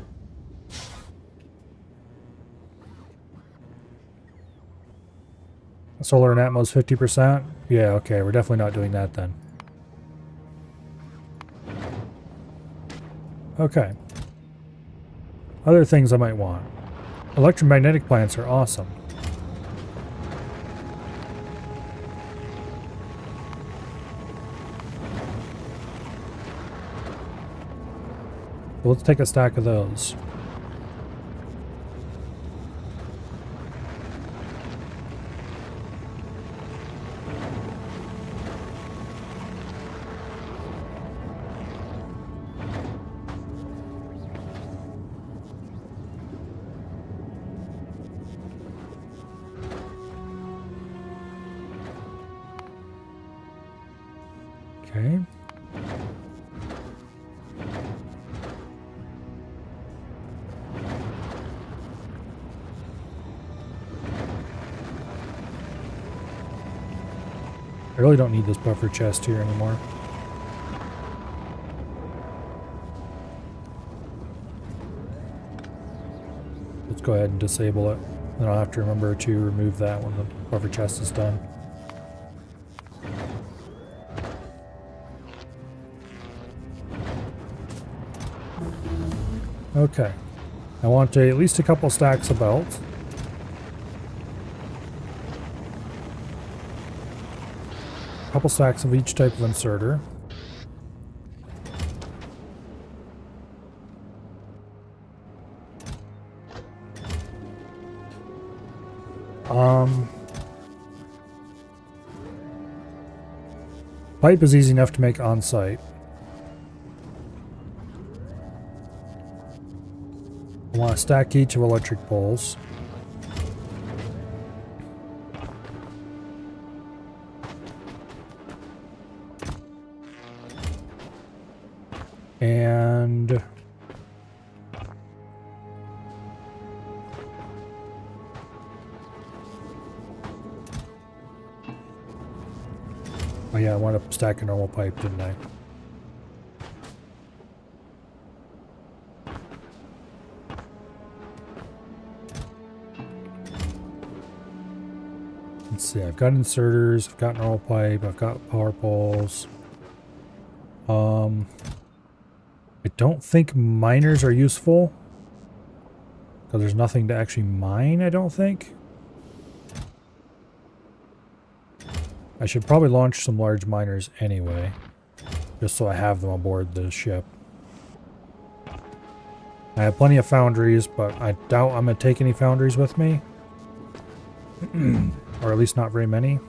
Solar and Atmos 50%? Yeah, okay, we're definitely not doing that then. Okay. Other things I might want. Electromagnetic plants are awesome. Let's take a stack of those. Okay. I really don't need this buffer chest here anymore. Let's go ahead and disable it. Then I'll have to remember to remove that when the buffer chest is done. Okay. I want at least a couple stacks of belts. A couple stacks of each type of inserter. Pipe is easy enough to make on site. I want to stack each of electric poles. And oh yeah, I want to stack a normal pipe, didn't I? Let's see, I've got inserters, I've got normal pipe, I've got power poles. I don't think miners are useful, because there's nothing to actually mine, I don't think. I should probably launch some large miners anyway, just so I have them aboard the ship. I have plenty of foundries, but I doubt I'm going to take any foundries with me. Or at least not very many.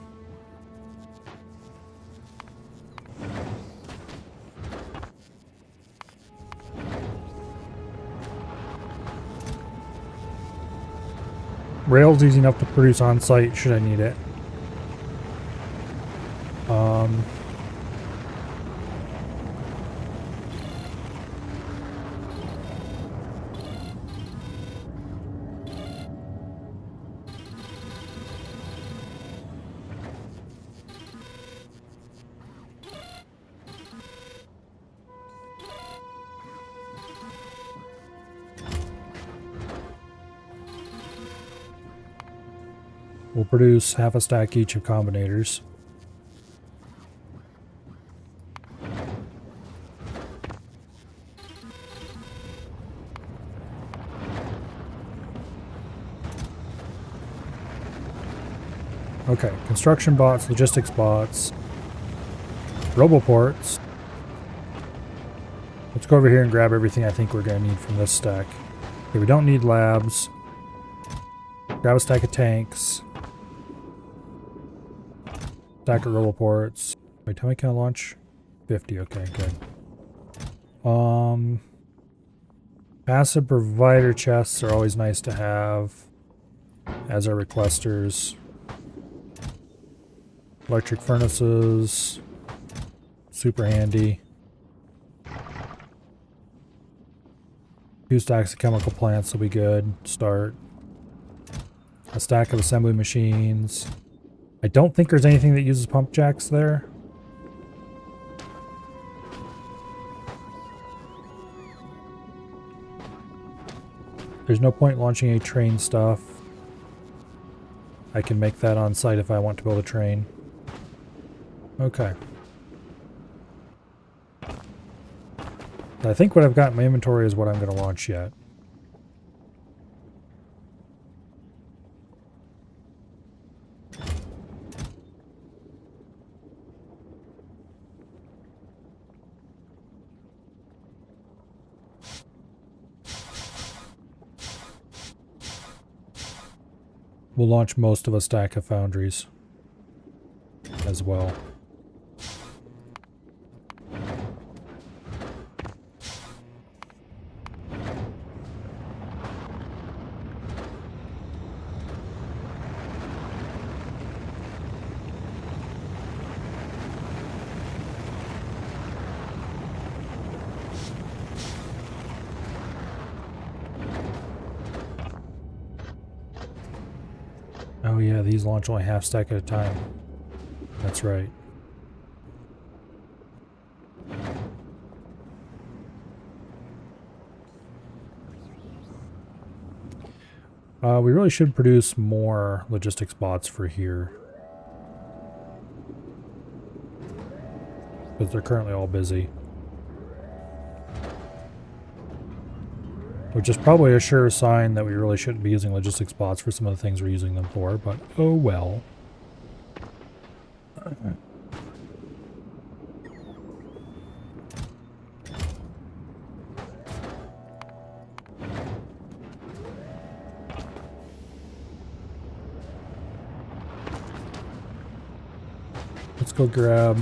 Rail's easy enough to produce on site should I need it. We'll produce half a stack each of combinators. Okay, construction bots, logistics bots, roboports. Let's go over here and grab everything I think we're going to need from this stack. Okay, we don't need labs. Grab a stack of tanks. Stack of roboports. Wait, how many can I launch? 50, okay, good. Passive provider chests are always nice to have, as are requesters. Electric furnaces, super handy. 2 stacks of chemical plants will be good. Start. A stack of assembly machines. I don't think there's anything that uses pump jacks there. There's no point launching any train stuff. I can make that on site if I want to build a train. Okay. I think what I've got in my inventory is what I'm going to launch yet. We'll launch most of a stack of foundries as well. yeah, these launch only half stack at a time. That's right. We really should produce more logistics bots for here. Because they're currently all busy. Which is probably a sure sign that we really shouldn't be using logistics bots for some of the things we're using them for, but oh well. Let's go grab...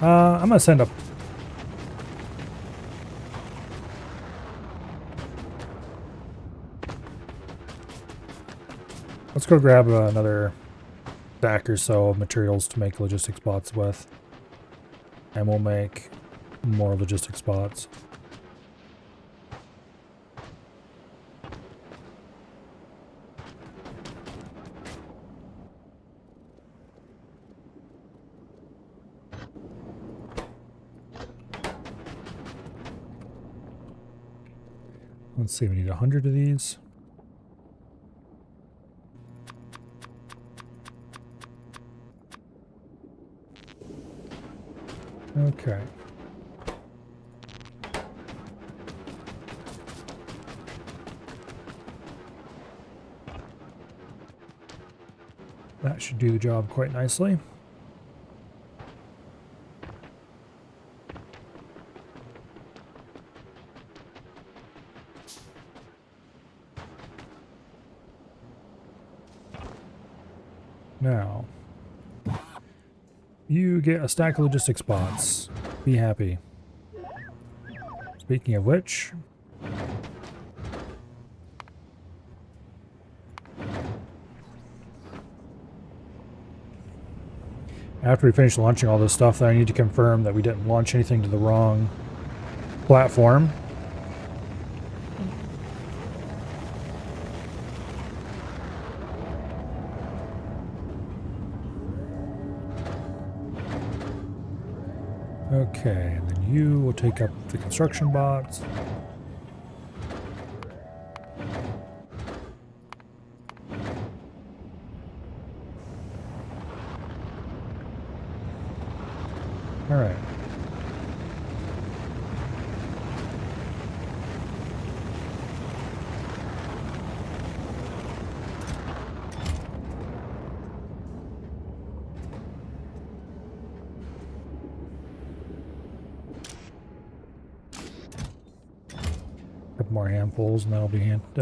I'm gonna send up... Let's go grab another stack or so of materials to make logistics bots with. And we'll make more logistics bots. Let's see, we need 100 of these. Okay. That should do the job quite nicely. Now, you get a stack of logistics bots. Be happy. Speaking of which, after we finish launching all this stuff, then I need to confirm that we didn't launch anything to the wrong platform. Okay, and then you will take up the construction bots. All right. Couple more handfuls, and that'll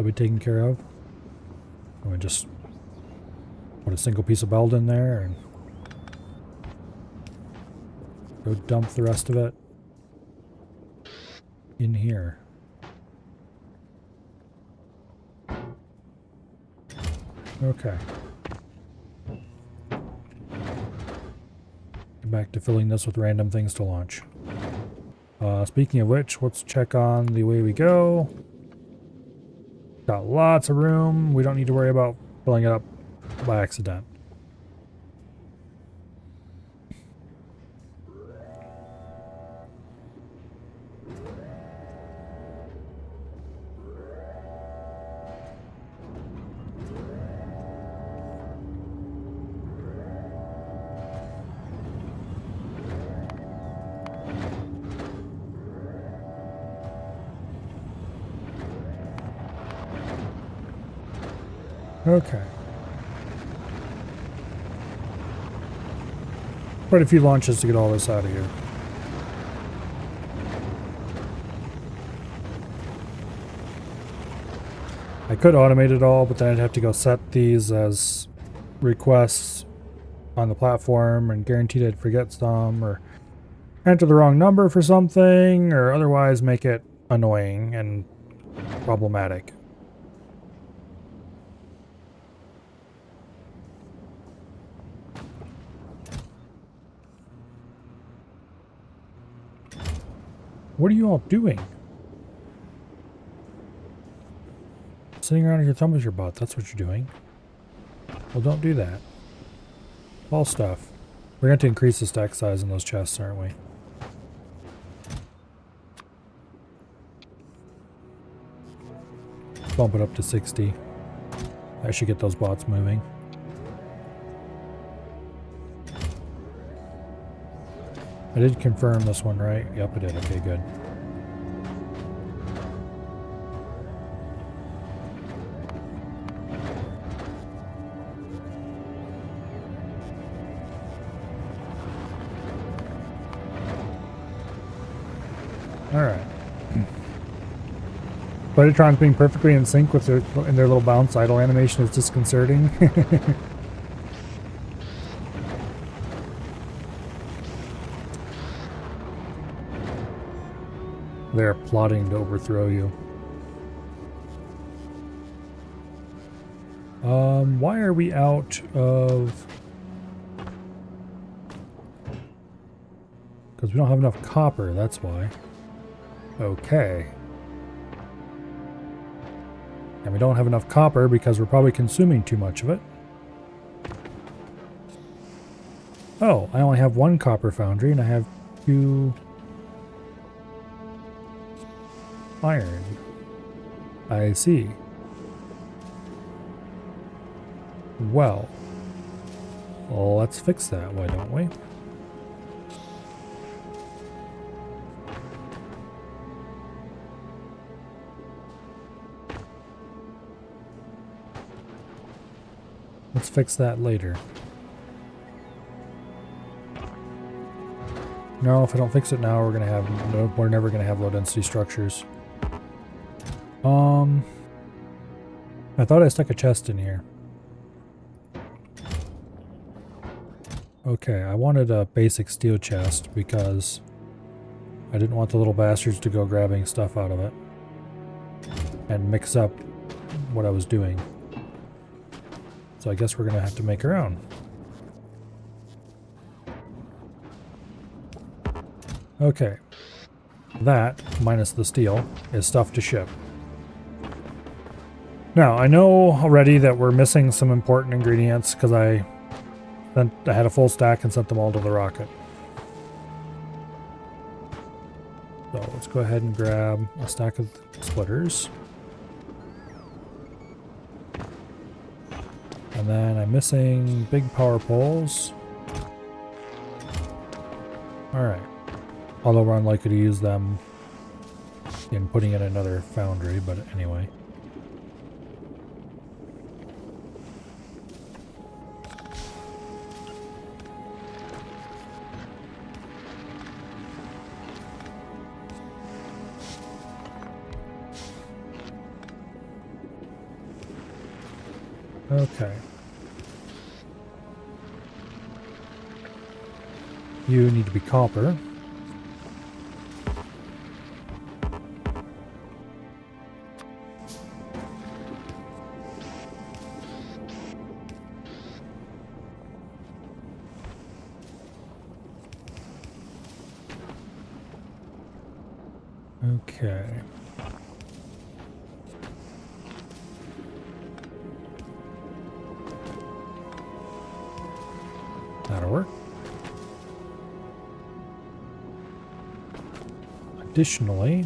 be taken care of. I'm gonna just put a single piece of weld in there and go dump the rest of it in here. Okay. Back to filling this with random things to launch. Speaking of which, let's check on the way we go. Got lots of room. We don't need to worry about filling it up by accident. Okay. Quite a few launches to get all this out of here. I could automate it all, but then I'd have to go set these as requests on the platform and guaranteed I'd forget some or enter the wrong number for something or otherwise make it annoying and problematic. What are you all doing? Sitting around in your thumb with your butt, that's what you're doing. Well, don't do that. All stuff. We're going to increase the stack size in those chests, aren't we? Bump it up to 60. I should get those bots moving. I did confirm this one, right? Yep, I did. Okay, good. Alright. Predatron's being perfectly in sync with their little bounce idle animation is disconcerting. They're plotting to overthrow you. Why are we out of... Because we don't have enough copper, that's why. Okay. And we don't have enough copper because we're probably consuming too much of it. Oh, I only have one copper foundry and I have 2 iron. I see. Well, let's fix that, why don't we? Let's fix that later. No, if I don't fix it now, we're never gonna have low density structures. I thought I stuck a chest in here. Okay, I wanted a basic steel chest because I didn't want the little bastards to go grabbing stuff out of it and mix up what I was doing. So I guess we're gonna have to make our own. Okay. That, minus the steel, is stuff to ship. Now, I know already that we're missing some important ingredients because I had a full stack and sent them all to the rocket. So let's go ahead and grab a stack of splitters. And then I'm missing big power poles. Alright. Although we're unlikely to use them in putting in another foundry, but anyway. Okay. You need to be copper. Okay. That'll work. Additionally,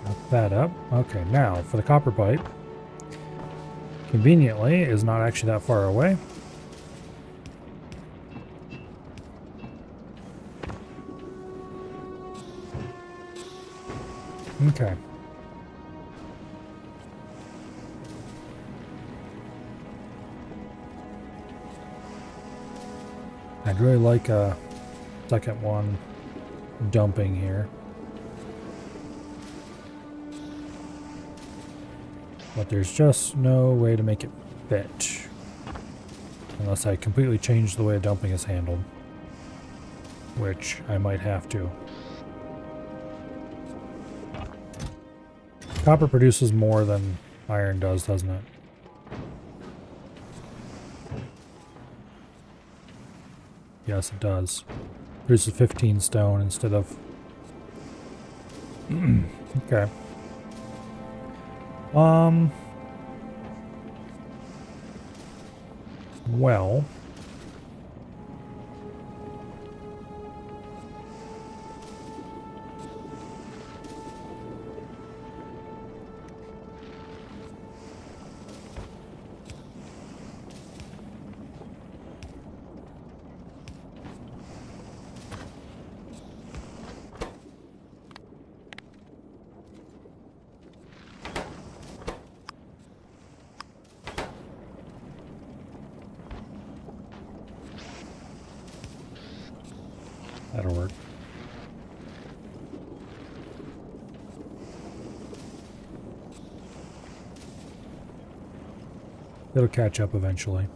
hook that up. Okay, now for the copper pipe. Conveniently, is not actually that far away. Okay. I'd really like a second one dumping here. But there's just no way to make it fit. Unless I completely change the way dumping is handled. Which I might have to. Copper produces more than iron does, doesn't it? Yes, it does. Produces 15 stone instead of Okay. Well. That'll work. It'll catch up eventually.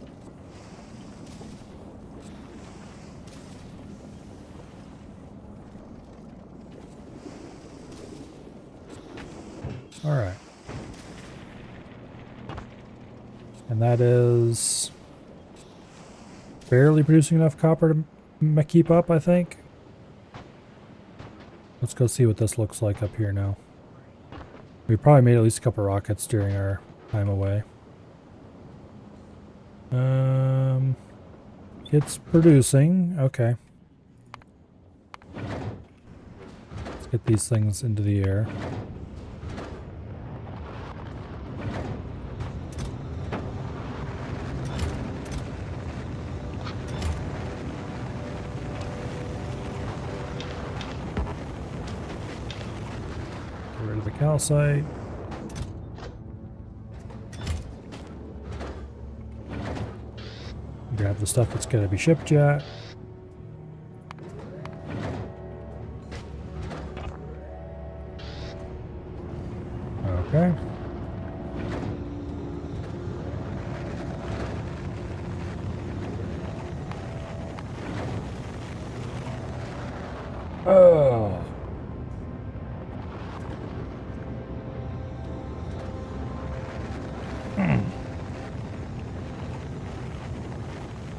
All right. And that is barely producing enough copper to keep up, I think. Let's go see what this looks like up here now. We probably made at least a couple rockets during our time away. It's producing. Okay. Let's get these things into the air. Get rid of the calcite. Grab the stuff that's going to be shipped yet. Okay. Oh.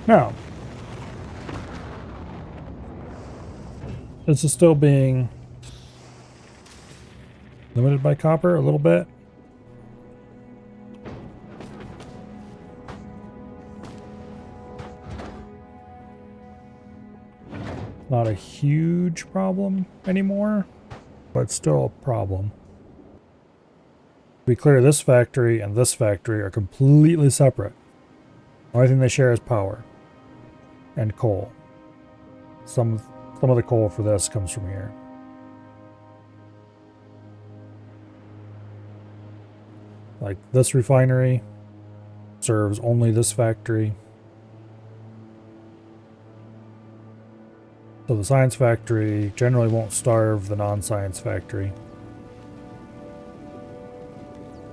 Now, this is still being limited by copper a little bit. Not a huge problem anymore, but still a problem. To be clear, this factory and this factory are completely separate. The only thing they share is power and coal. Some of the coal for this comes from here. Like this refinery serves only this factory. So the science factory generally won't starve the non-science factory.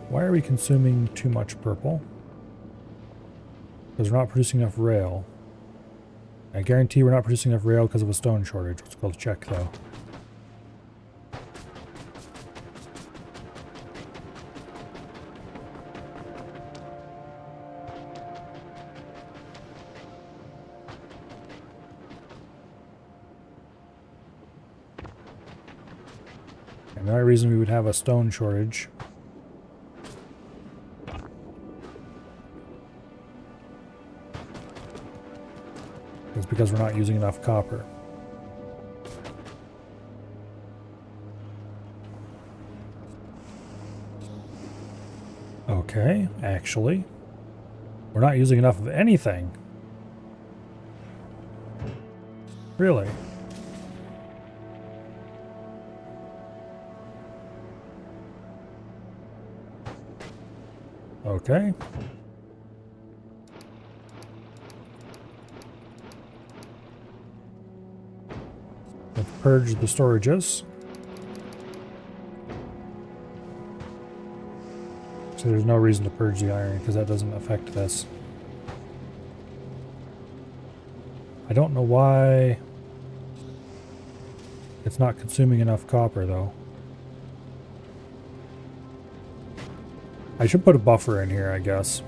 Why are we consuming too much purple? Because we're not producing enough rail. I guarantee we're not producing enough rail because of a stone shortage. Let's go check though. Another reason we would have a stone shortage is because we're not using enough copper. Okay, actually, we're not using enough of anything. Really? Okay. Let's purge the storages. So there's no reason to purge the iron because that doesn't affect this. I don't know why it's not consuming enough copper though. I should put a buffer in here, I guess.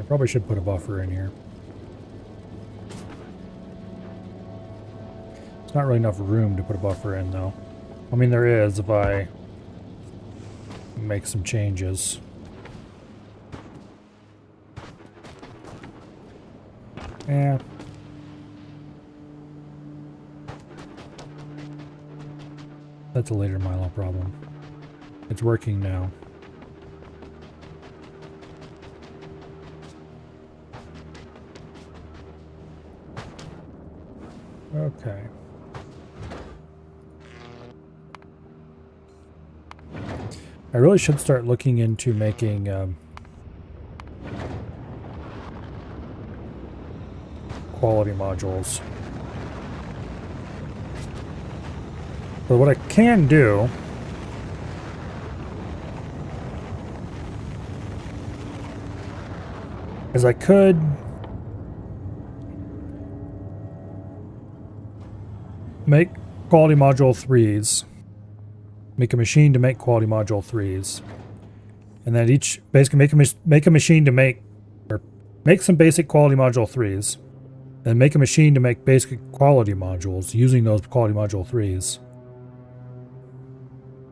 Probably should put a buffer in here. It's not really enough room to put a buffer in, though. I mean, there is if I make some changes. Yeah. That's a later Milo problem. It's working now. Okay. I really should start looking into making quality modules. But what I can do is I could make quality module 3s. Make a machine to make quality module 3s. And then each basically make a machine to make some basic quality module 3s. And make a machine to make basic quality modules using those quality module 3s.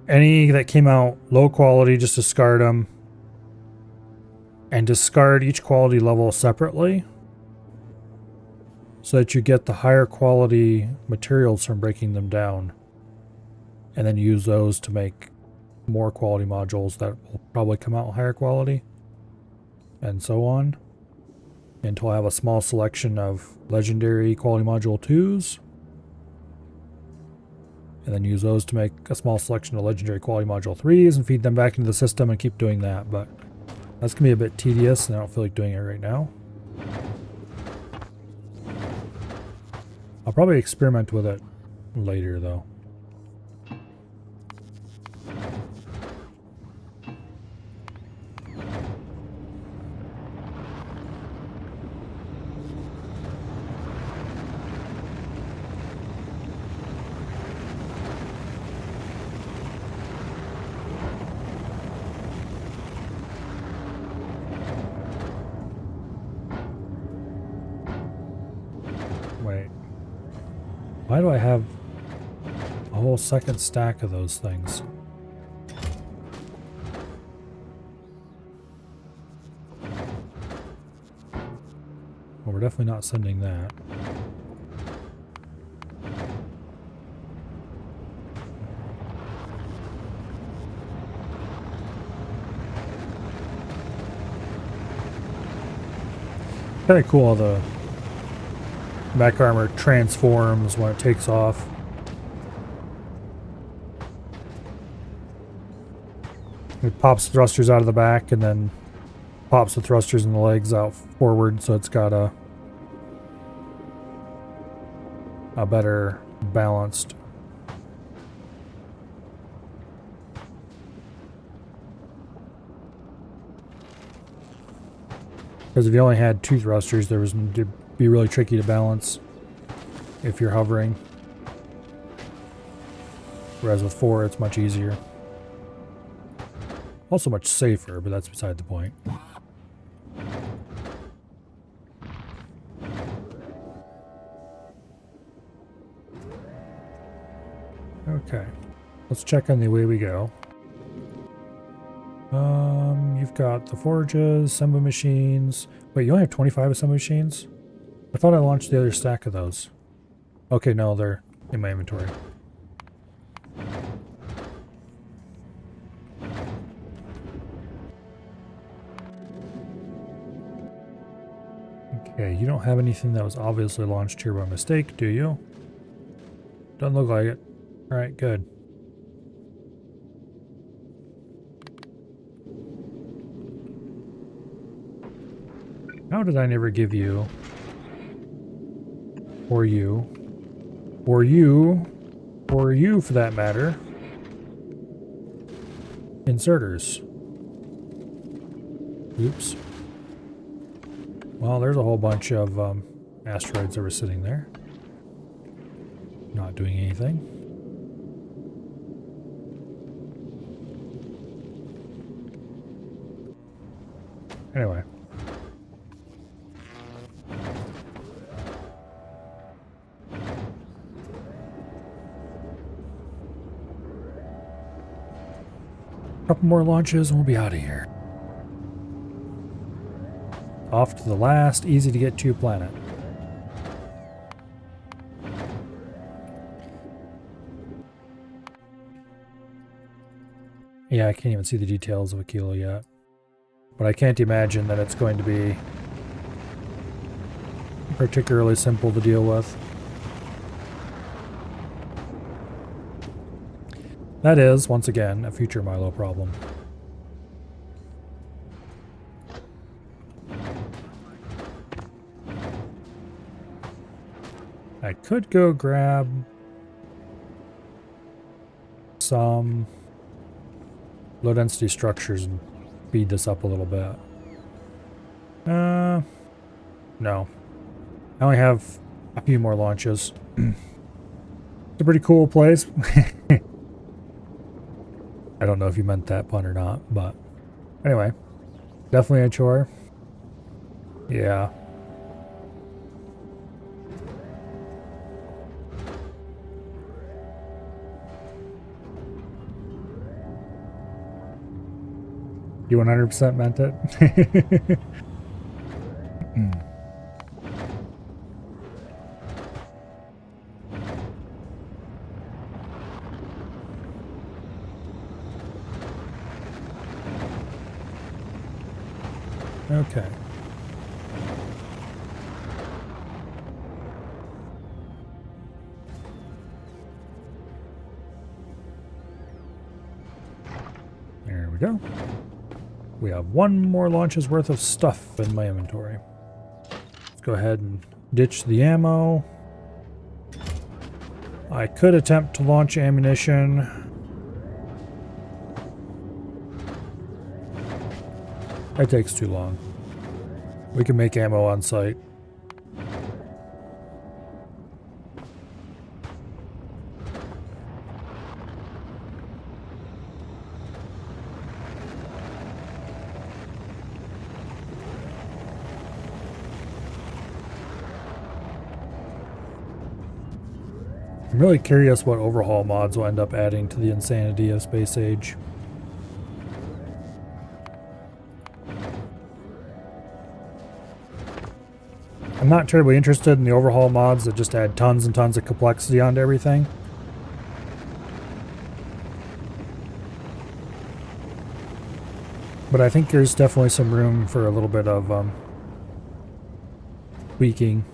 Any that came out low quality, just discard them. And discard each quality level separately, so that you get the higher quality materials from breaking them down. And then use those to make more quality modules that will probably come out higher quality. And so on. Until I have a small selection of legendary quality module 2s. And then use those to make a small selection of legendary quality module 3s and feed them back into the system and keep doing that. But that's going to be a bit tedious and I don't feel like doing it right now. I'll probably experiment with it later though. Wait. Why do I have a whole second stack of those things? Well, we're definitely not sending that. Kind of cool how the back armor transforms when it takes off. It pops thrusters out of the back and then pops the thrusters and the legs out forward, so it's got a better balanced. Because if you only had 2 thrusters, it'd be really tricky to balance if you're hovering. Whereas with 4, it's much easier. Also much safer, but that's beside the point. Okay, let's check on the way we go. You've got the forges, assembly machines. Wait, you only have 25 assembly machines? I thought I launched the other stack of those. Okay, no, they're in my inventory. Okay, you don't have anything that was obviously launched here by mistake, do you? Doesn't look like it. Alright, good. How did I never give you, or you for that matter, inserters? Oops. Well, there's a whole bunch of asteroids that were sitting there. Not doing anything. Anyway. Couple more launches and we'll be out of here. Off to the last easy to get to planet. Yeah, I can't even see the details of a kilo yet. But I can't imagine that it's going to be particularly simple to deal with. That is, once again, a future Milo problem. I could go grab some low density structures and speed this up a little bit. No. I only have a few more launches. It's a pretty cool place. I don't know if you meant that pun or not, but anyway, definitely a chore. Yeah. You 100% meant it? Okay. There we go. We have one more launch's worth of stuff in my inventory. Let's go ahead and ditch the ammo. I could attempt to launch ammunition. That takes too long. We can make ammo on site. I'm really curious what overhaul mods will end up adding to the insanity of Space Age. I'm not terribly interested in the overhaul mods that just add tons and tons of complexity onto everything. But I think there's definitely some room for a little bit of tweaking.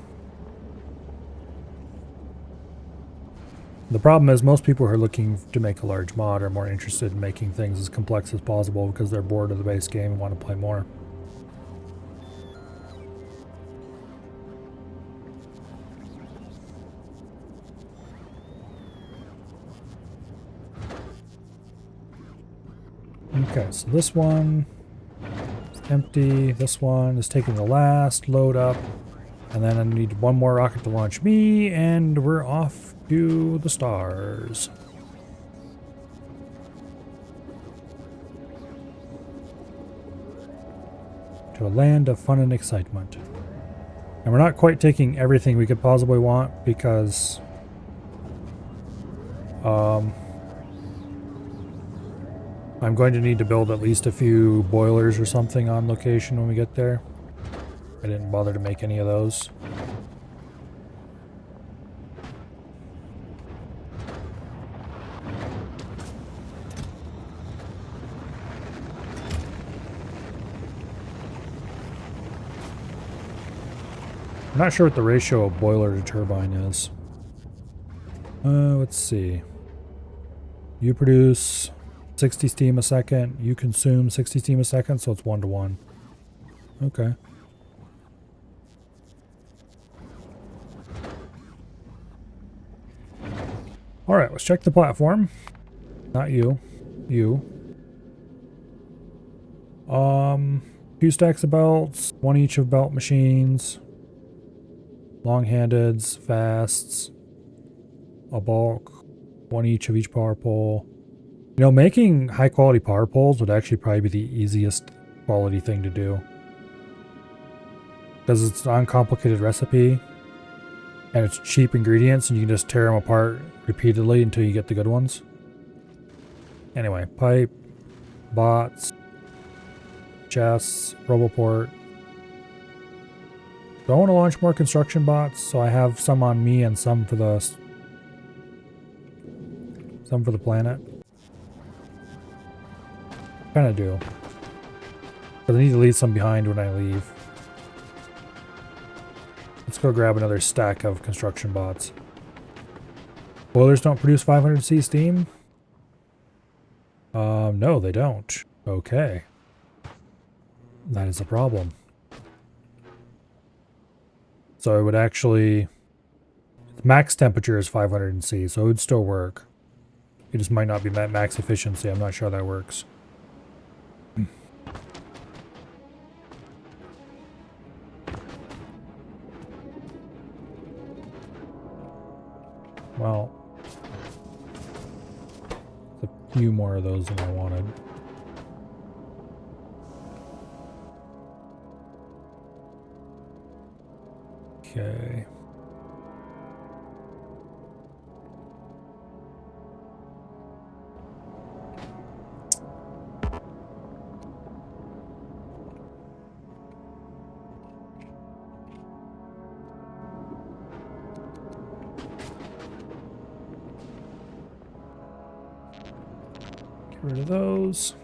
The problem is most people who are looking to make a large mod are more interested in making things as complex as possible because they're bored of the base game and want to play more. Okay, so this one is empty. This one is taking the last load up. And then I need one more rocket to launch me, and we're off to the stars. To a land of fun and excitement. And we're not quite taking everything we could possibly want because I'm going to need to build at least a few boilers or something on location when we get there. I didn't bother to make any of those. I'm not sure what the ratio of boiler to turbine is. Let's see. You produce 60 steam a second. You consume 60 steam a second, so it's 1-to-1. Okay. Alright, let's check the platform. Not you. You. Two stacks of belts, one each of belt machines, long-handeds, fasts, a bulk, one each of each power pole. You know, making high-quality power poles would actually probably be the easiest quality thing to do. Because it's an uncomplicated recipe, and it's cheap ingredients, and you can just tear them apart repeatedly until you get the good ones. Anyway, pipe, bots, chests, roboport. Do I want to launch more construction bots? So I have some on me and some for the planet. Kind of do. But I need to leave some behind when I leave. Let's go grab another stack of construction bots. Boilers don't produce 500C steam? No, they don't. Okay. That is a problem. So it would actually... Max temperature is 500C, so it would still work. It just might not be max efficiency. I'm not sure how that works. Well, a few more of those than I wanted. Okay. Get rid of those.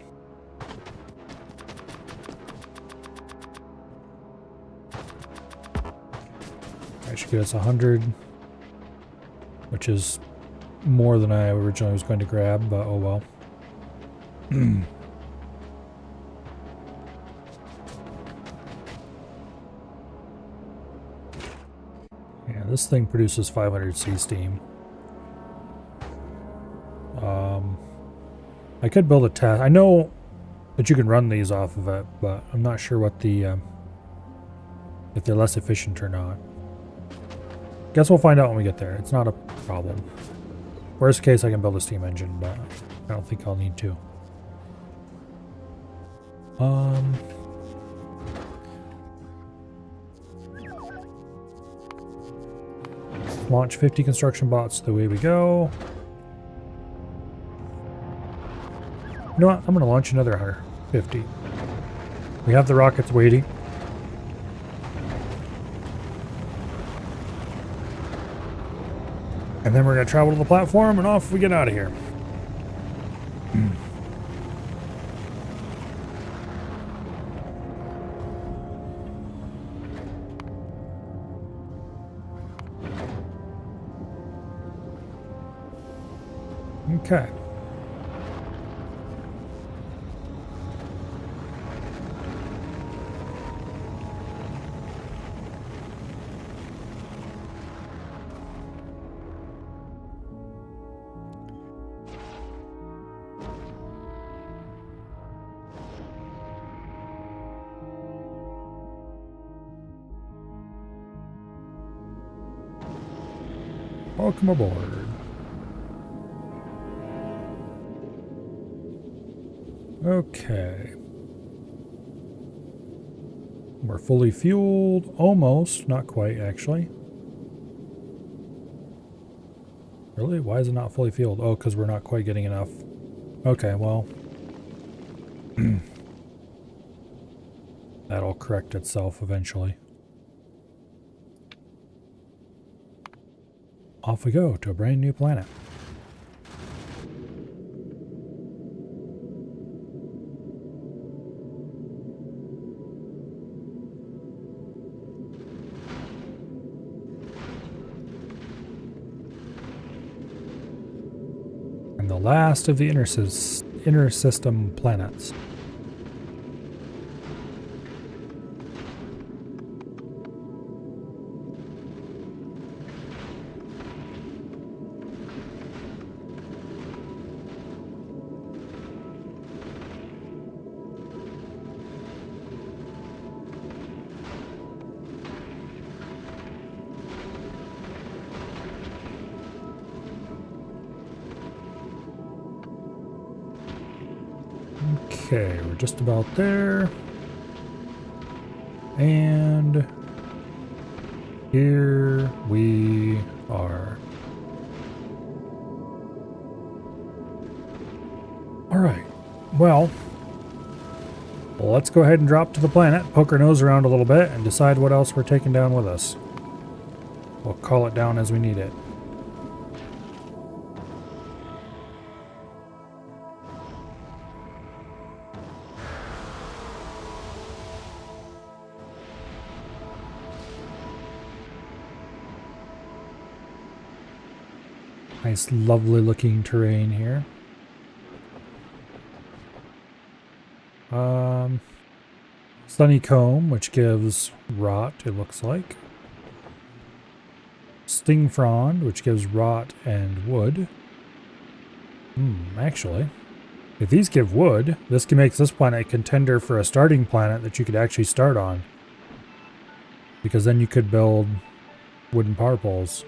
I should get us 100, which is more than I originally was going to grab, but oh well. Yeah, this thing produces 500C steam. I could build a test. I know that you can run these off of it, but I'm not sure what the if they're less efficient or not. Guess we'll find out when we get there. It's not a problem. Worst case, I can build a steam engine, but I don't think I'll need to. Launch 50 construction bots the way we go. You know what? I'm going to launch another 150. We have the rockets waiting. And then we're going to travel to the platform and off we get out of here. Okay. Welcome aboard. Okay. We're fully fueled. Almost. Not quite, actually. Really? Why is it not fully fueled? Oh, because we're not quite getting enough. Okay, well. That'll correct itself eventually. Off we go to a brand new planet. And the last of the inner system planets. Okay, we're just about there. And here we are. All right. Well, Well, let's go ahead and drop to the planet, poke our nose around a little bit, and decide what else we're taking down with us. We'll call it down as we need it. Nice, lovely looking terrain here. Sunny comb, which gives rot, it looks like. Sting frond, which gives rot and wood. Actually, if these give wood, this makes this planet a contender for a starting planet that you could actually start on. Because then you could build wooden power poles.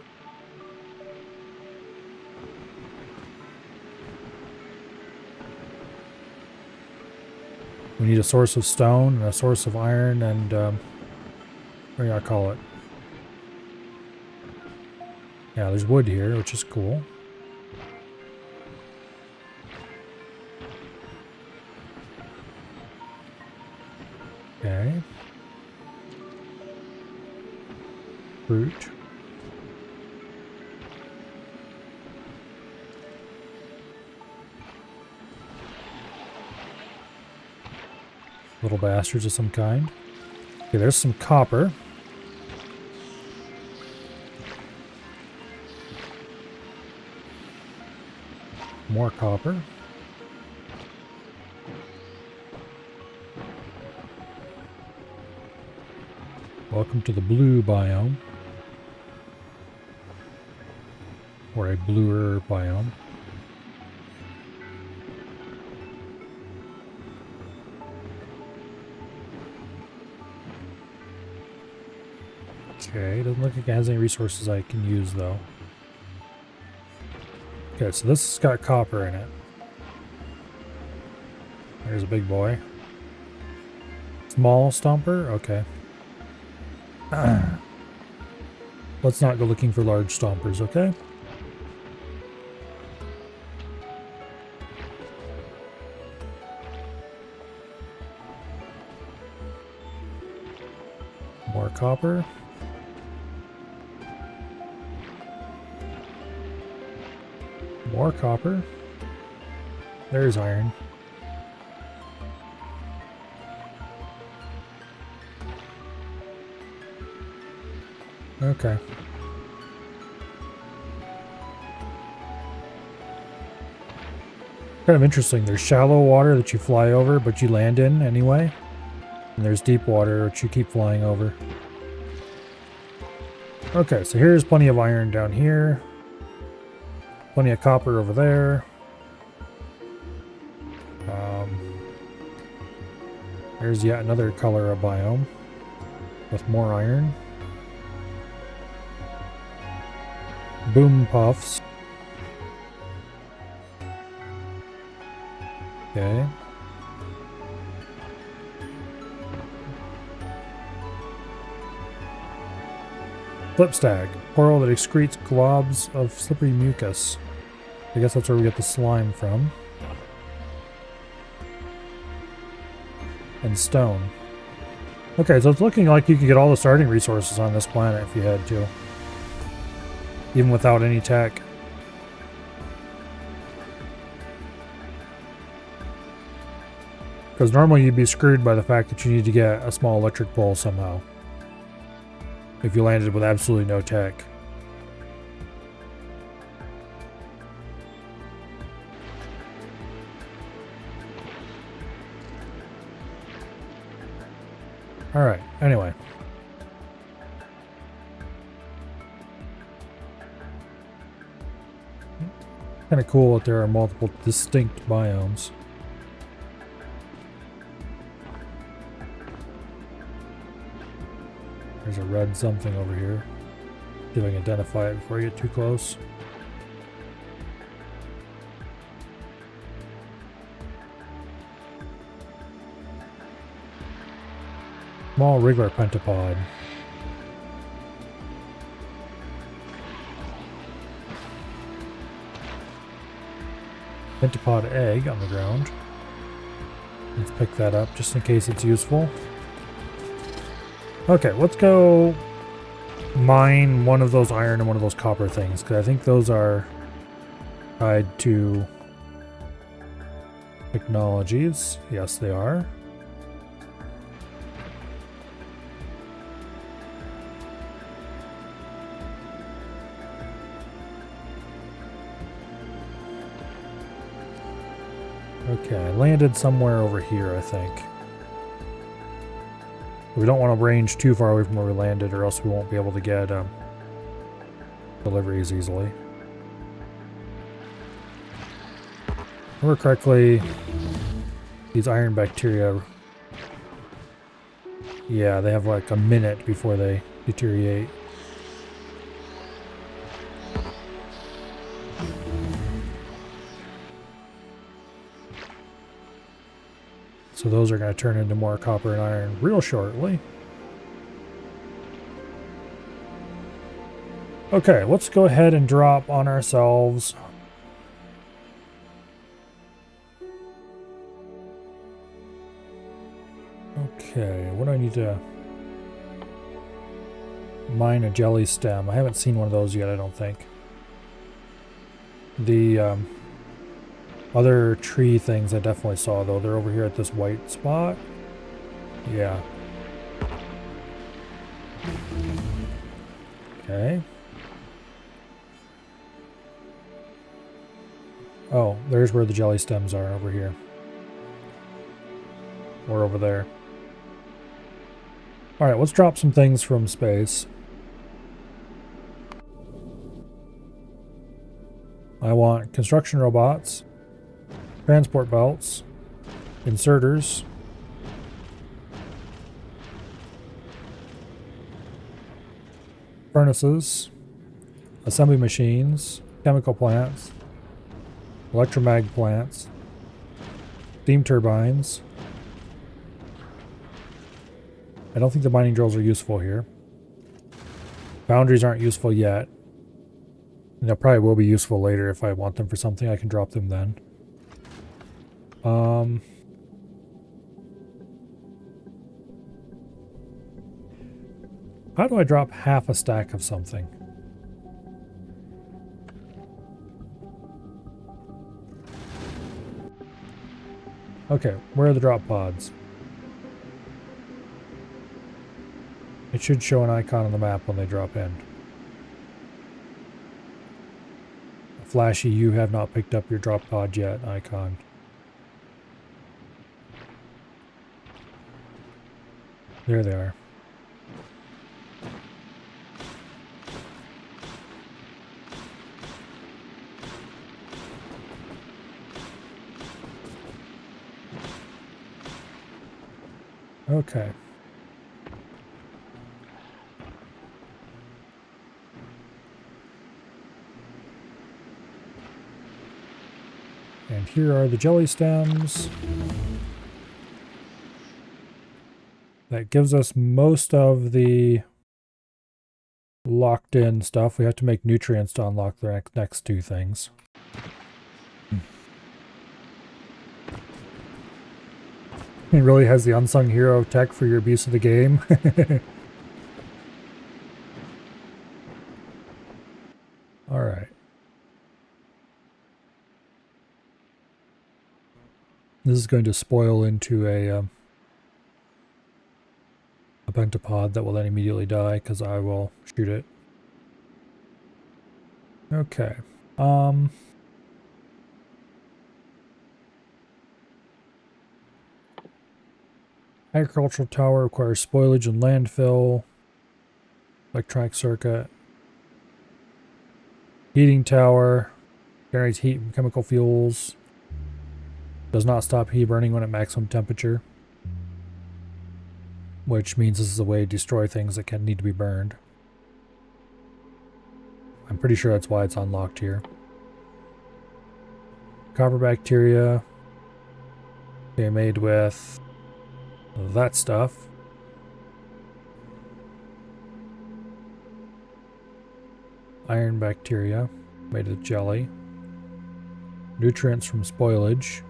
We need a source of stone and a source of iron and, what do I call it? Yeah, there's wood here, which is cool. Okay. Fruit. Little bastards of some kind. Okay, there's some copper. More copper. Welcome to the blue biome. Or a bluer biome. Okay, doesn't look like it has any resources I can use though. Okay, so this has got copper in it. There's a big boy. Small stomper? Okay. Let's not go looking for large stompers, okay? More copper. More copper. There's iron. Okay. Kind of interesting. There's shallow water that you fly over, but you land in anyway. And there's deep water which you keep flying over. Okay, so here's plenty of iron down here. Plenty of copper over there. There's yet another color of biome with more iron. Boom puffs. Okay. Flipstag. Coral that excretes globs of slippery mucus. I guess that's where we get the slime from. And stone. Okay, so it's looking like you could get all the starting resources on this planet if you had to. Even without any tech. Because normally you'd be screwed by the fact that you need to get a small electric pole somehow. If you landed with absolutely no tech. Alright, anyway. Kind of cool that there are multiple distinct biomes. There's a red something over here. See if I can identify it before I get too close. Small wriggler pentapod. Pentapod egg on the ground. Let's pick that up just in case it's useful. Okay, let's go mine one of those iron and one of those copper things, because I think those are tied to technologies. Yes, they are. Okay, I landed somewhere over here, I think. We don't want to range too far away from where we landed, or else we won't be able to get deliveries easily. If I remember correctly, these iron bacteria, yeah, they have like a minute before they deteriorate. So those are going to turn into more copper and iron real shortly. Okay, let's go ahead and drop on ourselves. Okay, what do I need to mine? A jelly stem. I haven't seen one of those yet, I don't think. The other tree things I definitely saw, though. They're over here at this white spot. Yeah. Okay. Oh, there's where the jelly stems are, over here. Or over there. Alright, let's drop some things from space. I want construction robots, transport belts, inserters, furnaces, assembly machines, chemical plants, electromag plants, steam turbines. I don't think the mining drills are useful here. Boundaries aren't useful yet. And they probably will be useful later if I want them for something. I can drop them then. How do I drop half a stack of something? Okay, where are the drop pods? It should show an icon on the map when they drop in. A flashy "you have not picked up your drop pod yet" icon. There they are. Okay. And here are the jelly stems. That gives us most of the locked in stuff. We have to make nutrients to unlock the next two things. It really has the unsung hero tech for your abuse of the game. Alright. This is going to spoil into a pentapod that will then immediately die because I will shoot it. Okay. Agricultural tower requires spoilage and landfill. Electronic circuit. Heating tower. Generates heat from chemical fuels. Does not stop heat burning when at maximum temperature. Which means this is a way to destroy things that can need to be burned. I'm pretty sure that's why it's unlocked here. Copper bacteria. Okay, made with that stuff. Iron bacteria, made with jelly. Nutrients from spoilage.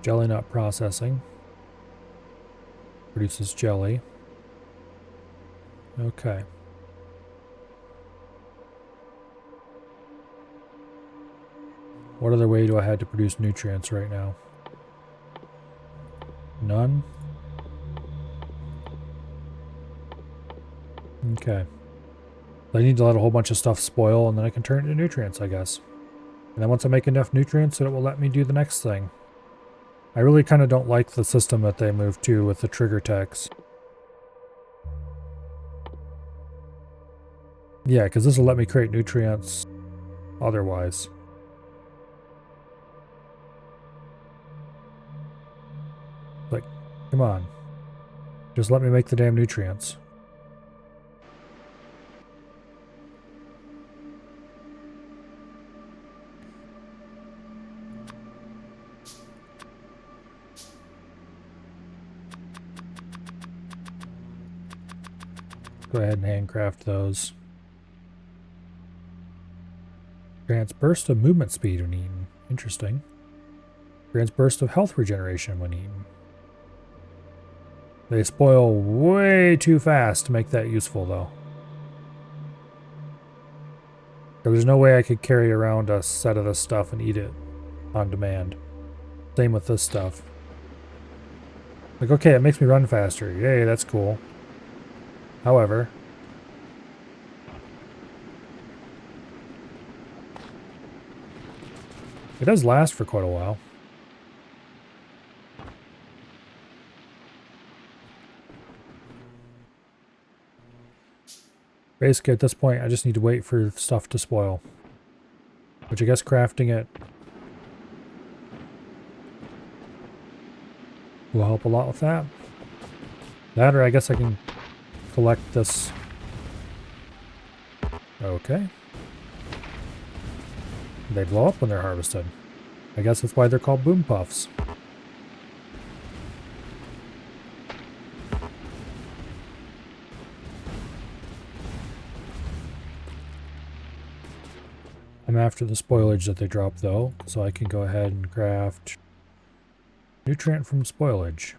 Jelly nut processing. Produces jelly. Okay. What other way do I have to produce nutrients right now? None? Okay. I need to let a whole bunch of stuff spoil and then I can turn it into nutrients, I guess. And then once I make enough nutrients, it will let me do the next thing. I really kind of don't like the system that they moved to with the trigger text. Yeah, because this will let me create nutrients otherwise. Like, come on. Just let me make the damn nutrients. Go ahead and handcraft those. Grants burst of movement speed when eaten. Interesting. Grants burst of health regeneration when eaten. They spoil way too fast to make that useful, though. There's no way I could carry around a set of this stuff and eat it on demand. Same with this stuff. Like, okay, it makes me run faster. Yay, that's cool. However, it does last for quite a while. Basically, at this point, I just need to wait for stuff to spoil. Which I guess crafting it will help a lot with that. That, or I guess I can collect this. Okay. They blow up when they're harvested. I guess that's why they're called boom puffs. I'm after the spoilage that they drop though, so I can go ahead and craft nutrient from spoilage.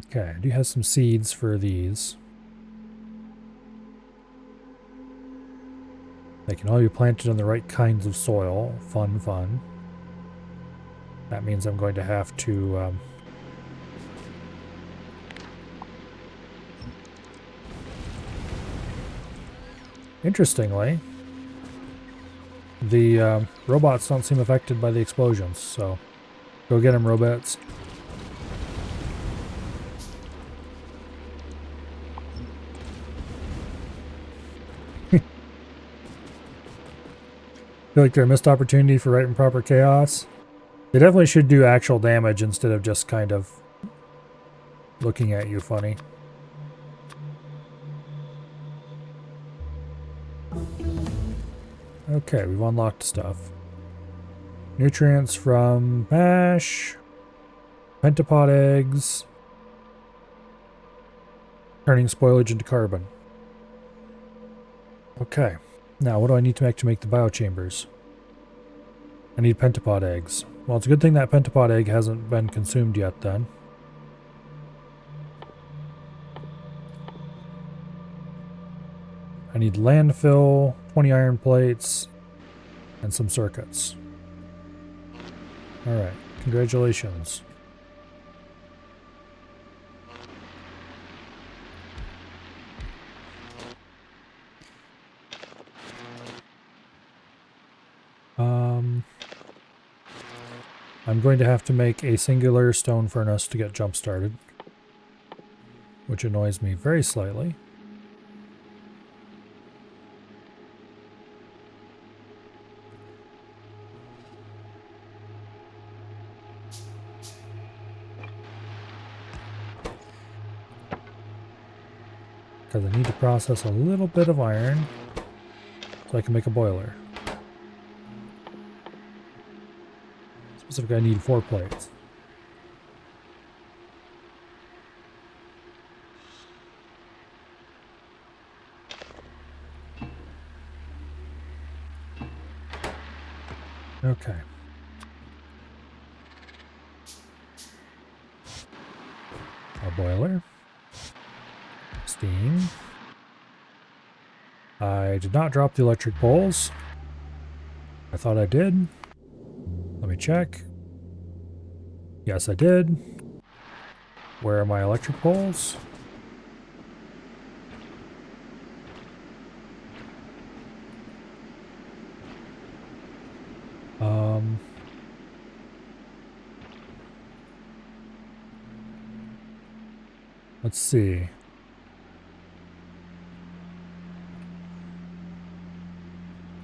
Okay, I do have some seeds for these. They can all be planted in the right kinds of soil. Fun, fun. That means I'm going to have to interestingly, the robots don't seem affected by the explosions, so go get them, robots. Feel like they're a missed opportunity for right and proper chaos. They definitely should do actual damage instead of just kind of looking at you funny. Okay, we've unlocked stuff. Nutrients from mash, pentapod eggs, turning spoilage into carbon. Okay, now what do I need to make the biochambers? I need pentapod eggs. Well, it's a good thing that pentapod egg hasn't been consumed yet then. I need landfill, 20 iron plates, and some circuits. Alright, congratulations. I'm going to have to make a singular stone furnace to get jump started, which annoys me very slightly. Because I need to process a little bit of iron so I can make a boiler. Specifically, I need 4 plates. Okay. Our boiler. Steam. I did not drop the electric poles. I thought I did. Let me check. Yes, I did. Where are my electric poles? Let's see.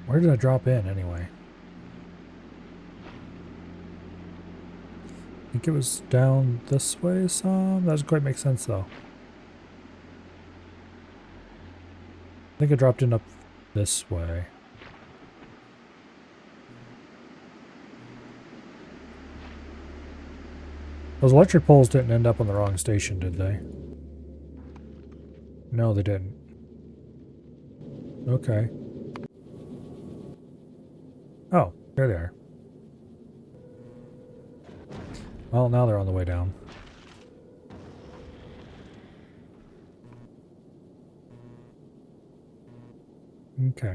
Where did I drop in anyway? I think it was down this way some. That doesn't quite make sense though. I think I dropped in up this way. Those electric poles didn't end up on the wrong station, did they? No, they didn't. Okay. Oh, there they are. Well, now they're on the way down. Okay.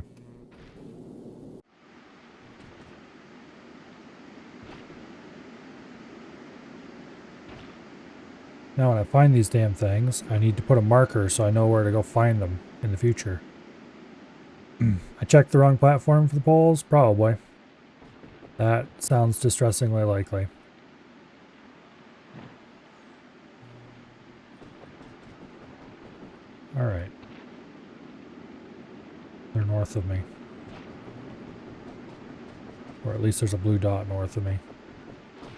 Now when I find these damn things, I need to put a marker so I know where to go find them in the future. I checked the wrong platform for the poles? Probably. That sounds distressingly likely. Alright. They're north of me. Or at least there's a blue dot north of me.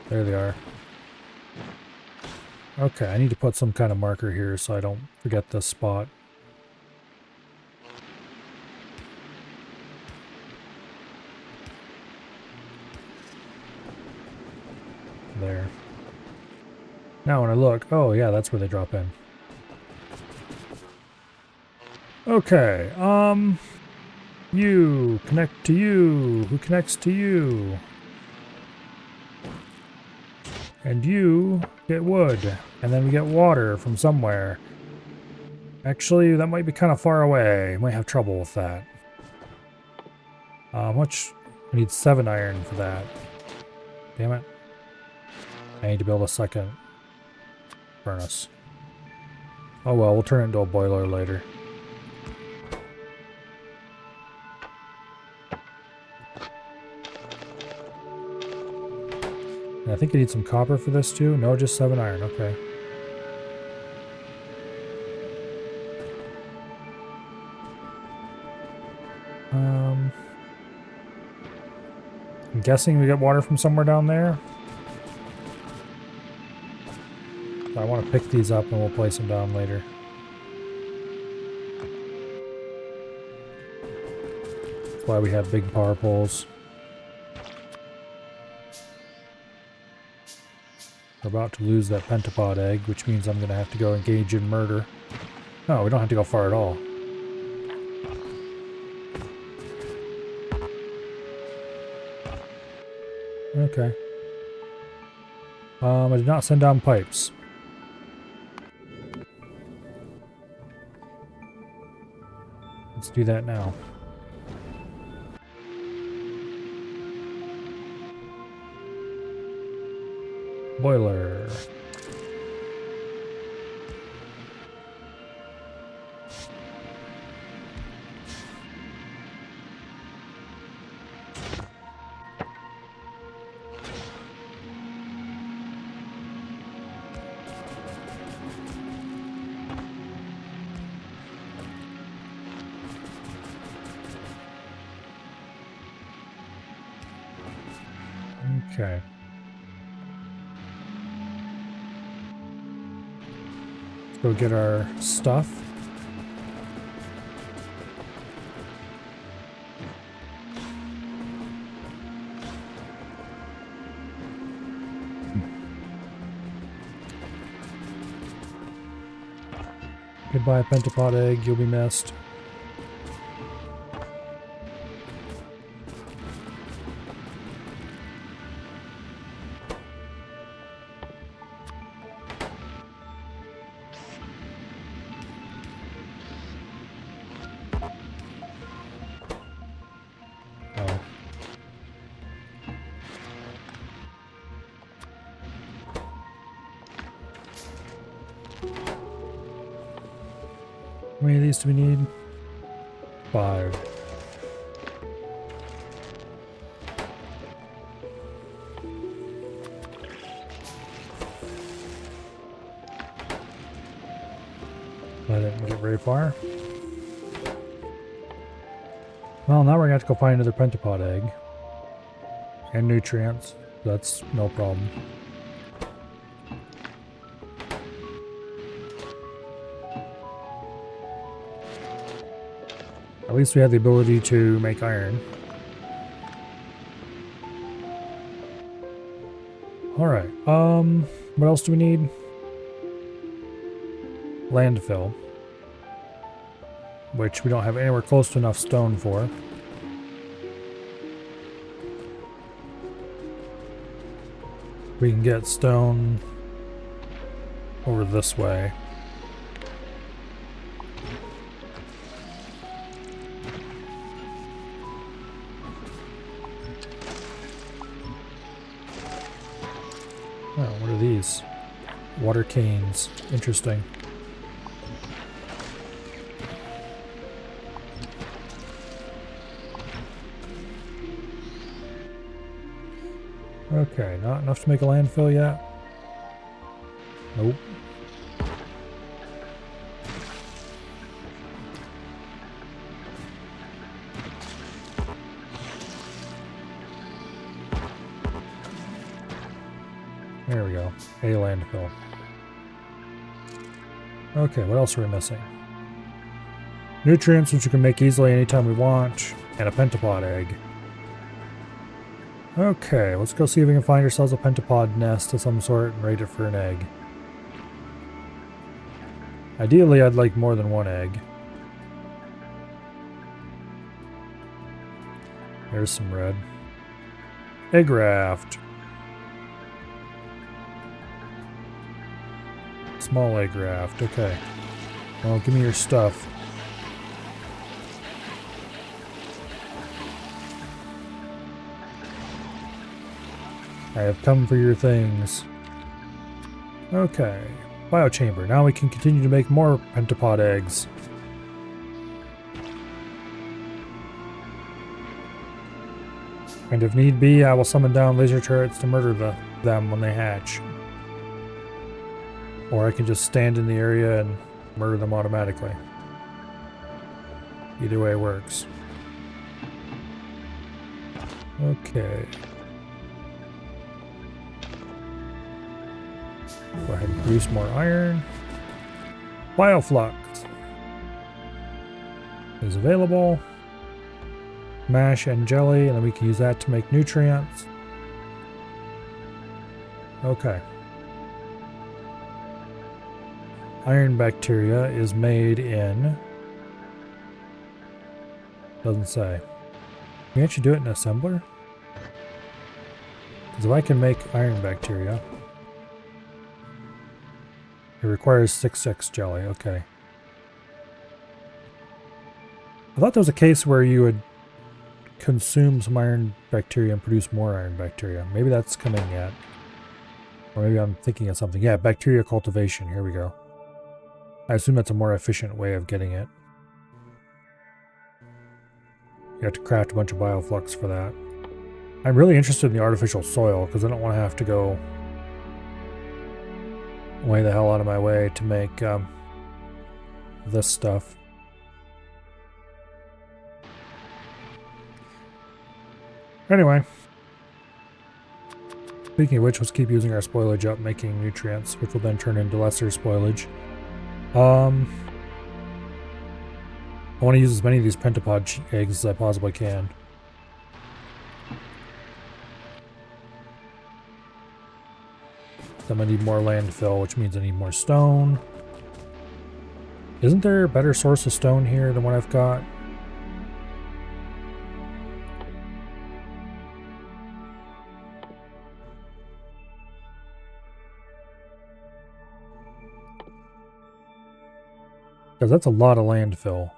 There they are. Okay, I need to put some kind of marker here so I don't forget this spot. There. Now when I look, oh yeah, that's where they drop in. Okay, you connect to you, who connects to you. And you get wood, and then we get water from somewhere. Actually, that might be kind of far away. Might have trouble with that. Much? I need 7 iron for that. Damn it. I need to build a second furnace. Oh well, we'll turn it into a boiler later. And I think I need some copper for this too. No, just 7 iron. Okay. I'm guessing we get water from somewhere down there. I want to pick these up and we'll place them down later. That's why we have big power poles. We're about to lose that pentapod egg, which means I'm going to have to go engage in murder. No, we don't have to go far at all. Okay. I did not send down pipes. Let's do that now. Boiler. Okay. Let's go get our stuff. Goodbye, pentapod egg. You'll be missed. How many of these do we need? 5. I didn't get very far. Well, now we're gonna have to go find another pentapod egg. And nutrients. That's no problem. At least we have the ability to make iron. Alright, what else do we need? Landfill. Which we don't have anywhere close to enough stone for. We can get stone over this way. Oh, what are these? Water canes. Interesting. Okay, not enough to make a landfill yet? Nope. There we go. A landfill. Okay, what else are we missing? Nutrients, which we can make easily anytime we want, and a pentapod egg. Okay, let's go see if we can find ourselves a pentapod nest of some sort and rate it for an egg. Ideally, I'd like more than one egg. There's some red. Egg raft. Small egg raft, okay. Well, give me your stuff. I have come for your things. Okay. Biochamber. Now we can continue to make more pentapod eggs. And if need be, I will summon down laser turrets to murder them when they hatch. Or I can just stand in the area and murder them automatically. Either way works. Okay. Go ahead and produce more iron. Bioflux is available. Mash and jelly, and then we can use that to make nutrients. Okay. Iron bacteria is made in... Doesn't say. Can we actually do it in assembler? Because if I can make iron bacteria... It requires 6x jelly, okay. I thought there was a case where you would consume some iron bacteria and produce more iron bacteria. Maybe that's coming yet. Or maybe I'm thinking of something. Yeah, bacteria cultivation, here we go. I assume that's a more efficient way of getting it. You have to craft a bunch of bioflux for that. I'm really interested in the artificial soil because I don't want to have to go way the hell out of my way to make this stuff. Anyway. Speaking of which, let's keep using our spoilage up, making nutrients, which will then turn into lesser spoilage. I want to use as many of these pentapod eggs as I possibly can. I'm going to need more landfill, which means I need more stone. Isn't there a better source of stone here than what I've got? Because that's a lot of landfill.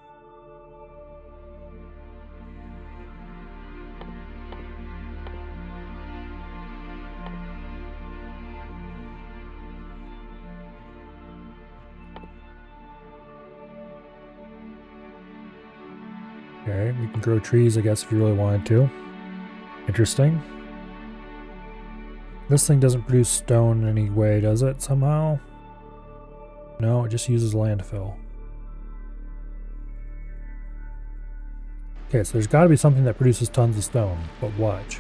Okay, we can grow trees, I guess, if you really wanted to. Interesting. This thing doesn't produce stone in any way, does it, somehow? No, it just uses landfill. Okay, so there's got to be something that produces tons of stone, but watch.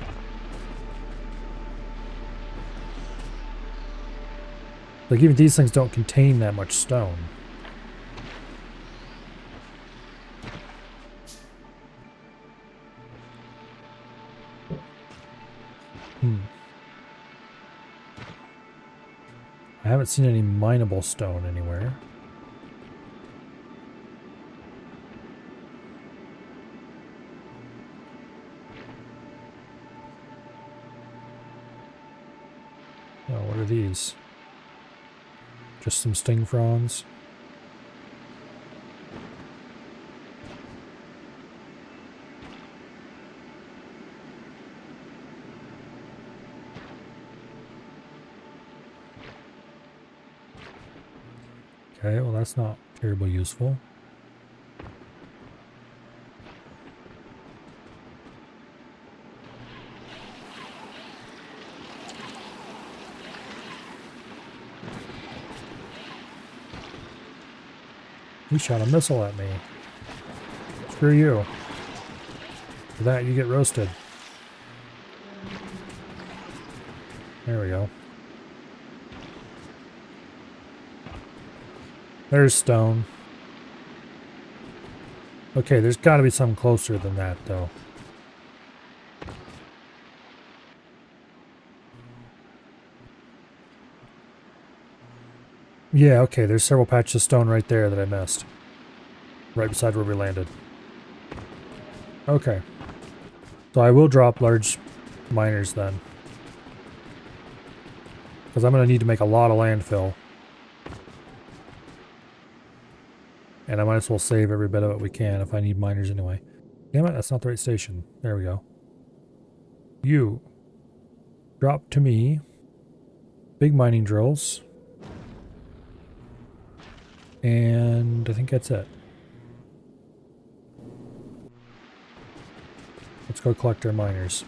Like, even these things don't contain that much stone. I haven't seen any mineable stone anywhere. Oh, what are these? Just some sting fronds. Okay, well that's not terribly useful. He shot a missile at me. Screw you. For that, you get roasted. There we go. There's stone. Okay, there's got to be something closer than that, though. Yeah, okay, there's several patches of stone right there that I missed. Right beside where we landed. Okay. So I will drop large miners then. Because I'm going to need to make a lot of landfill. And I might as well save every bit of it we can if I need miners anyway. Damn it, that's not the right station. There we go. You. Drop to me. Big mining drills. And I think that's it. Let's go collect our miners.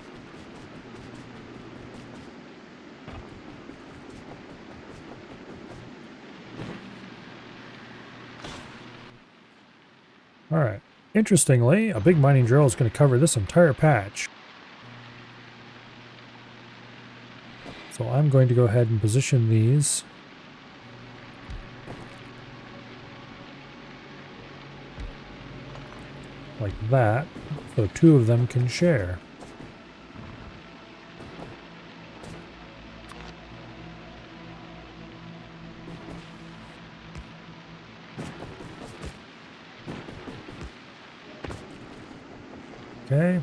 Alright. Interestingly, a big mining drill is going to cover this entire patch. So I'm going to go ahead and position these like that, so two of them can share. Okay.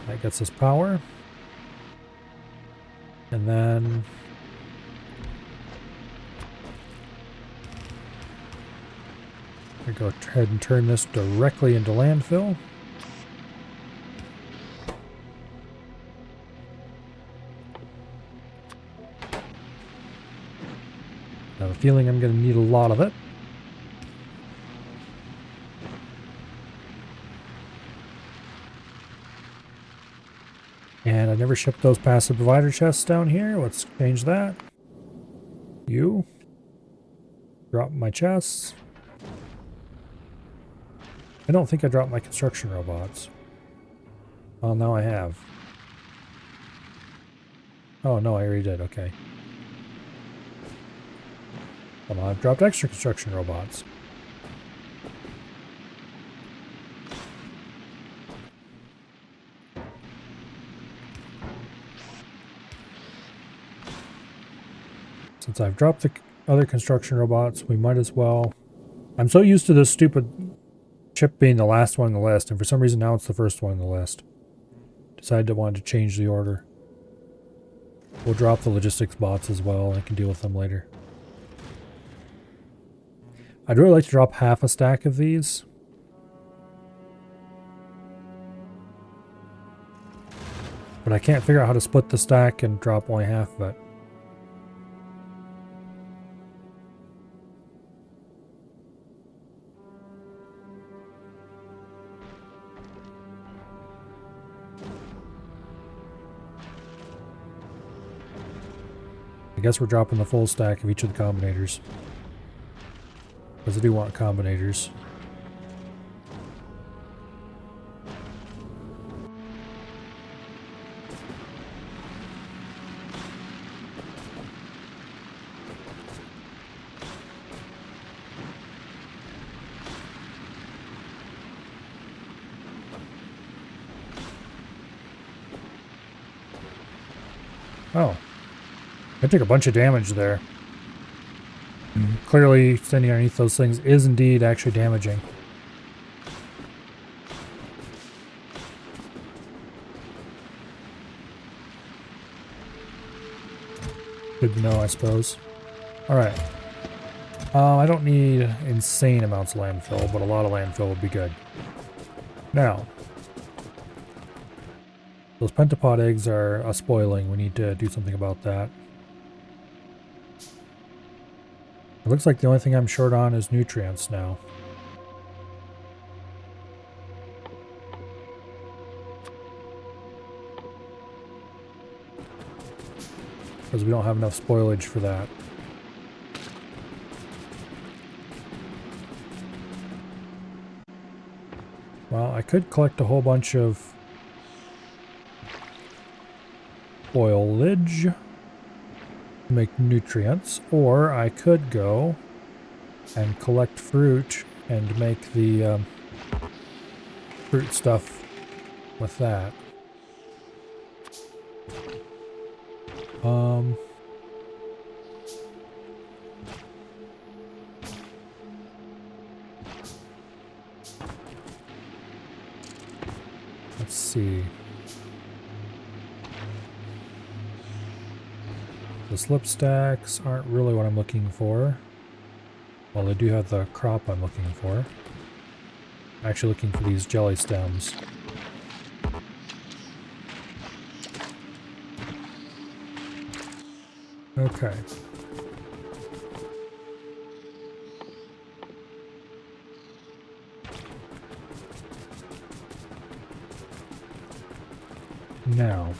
That gets us power. And then we go ahead and turn this directly into landfill. I have a feeling I'm going to need a lot of it. And I never shipped those passive provider chests down here. Let's change that. You. Drop my chests. I don't think I dropped my construction robots. Oh, now I have. Oh, no, I already did. Okay. Well, now I've dropped extra construction robots. Since I've dropped the other construction robots, we might as well... I'm so used to this stupid chip being the last one on the list, and for some reason now it's the first one on the list. Decided to want to change the order. We'll drop the logistics bots as well, and I can deal with them later. I'd really like to drop half a stack of these. But I can't figure out how to split the stack and drop only half of it. I guess we're dropping the full stack of each of the combinators. Because I do want combinators. Oh. I took a bunch of damage there. Clearly, standing underneath those things is indeed actually damaging. Good to know, I suppose. Alright. I don't need insane amounts of landfill, but a lot of landfill would be good. Now, those pentapod eggs are spoiling. We need to do something about that. It looks like the only thing I'm short on is nutrients now. Because we don't have enough spoilage for that. Well, I could collect a whole bunch of spoilage to make nutrients, or I could go and collect fruit and make the fruit stuff with that. Let's see. The slip stacks aren't really what I'm looking for. Well, they do have the crop I'm looking for. I'm actually looking for these jelly stems. Okay. Now.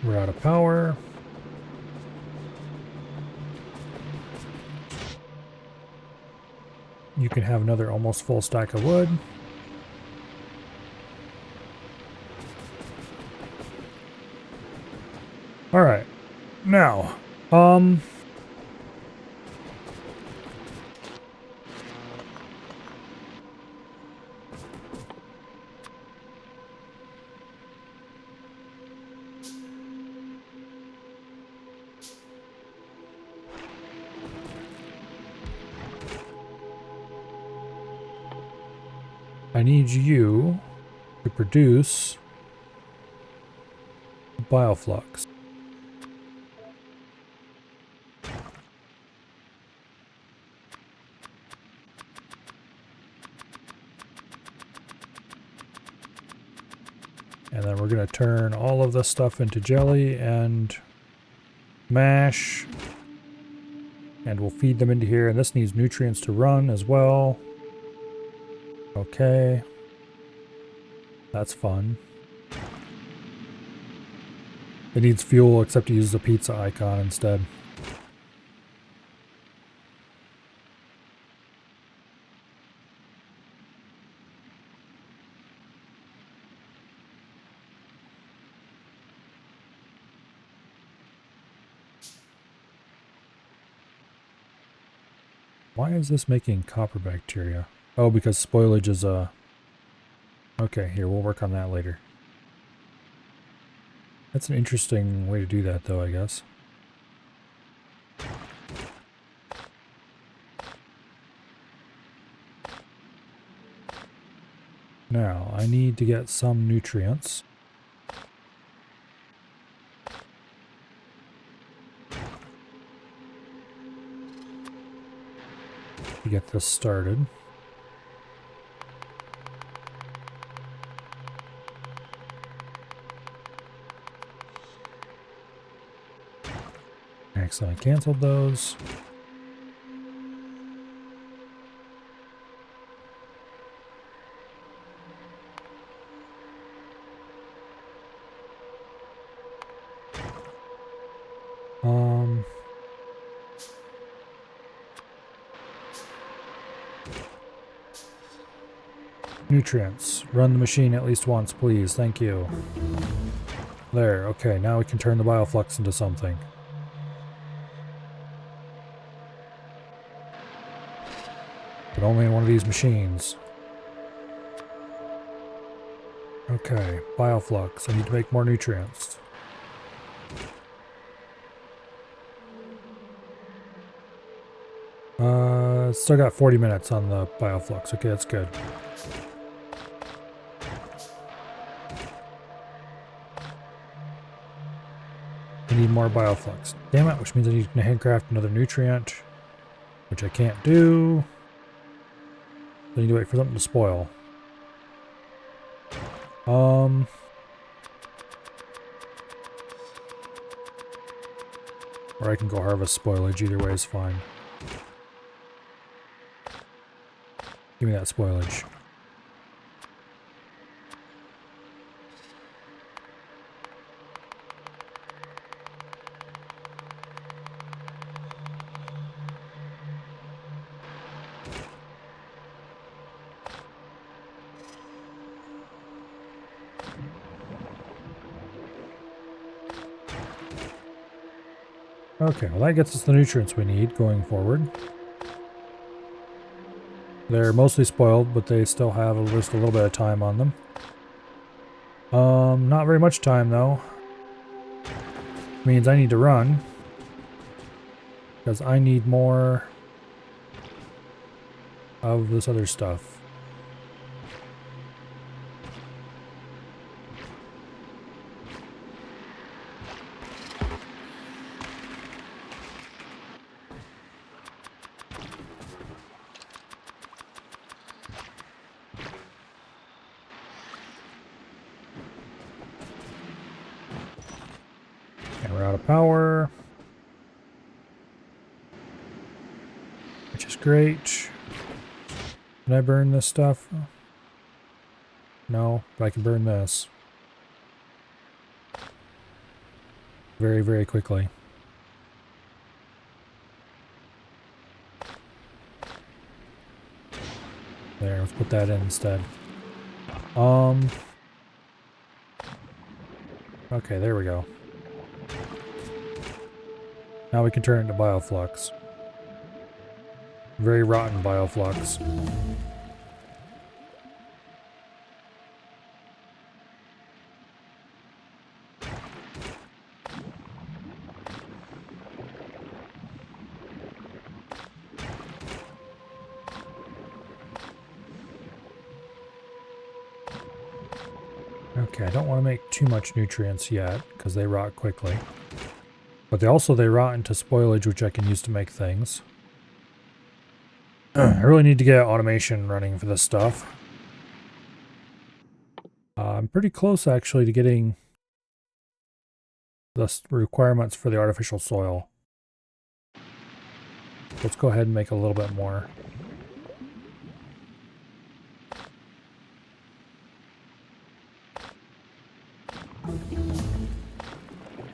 We're out of power. You can have another almost full stack of wood. Alright. Now, I need you to produce bioflux. And then we're going to turn all of this stuff into jelly and mash. And we'll feed them into here. And this needs nutrients to run as well. Okay. That's fun. It needs fuel except to use the pizza icon instead. Why is this making copper bacteria? Oh, because spoilage is a... Okay, here, we'll work on that later. That's an interesting way to do that, though, I guess. Now, I need to get some nutrients. To get this started. Excellent, I canceled those. Nutrients. Run the machine at least once, please. Thank you. There. Okay, now we can turn the bioflux into something. But only in one of these machines. Okay, bioflux. I need to make more nutrients. Still got 40 minutes on the bioflux. Okay, that's good. I need more bioflux. Damn it, which means I need to handcraft another nutrient, which I can't do. I need to wait for something to spoil. Or I can go harvest spoilage. Either way is fine. Give me that spoilage. Okay, well that gets us the nutrients we need going forward. They're mostly spoiled, but they still have just a little bit of time on them. Not very much time though. Means I need to run. Because I need more of this other stuff. And we're out of power. Which is great. Can I burn this stuff? No, but I can burn this. Very, very quickly. There, let's put that in instead. Okay, there we go. Now we can turn it into bioflux. Very rotten bioflux. Okay, I don't want to make too much nutrients yet, because they rot quickly. But they rot into spoilage, which I can use to make things. I really need to get automation running for this stuff. I'm pretty close, actually, to getting the requirements for the artificial soil. Let's go ahead and make a little bit more.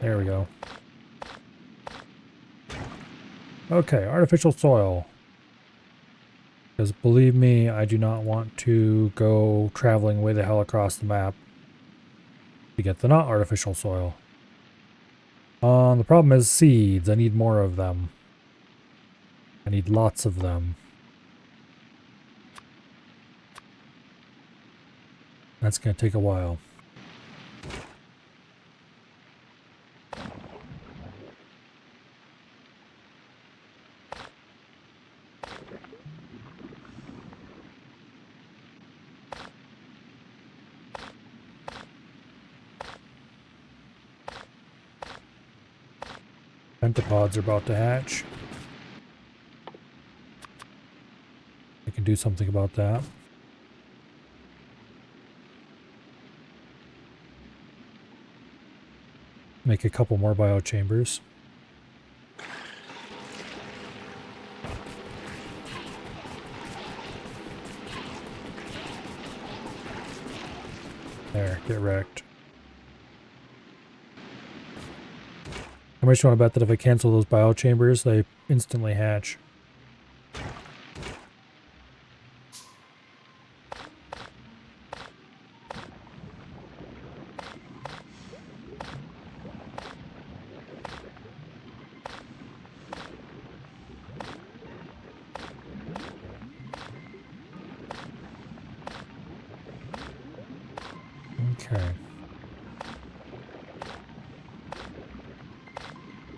There we go. Okay, artificial soil. Because believe me, I do not want to go traveling way the hell across the map to get the not artificial soil. The problem is seeds. I need more of them. I need lots of them. That's going to take a while. Pentapods are about to hatch. I can do something about that. Make a couple more biochambers. There, get wrecked. How much do you want to bet that if I cancel those biochambers, they instantly hatch?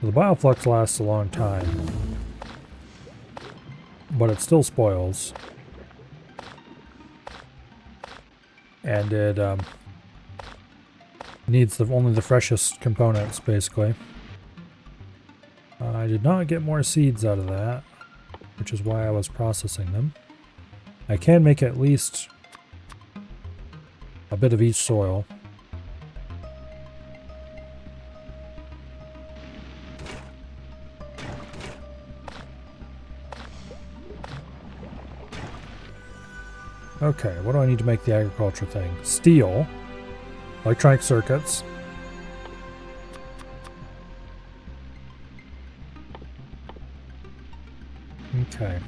The bioflux lasts a long time, but it still spoils. And it needs only the freshest components, basically. I did not get more seeds out of that, which is why I was processing them. I can make at least a bit of each soil. Okay, what do I need to make the agriculture thing? Steel, electronic circuits, okay.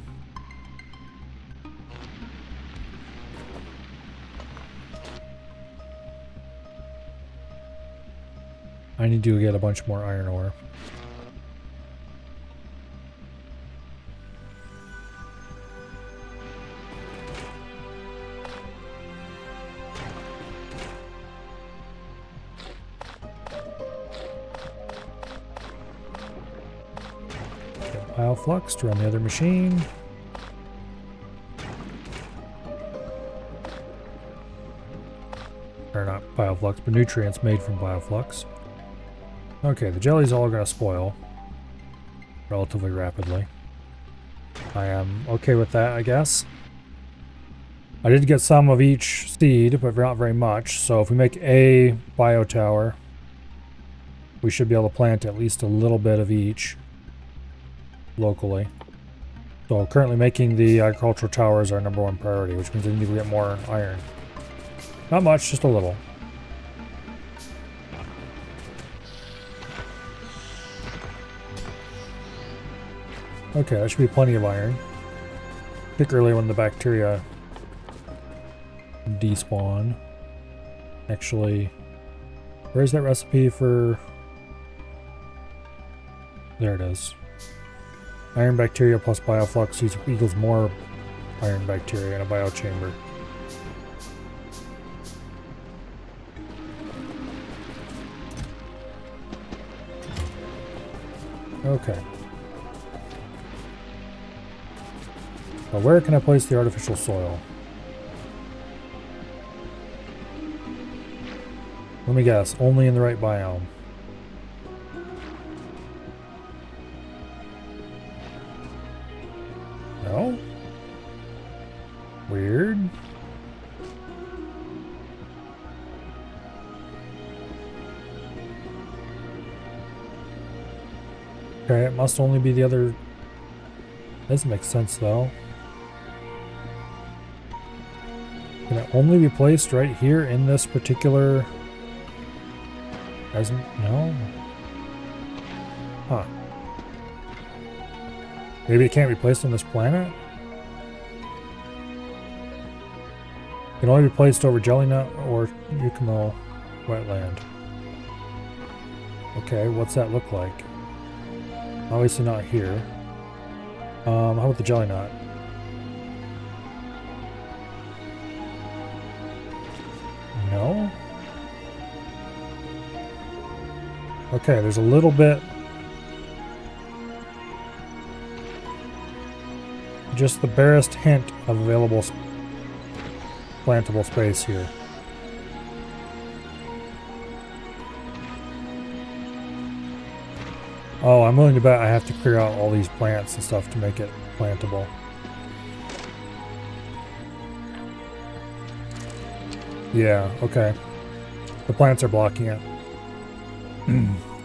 I need to get a bunch more iron ore. Bioflux to run the other machine. Or not bioflux, but nutrients made from bioflux. Okay, the jelly's all going to spoil relatively rapidly. I am okay with that, I guess. I did get some of each seed, but not very much. So if we make a biotower, we should be able to plant at least a little bit of each locally. So currently making the agricultural tower is our #1 priority, which means we need to get more iron. Not much, just a little. Okay, that should be plenty of iron. Particularly when the bacteria despawn. Actually, where's that recipe for... There it is. Iron bacteria plus bioflux equals more iron bacteria in a biochamber. Okay. Now where can I place the artificial soil? Let me guess, only in the right biome. No? Weird. Okay, it must only be the other... Doesn't make sense though. Can it only be placed right here in this particular... No? Huh. Maybe it can't be placed on this planet? It can only be placed over Jelly Nut or Yukumo wetland. Okay, what's that look like? Obviously not here. How about the Jelly Nut? No? Okay, there's a little bit... Just the barest hint of available plantable space here. Oh, I'm willing to bet I have to clear out all these plants and stuff to make it plantable. Yeah, okay. The plants are blocking it.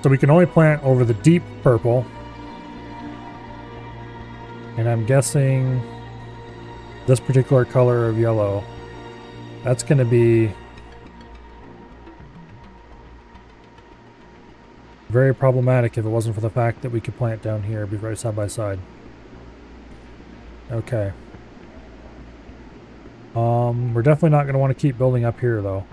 So we can only plant over the deep purple. And I'm guessing this particular color of yellow, that's going to be very problematic if it wasn't for the fact that we could plant down here, be right side by side. Okay. We're definitely not going to want to keep building up here though.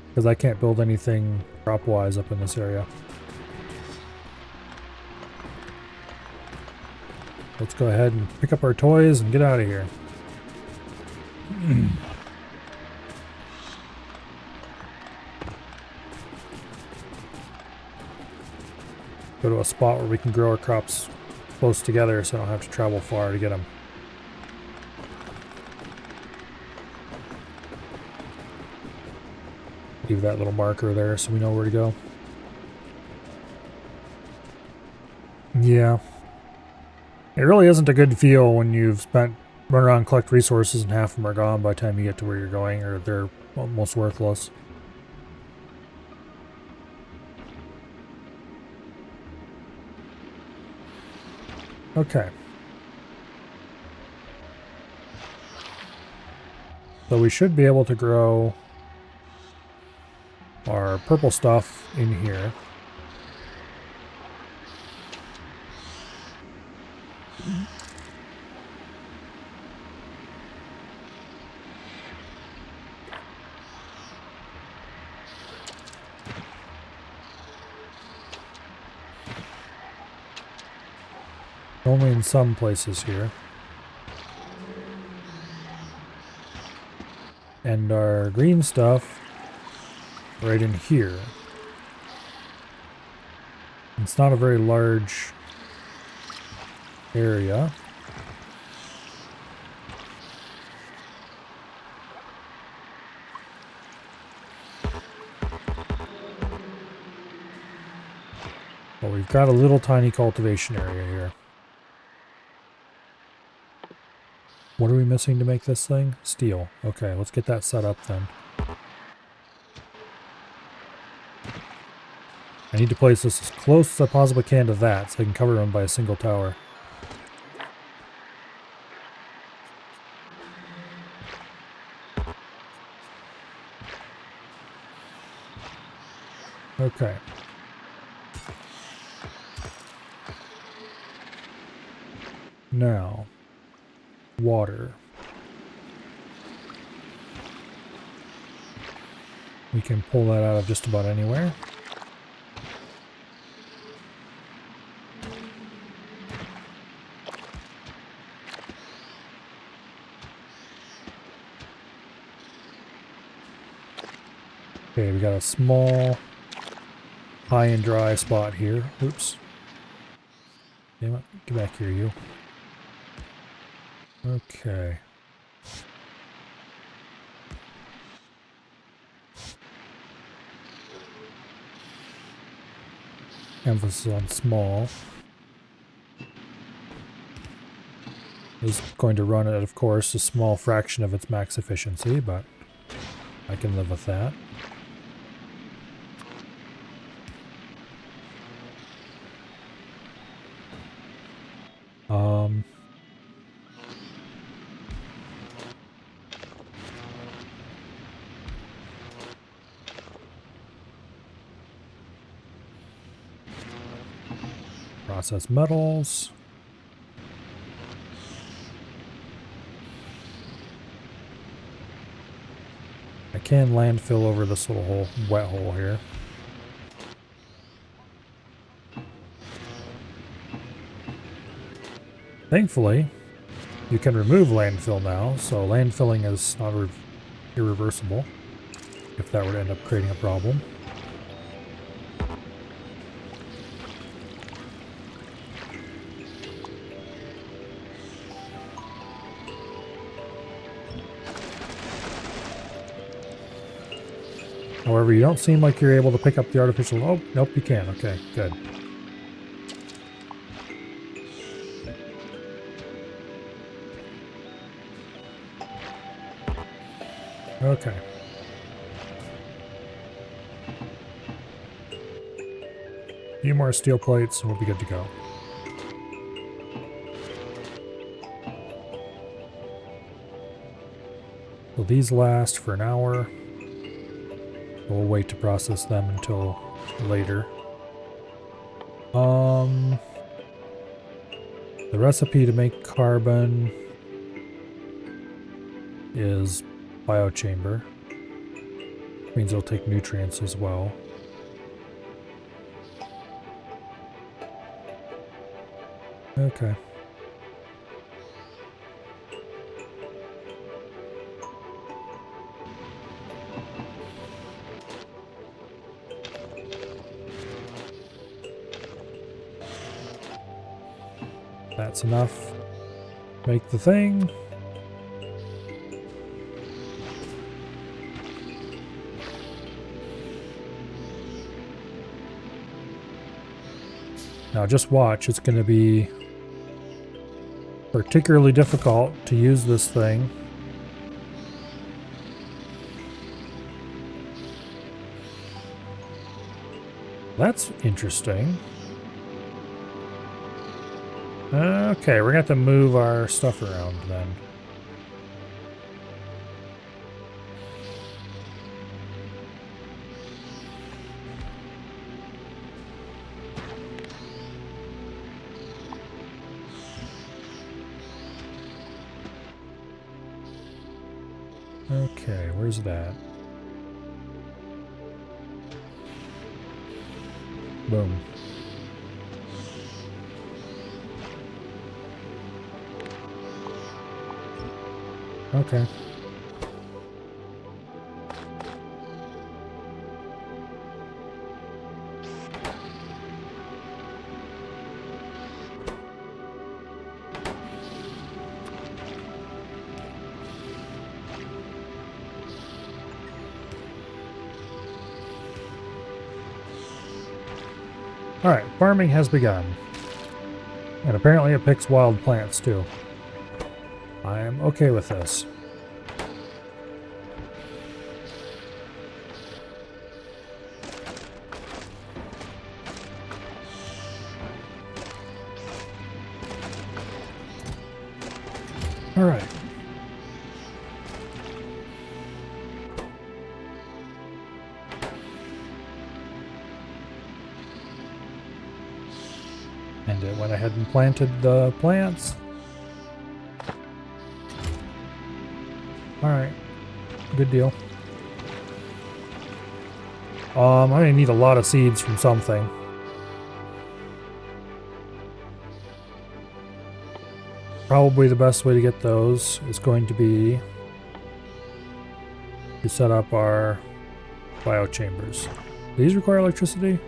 Because I can't build anything crop-wise up in this area. Let's go ahead and pick up our toys and get out of here. Go to a spot where we can grow our crops close together so I don't have to travel far to get them. Leave that little marker there so we know where to go. Yeah. It really isn't a good feel when you've spent run around, collect resources, and half of them are gone by the time you get to where you're going, or they're almost worthless. Okay. So we should be able to grow our purple stuff in here. Only in some places here. And our green stuff right in here. It's not a very large area. But we've got a little tiny cultivation area here. What are we missing to make this thing? Steel. Okay, let's get that set up then. I need to place this as close as I possibly can to that so I can cover them by a single tower. Okay. Now, water. We can pull that out of just about anywhere. Okay, we got a small high and dry spot here. Oops. Damn it. Get back here, you. Okay. Emphasis on small. Is going to run at, of course, a small fraction of its max efficiency, but I can live with that. Process metals. I can landfill over this little hole, wet hole here. Thankfully, you can remove landfill now, so landfilling is not irreversible if that were to end up creating a problem. However, you don't seem like you're able to pick up the artificial... Oh, nope, you can. Okay, good. Okay. A few more steel plates and we'll be good to go. So these last for an hour. We'll wait to process them until later. The recipe to make carbon is biochamber. Means it'll take nutrients as well. Okay. That's enough. Make the thing. Now just watch, it's going to be particularly difficult to use this thing. That's interesting. Okay, we're going to have to move our stuff around then. Okay, where's that? Boom. Okay. Alright, farming has begun. And apparently it picks wild plants too. I am okay with this. Alright. And it went ahead and planted the plants. Alright. Good deal. I'm gonna need a lot of seeds from something. Probably the best way to get those is going to be to set up our biochambers. These require electricity?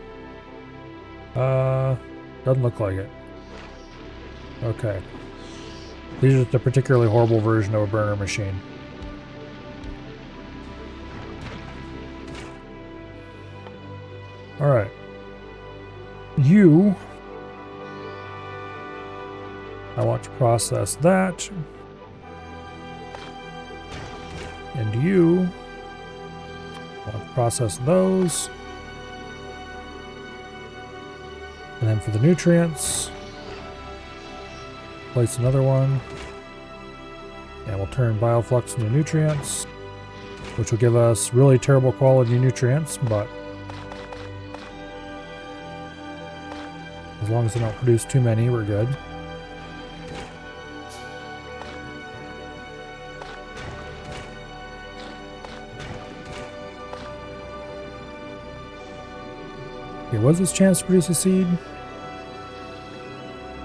Doesn't look like it. Okay. These are just a particularly horrible version of a burner machine. Alright. You... I want to process that. And you... I want to process those. And then for the nutrients, place another one. And we'll turn bioflux into nutrients, which will give us really terrible quality nutrients, but as long as they don't produce too many, we're good. Okay, what's this chance to produce a seed?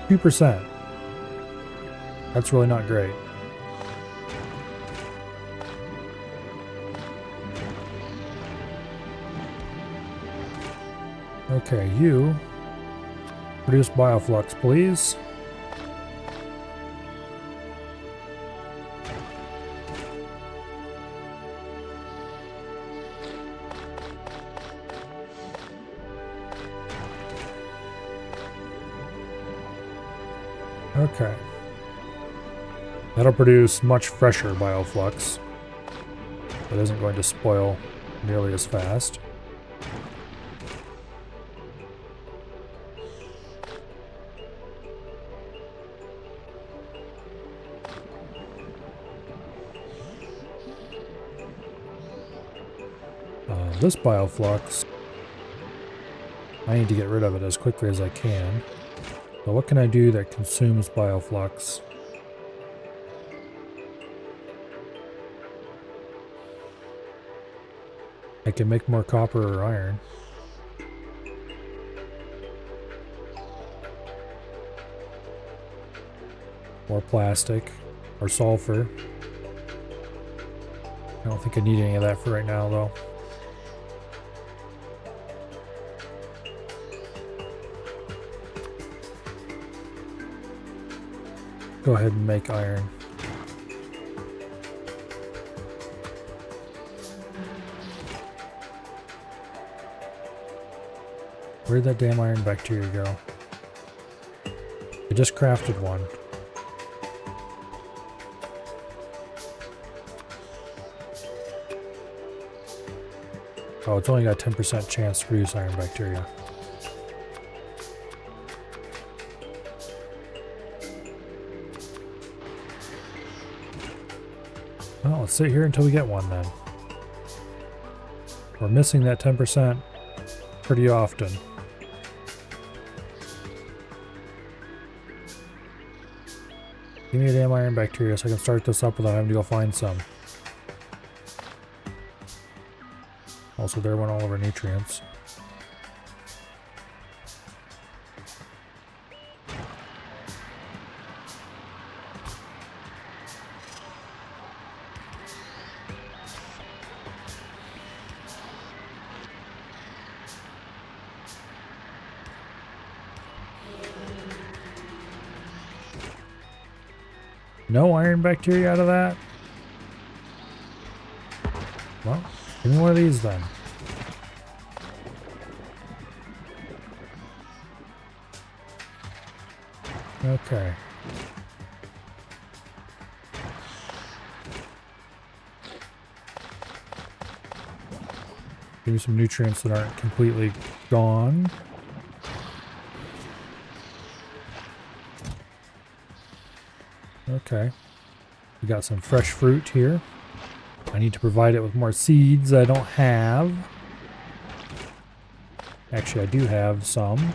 2%. That's really not great. Okay, you produce bioflux, please. Okay. That'll produce much fresher bioflux. That isn't going to spoil nearly as fast. This bioflux, I need to get rid of it as quickly as I can. So what can I do that consumes bioflux? I can make more copper or iron. More plastic or sulfur. I don't think I need any of that for right now though. go ahead and make iron. Where'd that damn iron bacteria go? I just crafted one. Oh, it's only got a 10% chance to produce iron bacteria. Well, let's sit here until we get one then. We're missing that 10% pretty often. Give me a damn iron bacteria so I can start this up without having to go find some. Also, there went all of our nutrients. No iron bacteria out of that? Well, give me one of these then. Okay. Give me some nutrients that aren't completely gone. Okay. We got some fresh fruit here. I need to provide it with more seeds I don't have. Actually, I do have some.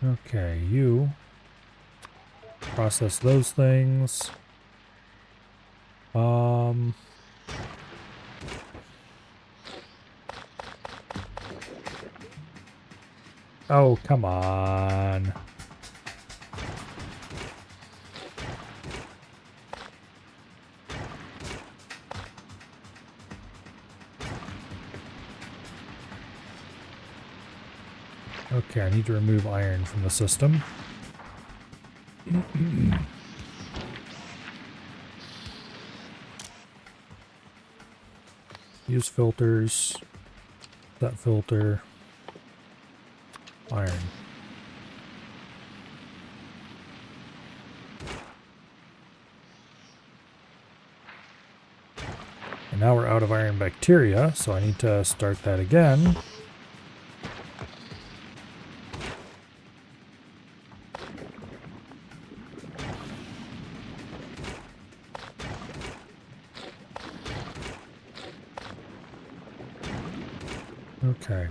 Okay, you process those things. Oh, come on. Okay, I need to remove iron from the system. Use filters. That filter. Iron. And now we're out of iron bacteria, so I need to start that again. Okay.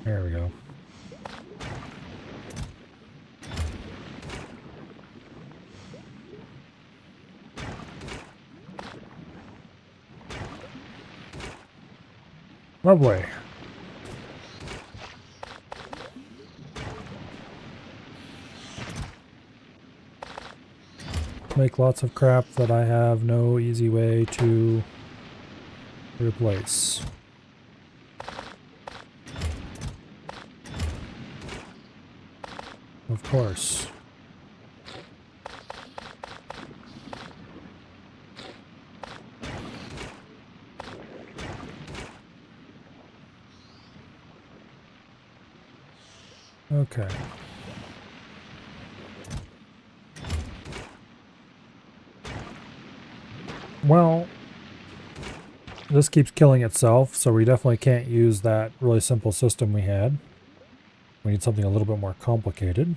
There we go. Lovely. Make lots of crap that I have no easy way to replace. Of course. Okay. Well, this keeps killing itself, so we definitely can't use that really simple system we had. We need something a little bit more complicated.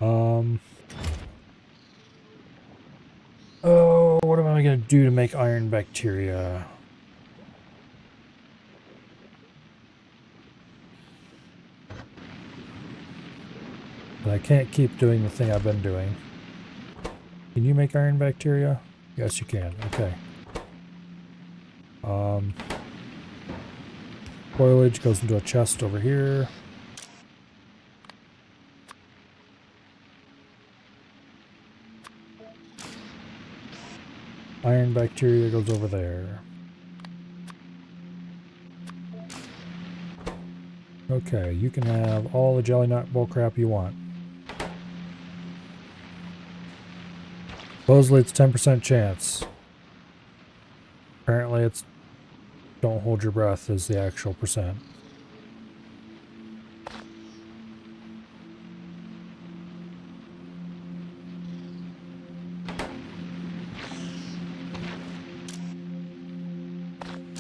Oh, what am I going to do to make iron bacteria? But I can't keep doing the thing I've been doing. Can you make iron bacteria? Yes, you can. Okay. Foliage goes into a chest over here. Iron bacteria goes over there. Okay, you can have all the jelly nut bullcrap you want. Supposedly it's 10% chance. Apparently it's don't hold your breath is the actual percent.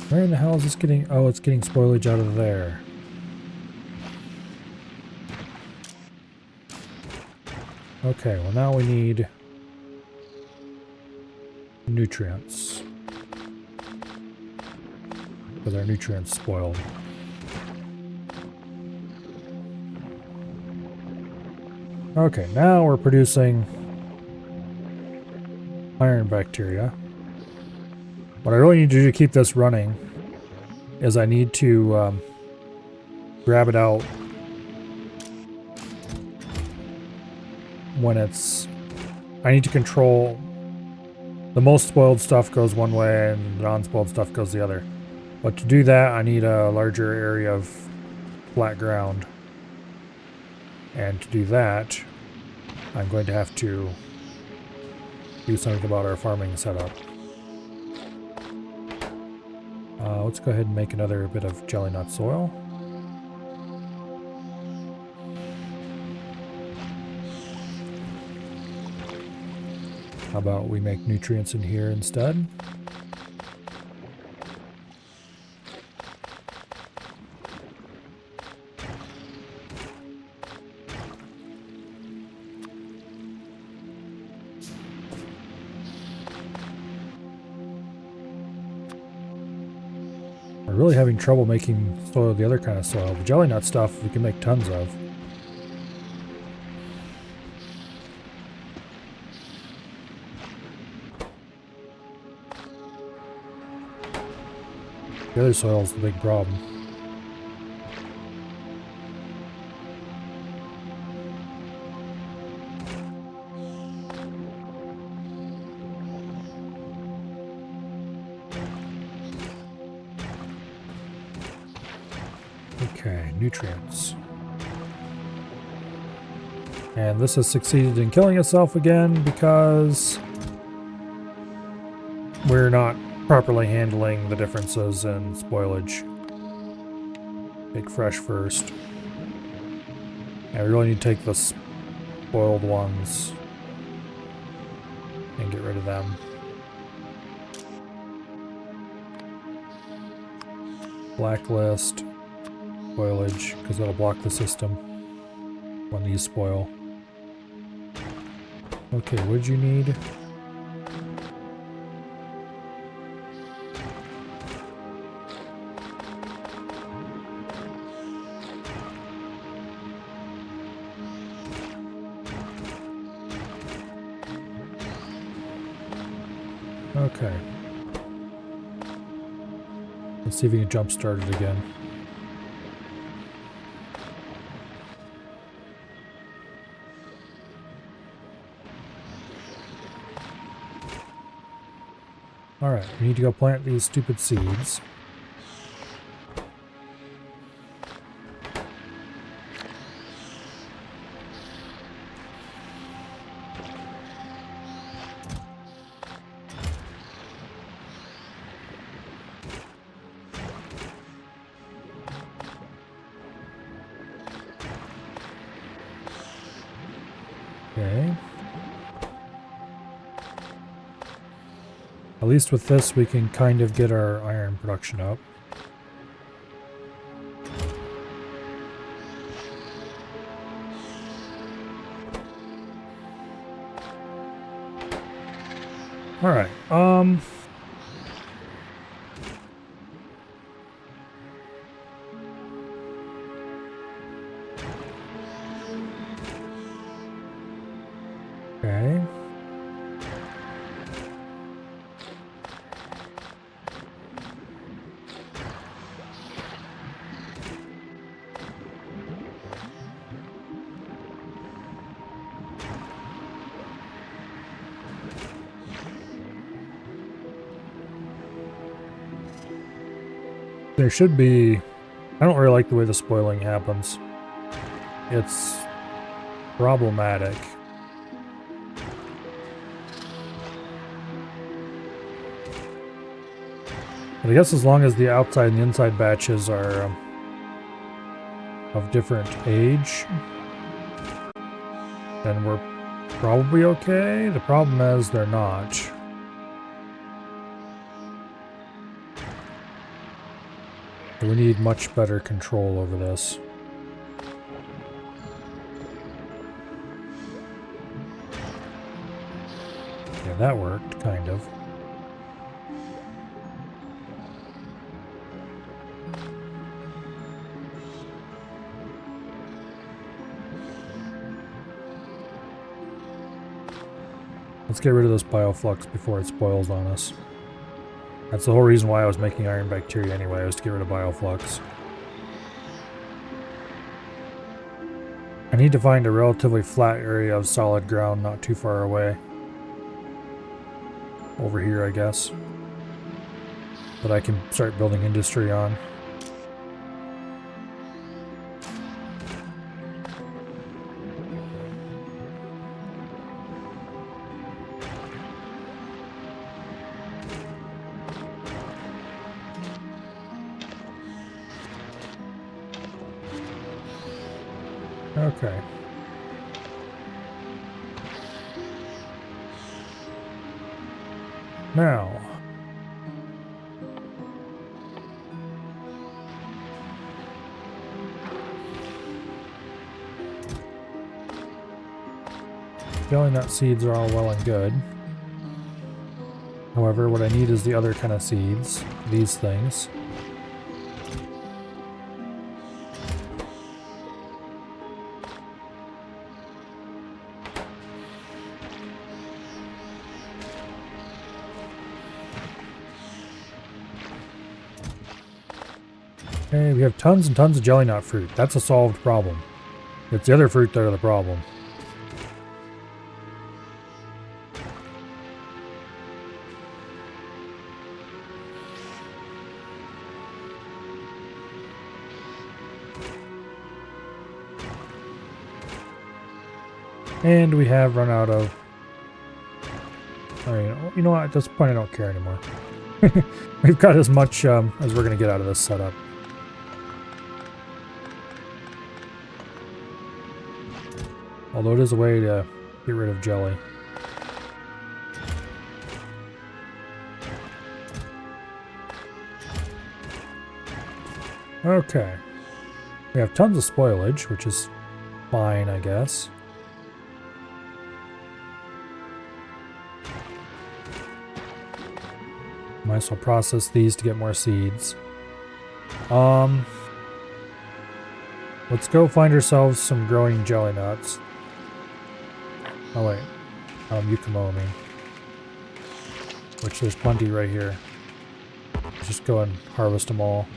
Where in the hell is this getting? Oh, it's getting spoilage out of there. Okay, well now we need nutrients. Because our nutrients spoiled. Okay, now we're producing iron bacteria. What I really need to do to keep this running is I need to grab it out when it's... I need to control... The most spoiled stuff goes one way and the non-spoiled stuff goes the other. But to do that, I need a larger area of flat ground. And to do that, I'm going to have to do something about our farming setup. Let's go ahead and make another bit of jelly nut soil. How about we make nutrients in here instead? We're really having trouble making soil the other kind of soil. The jelly nut stuff we can make tons of. The other soil is the big problem. Okay, nutrients. And this has succeeded in killing itself again because we're not properly handling the differences in spoilage. Take fresh first. And we really need to take the spoiled ones and get rid of them. Blacklist spoilage, because it'll block the system when these spoil. Okay, what did you need? Okay. Let's see if we can jump start it again. Alright, we need to go plant these stupid seeds. Okay. At least with this we can kind of get our iron production up. Alright, There should be... I don't really like the way the spoiling happens. It's problematic. But I guess as long as the outside and the inside batches are of different age, then we're probably okay. The problem is they're not. So we need much better control over this. Yeah, that worked, kind of. Let's get rid of this bioflux before it spoils on us. That's the whole reason why I was making iron bacteria anyway, was to get rid of bioflux. I need to find a relatively flat area of solid ground not too far away. Over here, I guess. That I can start building industry on. Okay. Now. Jelly nut seeds are all well and good. However, what I need is the other kind of seeds. These things. Okay, we have tons and tons of jelly nut fruit. That's a solved problem. It's the other fruit that are the problem. And we have run out of... I mean, you know what? At this point, I don't care anymore. We've got as much as we're going to get out of this setup. Although it is a way to get rid of jelly. Okay. We have tons of spoilage, which is fine, I guess. Might as well process these to get more seeds. Let's go find ourselves some growing jelly nuts. Oh wait, Yukumomi. Which there's plenty right here. Just go and harvest them all.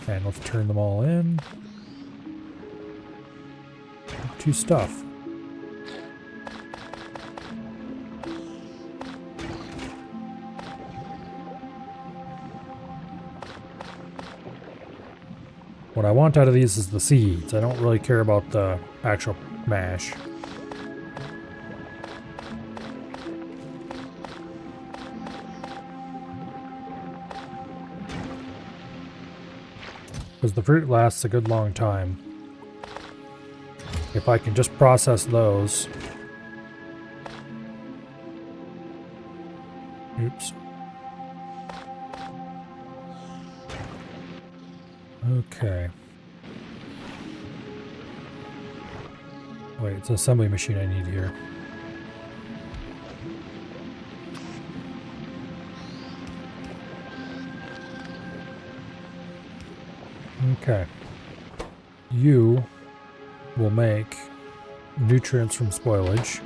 And let's turn them all in. To stuff. What I want out of these is the seeds. I don't really care about the actual mash. Because the fruit lasts a good long time. If I can just process those. Oops. Okay. Wait, it's an assembly machine I need here. Okay. You will make nutrients from spoilage.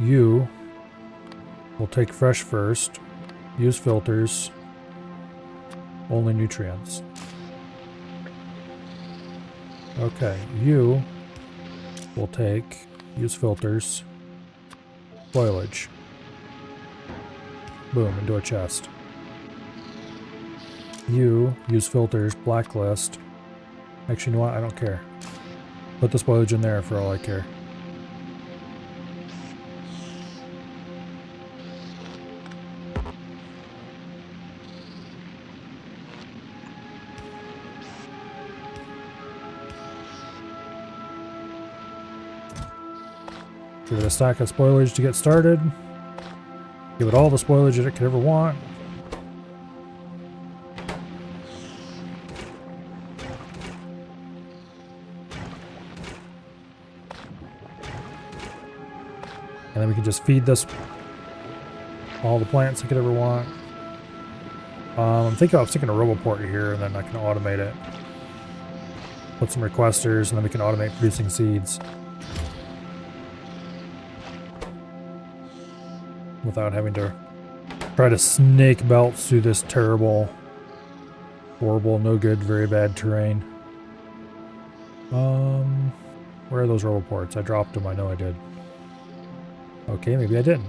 You will take fresh first, use filters, only nutrients. Okay, you will take, use filters, spoilage. Boom, into a chest. You use filters, blacklist. Actually, you know what? I don't care. Put the spoilage in there for all I care. Give it a stack of spoilage to get started. Give it all the spoilage that it could ever want. And then we can just feed this all the plants it could ever want. I'm thinking of sticking a roboport here, and then I can automate it. Put some requesters, and then we can automate producing seeds. Without having to try to snake belts through this terrible, horrible, no good, very bad terrain. Where are those roboports? I dropped them, I know I did. Okay, maybe I didn't.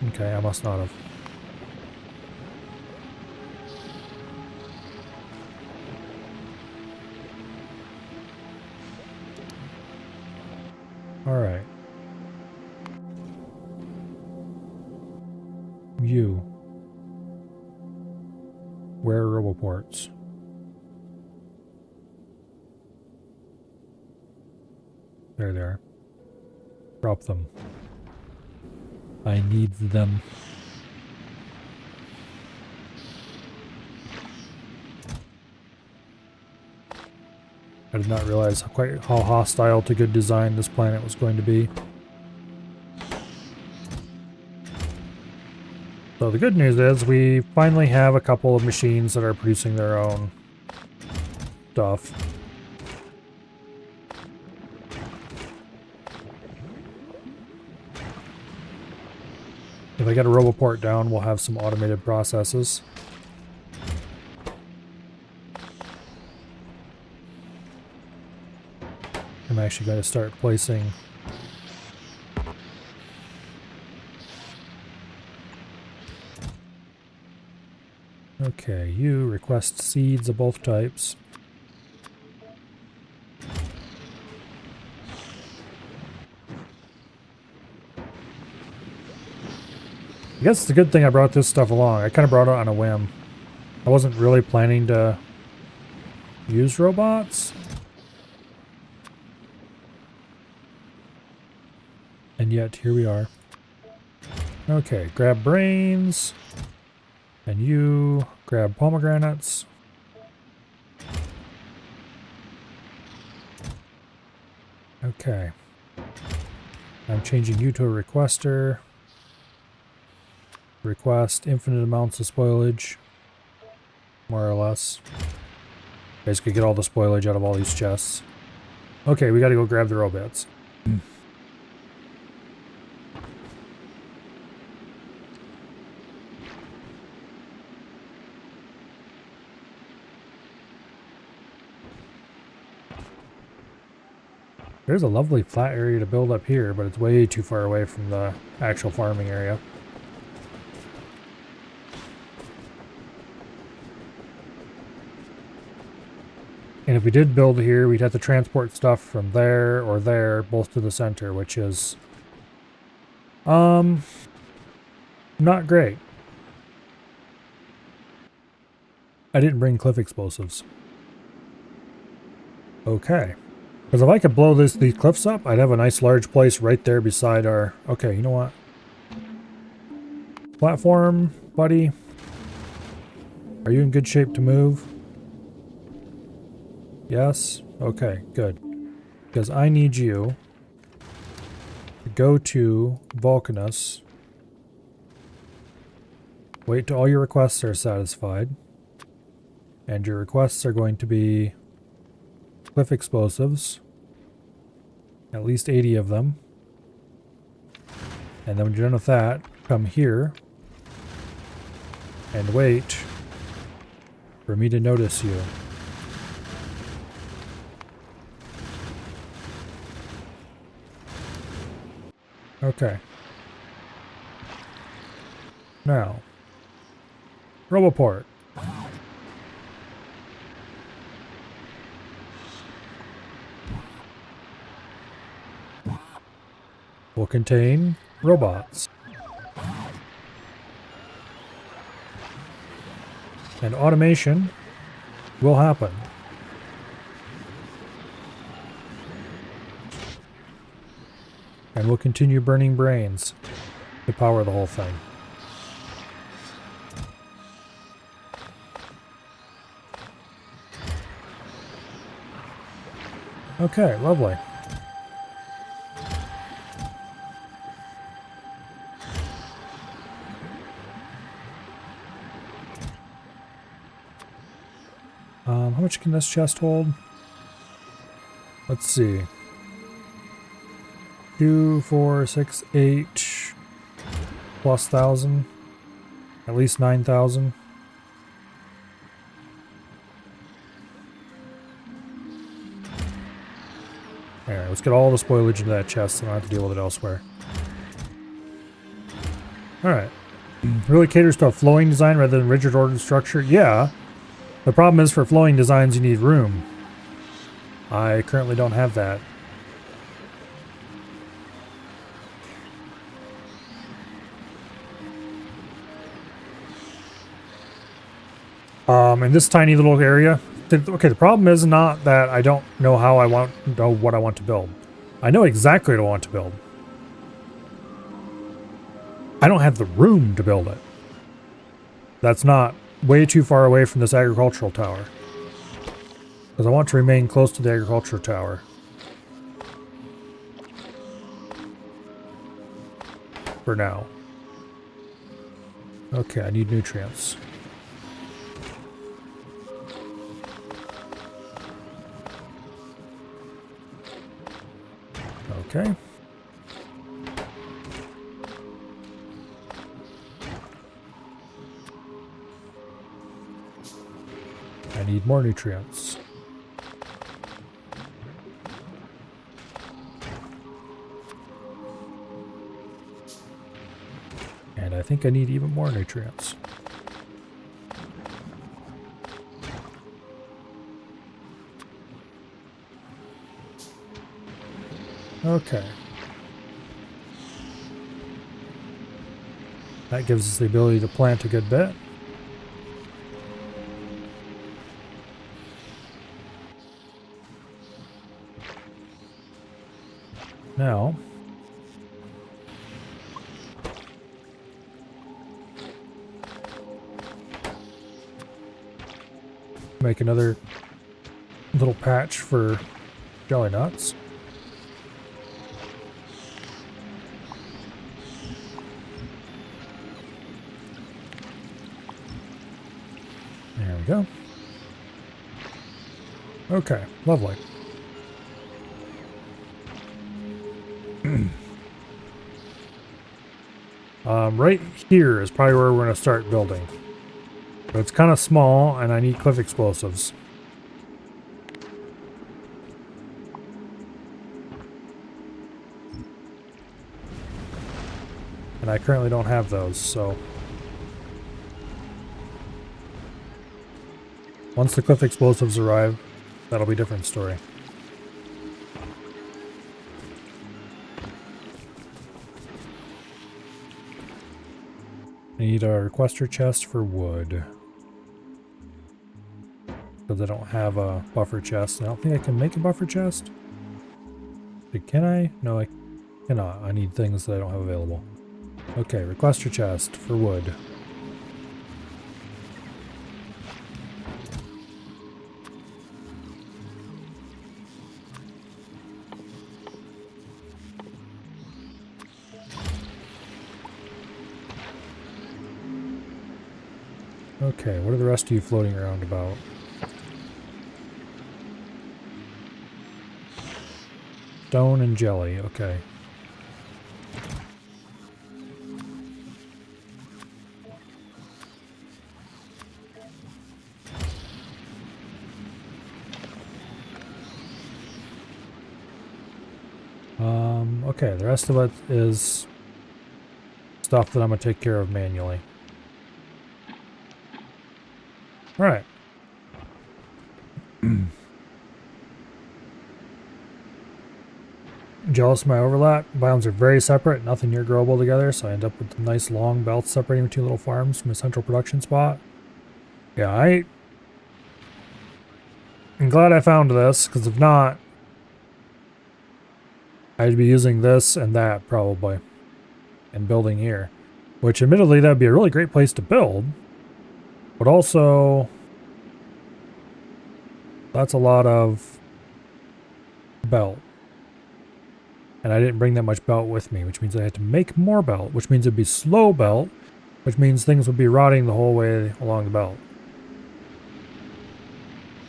Okay, I must not have. Alright. You. Where are roboports? There they are. Drop them. I need them. I did not realize quite how hostile to good design this planet was going to be. So the good news is we finally have a couple of machines that are producing their own stuff. If I get a roboport down, we'll have some automated processes. I'm actually going to start placing okay, you request seeds of both types. I guess it's a good thing I brought this stuff along. I kind of brought it on a whim. I wasn't really planning to use robots. And yet, here we are. Okay, grab brains. And you grab pomegranates. Okay. I'm changing you to a requester. Request infinite amounts of spoilage. More or less. Basically get all the spoilage out of all these chests. Okay, we gotta go grab the robots. There's a lovely flat area to build up here, but it's way too far away from the actual farming area. And if we did build here, we'd have to transport stuff from there or there, both to the center, which is not great. I didn't bring cliff explosives. Okay. Because if I could blow these cliffs up, I'd have a nice large place right there beside our... Okay, you know what? Platform, buddy. Are you in good shape to move? Yes? Okay, good. Because I need you to go to Vulcanus. Wait till all your requests are satisfied. And your requests are going to be cliff explosives. At least 80 of them. And then when you're done with that, come here. And wait for me to notice you. Okay. Now, Roboport. Will contain robots. And automation will happen. And we'll continue burning brains to power the whole thing. Okay, lovely. How much can this chest hold? Let's see. 2, 4, 6, 8 plus 1,000. At least 9,000. Alright, let's get all the spoilage into that chest so I don't have to deal with it elsewhere. Alright. Really caters to a flowing design rather than rigid ordered structure? Yeah. The problem is for flowing designs you need room. I currently don't have that. In this tiny little area. Okay, the problem is not that I don't know what I want to build. I know exactly what I want to build. I don't have the room to build it. That's not way too far away from this agricultural tower. Because I want to remain close to the agricultural tower. For now. Okay, I need nutrients. Okay. I need more nutrients. And I think I need even more nutrients. Okay. That gives us the ability to plant a good bit. Now, make another little patch for jelly nuts. There we go. Okay, lovely. Right here is probably where we're going to start building. But it's kind of small, and I need cliff explosives. And I currently don't have those, so... Once the cliff explosives arrive, that'll be a different story. Need a requester chest for wood. Because I don't have a buffer chest. I don't think I can make a buffer chest. Can I? No, I cannot. I need things that I don't have available. Okay, requester chest for wood. Okay, what are the rest of you floating around about? Stone and jelly, okay. Okay, the rest of it is stuff that I'm going to take care of manually. All right. Jealous of my overlap. Biomes are very separate, nothing near growable together, so I end up with nice long belts separating between little farms from a central production spot. Yeah, I'm glad I found this, because if not, I'd be using this and that probably, and building here. Which admittedly, that'd be a really great place to build, but also, that's a lot of belt. And I didn't bring that much belt with me, which means I had to make more belt, which means it'd be slow belt, which means things would be rotting the whole way along the belt.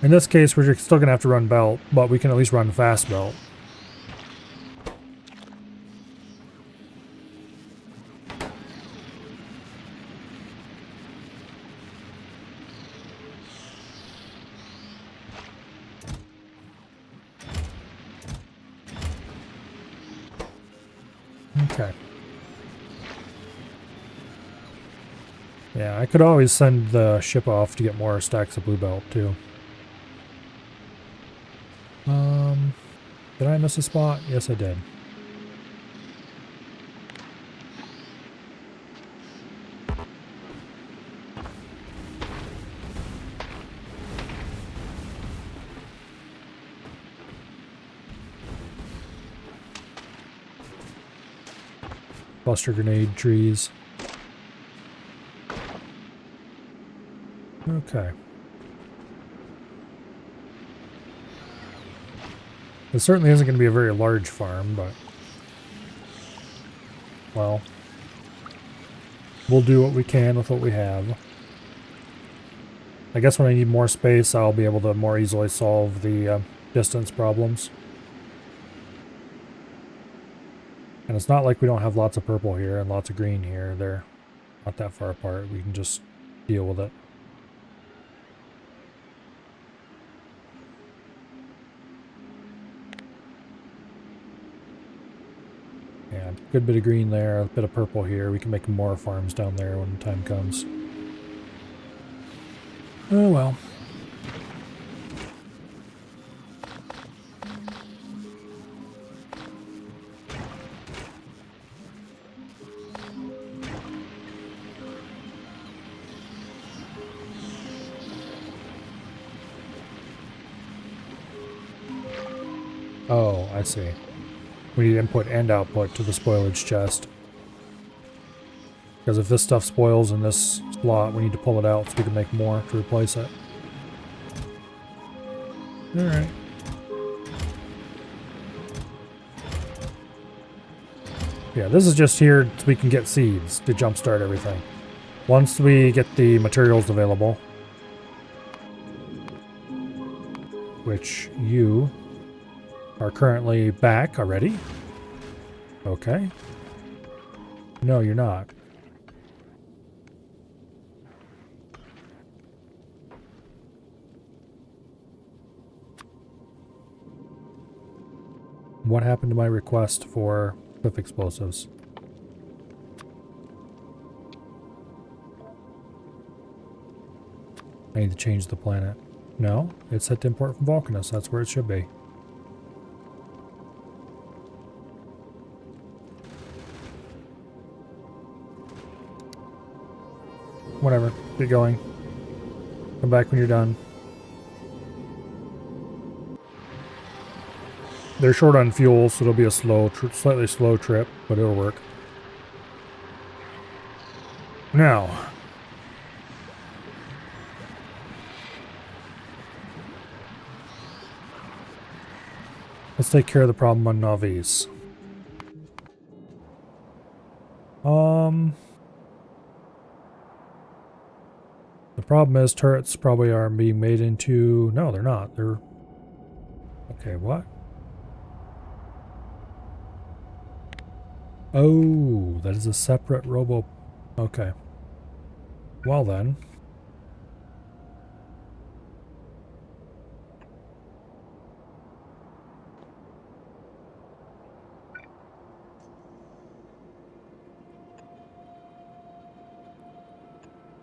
In this case, we're still going to have to run belt, but we can at least run fast belt. Okay. Yeah, I could always send the ship off to get more stacks of blue belt, too. Did I miss a spot? Yes, I did. Cluster grenade trees. Okay. It certainly isn't going to be a very large farm, but... well... we'll do what we can with what we have. I guess when I need more space, I'll be able to more easily solve the distance problems. And it's not like we don't have lots of purple here and lots of green here. They're not that far apart. We can just deal with it. Yeah, good bit of green there, a bit of purple here. We can make more farms down there when the time comes. Oh well. Oh, I see. We need input and output to the spoilage chest. Because if this stuff spoils in this slot, we need to pull it out so we can make more to replace it. Alright. Yeah, this is just here so we can get seeds to jumpstart everything. Once we get the materials available, which you are currently back already. Okay. No, you're not. What happened to my request for cliff explosives? I need to change the planet. No, it's set to import from Vulcanus. That's where it should be. Whatever. Get going. Come back when you're done. They're short on fuel, so it'll be a slightly slow trip, but it'll work. Now, let's take care of the problem on Navis. The problem is turrets probably are being made into... no, they're not. They're... okay, what? Oh, that is a separate robo... okay. Well then.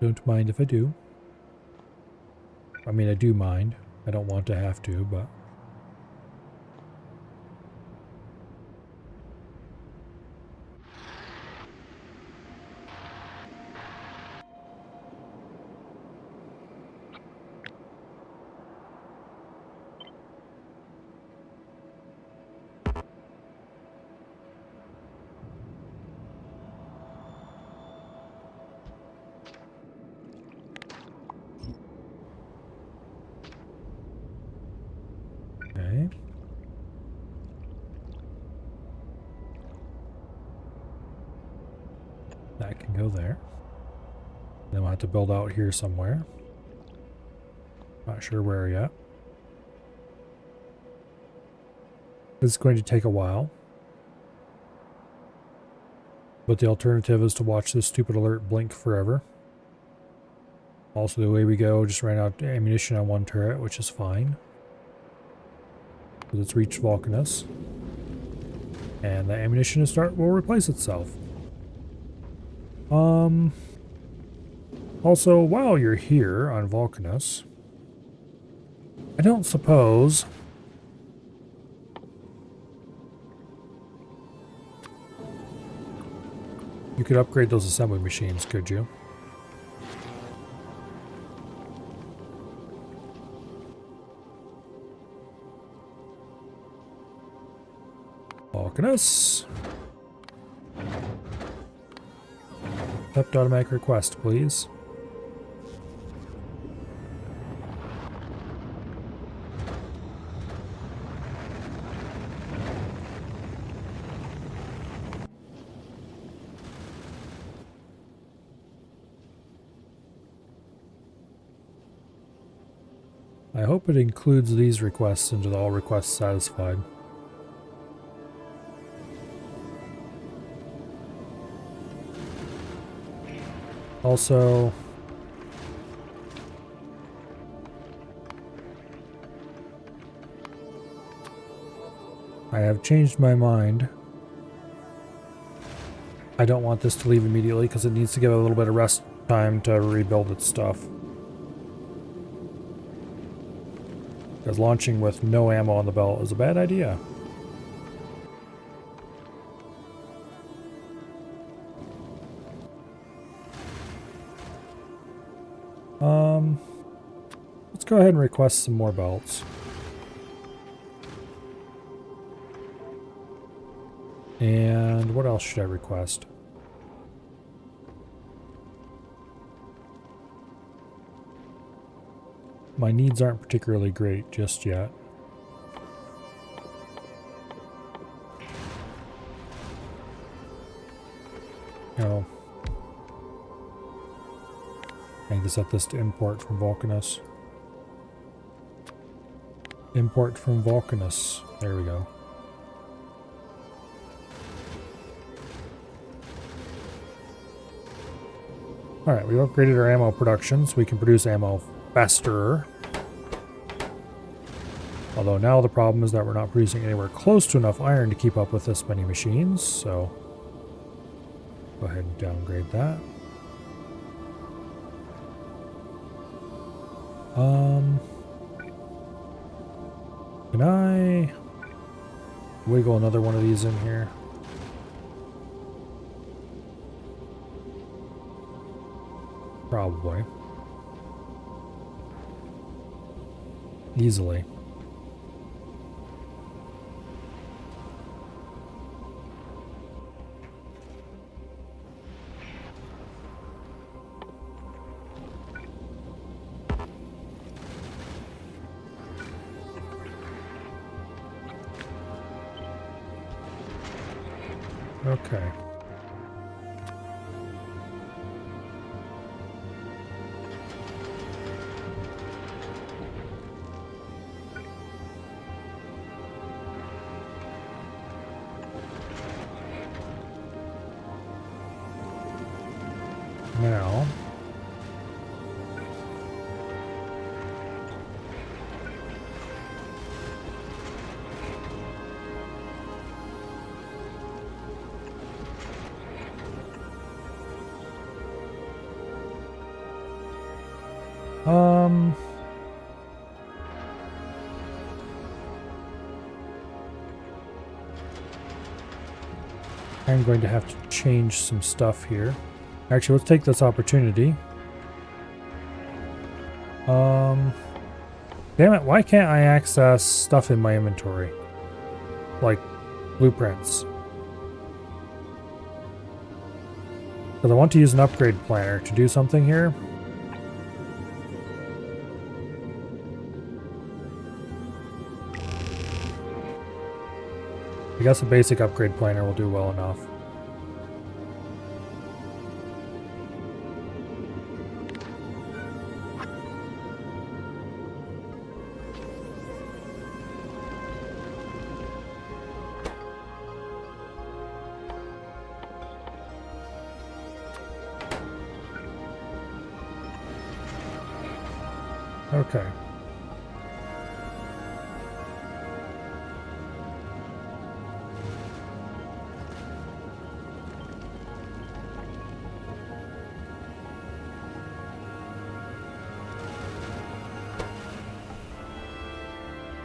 Don't mind if I do. I mean, I do mind. I don't want to have to, but... Okay. That can go there. Then we'll have to build out here somewhere. Not sure where yet. This is going to take a while. But the alternative is to watch this stupid alert blink forever. Also, the way we go, just ran out ammunition on one turret, which is fine. Because it's reached Vulcanus. And the ammunition will replace itself. Also, while you're here on Vulcanus, I don't suppose you could upgrade those assembly machines, could you? Vulcanus. Accept automatic request, please. I hope it includes these requests into the all requests satisfied. Also, I have changed my mind. I don't want this to leave immediately because it needs to get a little bit of rest time to rebuild its stuff. Because launching with no ammo on the belt is a bad idea. Let's go ahead and request some more belts. And what else should I request? My needs aren't particularly great just yet. No. I need to set this to import from Vulcanus. Import from Vulcanus. There we go. Alright, we've upgraded our ammo production so we can produce ammo faster. Although now the problem is that we're not producing anywhere close to enough iron to keep up with this many machines, so go ahead and downgrade that. Can I wiggle another one of these in here? Probably. Easily. Okay. Now, I'm going to have to change some stuff here. Actually, let's take this opportunity. Damn it, why can't I access stuff in my inventory? Like blueprints. Because I want to use an upgrade planner to do something here. I guess a basic upgrade planner will do well enough. Okay.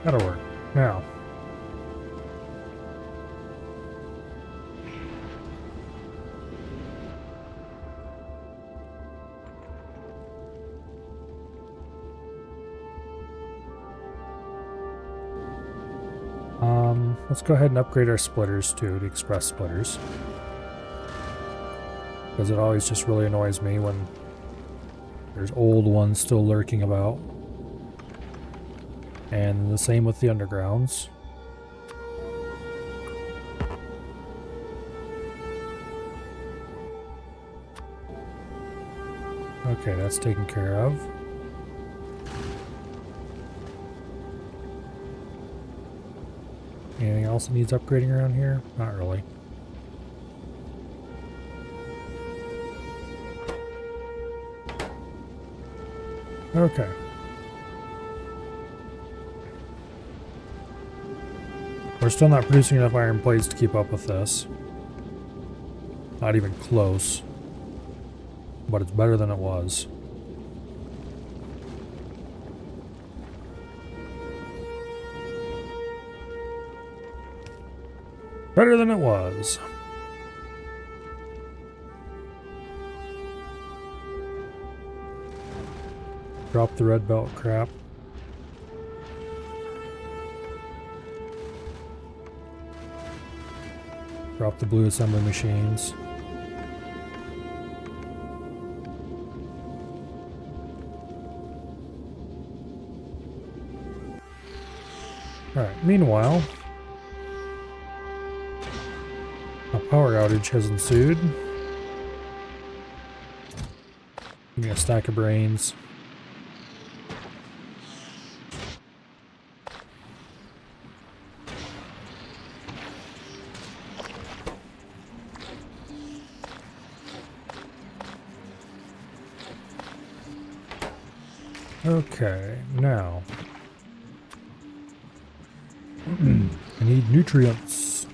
That'll work. Now. Let's go ahead and upgrade our splitters too, to express splitters. Because it always just really annoys me when there's old ones still lurking about. And the same with the undergrounds. Okay, that's taken care of. Anything else that needs upgrading around here? Not really. Okay. We're still not producing enough iron plates to keep up with this. Not even close. But it's better than it was. Better than it was. Drop the red belt crap. Drop the blue assembly machines. Alright, meanwhile, a power outage has ensued. Give me a stack of brains. Okay, now I need nutrients.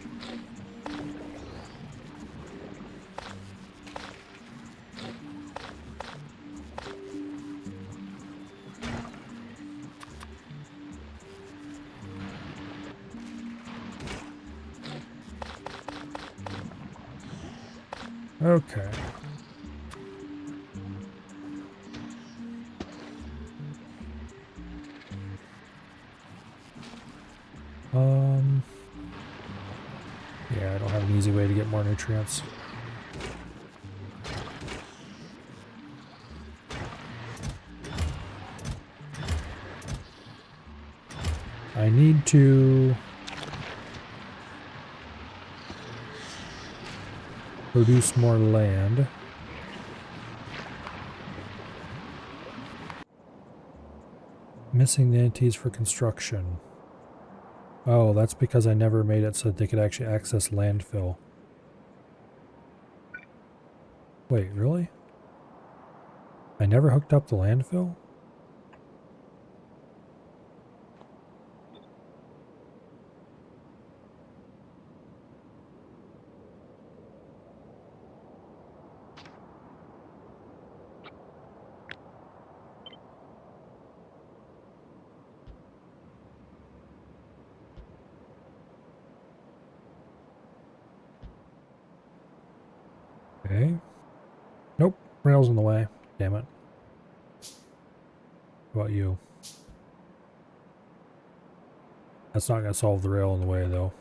Okay. Yeah, I don't have an easy way to get more nutrients. I need to produce more land. Missing the entities for construction. Oh, that's because I never made it so that they could actually access landfill. Wait, really? I never hooked up the landfill? Okay. Nope. Rail's in the way. Damn it. How about you? That's not going to solve the rail in the way, though.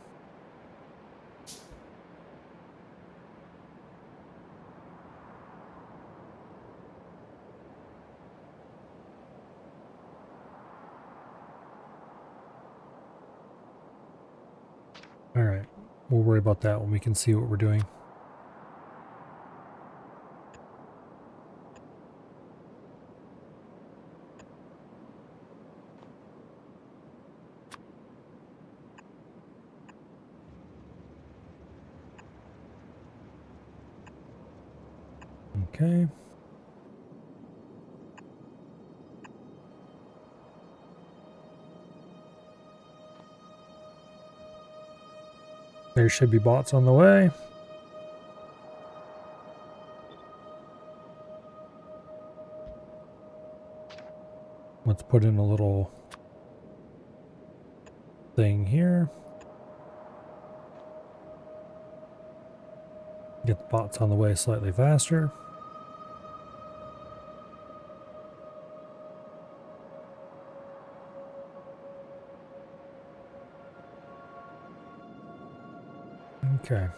Alright. We'll worry about that when we can see what we're doing. Okay. There should be bots on the way. Let's put in a little thing here. Get the bots on the way slightly faster. Okay.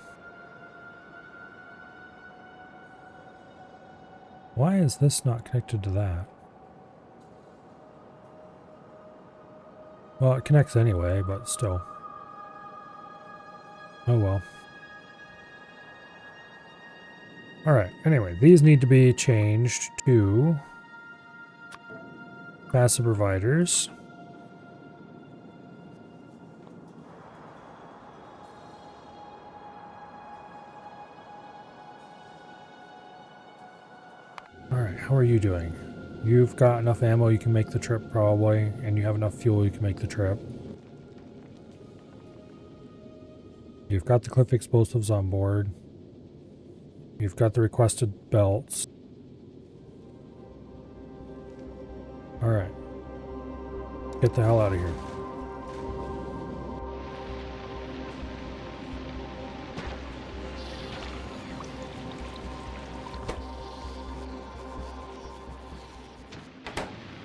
Why is this not connected to that? Well, it connects anyway, but still. Oh well. Alright, anyway, these need to be changed to passive providers. Alright, how are you doing? You've got enough ammo you can make the trip probably, and you have enough fuel you can make the trip. You've got the cliff explosives on board. You've got the requested belts. Alright. Get the hell out of here.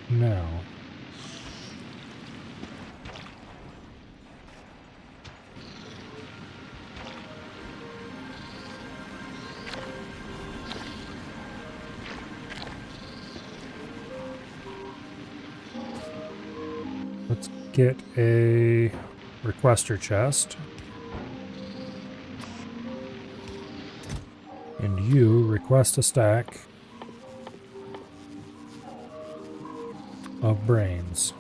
Now. Let's get a requester chest. And you request a stack of brains.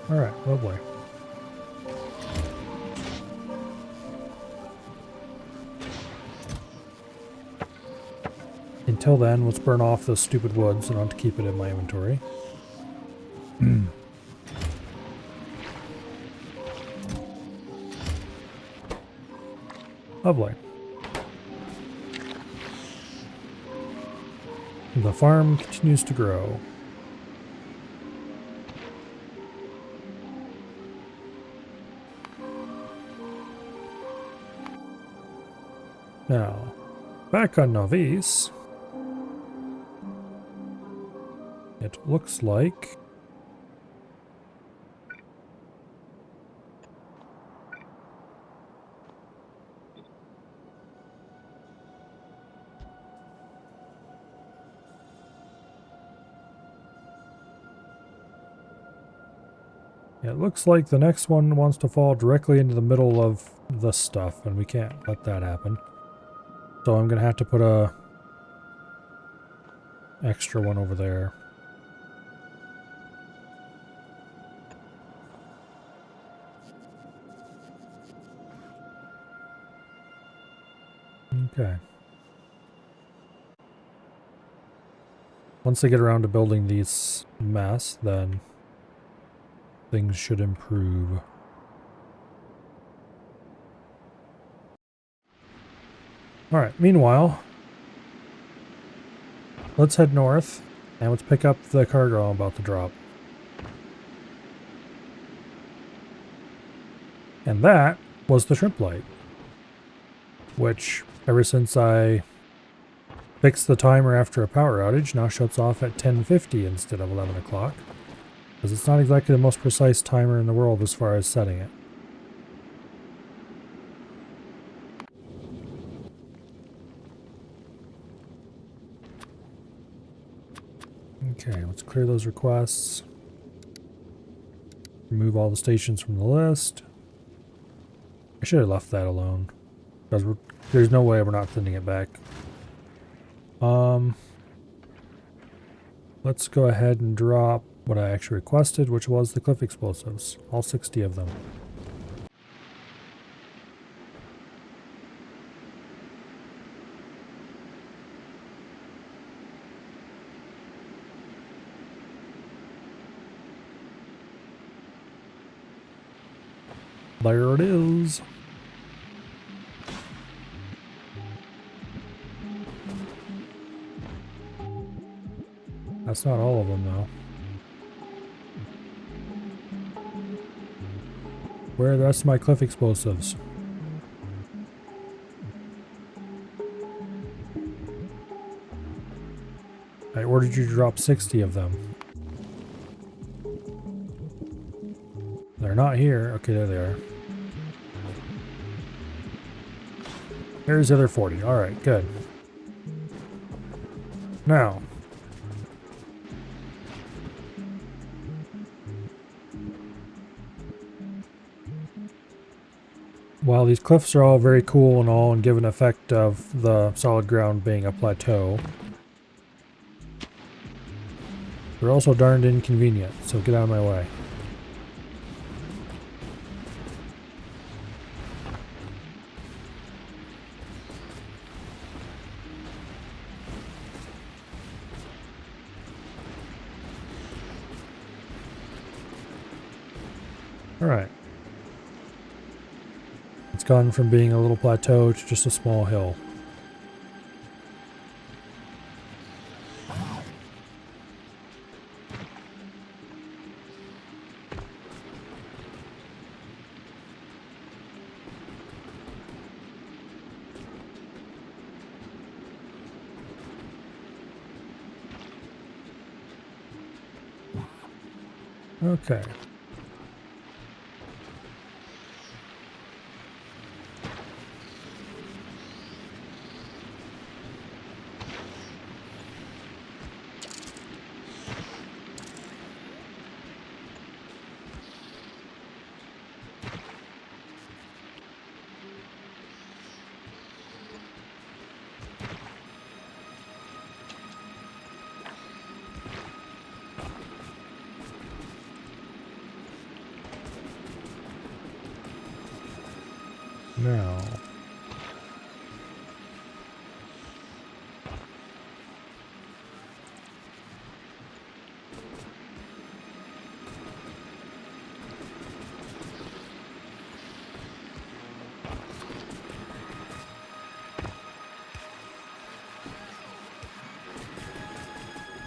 Alright, lovely. Until then, let's burn off those stupid wood so not to keep it in my inventory. Lovely. The farm continues to grow. Now, back on Novice, it looks like the next one wants to fall directly into the middle of the stuff, and we can't let that happen. So I'm gonna have to put a extra one over there. Okay. Once they get around to building these mess, then things should improve. Alright, meanwhile, let's head north and let's pick up the cargo I'm about to drop. And that was the shrimp light, which ever since I fixed the timer after a power outage now shuts off at 10:50 instead of 11 o'clock, because it's not exactly the most precise timer in the world as far as setting it. Okay, let's clear those requests. Remove all the stations from the list. I should have left that alone, because there's no way we're not sending it back. Let's go ahead and drop what I actually requested, which was the cliff explosives. All 60 of them. There it is. That's not all of them, though. Where are the rest of my cliff explosives? I ordered you to drop 60 of them. They're not here. Okay, there they are. There's the other 40. Alright, good. Now, while these cliffs are all very cool and all and give an effect of the solid ground being a plateau, they're also darned inconvenient, so get out of my way. Alright. It's gone from being a little plateau to just a small hill. Okay. Now,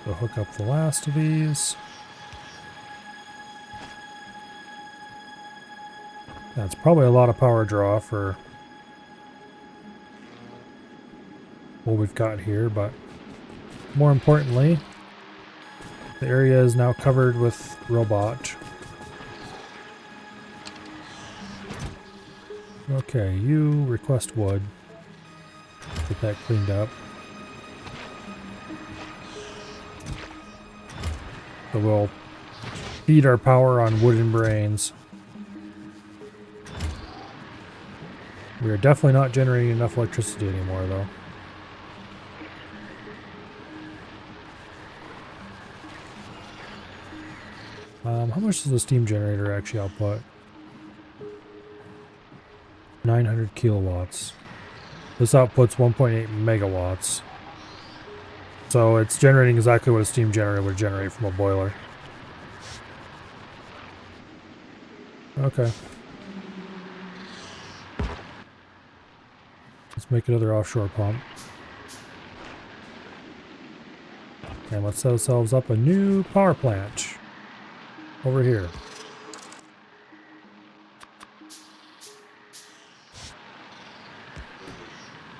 we'll hook up the last of these. That's probably a lot of power draw for what we've got here, but more importantly, the area is now covered with robot. Okay, you request wood. Get that cleaned up. So we'll feed our power on wooden brains. We are definitely not generating enough electricity anymore, though. How much does the steam generator actually output? 900 kilowatts. This outputs 1.8 megawatts. So it's generating exactly what a steam generator would generate from a boiler. Okay. Let's make another offshore pump. And let's set ourselves up a new power plant over here.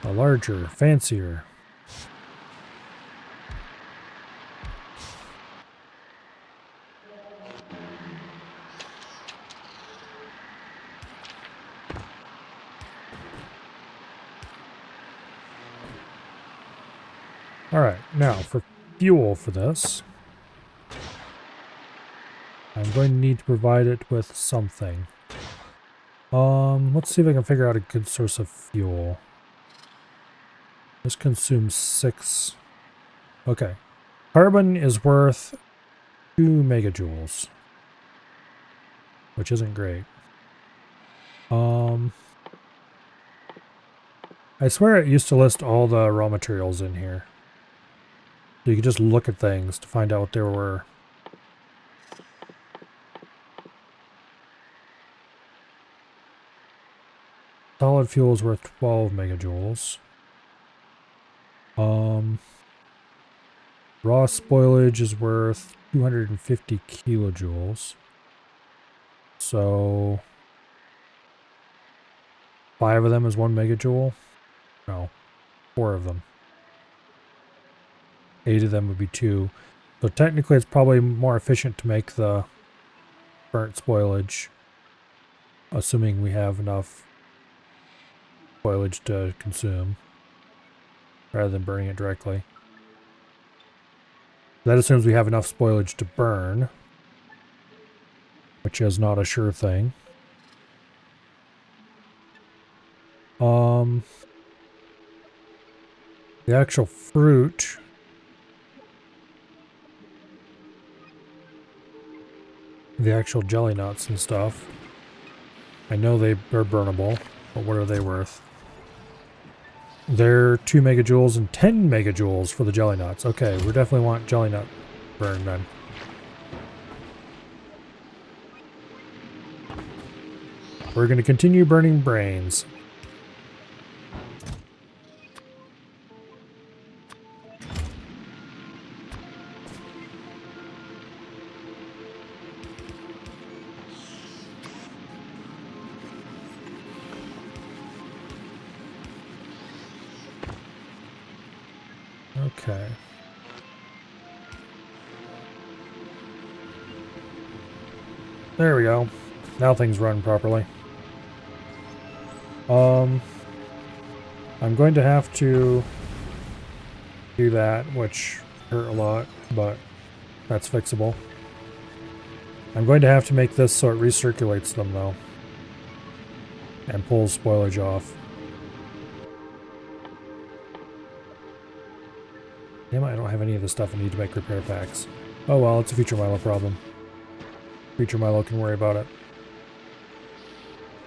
A larger, fancier. Alright, now for fuel for this, I'm going to need to provide it with something. Let's see if I can figure out a good source of fuel. This consumes 6. Okay. Carbon is worth 2 megajoules, which isn't great. I swear it used to list all the raw materials in here. So you could just look at things to find out what there were. Solid fuel is worth 12 megajoules. Raw spoilage is worth 250 kilojoules. So 5 of them is 1 megajoule? No, 4 of them. 8 of them would be 2. So technically it's probably more efficient to make the burnt spoilage, assuming we have enough spoilage to consume, rather than burning it directly. That assumes we have enough spoilage to burn, which is not a sure thing. The actual fruit, the actual jelly nuts and stuff, I know they're burnable, but what are they worth? They're 2 megajoules and 10 megajoules for the jelly nuts. Okay, we definitely want jelly nut burn then. We're going to continue burning brains. Okay. There we go. Now things run properly. I'm going to have to do that, which hurt a lot, but that's fixable. I'm going to have to make this so it recirculates them, though, and pulls spoilage off. Damn it, I don't have any of the stuff I need to make repair packs. Oh well, it's a Future Milo problem. Future Milo can worry about it.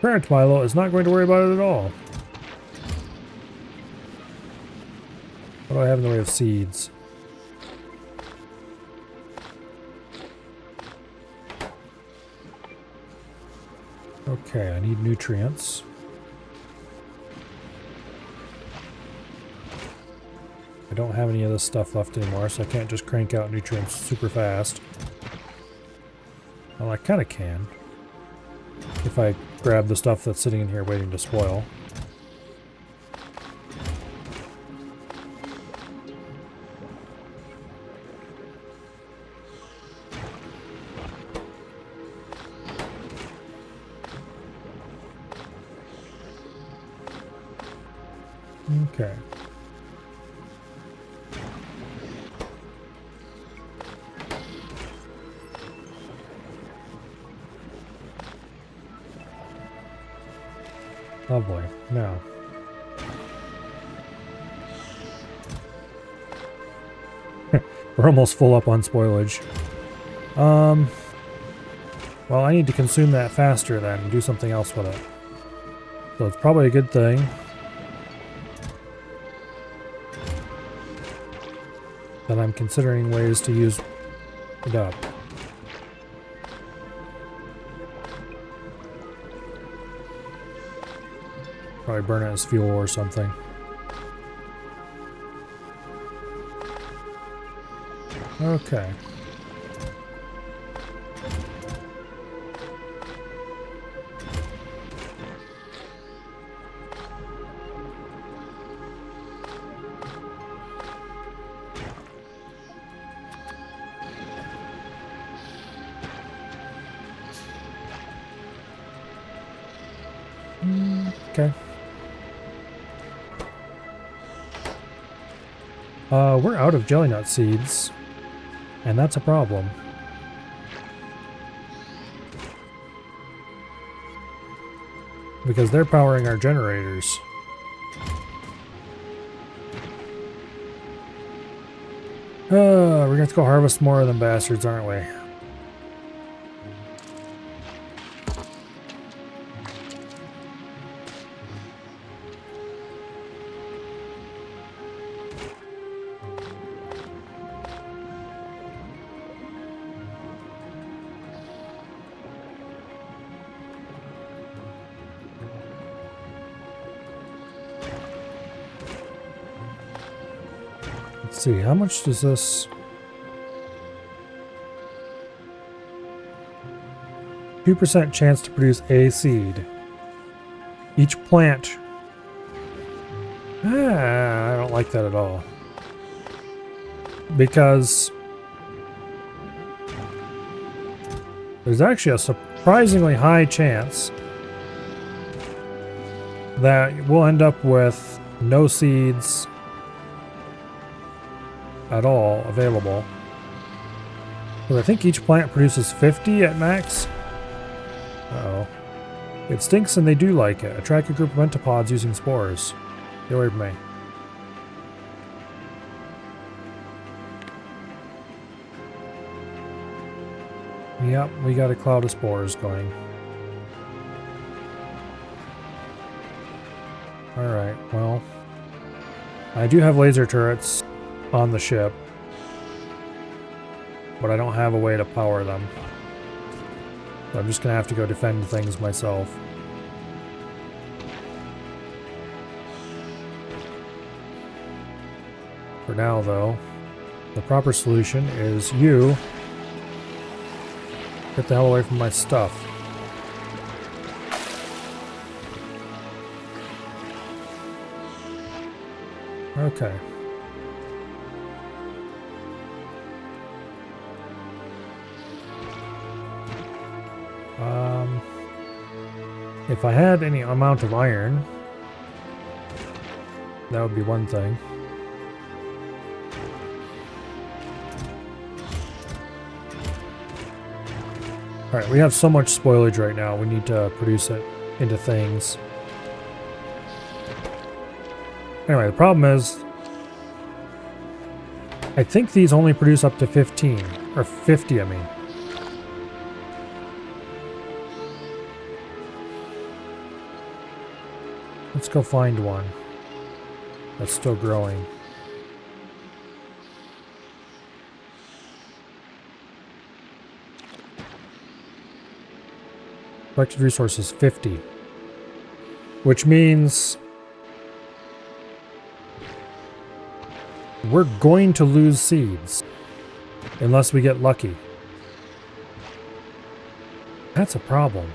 Current Milo is not going to worry about it at all. What do I have in the way of seeds? Okay, I need nutrients. I don't have any of this stuff left anymore, so I can't just crank out nutrients super fast. Well, I kind of can. If I grab the stuff that's sitting in here waiting to spoil. Okay. Lovely. Now. We're almost full up on spoilage. Well, I need to consume that faster then and do something else with it. So it's probably a good thing that I'm considering ways to use it up. Probably Probably burn it as fuel or something. Okay. Okay. We're out of jelly nut seeds, and that's a problem. Because they're powering our generators. We're gonna have to go harvest more of them bastards, aren't we? Let's see, how much does this... 2% chance to produce a seed. Each plant... I don't like that at all. Because... there's actually a surprisingly high chance that we'll end up with no seeds at all available. But I think each plant produces 50 at max. Uh-oh. It stinks and they do like it. Attract a group of pentapods using spores. Get away from me. Yep, we got a cloud of spores going. Alright, well. I do have laser turrets on the ship, but I don't have a way to power them. So I'm just gonna have to go defend things myself. For now, though, the proper solution is you get the hell away from my stuff. Okay. If I had any amount of iron, that would be one thing. Alright, we have so much spoilage right now, we need to produce it into things. Anyway, the problem is, I think these only produce up to 15, or 50 I mean. Let's go find one that's still growing. Collected resources 50, which means we're going to lose seeds unless we get lucky. That's a problem.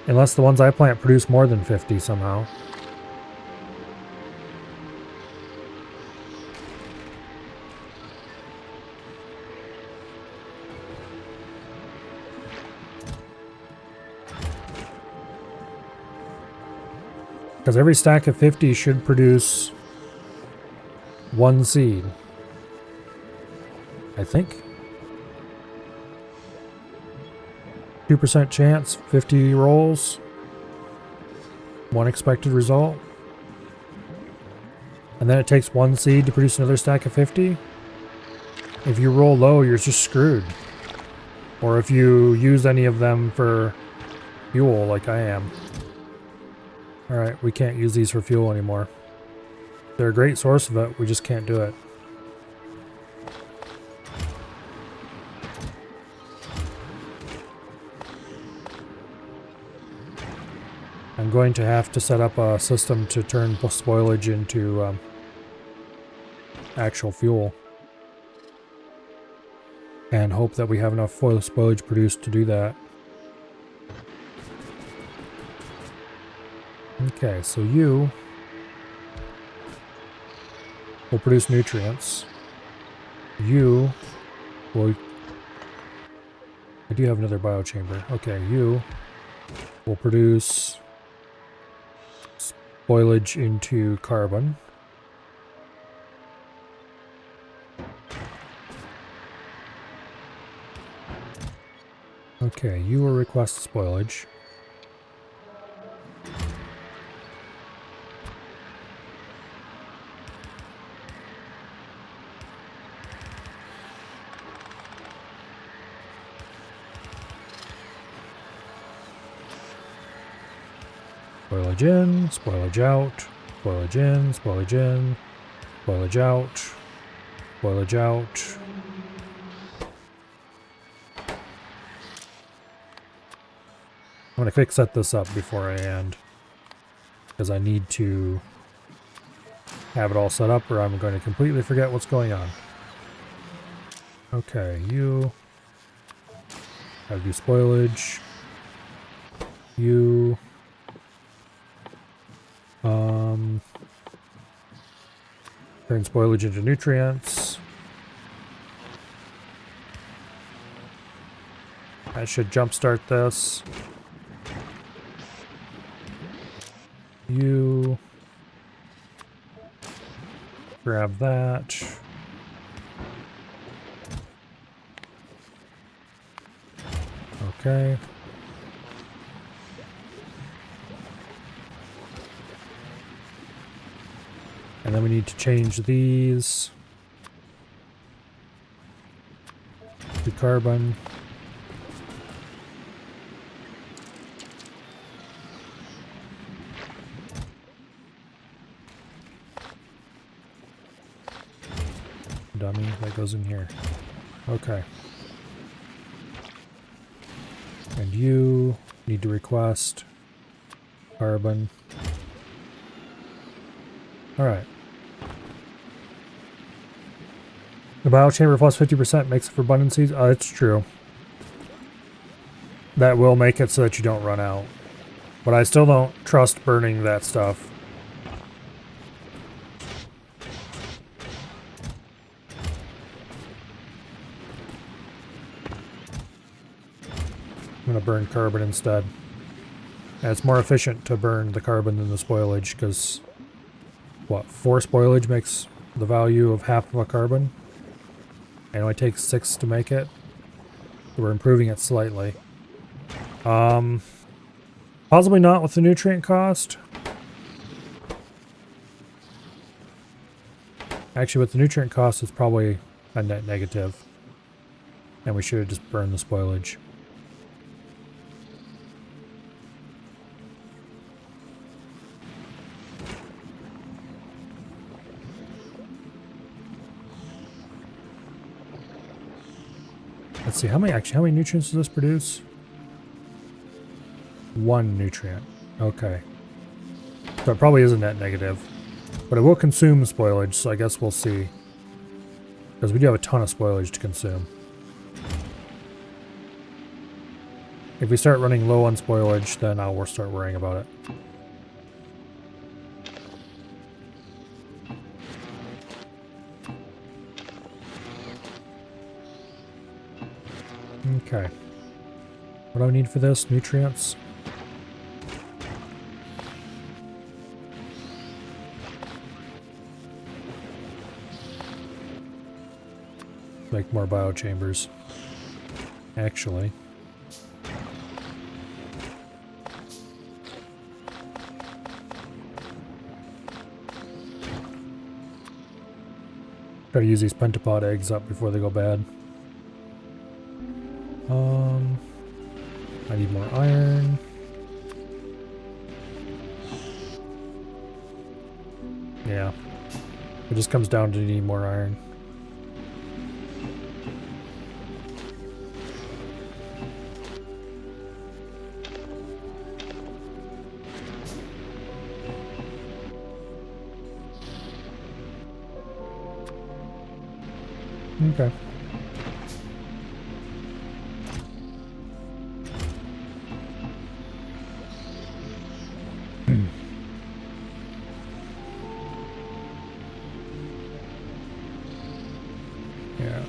Unless the ones I plant produce more than 50 somehow. Because every stack of 50 should produce one seed. I think. 2% chance, 50 rolls. One expected result. And then it takes one seed to produce another stack of 50. If you roll low, you're just screwed. Or if you use any of them for fuel, like I am. Alright, we can't use these for fuel anymore. They're a great source of it, we just can't do it. I'm going to have to set up a system to turn spoilage into actual fuel. And hope that we have enough spoilage produced to do that. Okay, so you will produce nutrients. You will... I do have another biochamber. Okay, you will produce spoilage into carbon. Okay, you will request spoilage. Spoilage in, spoilage out, spoilage in, spoilage in, spoilage out, spoilage out. I'm going to quick set this up before I end, because I need to have it all set up or I'm going to completely forget what's going on. Okay, you have to do spoilage. You turn spoilage into nutrients. That should jumpstart this. You grab that. Okay. And then we need to change these to carbon. Dummy, that goes in here. Okay. And you need to request carbon. Alright. The biochamber plus 50% makes it for abundant seeds. Oh, it's true. That will make it so that you don't run out. But I still don't trust burning that stuff. I'm going to burn carbon instead. And it's more efficient to burn the carbon than the spoilage, because, what, 4 spoilage makes the value of half of a carbon? It only takes 6 to make it. So we're improving it slightly. Possibly not with the nutrient cost. Actually, with the nutrient cost, it's probably a net negative. And we should have just burned the spoilage. Let's see, how many nutrients does this produce? 1 nutrient. Okay. So it probably is a net negative. But it will consume spoilage, so I guess we'll see. Because we do have a ton of spoilage to consume. If we start running low on spoilage, then I'll start worrying about it. Okay. What do I need for this? Nutrients? Make more biochambers. Actually. Try to use these pentapod eggs up before they go bad. I need more iron. Yeah. It just comes down to needing more iron. Okay. Yeah.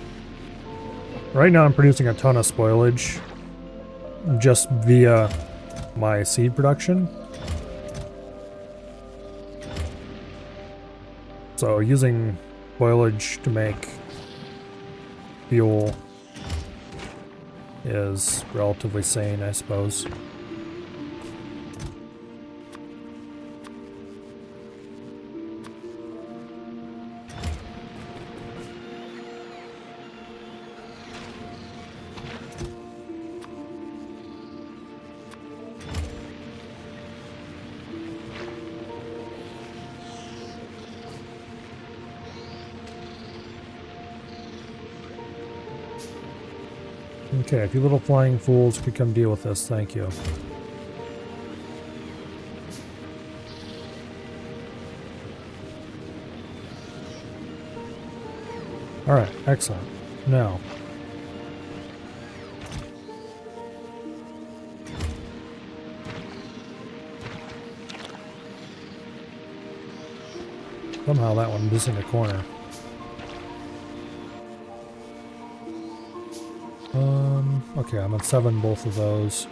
Right now I'm producing a ton of spoilage just via my seed production. So using spoilage to make fuel is relatively sane, I suppose. Okay, if you little flying fools could come deal with this, thank you. Alright, excellent. Now, somehow that one missing a corner. Okay, I'm at 7 both of those.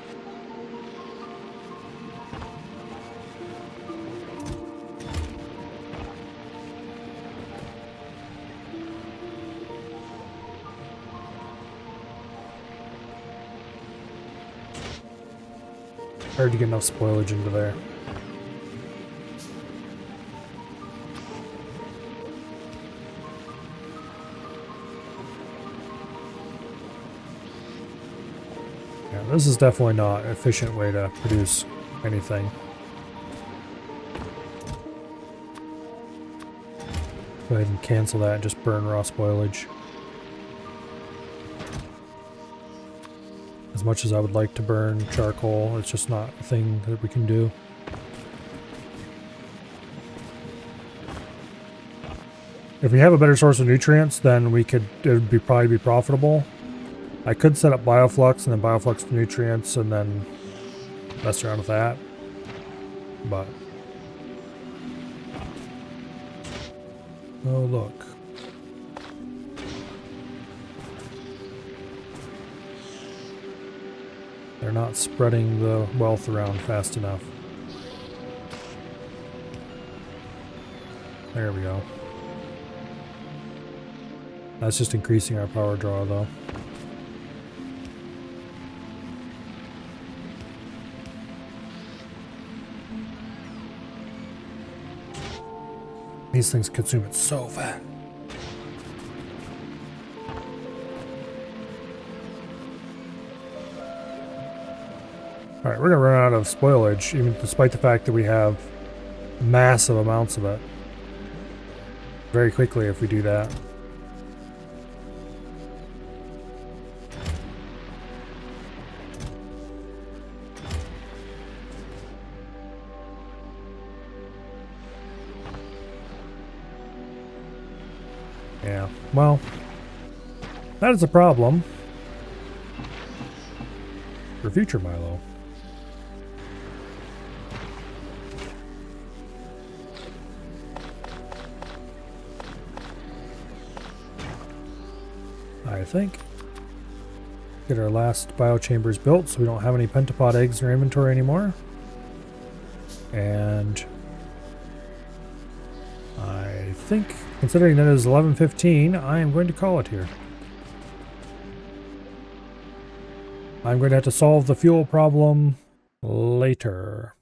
Hard to get enough spoilage into there. Yeah, this is definitely not an efficient way to produce anything. Go ahead and cancel that and just burn raw spoilage. As much as I would like to burn charcoal, it's just not a thing that we can do. If we have a better source of nutrients, then it would probably be profitable. I could set up bioflux and then bioflux the nutrients and then mess around with that. But oh look. They're not spreading the wealth around fast enough. There we go. That's just increasing our power draw though. These things consume it so fast. Alright, we're gonna run out of spoilage, even despite the fact that we have massive amounts of it. Very quickly if we do that. Yeah, well, that is a problem for future Milo. I think. Get our last biochambers built so we don't have any pentapod eggs in our inventory anymore. And I think, considering that it is 11:15, I am going to call it here. I'm going to have to solve the fuel problem later.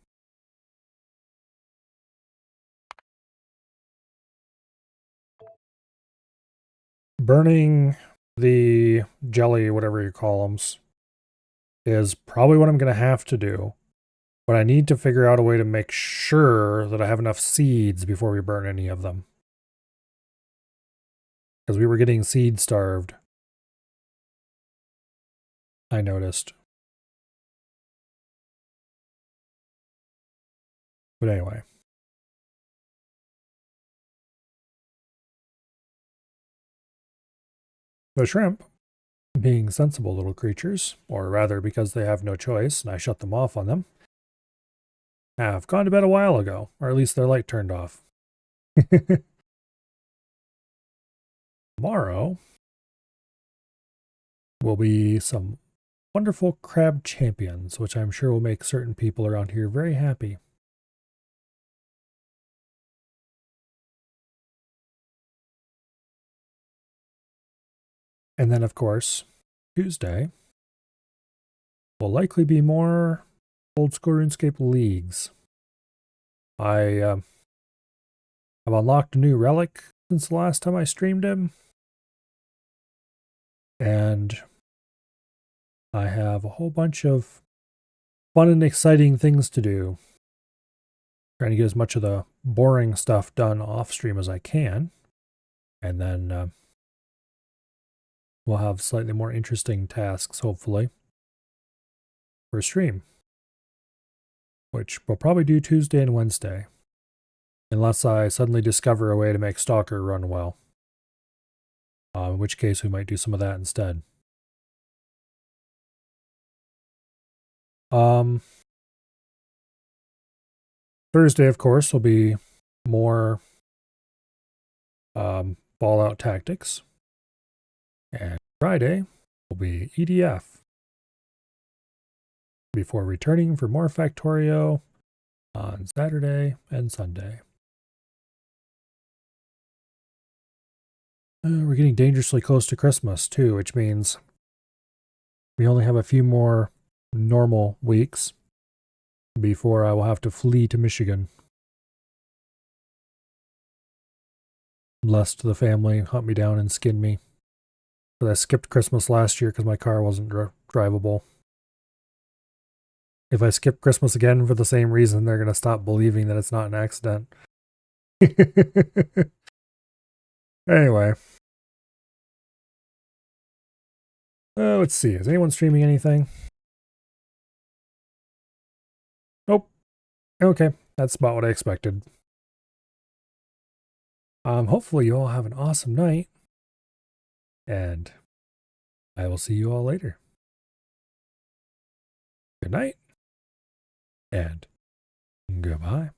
Burning the jelly, whatever you call them, is probably what I'm going to have to do. But I need to figure out a way to make sure that I have enough seeds before we burn any of them. Because we were getting seed starved. I noticed. But anyway. The shrimp, being sensible little creatures, or rather because they have no choice and I shut them off on them, have gone to bed a while ago, or at least their light turned off. Tomorrow will be some wonderful crab champions, which I'm sure will make certain people around here very happy. And then, of course, Tuesday will likely be more old school RuneScape leagues. I have unlocked a new relic since the last time I streamed him, and I have a whole bunch of fun and exciting things to do. Trying to get as much of the boring stuff done off stream as I can, and then we'll have slightly more interesting tasks, hopefully, for stream, which we'll probably do Tuesday and Wednesday, unless I suddenly discover a way to make Stalker run well, in which case we might do some of that instead. Thursday, of course, will be more Fallout Tactics, and Friday will be EDF, before returning for more Factorio on Saturday and Sunday. We're getting dangerously close to Christmas, too, which means we only have a few more normal weeks before I will have to flee to Michigan, lest the family hunt me down and skin me. But I skipped Christmas last year because my car wasn't drivable. If I skip Christmas again for the same reason, they're going to stop believing that it's not an accident. Anyway. Let's see. Is anyone streaming anything? Nope. Okay. That's about what I expected. Hopefully you all have an awesome night. And I will see you all later. Good night. And goodbye.